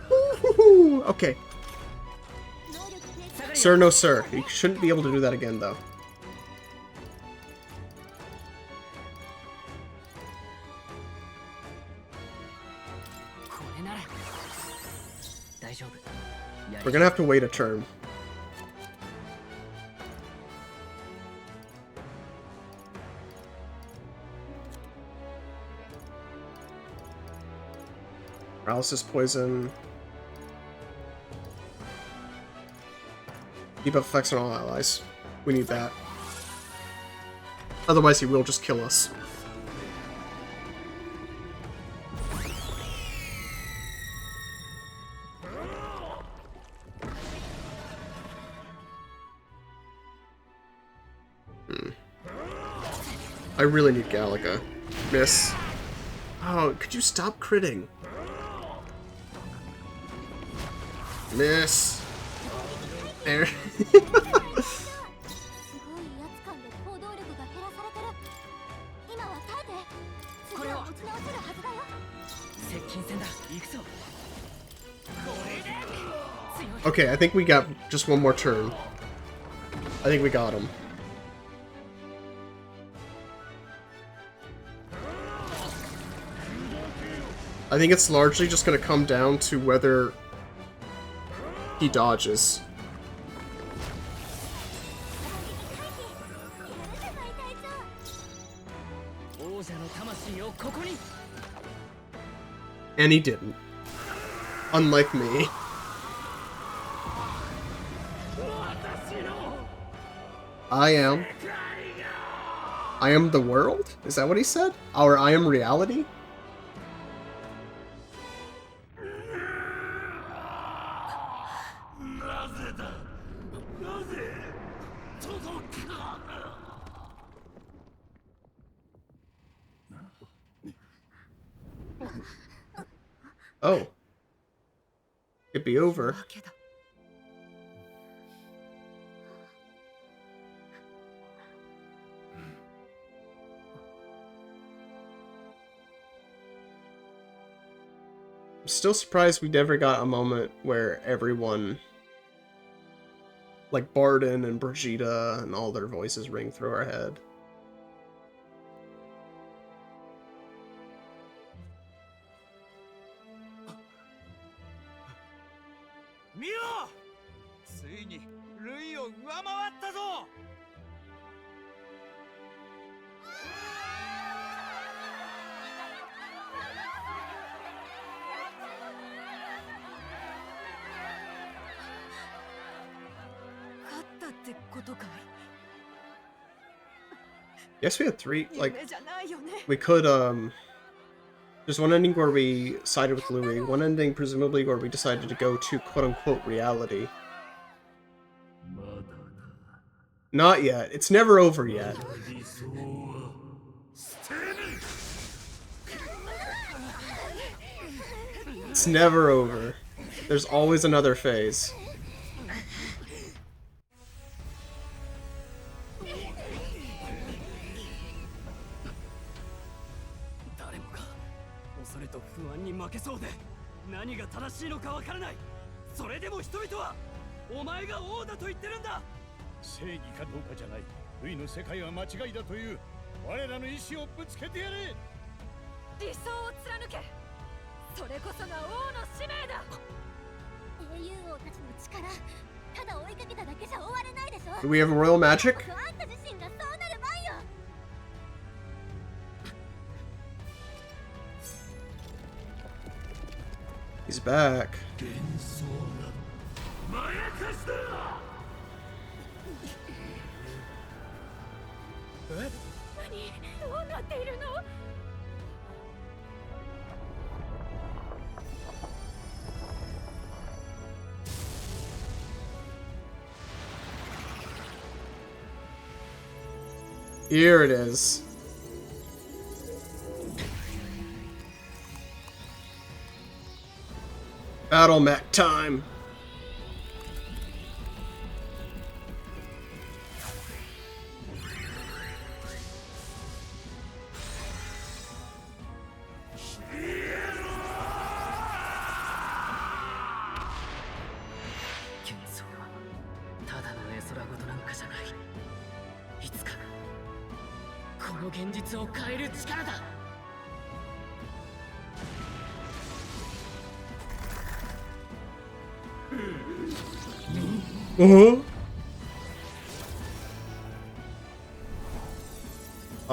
Speaker 1: Woo-hoo-hoo! Okay. Sir, no sir. He shouldn't be able to do that again, though. We're gonna have to wait a turn. Paralysis, poison. Debuff effects on all allies. We need that. Otherwise he will just kill us. I really need Galaga. Miss. Oh, could you stop critting? Miss. There.
Speaker 4: すごい威圧感で行動力が減らされてる。今は耐えて。次は持ち直せるはずだよ。
Speaker 2: 接近戦だ。行くぞ。
Speaker 1: Okay, I think we got just one more turn. I think we got him. I think it's largely just going to come down to whether he dodges. And he didn't. Unlike me. I am the world? Is that what he said? Or I am reality? Oh. It'd be over. I'm still surprised we never got a moment where everyone, like Barden and Brigitte and all their voices ring through our head.
Speaker 6: Miro! ついにルイを上回ったぞ!
Speaker 1: Yes, we had three, like, we could, there's one ending where we sided with Louis, one ending presumably where we decided to go to quote-unquote reality. Not yet. It's never over yet. It's never over. There's always another phase. Do we have royal magic? He's back. Here it is. Battle mech time.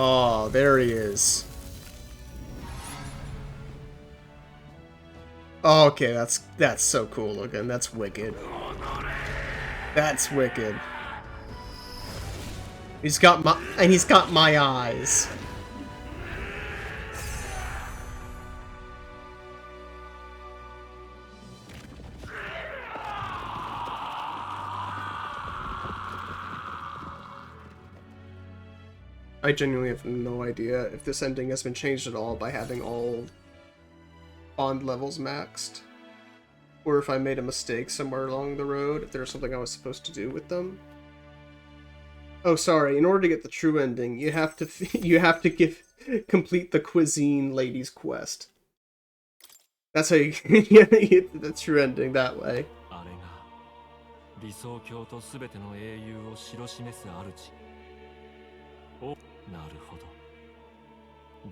Speaker 1: Oh, there he is. Okay, that's so cool looking. That's wicked. That's wicked. He's got my eyes. I genuinely have no idea if this ending has been changed at all by having all bond levels maxed, or if I made a mistake somewhere along the road, if there was something I was supposed to do with them. Oh, sorry. In order to get the true ending, you have to complete the cuisine lady's quest. That's how you get the true ending that way.
Speaker 9: あれが理想郷とすべての英雄を知ろ示す主。お、なるほど。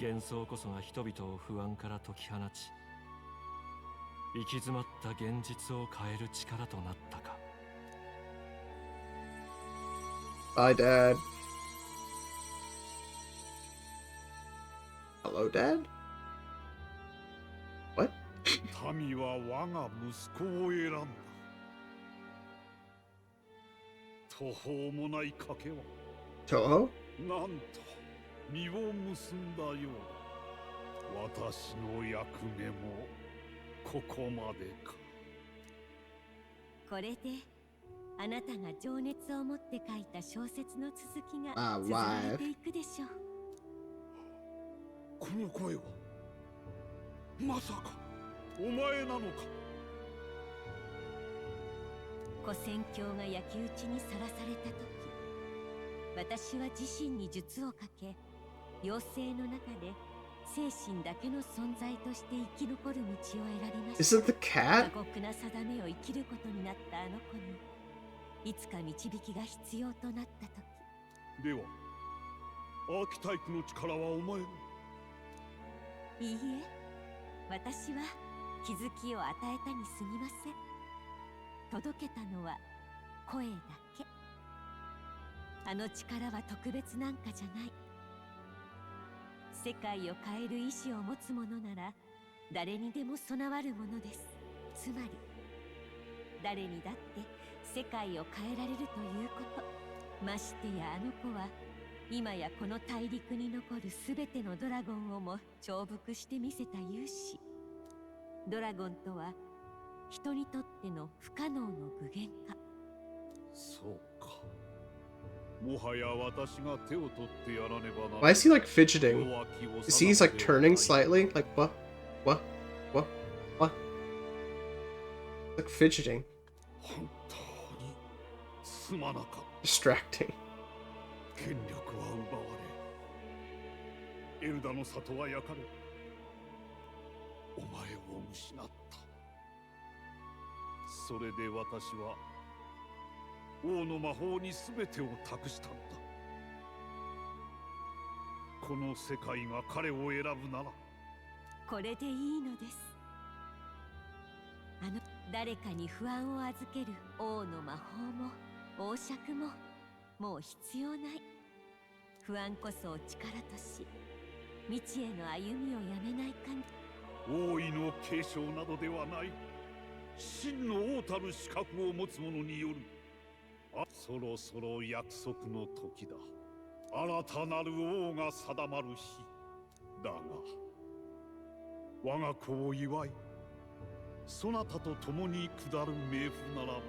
Speaker 9: 幻想こそが人々を不安から解き放ち、行き詰まった現実を変える力となったか。
Speaker 1: Bye, Dad. Hello, Dad? What?
Speaker 5: 民は我が息子を選んだ。途方もない賭けは
Speaker 1: Toho?
Speaker 5: なんと実を結んだようだ。私の役目もここまでか。
Speaker 4: これであなたが情熱を持って書いた小説の続きが綴られていくでしょう。
Speaker 5: この声はまさかお前なのか。
Speaker 4: 古戦郷が焼き討ちにさらされた時、私は自身に術をかけ、妖精の中で精神だけの存在として生き残る道を選びました。
Speaker 1: Is it the cat?
Speaker 4: 過酷な定めを生きることになったあの子に、いつか導きが必要となった時。
Speaker 5: ではアーキタイプの力はお前の。
Speaker 4: いいえ、私は気づきを与えたに過ぎません。届けたのは声だけ。あの力は特別なんかじゃない。世界を変える意志を持つ者なら誰にでも備わるものです。つまり誰にだって世界を変えられるということ。ましてやあの子は今やこの大陸に残るすべてのドラゴンをも重複してみせた勇士。ドラゴンとは人にとっての不可能の具現化。
Speaker 5: そうか。もはや私が手を取ってやらねばな。
Speaker 1: Why is he like fidgeting? Is he like turning slightly? Like what? What? What? What? Like fidgeting.
Speaker 5: 本当にすまなかった。
Speaker 1: Distracting.
Speaker 5: 権力は奪われ、エルダの里は焼かれ、お前を失った。それで私は王の魔法に全てを託したのだ。この世界が彼を選ぶなら
Speaker 4: これでいいのです。あの誰かに不安を預ける王の魔法も王爵ももう必要ない。不安こそを力とし、未知への歩みをやめない限り。
Speaker 5: 王位の継承などではない。真の王たる資格を持つ者による。そろそろ約束の時だ。新たなる王が定まる日だが、我が子を祝い、そなたと共に下る冥府ならば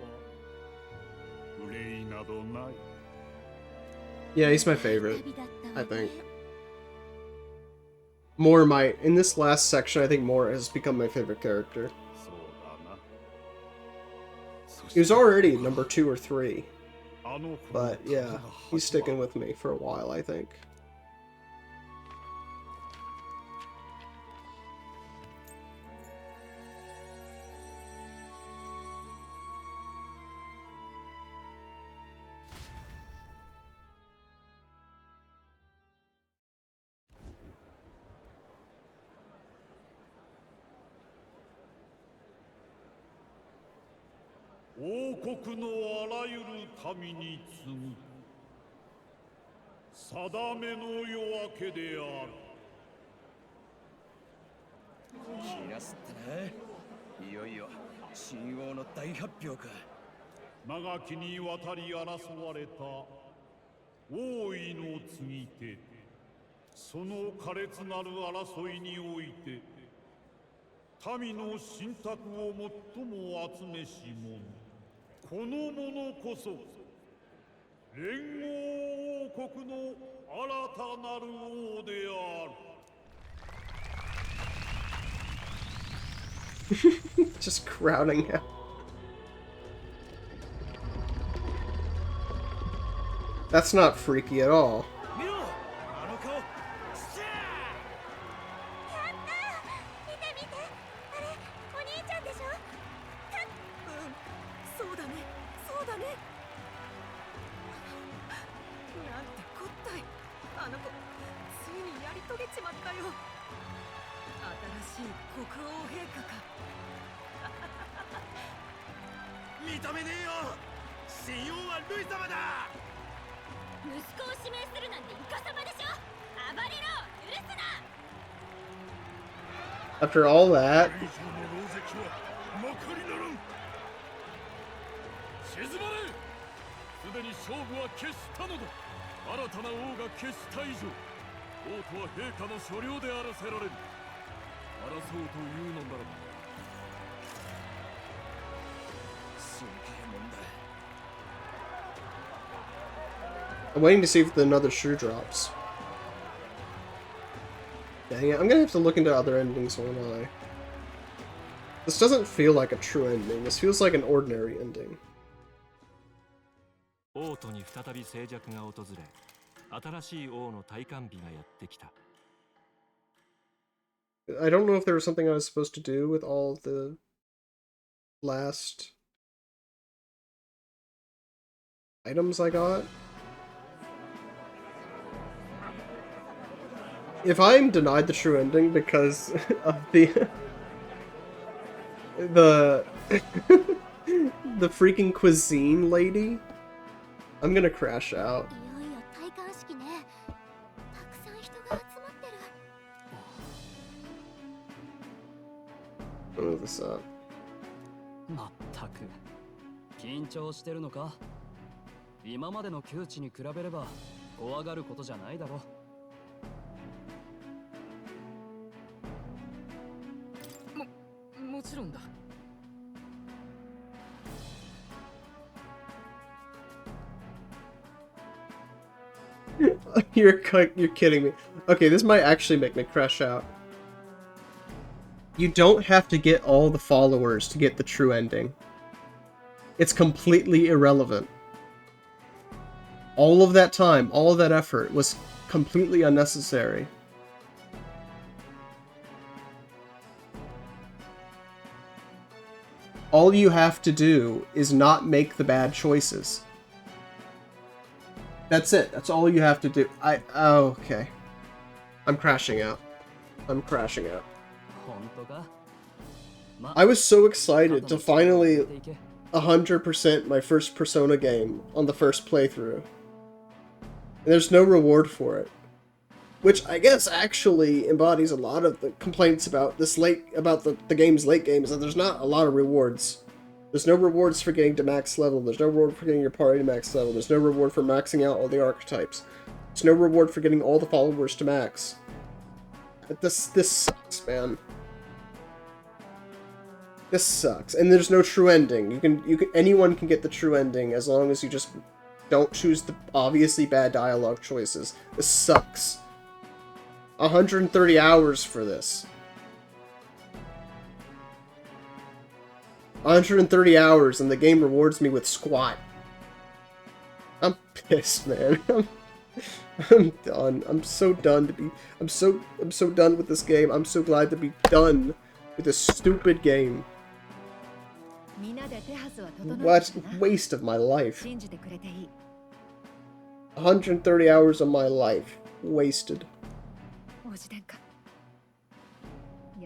Speaker 5: 憂いなどない。
Speaker 1: Yeah, he's my favorite, I think. More might. In this last section, I think More has become my favorite character. He was already number 2 or 3. But yeah, he's sticking with me for a while, I think.
Speaker 5: 「王国のあらゆる民に次ぐ定めの夜明けである」。
Speaker 6: 気がすったな。いよいよ新王の大発表か。
Speaker 5: 長きにわたり争われた王位の継ぎ手、その苛烈なる争いにおいて民の信託を最も集めし者、この者こそ連合王国の新たなる王である。
Speaker 1: Just crowding out. That's not freaky at all.
Speaker 6: 見ろ、あの顔。
Speaker 4: やったー、見て見て、あれお兄ちゃんでしょ。
Speaker 10: そうだね、そうだね。なんてこったい。あの子ついにやり遂げちまったよ。新しい国王陛下か。
Speaker 6: 認めねえよ。信用はルイ様だ。
Speaker 4: 息子を指名するなんてイカサマでしょ。暴れろ、許すな。
Speaker 1: After all that,
Speaker 5: 以上の狼藉はまかりならん。
Speaker 3: 静まれ。すでに勝負は決したのだ。新たな王が決した以上、王とは陛下の所領であらせられる。争うというのならば。
Speaker 6: すげえもんだ。
Speaker 1: I'm waiting to see if another shoe drops. Dang it, I'm gonna have to look into other endings, won't I? This doesn't feel like a true ending. This feels like an ordinary ending.
Speaker 9: 王都に再び静寂が訪れ、新しい王の戴冠日がやってきた。
Speaker 1: I don't know if there was something I was supposed to do with all of the last items I got. If I'm denied the true ending because of the the freaking cuisine lady, I'm gonna crash out.
Speaker 4: いよいよ戴冠式ね。たくさん人が集まってる。
Speaker 1: Move this up.
Speaker 2: まったく緊張してるのか。今までの窮地に比べれば怖がることじゃないだろ。
Speaker 10: もちろんだ。
Speaker 1: You're kidding me. Okay, this might actually make me crash out. You don't have to get all the followers to get the true ending. It's completely irrelevant. All of that time, all of that effort was completely unnecessary. All you have to do is not make the bad choices. That's it. That's all you have to do. Oh, okay. I'm crashing out. I'm crashing out.
Speaker 2: 本当か。
Speaker 1: I was so excited to finally 100% my first Persona game on the first playthrough. And there's no reward for it. Which I guess actually embodies a lot of the complaints about the game's late game, is that there's not a lot of rewards. There's no rewards for getting to max level, there's no reward for getting your party to max level, there's no reward for maxing out all the archetypes. There's no reward for getting all the followers to max. This sucks, man. This sucks. And there's no true ending. Anyone can get the true ending as long as you just don't choose the obviously bad dialogue choices. This sucks. 130 hours for this. 130 hours and the game rewards me with squat. I'm pissed, man. I'm done. I'm so done to be. I'm so done with this game. I'm so glad to be done with this stupid game. What waste of my life. 130 hours of my life wasted.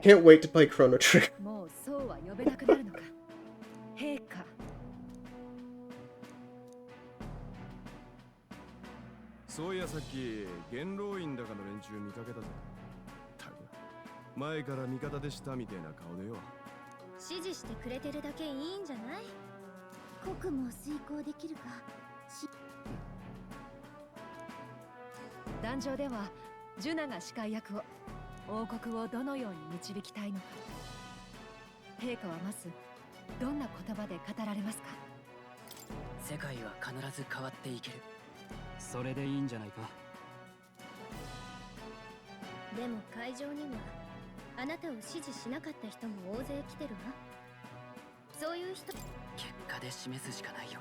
Speaker 1: Can't wait to play Chrono Trigger.
Speaker 10: もうそうは呼べなくなるのか。陛下。
Speaker 7: そういやさっき元老院だかの連中見かけたぜ。たく前から味方でしたみたいな顔でよ。
Speaker 4: 指示してくれてるだけいいんじゃない？国務を遂行できるか。
Speaker 10: 壇上ではジュナが司会役を、王国をどのように導きたいのか。陛下はまずどんな言葉で語られますか？
Speaker 2: 世界は必ず変わっていける。それでいいんじゃないか。
Speaker 4: でも会場にはあなたを支持しなかった人も大勢来てるわ。そういう人
Speaker 2: 結果で示すしかないよ。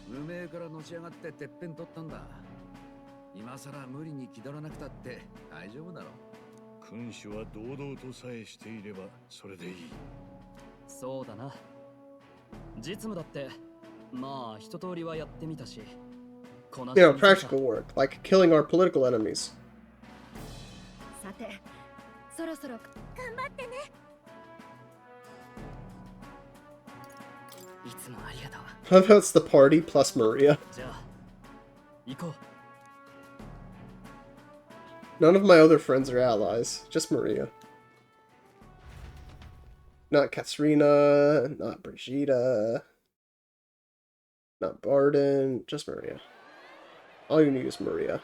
Speaker 8: 無名からのし上がっててっぺん取ったんだ。今さら無理に気取らなくたって大丈夫だろ。
Speaker 5: 君主は堂々とさえしていればそれでいい。
Speaker 2: そうだな。実務だってまあ一通りはやってみたし。こなし
Speaker 1: You know, practical work, like killing our political enemies.
Speaker 4: さて、そろそろ頑張ってね。
Speaker 2: いつもありがとう。
Speaker 1: How about it's the party plus Maria?
Speaker 2: じゃあ行こう。
Speaker 1: None of my other friends are allies, just Maria. Not Katrina, not Brigitte, not Barden, just Maria. All you need is Maria.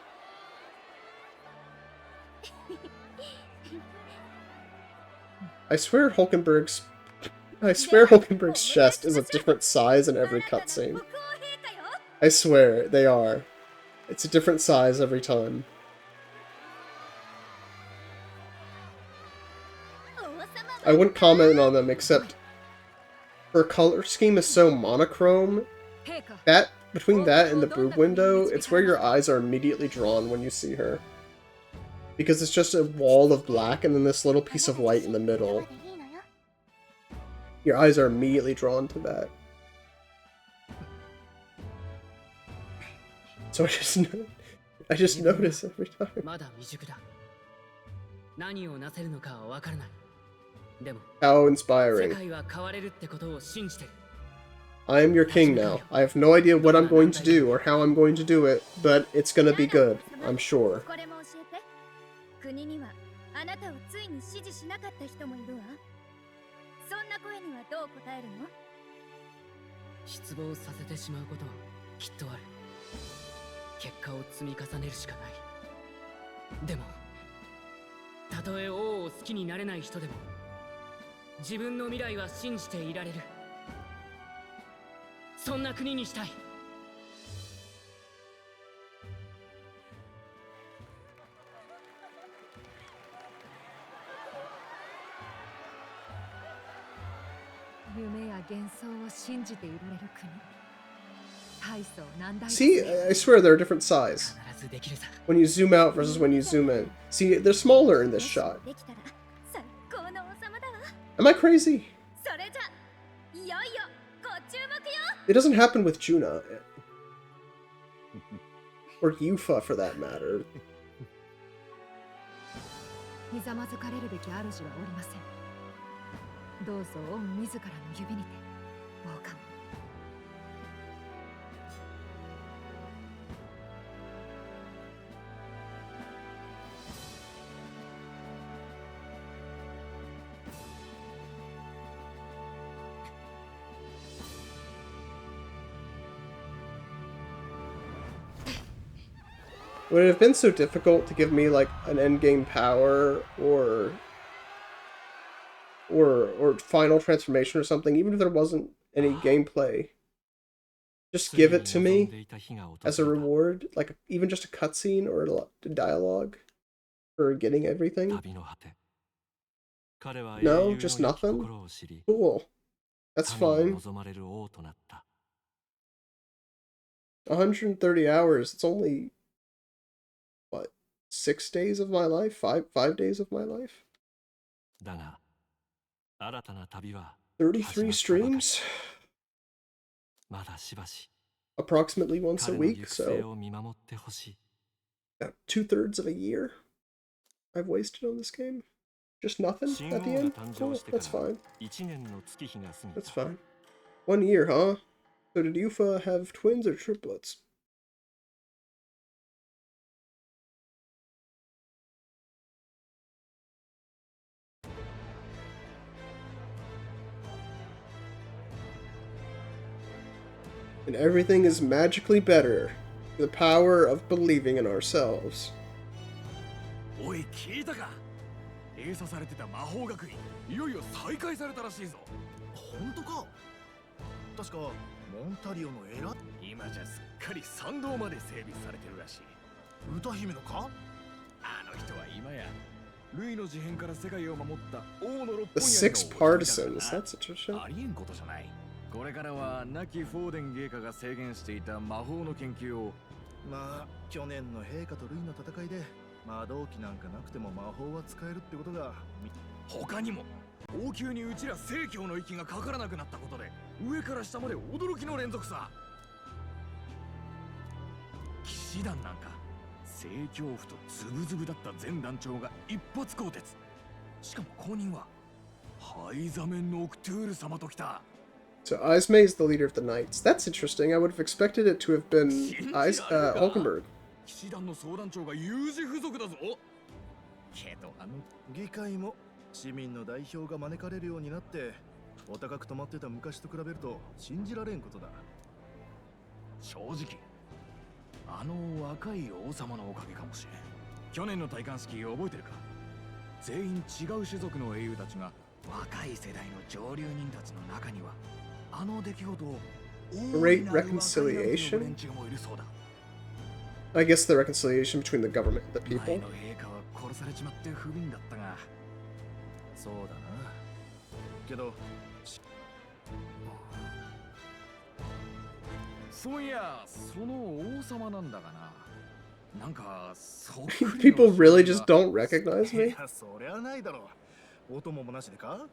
Speaker 1: I swear Hulkenberg's chest is a different size in every cutscene. I swear, they are. It's a different size every time. I wouldn't comment on them except her color scheme is so monochrome. That between that and the boob window, it's where your eyes are immediately drawn when you see her. Because it's just a wall of black and then this little piece of white in the middle. Your eyes are immediately drawn to that. So I just notice every time. How inspiring. I am your king now. I have no idea what I'm going to do or how I'm going to do it, but it's gonna be good, I'm sure.
Speaker 4: 国にはあなたをついに支持しなかった人もいるわ。そんな声にはどう答えるの？
Speaker 2: 失望させてしまうことはきっとある。結果を積み重ねるしかない。でもたとえ王を好きになれない人でも自分の未来は信じていられる。そんな国にしたい。
Speaker 10: 夢や幻想を信じていられる国。大層難題。
Speaker 1: See, I swear they're a different size. When you zoom out versus when you zoom in. See, they're smaller in this shot. Am I crazy? It doesn't happen with Juna. Or Yufa, for that matter.
Speaker 10: ひざまずかれるべき主はおりません。どうぞ御自らの指にて王冠。
Speaker 1: Would it have been so difficult to give me like an endgame power or final transformation or something, even if there wasn't any gameplay? Just give it to me as a reward, like even just a cutscene or a dialogue for getting everything? No, just nothing? Cool. That's fine. 130 hours, it's only, what, 6 days of my life? 5 days of my life? 33 streams? Approximately once a week, so about 2/3 of a year I've wasted on this game. Just nothing at the end? Cool, that's fine. That's fine. 1 year, huh? So did Yufa have twins or triplets? And everything is magically better. The power of believing in ourselves.
Speaker 8: おい、聞いたか？閉鎖されてた魔法学院、いよいよ再開されたらしいぞ。本当か？確かモンタリオの偉い。今じゃすっかり参道まで整備されてるらしい。歌姫のか？人は今やルイの事変から世界を守った王の六
Speaker 1: The
Speaker 8: 本
Speaker 1: Six
Speaker 8: 木
Speaker 1: Partisans. That's interesting.
Speaker 8: ありえんことじゃない。これからは亡きフォーデン陛下が制限していた魔法の研究を、
Speaker 11: まあ去年の陛下とルイの戦いで魔導機なんかなくても魔法は使えるってことが
Speaker 8: 他にも王宮にうちら聖教の息がかからなくなったことで上から下まで驚きの連続さ。騎士団なんか聖教府とズブズブだった前団長が一発更迭。しかも後任はハイザメンノクトゥール様ときた。
Speaker 1: So Ismay is the leader of the Knights. That's interesting. I would have expected it to have been Hulkenberg.
Speaker 8: 騎士団の総団長が有事不足だぞ。けど
Speaker 11: 議会も市民の代表が招かれるようになってお高く止まってた昔と比べると信じられんことだ。
Speaker 8: 正直あの若い王様のおかげかもしれん。去年の戴冠式覚えてるか。全員違う種族の英雄たちが若い世代の上流人たちの中にはあの出来事を
Speaker 1: Great reconciliation? I guess the reconciliation between the government and the
Speaker 8: 前
Speaker 1: people.
Speaker 8: の陛下は殺されちまって不憫だったが、
Speaker 11: そうだな。けど
Speaker 8: そういやその王様なんだがな、なんかそっくりの
Speaker 1: People really just don't recognize
Speaker 11: い
Speaker 1: me?
Speaker 11: やそりゃないだろう。お供もなしでか。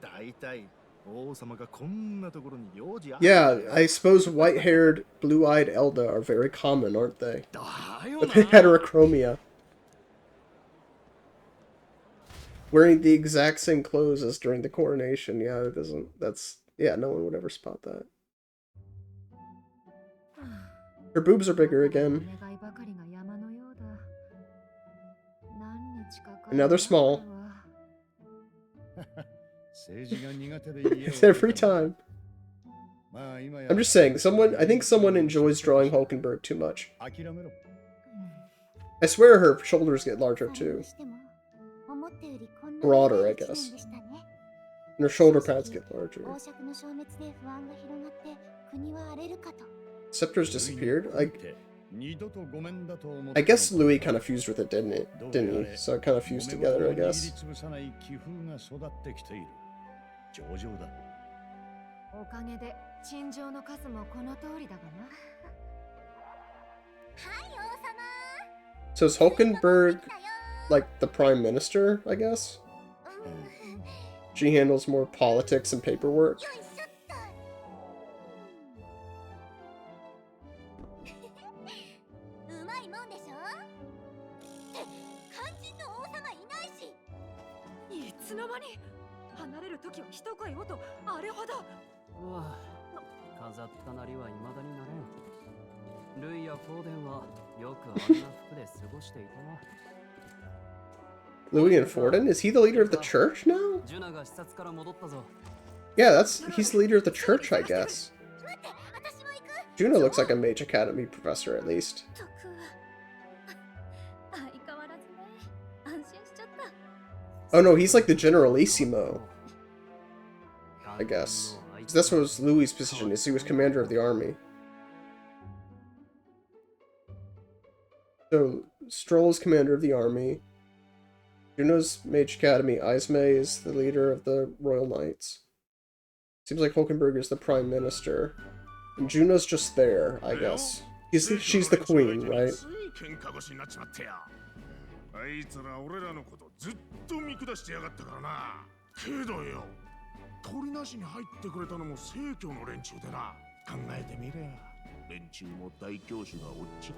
Speaker 11: だいたい王様がこんなところに用事ある。
Speaker 1: Yeah, I suppose white-haired, blue-eyed Elda are very common, aren't they?
Speaker 8: だよ
Speaker 1: With
Speaker 8: な。
Speaker 1: heterochromia. Wearing the exact same clothes as during the coronation. Yeah, it doesn't. That's. Yeah, no one would ever spot that. Her boobs are bigger again. And now they're small. It's every time. I'm just saying, I think someone enjoys drawing Hulkenberg too much. I swear her shoulders get larger too. Broader, I guess. And her shoulder pads get larger. Scepter's disappeared? I guess Louis kind of fused with it, didn't he? So it kind of fused together, I guess.
Speaker 10: おかげで陳情の数もこの通りだがな。
Speaker 1: So is Hulkenberg like the prime minister, I guess? She handles more politics and paperwork.
Speaker 4: うまいもんでしょ。って肝心の王様いないし。
Speaker 10: いつの間に離れる時は一声ごとあれほど。
Speaker 2: うわ飾ったなりは未だになれん。ルイやフォーデンはよくあんな服で過ごしていたな。
Speaker 1: Louis and Forden? Is he the leader of the church now?
Speaker 2: ジュナが視察から戻ったぞ。
Speaker 1: Yeah, he's the leader of the church, I guess.
Speaker 4: 待って、私も行く。
Speaker 1: Juno looks like a Mage Academy professor, at least.
Speaker 4: 徳相変わらずね。安心しちゃった。
Speaker 1: Oh no, he's like the Generalissimo, I guess. 'Cause that's what was Louis' position, is he was commander of the army. So, Stroll is commander of the army. Juno's Mage Academy. Ismay is the leader of the Royal Knights. Seems like Hulkenberg is the prime minister. And Juno's just there, I guess. She's the queen, right?
Speaker 5: あいつら俺らのことずっと見下してやがったからな。けどよ、鳥なしに入ってくれたのも聖教の連中でな。考えてみりゃ連中も大教主がおっち。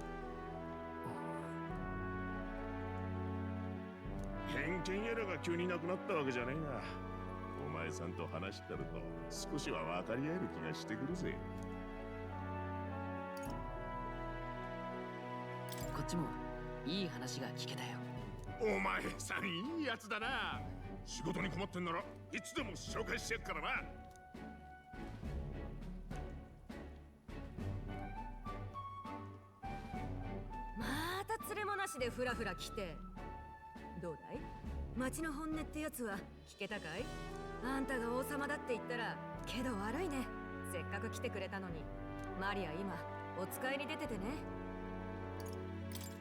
Speaker 5: 偏見やらが急になくなったわけじゃねえが、お前さんと話してると少しは分かり合える気がしてくるぜ。
Speaker 2: こっちもいい話が聞けたよ。
Speaker 5: お前さんいいやつだな。仕事に困ってんならいつでも紹介してやっからな。
Speaker 10: また連れもなしでフラフラ来て。どうだい？町の本音ってやつは聞けたかい？あんたが王様だって言ったら、けど悪いね。せっかく来てくれたのに。マリア今お使いに出ててね。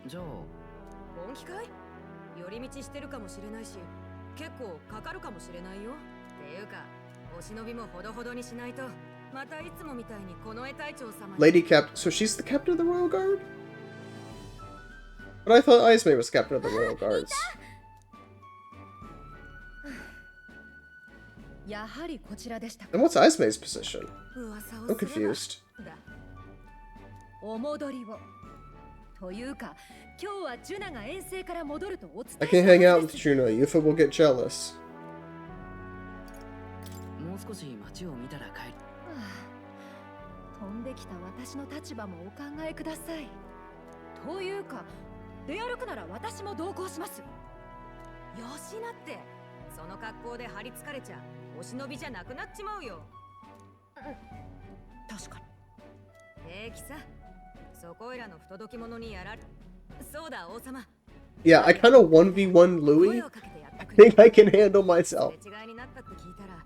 Speaker 2: じゃあ
Speaker 10: 本気かい？寄り道してるかもしれないし、結構かかるかもしれないよ。っていうか、お忍びもほどほどにしないと、またいつもみたいにこの絵隊長様に。
Speaker 1: Lady Captain. So she's the captain of the Royal Guard? But I thought Izme was captain of the Royal Guards.
Speaker 12: やはりこちらでしたか。
Speaker 1: And what's Izme's position?
Speaker 10: 噂を
Speaker 1: I'm
Speaker 10: すれば
Speaker 1: confused.
Speaker 10: だ。
Speaker 12: お戻りを。というか、今日はジュナが遠征から戻るとお伝え
Speaker 1: I
Speaker 12: した
Speaker 1: can't
Speaker 12: は
Speaker 1: hang
Speaker 12: ず
Speaker 1: out
Speaker 12: です
Speaker 1: with Juno. Yufa will get jealous.
Speaker 2: もう少し街を見たら帰る。
Speaker 12: はあ、飛んできた私の立場もお考えください。というか、出歩くなら私も同行します。
Speaker 10: よしなって、その格好で張り付かれちゃお忍びじゃなくなっちまうよ。
Speaker 12: 確かに。
Speaker 10: 平気さ。そこいらの不届き者にやられ。そうだ王様。
Speaker 1: Yeah, I kind of 1v1 Louis.
Speaker 10: 声をかけてやってく
Speaker 1: I
Speaker 10: れ。
Speaker 1: think I can handle myself.
Speaker 10: すれ違いになったって聞いたら、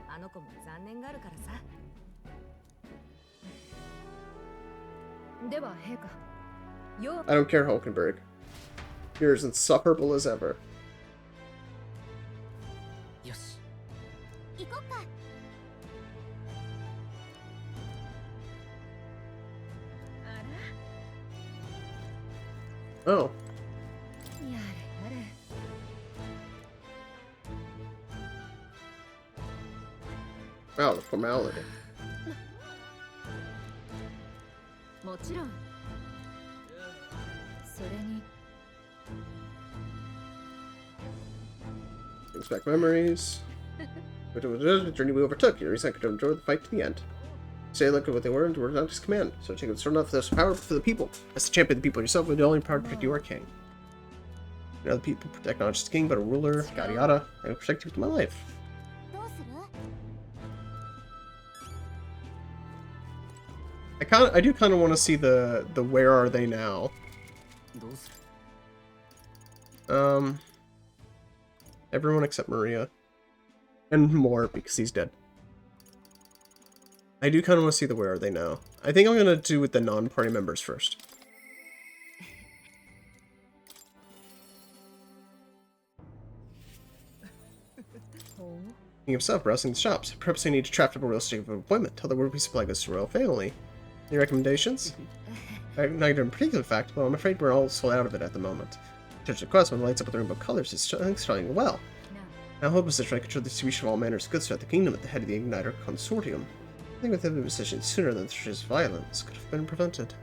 Speaker 10: あの子も残念があるからさ。
Speaker 12: では陛下、よ
Speaker 1: I don't care, Hulkenberg. You're as insufferable as ever.
Speaker 2: よし。
Speaker 4: 行こっか。
Speaker 1: Oh.
Speaker 12: やれやれ。
Speaker 1: Wow, the formality.
Speaker 12: もちろん。それに
Speaker 1: Brings back memories. The journey we overtook. Your reason I could enjoy the fight to the end. Say look at what they were and were not his command. So take it strong enough for this power for the people. As the champion of the people yourself, we're the only power to protect you, our king. You know the people protect not just the king, but a ruler, yada yada. I will protect you with my life.
Speaker 4: どうする？
Speaker 1: I do kind of want to see the where are they now.
Speaker 2: どうする？
Speaker 1: Everyone except Maria. And more, because he's dead. I do kind of want to see the where are they now. I think I'm going to do with the non-party members first. King himself browsing the shops. Perhaps I need to draft up a real estate of appointment. Tell the word we supply goods to the royal family. Any recommendations? Not even a particular fact, but I'm afraid we're all sold out of it at the moment. Judge the quest, when it lights up with the rainbow colors, it's selling well. Now hope is to try to control the distribution of all manners of goods throughout the kingdom at the head of the Igniter Consortium. I think with the decision sooner than Thrish's violence could have been prevented.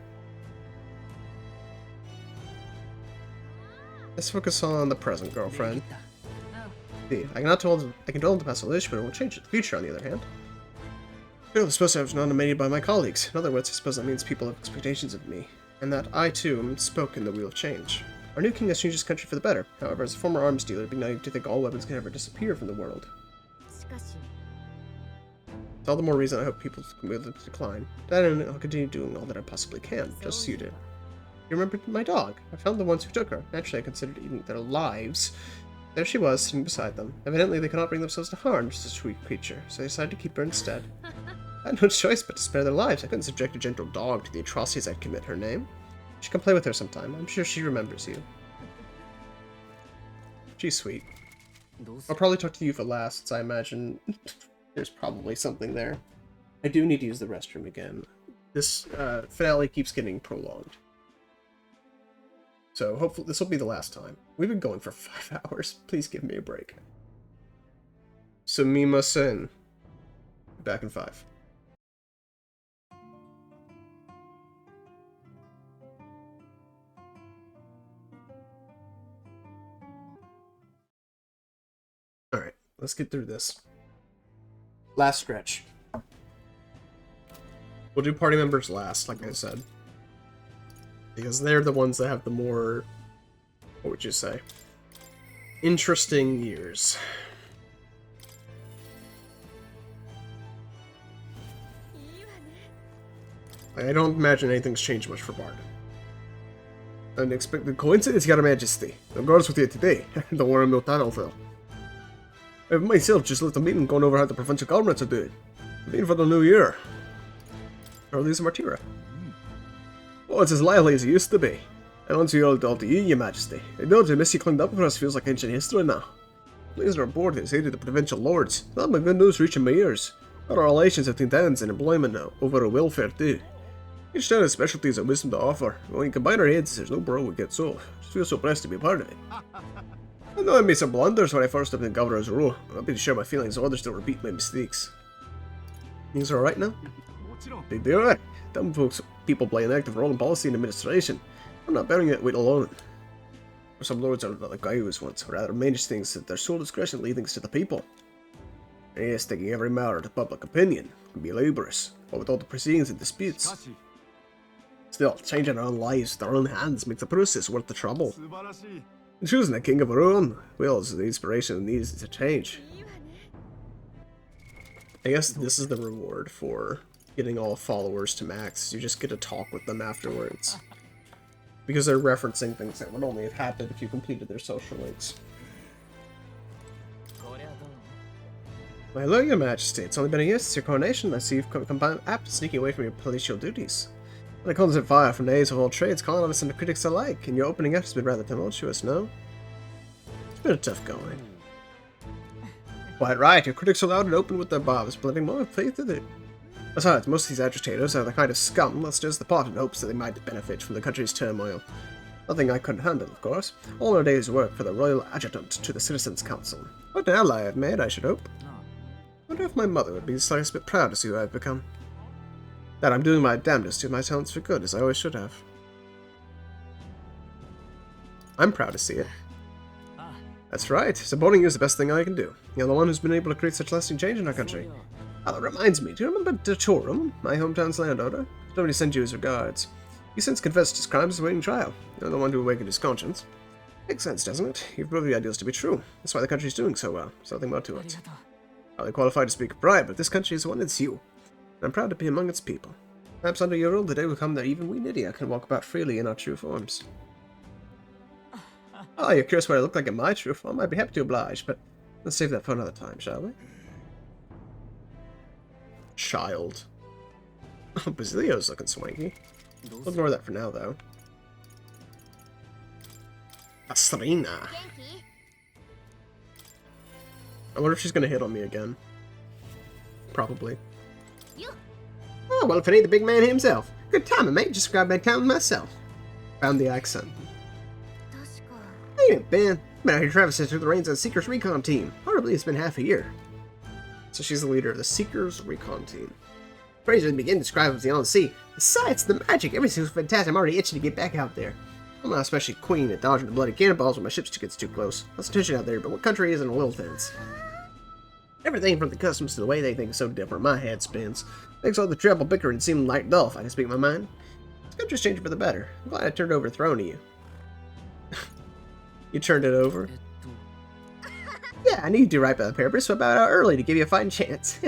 Speaker 1: Let's focus on the present, girlfriend. See, I can dwell on the past wish, but it won't change it. The future, on the other hand. I was supposed to have nominated by my colleagues. In other words, I suppose that means people have expectations of me, and that I too am spoke in the wheel of change. Our new king has changed his country for the better. However, as a former arms dealer, it'd be naive to think all weapons can ever disappear from the world. It's all the more reason I hope people will decline. That and I'll continue doing all that I possibly can, just as you did. You remember my dog? I found the ones who took her. Naturally, I considered even their lives. There she was, sitting beside them. Evidently, they could not bring themselves to harm just a sweet creature, so they decided to keep her instead. I had no choice but to spare their lives. I couldn't subject a gentle dog to the atrocities I'd commit. Her name? You should come play with her sometime. I'm sure she remembers you. She's sweet. I'll probably talk to you for last, since I imagine there's probably something there. I do need to use the restroom again. This finale keeps getting prolonged. So hopefully this will be the last time. We've been going for 5 hours. Please give me a break. Sumimasen. Back in 5. Alright, let's get through this. Last stretch. We'll do party members last, like I said. Because they're the ones that have the more, what would you say, interesting years. I don't imagine anything's changed much for Bard. Unexpected coincidence, Your Majesty. The guards with you today. Don't worry about that, Alfred. I myself just left a meeting going over how the provincial governments are doing. Meeting for the new year. Or Lisa Martira. Oh, it's as lively as it used to be. And on to you, your majesty. I know the mess you cleaned up for us feels like ancient history now. Please report has aided the provincial lords. Not my good news reaching my ears. Our relations have tendons and employment now, over a welfare too. Each town has specialties and wisdom to offer. When you combine our heads, there's no borough we get so. I just feel so blessed to be a part of it. I know I made some blunders when I first stepped in the governor's role. I'm happy to share my feelings so others don't repeat my mistakes. Things are alright now? They're alright. Dumb folks, people play an active role in policy and administration. I'm not bearing that weight alone. Some lords are not like I was once, or rather manage things at their sole discretion, leave things to the people. Yes, taking every matter to public opinion can be laborious, but with all the proceedings and disputes. Still, changing our own lives with our own hands makes the process worth the trouble. And choosing a king of our own, well, is the inspiration that needs to change. I guess this is the reward for getting all followers to max. You just get to talk with them afterwards. Because they're referencing things that would only have happened if you completed their social links. My hello, your majesty. It's only been a year since your coronation. I see you've come apt to sneaking away from your palatial duties. When it comes to fire from days of all trades, colonists and critics alike, and your opening up has been rather tumultuous, no? It's been a tough going. Quite right, your critics are loud and open with their barbs, blending more faith in it. Besides, most of these agitators are the kind of scum that stirs the pot in hopes that they might benefit from the country's turmoil. Nothing I couldn't handle, of course. All our day's work for the Royal Adjutant to the Citizens' Council. What an ally I've made, I should hope. I wonder if my mother would be the slightest bit proud to see who I've become. That I'm doing my damnedest to my talents for good, as I always should have. I'm proud to see it. That's right, supporting you is the best thing I can do. You're the one who's been able to create such lasting change in our country. Oh, that reminds me, do you remember Datorum, my hometown's landowner? Somebody sent you his regards. He since confessed his crimes and awaiting trial. You're the one who awakened his conscience. Makes sense, doesn't it? You've proved the ideals to be true. That's why the country's doing so well. Something more to it. Hardly qualified to speak of pride, but this country is one it's you. And I'm proud to be among its people. Perhaps under your rule, the day will come that even we Nydia can walk about freely in our true forms. Oh, you're curious what I look like in my true form? I'd be happy to oblige, but let's save that for another time, shall we? Child. Oh, Basilio's looking swanky. We'll ignore that for now, though. Asrina. I wonder if she's gonna hit on me again. Probably. Oh, well, if it ain't the big man himself. Good timing, mate. Just grabbed my town myself. Found the accent. Hey, Ben. Been out here traversing through the reins of the Seekers Recon Team. Hardly it's been half a year. So she's the leader of the Seekers Recon Team. Fraser didn't begin to describe it beyond the sea. Besides, the magic, everything's fantastic. I'm already itching to get back out there. I'm not especially queen at dodging the bloody cannonballs when my ship gets too close. Lots of tension out there, but what country isn't a little tense? Everything from the customs to the way they think is so different. My head spins. Makes all the trouble bickering seem like dull if I can speak my mind. This country's changing for the better. I'm glad I turned over the throne to you. You turned it over? Yeah, I knew you'd do right by the Parabrous, so about out early to give you a fighting chance.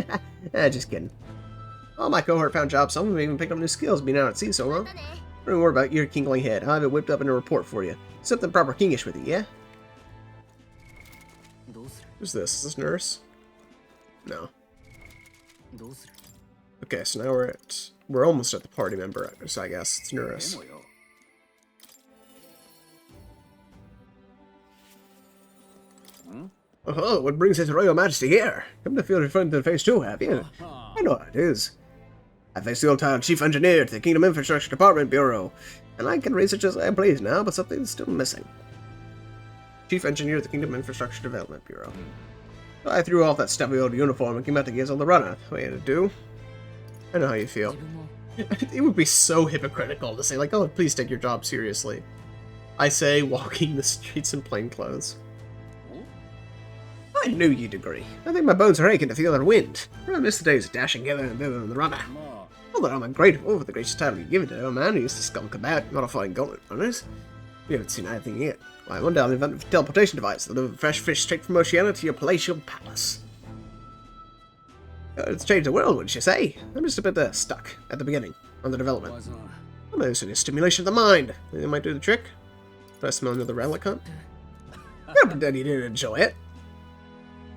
Speaker 1: Just kidding. All my cohort found jobs, some of them even picked up new skills being out at sea so long. Don't worry about your kingling head. I'll have it whipped up in a report for you. Something proper kingish with it, yeah? Who's this? Is this Nurse? No. Okay, so now we're almost at the party member, so I guess it's Nurse. Oh, what brings His Royal Majesty here? Come to feel your friend to the face too, have you? I know how it is. I face the old-time Chief Engineer to the Kingdom Infrastructure Department Bureau, and I can research as I please now, but something's still missing. Chief Engineer of the Kingdom Infrastructure Development Bureau. I threw off that stuffy old uniform and came out to give us all the run-out. What you had to do? I know how you feel. It would be so hypocritical to say, like, oh, please take your job seriously. I say, walking the streets in plain clothes. I knew you'd agree. I think my bones are aching to feel their wind. I miss the days of dashing hither and thither on the runner. Although I'm grateful for the gracious title you give it to a man who used to skulk about, not a flying gauntlet runners. You haven't seen anything yet. Why, one day I'll invent a teleportation device that'll deliver fresh fish straight from Oceania to your palatial palace. It's changed the world, wouldn't you say? I'm just a bit stuck at the beginning on the development. I'm noticing a stimulation of the mind. Think it might do the trick? Do I smell another relic hunt? Yeah, but then you didn't enjoy it.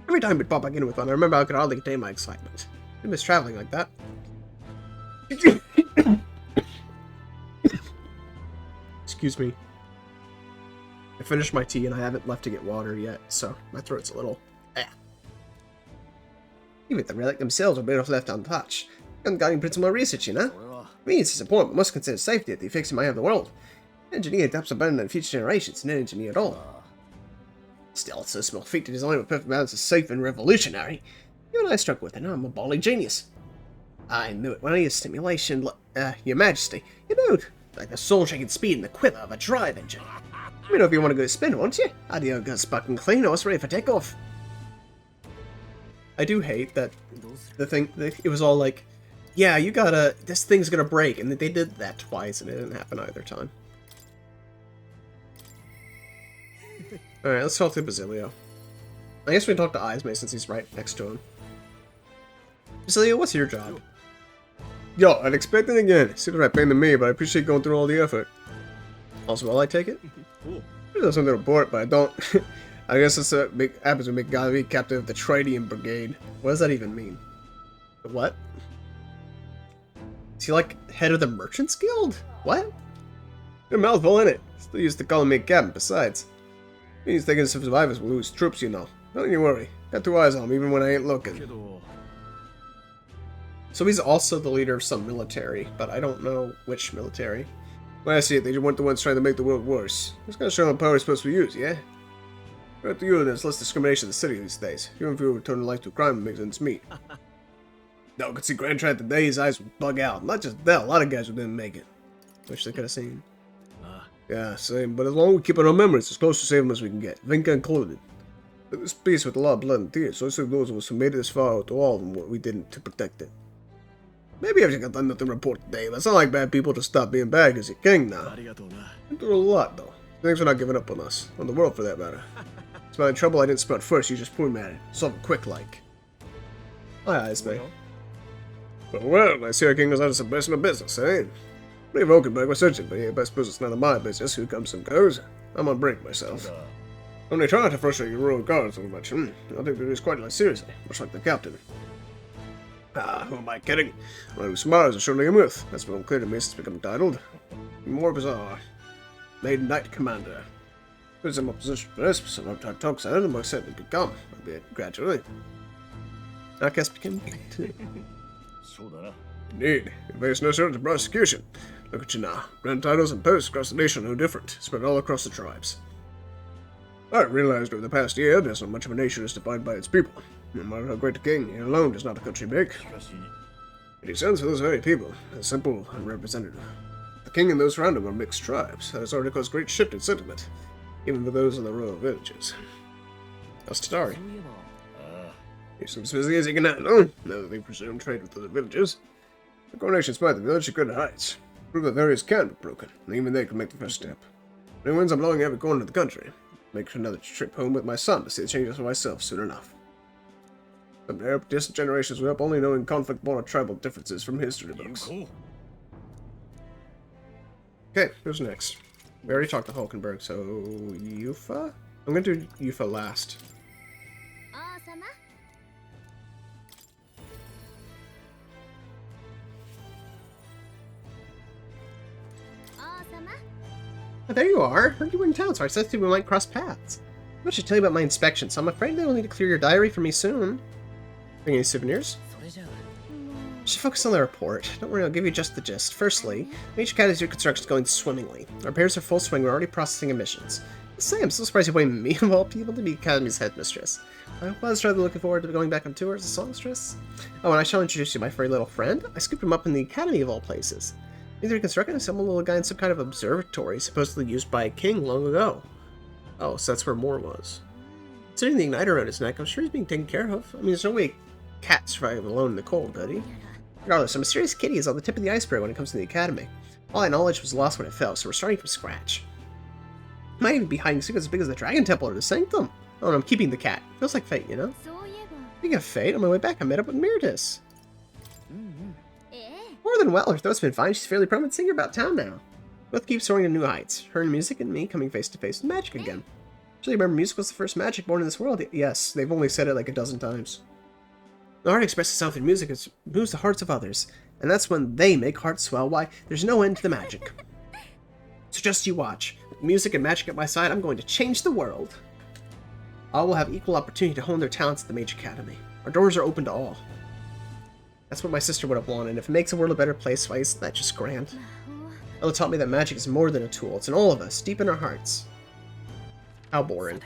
Speaker 1: Every time we'd pop back in with one, I remember I could hardly contain my excitement. I miss traveling like that. Excuse me. finished my tea and I haven't left to get water yet, so my throat's a little... Even the relic themselves are better left untouched. I'm guiding principle research, you know? Means it's important, but must consider safety at the fixing my of the world. Engineer adapts abandoned in future generations, no engineer at all. Still, it's a small feat to design with perfect balance is safe and revolutionary. Even I struggle with it, I'm a bally genius. I knew it when I used stimulation, your majesty. You know, like the soul-shaking speed and the quiver of a drive engine. Let me know if you want to go spin, won't you? Audio guns sparking clean, I was ready for takeoff. I do hate that it was all like, yeah, this thing's gonna break, and they did that twice, and it didn't happen either time. Alright, let's talk to Basilio. I guess we can talk to Izme since he's right next to him. Basilio, what's your job? Yo, unexpected again. Seems right pain to me, but I appreciate going through all the effort. Also, will I take it? There's something to report, but I don't. I guess it's happens to make Gavi captain of the Tradian Brigade. What does that even mean? What? Is he like head of the Merchants Guild? What? Your mouthful in it. Still used to call me captain besides. Means taking some survivors will lose troops, you know. Don't you worry. Got 2 eyes on him even when I ain't looking. So he's also the leader of some military, but I don't know which military. When I see it, they weren't the ones trying to make the world worse. It's gonna show them power is supposed to be used, yeah? Right to you, there's less discrimination in the city these days. Even if you return life to crime, it makes sense to me. No, I could see Grand Trad today, his eyes would bug out. Not just that, a lot of guys who didn't make it. Wish they could have seen. Yeah, same, but as long as we keep it on memories, as close to saving as we can get. Vinca included. But this piece with a lot of blood and tears, so I say those of us who made it this far to all of them what we didn't to protect it. Maybe I've just got done nothing to report today, but it's not like bad people to stop being bad because you're king now. Been through a lot, though. Thanks for not giving up on us. On the world, for that matter. It's about the trouble I didn't spot first, you just point at it. Solve it quick like. Aye, Izme. Well, I see our king was out of some personal business, eh? Leave Oakenberg was searching, but I suppose it's none of my business who comes and goes. I'm on break myself. Only try not to frustrate your royal guards so much. I think it is quite like seriously, much like the captain. Ah, who am I kidding? One who smiles is surely a myth. That's been clear to me since becoming titled. More bizarre. Maiden Knight Commander. There's some opposition for this, but some time talks out, and most certainly could come, albeit gradually. I guess became too. Indeed, you face no certain prosecution. Look at you now. Grand titles and posts across the nation are no different, spread all across the tribes. I realized over the past year there's not much of a nation is defined by its people. No matter how great a king, he alone does not a country make. It descends for those very people, as simple and representative. The king and those around him are mixed tribes, that has already caused great shift in sentiment, even for those in the rural villages. How's Tatari? He seems as busy as he can handle, now that they presume trade with other villages. The coronation spite the village to good heights. Prove that barriers can be broken, and even they can make the first step. When he wins, I'm blowing every corner of the country. Make another trip home with my son to see the changes for myself soon enough. Someday, distant generations will up only knowing conflict-born tribal differences from history books. Okay, who's next? We already talked to Hulkenberg, so Yufa? I'm gonna do Yufa last. Oh, there you are. Heard you were in town, so I said we might cross paths. I should tell you about my inspection, so I'm afraid they will need to clear your diary for me soon. Bring any souvenirs? I should focus on the report. Don't worry, I'll give you just the gist. Firstly, Major Academy's reconstruction is going swimmingly. Our repairs are full swing, we're already processing emissions. Say, I'm so surprised you blamed me of all people to be Academy's headmistress. I was rather looking forward to going back on tour as a songstress. Oh, and I shall introduce you to my furry little friend. I scooped him up in the Academy of all places. He's reconstructing some little guy in some kind of observatory supposedly used by a king long ago. Oh, so that's where Moore was. Considering the igniter around his neck, I'm sure he's being taken care of. I mean, there's no way cats survive alone in the cold, buddy. Regardless, a mysterious kitty is on the tip of the iceberg when it comes to the Academy. All that knowledge was lost when it fell, so we're starting from scratch. Might even be hiding secrets as big as the Dragon Temple or the Sanctum. Oh, and I'm keeping the cat. Feels like fate, you know? Speaking of fate, on my way back, I met up with Miritus. More than well, her throat's been fine. She's a fairly prominent singer about town now. Both keep soaring to new heights. Her in music and me coming face to face with magic again. Actually, remember, music was the first magic born in this world. Yes, they've only said it like a dozen times. The art expresses itself in music and moves the hearts of others. And that's when they make hearts swell. Why, there's no end to the magic. So just you watch. With music and magic at my side, I'm going to change the world. All will have equal opportunity to hone their talents at the Mage Academy. Our doors are open to all. That's what my sister would have wanted, and if it makes the world a better place, why isn't that just grand? Ella taught me that magic is more than a tool. It's in all of us, deep in our hearts. How boring.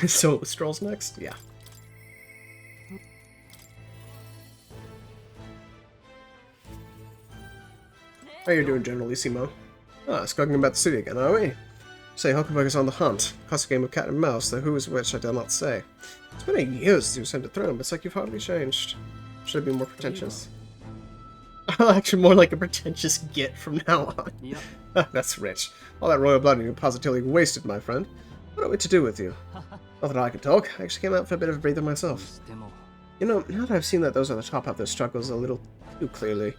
Speaker 1: So, Scrolls next? Yeah. How you doing, Generalissimo? Ah, skulking about the city again, are we? Say, Huckleberg is on the hunt. Classic game of cat and mouse, though who is which I dare not say. It's been 8 years since you sent a throne, but it's like you've hardly changed. Should I be more pretentious? Actually, more like a pretentious git from now on.
Speaker 2: Yep.
Speaker 1: That's rich. All that royal blood you positively wasted, my friend. What are we to do with you? Not that I can talk. I actually came out for a bit of a breather myself. You know, now that I've seen that those at the top have their struggles a little too clearly,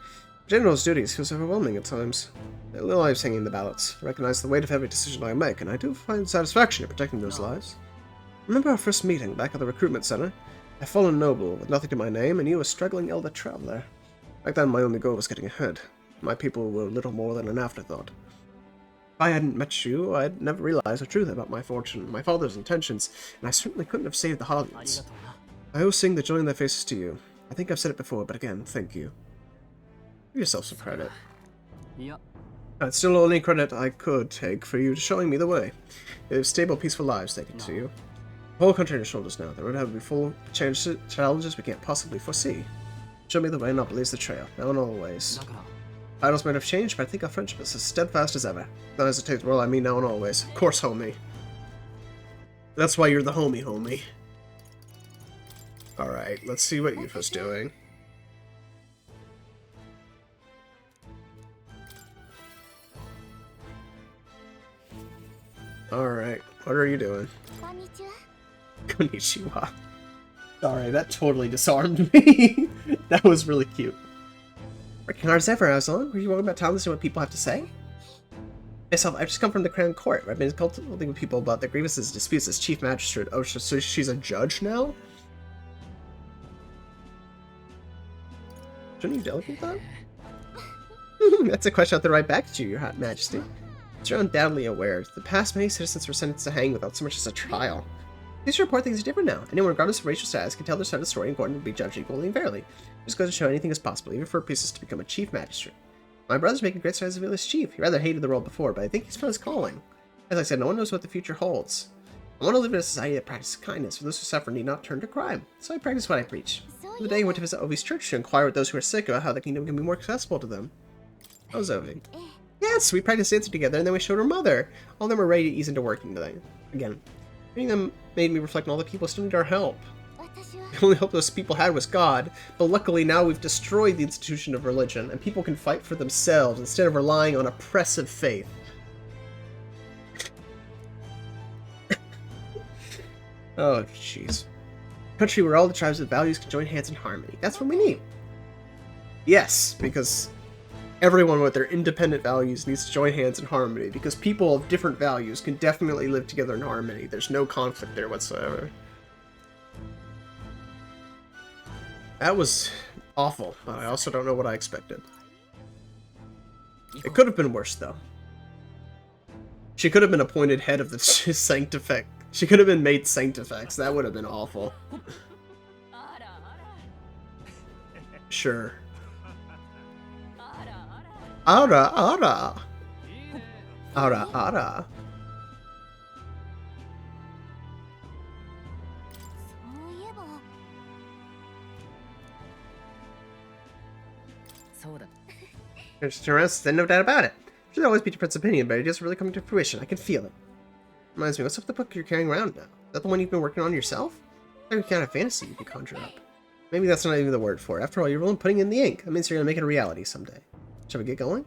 Speaker 1: General's duties feels overwhelming at times. Their little lives hanging in the balance. I recognize the weight of every decision I make, and I do find satisfaction in protecting those lives. Remember our first meeting back at the recruitment center? A fallen noble with nothing to my name, and you a struggling elder traveler. Back then, my only goal was getting ahead. My people were little more than an afterthought. If I hadn't met you, I'd never realized the truth about my fortune, my father's intentions, and I certainly couldn't have saved the Hollywood's. I owe seeing the joy in their faces to you. I think I've said it before, but again, thank you. Give yourself some credit.
Speaker 2: Yep.
Speaker 1: It's still only credit I could take for you showing me the way. You live stable, peaceful lives, thank you to you. The whole country on your shoulders now. The road will be full of challenges we can't possibly foresee. Show me the way and I'll blaze the trail, now and always. Titles might have changed, but I think our friendship is as steadfast as ever. Don't hesitate, well, I mean now and always. Of course, homie. That's why you're the homie. Alright, let's see what Yufa's doing. Alright, what are you doing? Konnichiwa. Sorry, that totally disarmed me. That was really cute. Working hard as ever, Aslan. Were you worried about telling us what people have to say? Myself, I've just come from the Crown Court. I've been consulting with people about their grievances and disputes as Chief Magistrate. Oh, so she's a judge now? Shouldn't you delegate that? That's a question I'll have to write back to you, Your Majesty. As you're undoubtedly aware, the past many citizens were sentenced to hang without so much as a trial. These report things are different now. Anyone, regardless of racial status, can tell their side of the story and Gordon will be judged equally and fairly. Just goes to show anything is possible, even for a priestess to become a chief magistrate. My brother's making great strides as a village chief. He rather hated the role before, but I think he's found his calling. As I said, no one knows what the future holds. I want to live in a society that practices kindness, for those who suffer need not turn to crime. So I practice what I preach. The day I went to visit Ovi's church to inquire with those who are sick about how the kingdom can be more accessible to them. How's Ovi? Yes, we practiced dancing together, and then we showed her mother. All of them were ready to ease into working today. Again, meeting them made me reflect on all the people who still need our help. The only hope those people had was God, but luckily now we've destroyed the institution of religion, and people can fight for themselves instead of relying on oppressive faith. Oh, jeez. A country where all the tribes with values can join hands in harmony. That's what we need. Yes, because everyone with their independent values needs to join hands in harmony, because people of different values can definitely live together in harmony. There's no conflict there whatsoever. That was awful, but I also don't know what I expected. It could have been worse, though. She could have been appointed head of the Sanctifex. She could have been made Sanctifex. That would have been awful. Sure. Ara, ara. Ara, ara. There's no doubt about it. It should always be different opinion, but it is really coming to fruition. I can feel it. Reminds me, what's up with the book you're carrying around now? Is that the one you've been working on yourself? Every kind of fantasy you can conjure up. Maybe that's not even the word for it. After all, you're only putting in the ink. That means you're gonna make it a reality someday. Shall we get going?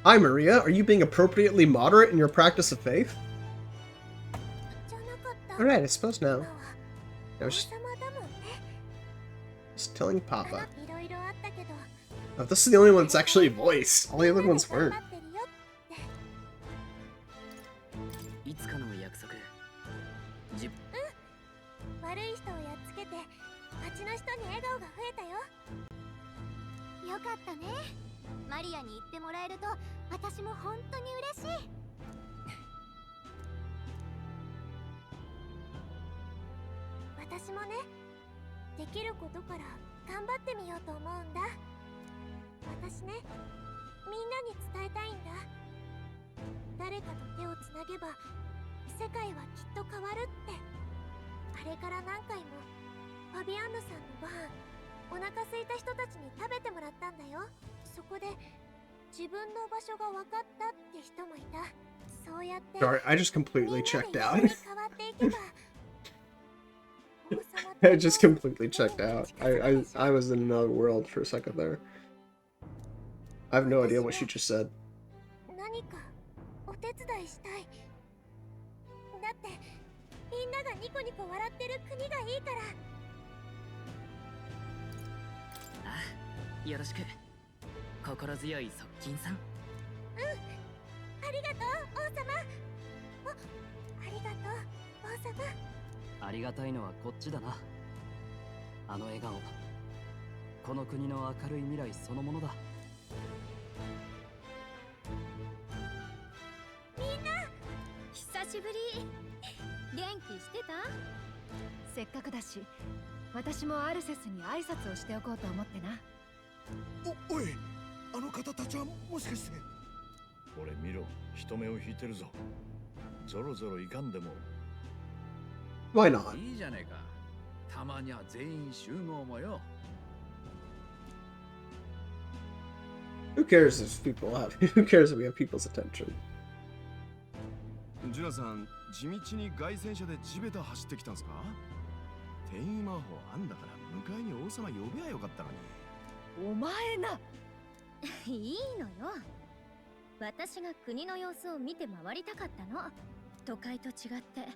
Speaker 1: Hi, Maria. Are you being appropriately moderate in your practice of faith? Alright, I suppose now. I was just telling Papa. Oh, this is the only one that's actually voiced. All the other ones weren't.
Speaker 2: いつかの約束。
Speaker 4: 悪い人をやっつけて町の人に笑顔が増えたよ。よかったね。マリアに言ってもらえると私も本当に嬉しい。私もね、できることから頑張ってみようと思うんだ。私ね、みんなに伝えたいんだ。誰かと手をつなげば世界はきっと変わるって。あれから何回もファビアンヌさんのご飯お腹空いた人たちに食べてもらったんだよ。そこで自分の場所が分かったって人もいた。そうやって
Speaker 1: Sorry, I just completely checked out.
Speaker 4: 変わっていけば
Speaker 1: I just completely checked out. I was in another world for a second there. I have no idea what she just said.
Speaker 4: 何かお手伝いしたい。だってみんながニコニコ笑ってる国がいいから。
Speaker 2: ああ、よろしく。心強い側近さん。
Speaker 4: ありがとう王様。ありがとう王様。
Speaker 2: ありがたいのはこっちだな。あの笑顔、この国の明るい未来そのものだ。
Speaker 4: みんな久しぶり。元気してた？
Speaker 12: せっかくだし、私もアルセスに挨拶をしておこうと思ってな。
Speaker 5: おい、あの方たちはもしかして。これ見ろ、人目を引いてるぞ。ぞろぞろいかんでも。
Speaker 1: Why not?
Speaker 8: いいじゃねえか。たまには全員集合もよ。
Speaker 1: Who cares if people have? Who cares if we have people's attention?
Speaker 7: ジュナさん、地道に凱旋車で地べた走ってきたんすか？転移魔法あんだから迎えに王様呼べばよかったのに。
Speaker 12: お前な。
Speaker 4: いいのよ。私が国の様子を見て回りたかったの。都会と違って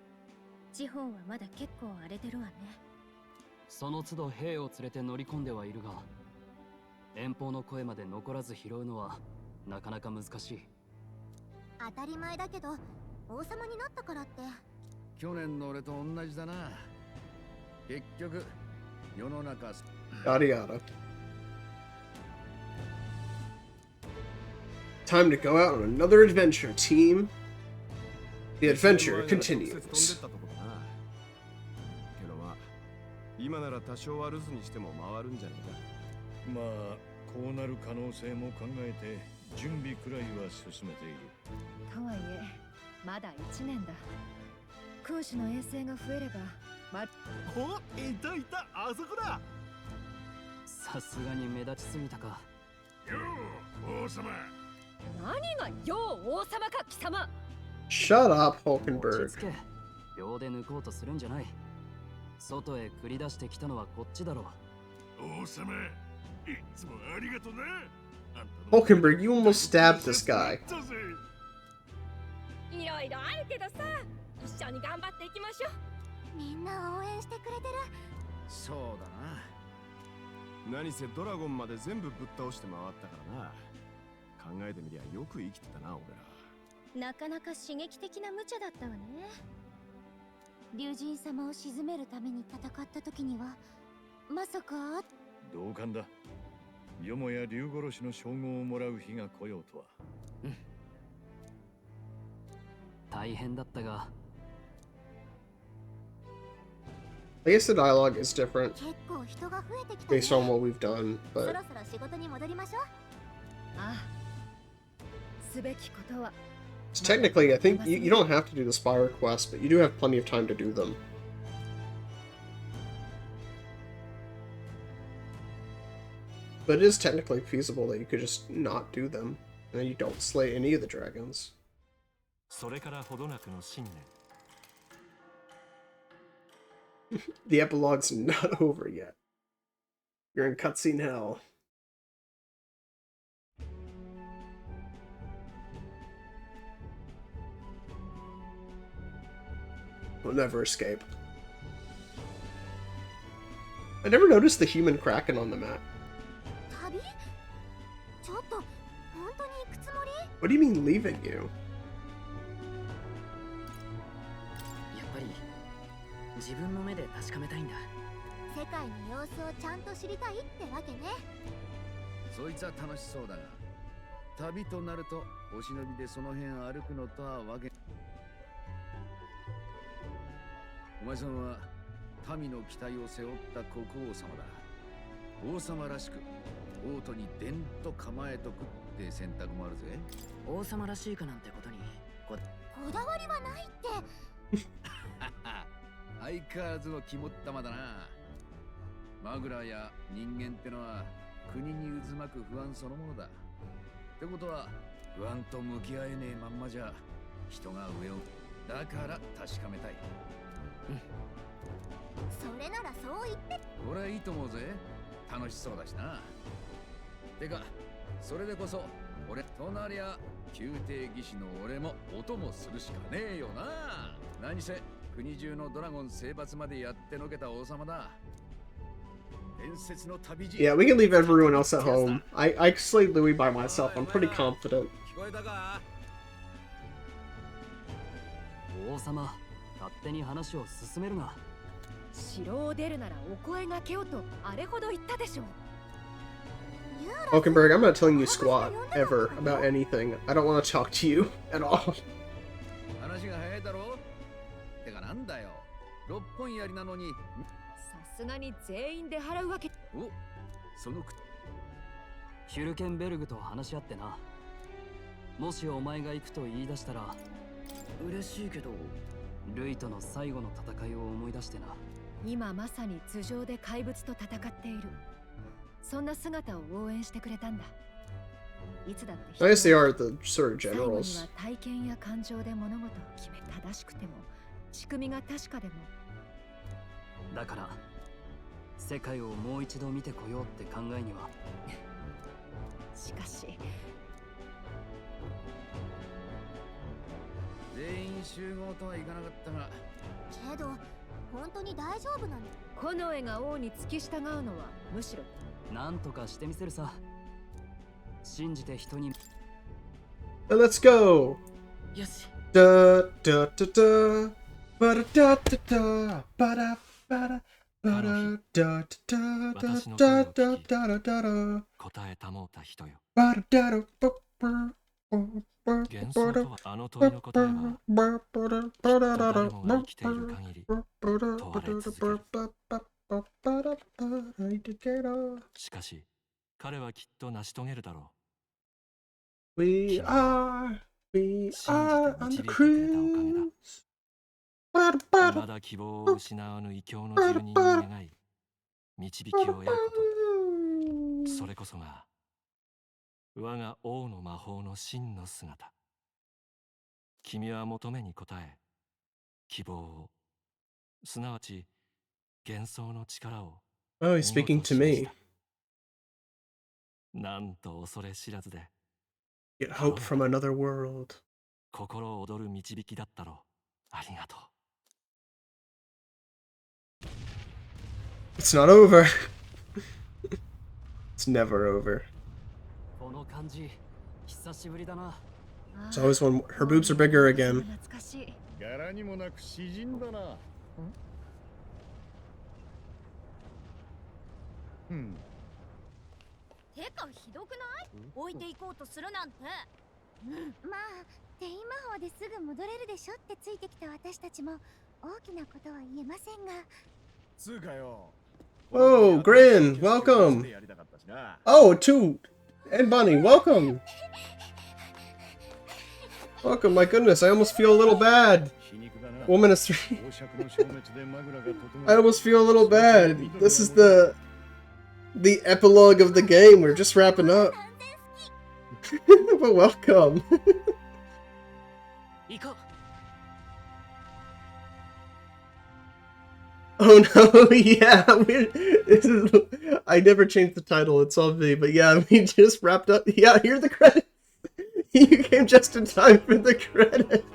Speaker 4: 地方はまだ結構荒れてるわね。
Speaker 2: その都度兵を連れて乗り込んではいるが、遠方の声まで残らず拾うのはなかなか難しい。
Speaker 4: 当たり前だけど王様になったからって。
Speaker 8: 去年の俺と同じだな。結局世の中
Speaker 1: Yada yada. Time to go out on another adventure, team. The adventure continues.
Speaker 7: けどまあ、今なら多少は留守にしても回るんじゃねえか。
Speaker 5: まあこうなる可能性も考えて準備くらいは進めている。
Speaker 12: とはいえ、まだ1年だ。君主の衛星が増えれば、
Speaker 11: お、いたいた、あそこだ。
Speaker 2: さすがに目立ちすぎたか。
Speaker 5: よう王様。
Speaker 12: 何がよう王様か貴様。
Speaker 1: Shut up,
Speaker 2: 落
Speaker 1: Hulkenberg.
Speaker 2: ち着け。秒で抜こうとするんじゃない。外へ繰り出してきたのはこっちだろう。
Speaker 5: 王様、いつもありがとな。
Speaker 1: Hulkenberg, you almost stabbed this guy.
Speaker 10: いろいろあるけどさ、一緒に頑張っていきましょう。
Speaker 4: みんな応援してくれてる。
Speaker 8: そうだな。
Speaker 7: 何せドラゴンまで全部ぶっ倒して回ったからな。考えてみりゃよく生きてたな、俺ら。
Speaker 4: なかなか刺激的な無茶だったわね。竜神様を鎮めるために戦った時にはまさか。
Speaker 5: 同感だ。よもや竜殺しの称号をもらう日が来ようとは。
Speaker 2: 大変だったが。
Speaker 1: I guess the dialogue is different
Speaker 4: 結構人が増えてきたね。
Speaker 1: based on what we've done,
Speaker 4: そ
Speaker 1: but
Speaker 4: ろそろ仕事に戻りましょう。
Speaker 12: ああ。すべきことは。
Speaker 1: technically, I think you don't have to do the Spire quest, but you do have plenty of time to do them. But it is technically feasible that you could just not do them, and then you don't slay any of the dragons.
Speaker 9: それからほどなくの新年。
Speaker 1: The epilogue's not over yet. You're in cutscene hell. We'll never escape. I never noticed the human kraken on the map.
Speaker 4: 旅？
Speaker 1: What do you mean leaving you?
Speaker 2: やっぱり自分の目で確かめたいんだ。
Speaker 4: 世界の様子をちゃんと知りたいってわけね。
Speaker 6: そいつは楽しそうだが、旅となるとお忍びでその辺歩くのとはわけ。お前さんは民の期待を背負った国王様だ。王様らしく王都にでんと構えとくって選択もあるぜ。
Speaker 2: 王様らしいかなんてことに
Speaker 4: こだわりはないって。
Speaker 6: 相変わらずの肝っ玉だな。マグラや人間ってのは国に渦巻く不安そのものだ。ってことは不安と向き合えねえまんまじゃ人が上を。だから確かめたい。
Speaker 4: それならそう言って。
Speaker 6: 俺はいいと思うぜ。楽しそうだしな。てかそれでこそ俺となりゃ宮廷技師の俺も音もするしかねえよな。何せ国中のドラゴン征伐までやってのけた王様だ。伝説の旅路。
Speaker 1: Yeah, we can leave everyone else at home. I slayed Louis by myself. I'm pretty confident.
Speaker 6: 聞こえたか？
Speaker 2: 王様、勝手に話を進めるな。
Speaker 12: 城を出るならお声がけよとあれほど言ったでしょう。
Speaker 1: Oakenberg, I'm not telling you squat ever about anything. I don't want to talk to you at all.
Speaker 6: 話が早いだろ。てかなんだよ。6本槍なのに。
Speaker 12: さすがに全員で払うわけ。
Speaker 6: お、その
Speaker 2: ヒュルケンベルグと話し合ってな。もしお前が行くと言い出したら嬉しいけど、ルイとの最後の戦いを思い出してな。
Speaker 12: 今まさに頭上で怪物と戦っている。そんな姿を応援してくれたんだ。いつだって
Speaker 1: I guess they are the sort of
Speaker 12: 最後に
Speaker 1: generals.
Speaker 12: は体験や感情で物事を決め、正しくても仕組みが確かでも。
Speaker 2: だから世界をもう一度見てこようって考えには。
Speaker 12: しかし
Speaker 6: 全員集合とはいかなかったが。
Speaker 4: けど本当に大丈夫なの？
Speaker 12: この絵が王に付き従うのはむしろ。
Speaker 2: なんとかしてみせるさ。信じて人に。
Speaker 1: Let's go.
Speaker 2: よし。
Speaker 1: Da da da da. Ba da da da da. Ba da ba da ba da da da da da da da da da.
Speaker 9: 答えたもうた人よ。
Speaker 1: Ba da da da ba ba.
Speaker 9: 幻想とはあの問いの答えはきっと誰もが生きている限り問われ続ける。しかし彼はきっと成し遂げるだろう。
Speaker 1: We are on the cruise.
Speaker 9: 未だ希望を失わぬ異教の住人に願い導きを得ること。それこそが我が王の魔法の真の姿。君は求めに応え、希望を、すなわち幻想の力を。
Speaker 1: Oh, he's speaking to me.
Speaker 9: なんと恐れ知らずで。
Speaker 1: Get hope from another world.
Speaker 9: 心躍る導きだったろう。ありがとう。
Speaker 1: It's not over. It's never over.
Speaker 2: この感じ、久しぶりだな。
Speaker 1: It's always when her boobs are bigger again.
Speaker 5: 柄にもなく詩人だな。
Speaker 4: てかひどくない？置いていこうとするなんて。まあ転移魔法ですぐ戻れるでしょってついてきた私たちも大きなことは言えませんが。
Speaker 5: つうかよ。
Speaker 1: Oh, Grin, welcome. Oh, too. And Bunny, welcome. Welcome, my goodness, I almost feel a little bad. Woman is 3. I almost feel a little bad. This is the epilogue of the game. We're just wrapping up. But welcome. Oh no, yeah, I never changed the title, it's on me, but yeah, we just wrapped up. Yeah, here are the credits. You came just in time for the credits.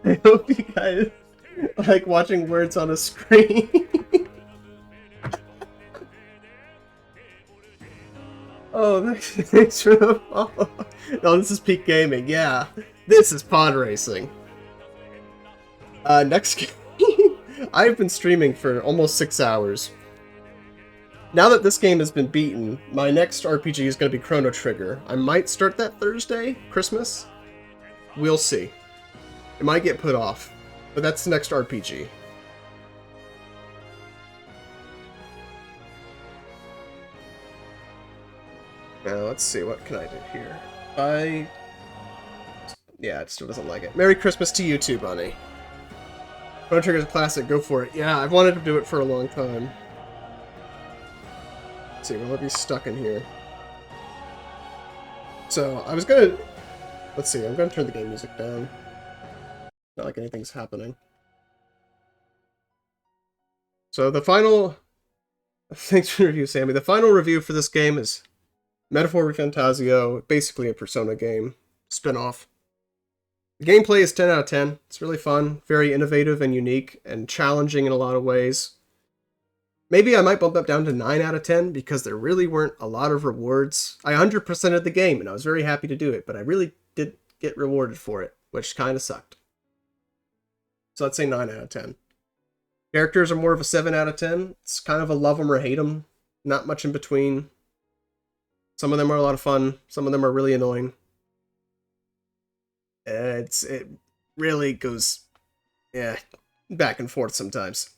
Speaker 1: I hope you guys watching words on a screen. Oh, thanks for the follow. No, this is peak gaming. Yeah, this is pod racing. Next game. I've been streaming for almost 6 hours. Now that this game has been beaten, my next RPG is going to be Chrono Trigger. I might start that Thursday, Christmas. We'll see. It might get put off, but that's the next RPG. Now, let's see, what can I do here? Yeah, it still doesn't like it. Merry Christmas to you too, Bunny. Chrono Trigger's a classic, go for it. Yeah, I've wanted to do it for a long time. Let's see, will it be stuck in here? So, I was gonna... Let's see, I'm gonna turn the game music down. Not like anything's happening. So, the final... Thanks for the review, Sammy. The final review for this game is MetAphor Refantasio, basically a Persona game. Spin-off. The gameplay is 10 out of 10. It's really fun, very innovative and unique, and challenging in a lot of ways. Maybe I might bump up down to 9 out of 10, because there really weren't a lot of rewards. I 100%ed the game, and I was very happy to do it, but I really did get rewarded for it, which kind of sucked. So I'd say 9 out of 10. Characters are more of a 7 out of 10. It's kind of a love them or hate them. Not much in between. Some of them are a lot of fun. Some of them are really annoying. It really goes, back and forth sometimes.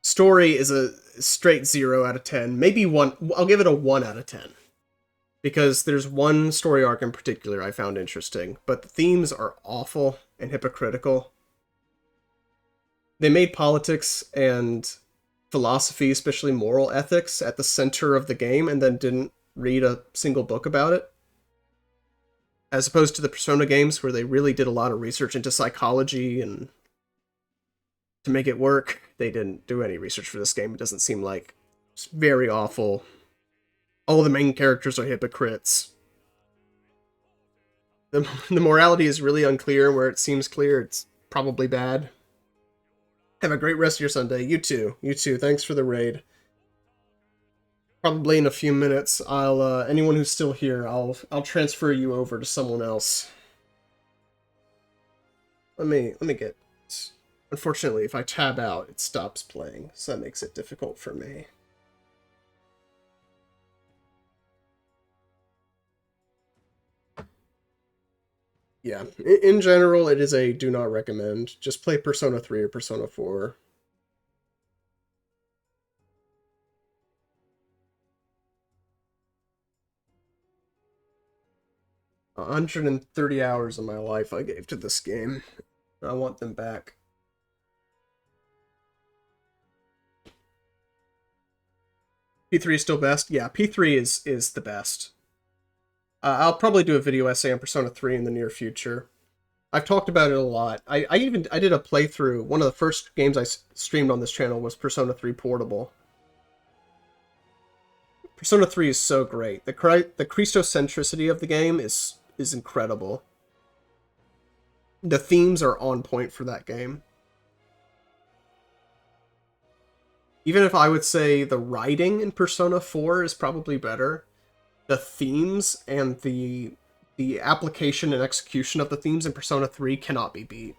Speaker 1: Story is a straight 0 out of 10. Maybe 1. I'll give it a 1 out of 10. Because there's one story arc in particular I found interesting, but the themes are awful and hypocritical. They made politics and philosophy, especially moral ethics, at the center of the game, and then didn't read a single book about it. As opposed to the Persona games, where they really did a lot of research into psychology, and to make it work, they didn't do any research for this game, it doesn't seem like. It's very awful. All the main characters are hypocrites. The morality is really unclear, and where it seems clear, it's probably bad. Have a great rest of your Sunday. You too. You too. Thanks for the raid. Probably in a few minutes, anyone who's still here, I'll transfer you over to someone else. Let me get... Unfortunately, if I tab out, it stops playing, so that makes it difficult for me. Yeah, in general, it is a do not recommend. Just play Persona 3 or Persona 4. $130 hours of my life I gave to this game. I want them back. P3 is still best? Yeah, P3 is the best. I'll probably do a video essay on Persona 3 in the near future. I've talked about it a lot. I did a playthrough. One of the first games I streamed on this channel was Persona 3 Portable. Persona 3 is so great. The Christocentricity of the game is incredible. The themes are on point for that game. Even if I would say the writing in Persona 4 is probably better, the themes and the application and execution of the themes in Persona 3 cannot be beat.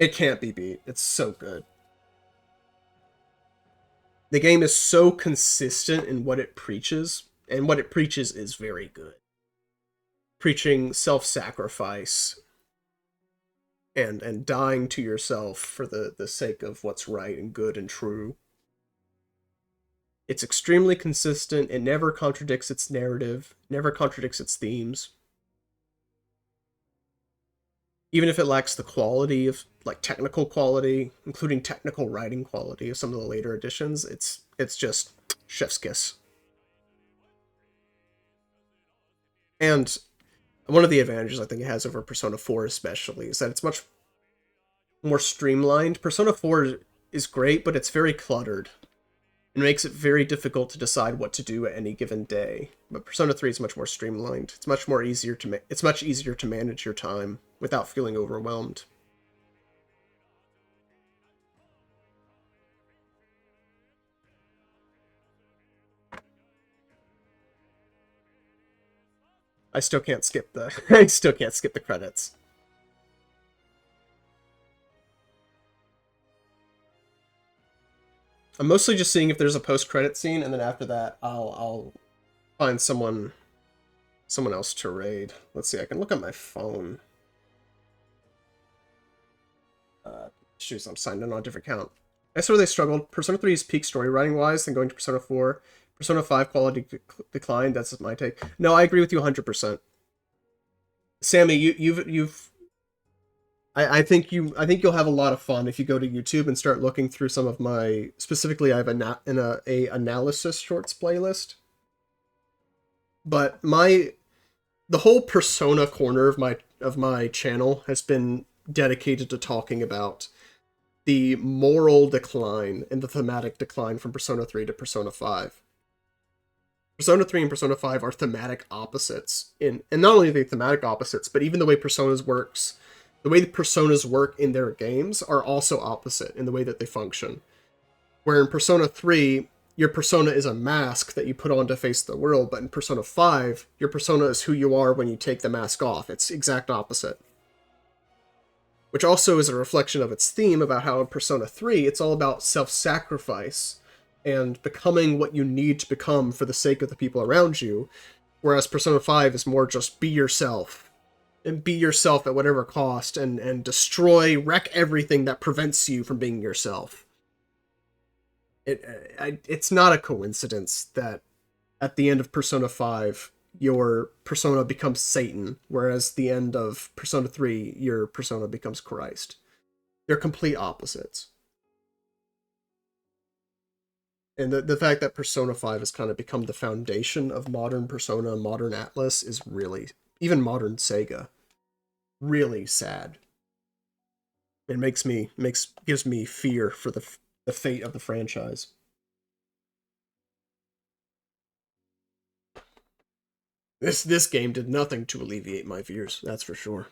Speaker 1: It can't be beat. It's so good. The game is so consistent in what it preaches, and what it preaches is very good. Preaching self-sacrifice and dying to yourself for the sake of what's right and good and true. It's extremely consistent. It never contradicts its narrative, never contradicts its themes. Even if it lacks the quality of, like, technical quality, including technical writing quality of some of the later editions, it's just chef's kiss. And one of the advantages I think it has over Persona 4 especially is that it's much more streamlined. Persona 4 is great, but it's very cluttered. It makes it very difficult to decide what to do at any given day. But Persona 3 is much more streamlined. It's much more easier to much easier to manage your time without feeling overwhelmed. I still can't skip the I still can't skip the credits. I'm mostly just seeing if there's a post-credit scene, and then after that, I'll find someone else to raid. Let's see. I can look at my phone. Shoot, I'm signed in on a different account. I saw where they struggled. Persona 3's peak story writing wise, then going to Persona 4. Persona 5 quality declined. That's my take. No, I agree with you 100%. Sammy, you've I think you'll have a lot of fun if you go to YouTube and start looking through some of my, specifically I have a analysis shorts playlist. But the whole Persona corner of my channel has been dedicated to talking about the moral decline and the thematic decline from Persona 3 to Persona 5. Persona 3 and Persona 5 are thematic opposites, and not only are they thematic opposites, but even the way Personas works, the way the Personas work in their games are also opposite in the way that they function. Where in Persona 3, your persona is a mask that you put on to face the world, but in Persona 5, your persona is who you are when you take the mask off. It's exact opposite. Which also is a reflection of its theme about how in Persona 3, it's all about self-sacrifice and becoming what you need to become for the sake of the people around you, whereas Persona 5 is more just be yourself, and be yourself at whatever cost, and wreck everything that prevents you from being yourself. It's not a coincidence that at the end of Persona 5, your persona becomes Satan, whereas the end of Persona 3, your persona becomes Christ. They're complete opposites. And the fact that Persona 5 has kind of become the foundation of modern Persona, modern Atlas, is really, even modern Sega, really sad. It gives me fear for the fate of the franchise. This game did nothing to alleviate my fears, that's for sure.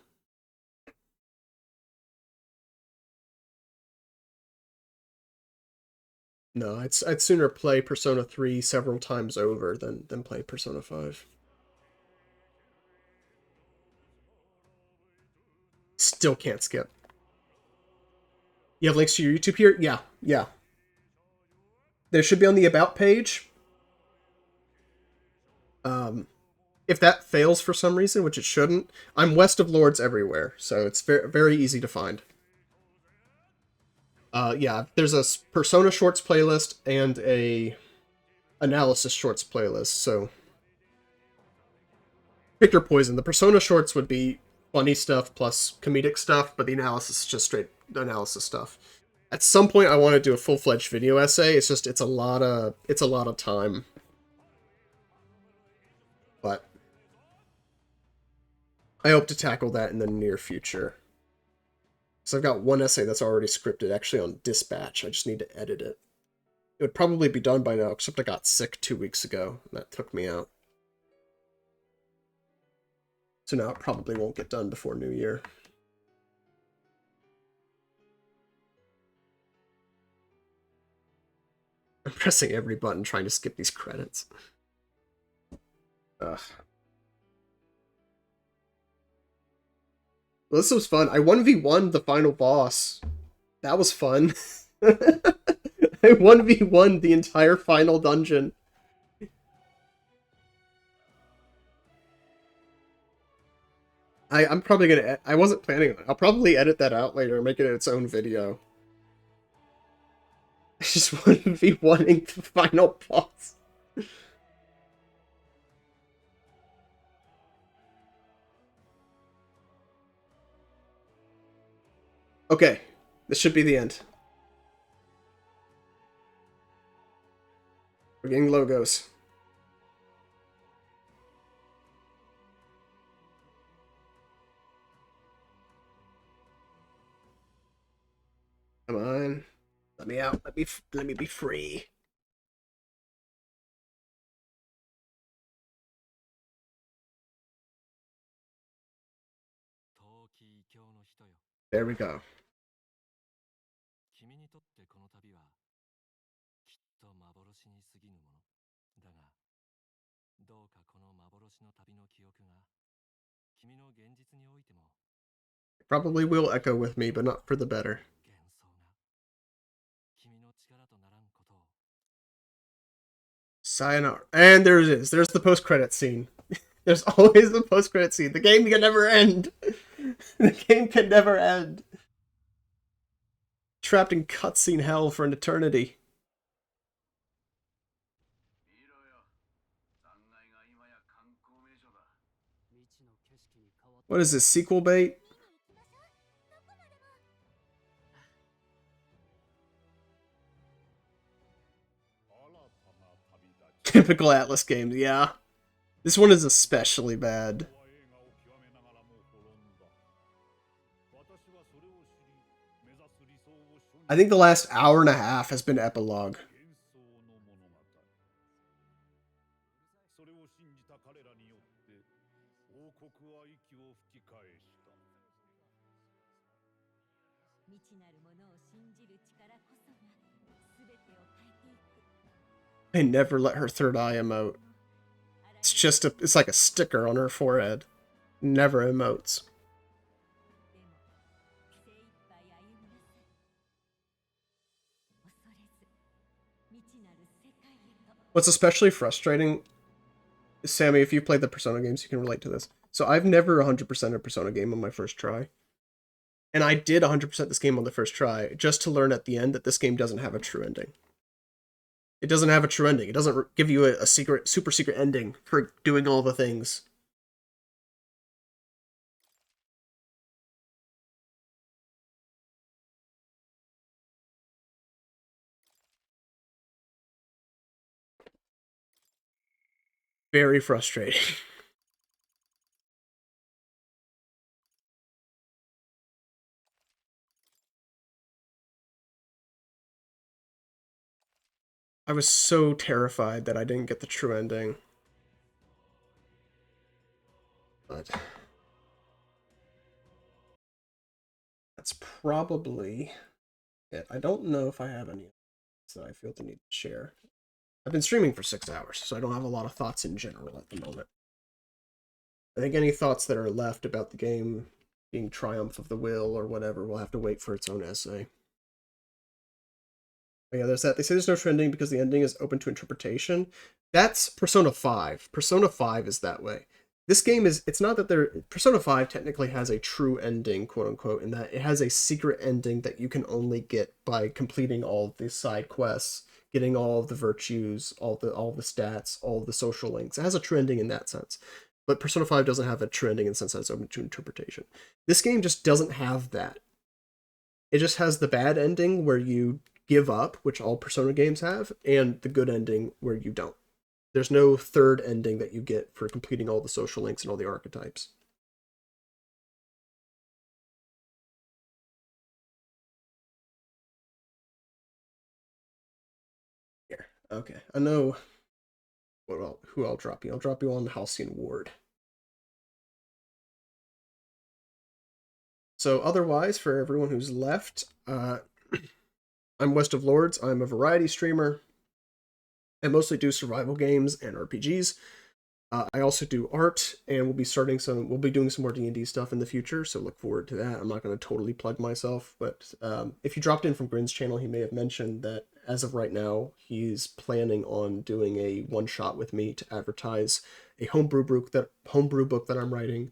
Speaker 1: No, I'd sooner play Persona 3 several times over than play Persona 5. Still can't skip. You have links to your YouTube here? Yeah. There should be on the About page. If that fails for some reason, which it shouldn't, I'm west of Lourdes everywhere, so it's very, very easy to find. Yeah, there's a Persona Shorts playlist and a Analysis Shorts playlist, so pick your poison. The Persona Shorts would be funny stuff plus comedic stuff, but the analysis is just straight analysis stuff. At some point, I want to do a full-fledged video essay. It's a lot of time. But I hope to tackle that in the near future. So I've got one essay that's already scripted, actually on Dispatch. I just need to edit it. It would probably be done by now, except I got sick 2 weeks ago, and that took me out. So now it probably won't get done before New Year. I'm pressing every button trying to skip these credits. Ugh. Well, this was fun. I 1v1'd the final boss. That was fun. I 1v1'd the entire final dungeon. I'm probably gonna... I wasn't planning on it. I'll probably edit that out later and make it its own video. I just 1v1'ing the final boss. Okay, this should be the end. We're getting logos. Come on. Let me out. Let me be free. There we go.
Speaker 9: どうかこの幻の旅の記憶が君の現実においても
Speaker 1: Probably will echo with me, but not for the better.
Speaker 9: 幻想が君の力とならんことを
Speaker 1: Sayonara. And there it is. There's the post-credit scene. There's always the post-credit scene. The game can never end. The game can never end. Trapped in cutscene hell for an eternity. What is this, sequel bait? Typical Atlas games, yeah. This one is especially bad. I think the last hour and a half has been Epilogue. They never let her third eye emote. It's like a sticker on her forehead. Never emotes. What's especially frustrating, Sammy, if you've played the Persona games, you can relate to this. So I've never 100% a Persona game on my first try. And I did 100% this game on the first try, just to learn at the end that this game doesn't have a true ending. It doesn't have a true ending. It doesn't give you a secret, super secret ending for doing all the things. Very frustrating. I was so terrified that I didn't get the true ending. But that's probably it. I don't know if I have any that I feel the need to share. I've been streaming for 6 hours, so I don't have a lot of thoughts in general at the moment. I think any thoughts that are left about the game being Triumph of the Will or whatever will have to wait for its own essay. But yeah, there's that. They say there's no true ending because the ending is open to interpretation. That's Persona 5. Persona 5 is that way. This game is, it's not that Persona 5 technically has a true ending, quote unquote, in that it has a secret ending that you can only get by completing all of the side quests, getting all of the virtues, all the stats, all of the social links. It has a true ending in that sense. But Persona 5 doesn't have a true ending in the sense that it's open to interpretation. This game just doesn't have that. It just has the bad ending where you give up, which all Persona games have, and the good ending where you don't. There's no third ending that you get for completing all the social links and all the archetypes. Here, okay. I know who I'll drop you. I'll drop you on Halcyon Ward. So otherwise, for everyone who's left, I'm West of Lourdes. I'm a variety streamer. I mostly do survival games and RPGs. I also do art, and we'll be doing some more D&D stuff in the future, so look forward to that. I'm not going to totally plug myself, but if you dropped in from Grin's channel, he may have mentioned that as of right now, he's planning on doing a one-shot with me to advertise a homebrew book that I'm writing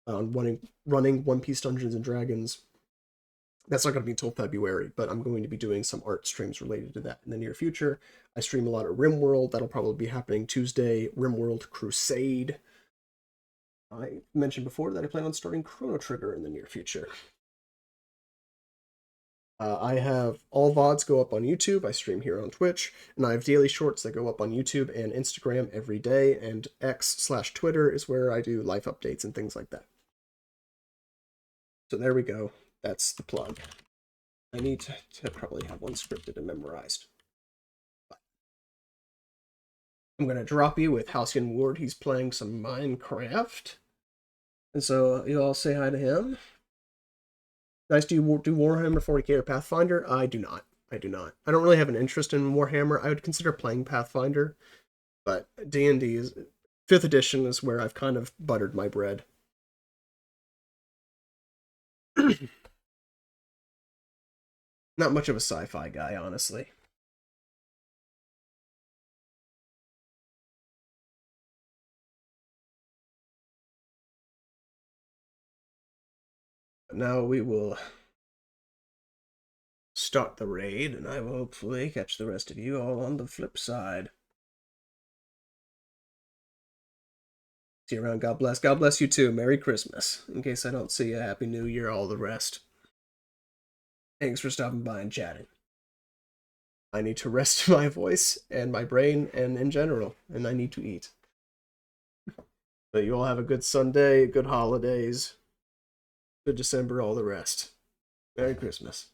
Speaker 1: on running One Piece Dungeons & Dragons. That's not going to be until February, but I'm going to be doing some art streams related to that in the near future. I stream a lot of RimWorld. That'll probably be happening Tuesday. RimWorld Crusade. I mentioned before that I plan on starting Chrono Trigger in the near future. I have all VODs go up on YouTube. I stream here on Twitch, and I have daily shorts that go up on YouTube and Instagram every day, and X/Twitter is where I do life updates and things like that. So there we go. That's the plug. I need to probably have one scripted and memorized. But I'm going to drop you with Halcyon Ward. He's playing some Minecraft. And so you all say hi to him. Guys, do you do Warhammer 40k or Pathfinder? I do not. I don't really have an interest in Warhammer. I would consider playing Pathfinder. But D&D is 5th edition is where I've kind of buttered my bread. Not much of a sci-fi guy, honestly. But now we will start the raid, and I will hopefully catch the rest of you all on the flip side. See you around. God bless. God bless you too. Merry Christmas. In case I don't see you, Happy New Year, all the rest. Thanks for stopping by and chatting. I need to rest my voice and my brain and in general, and I need to eat. But you all have a good Sunday, good holidays, good December, all the rest. Merry Christmas.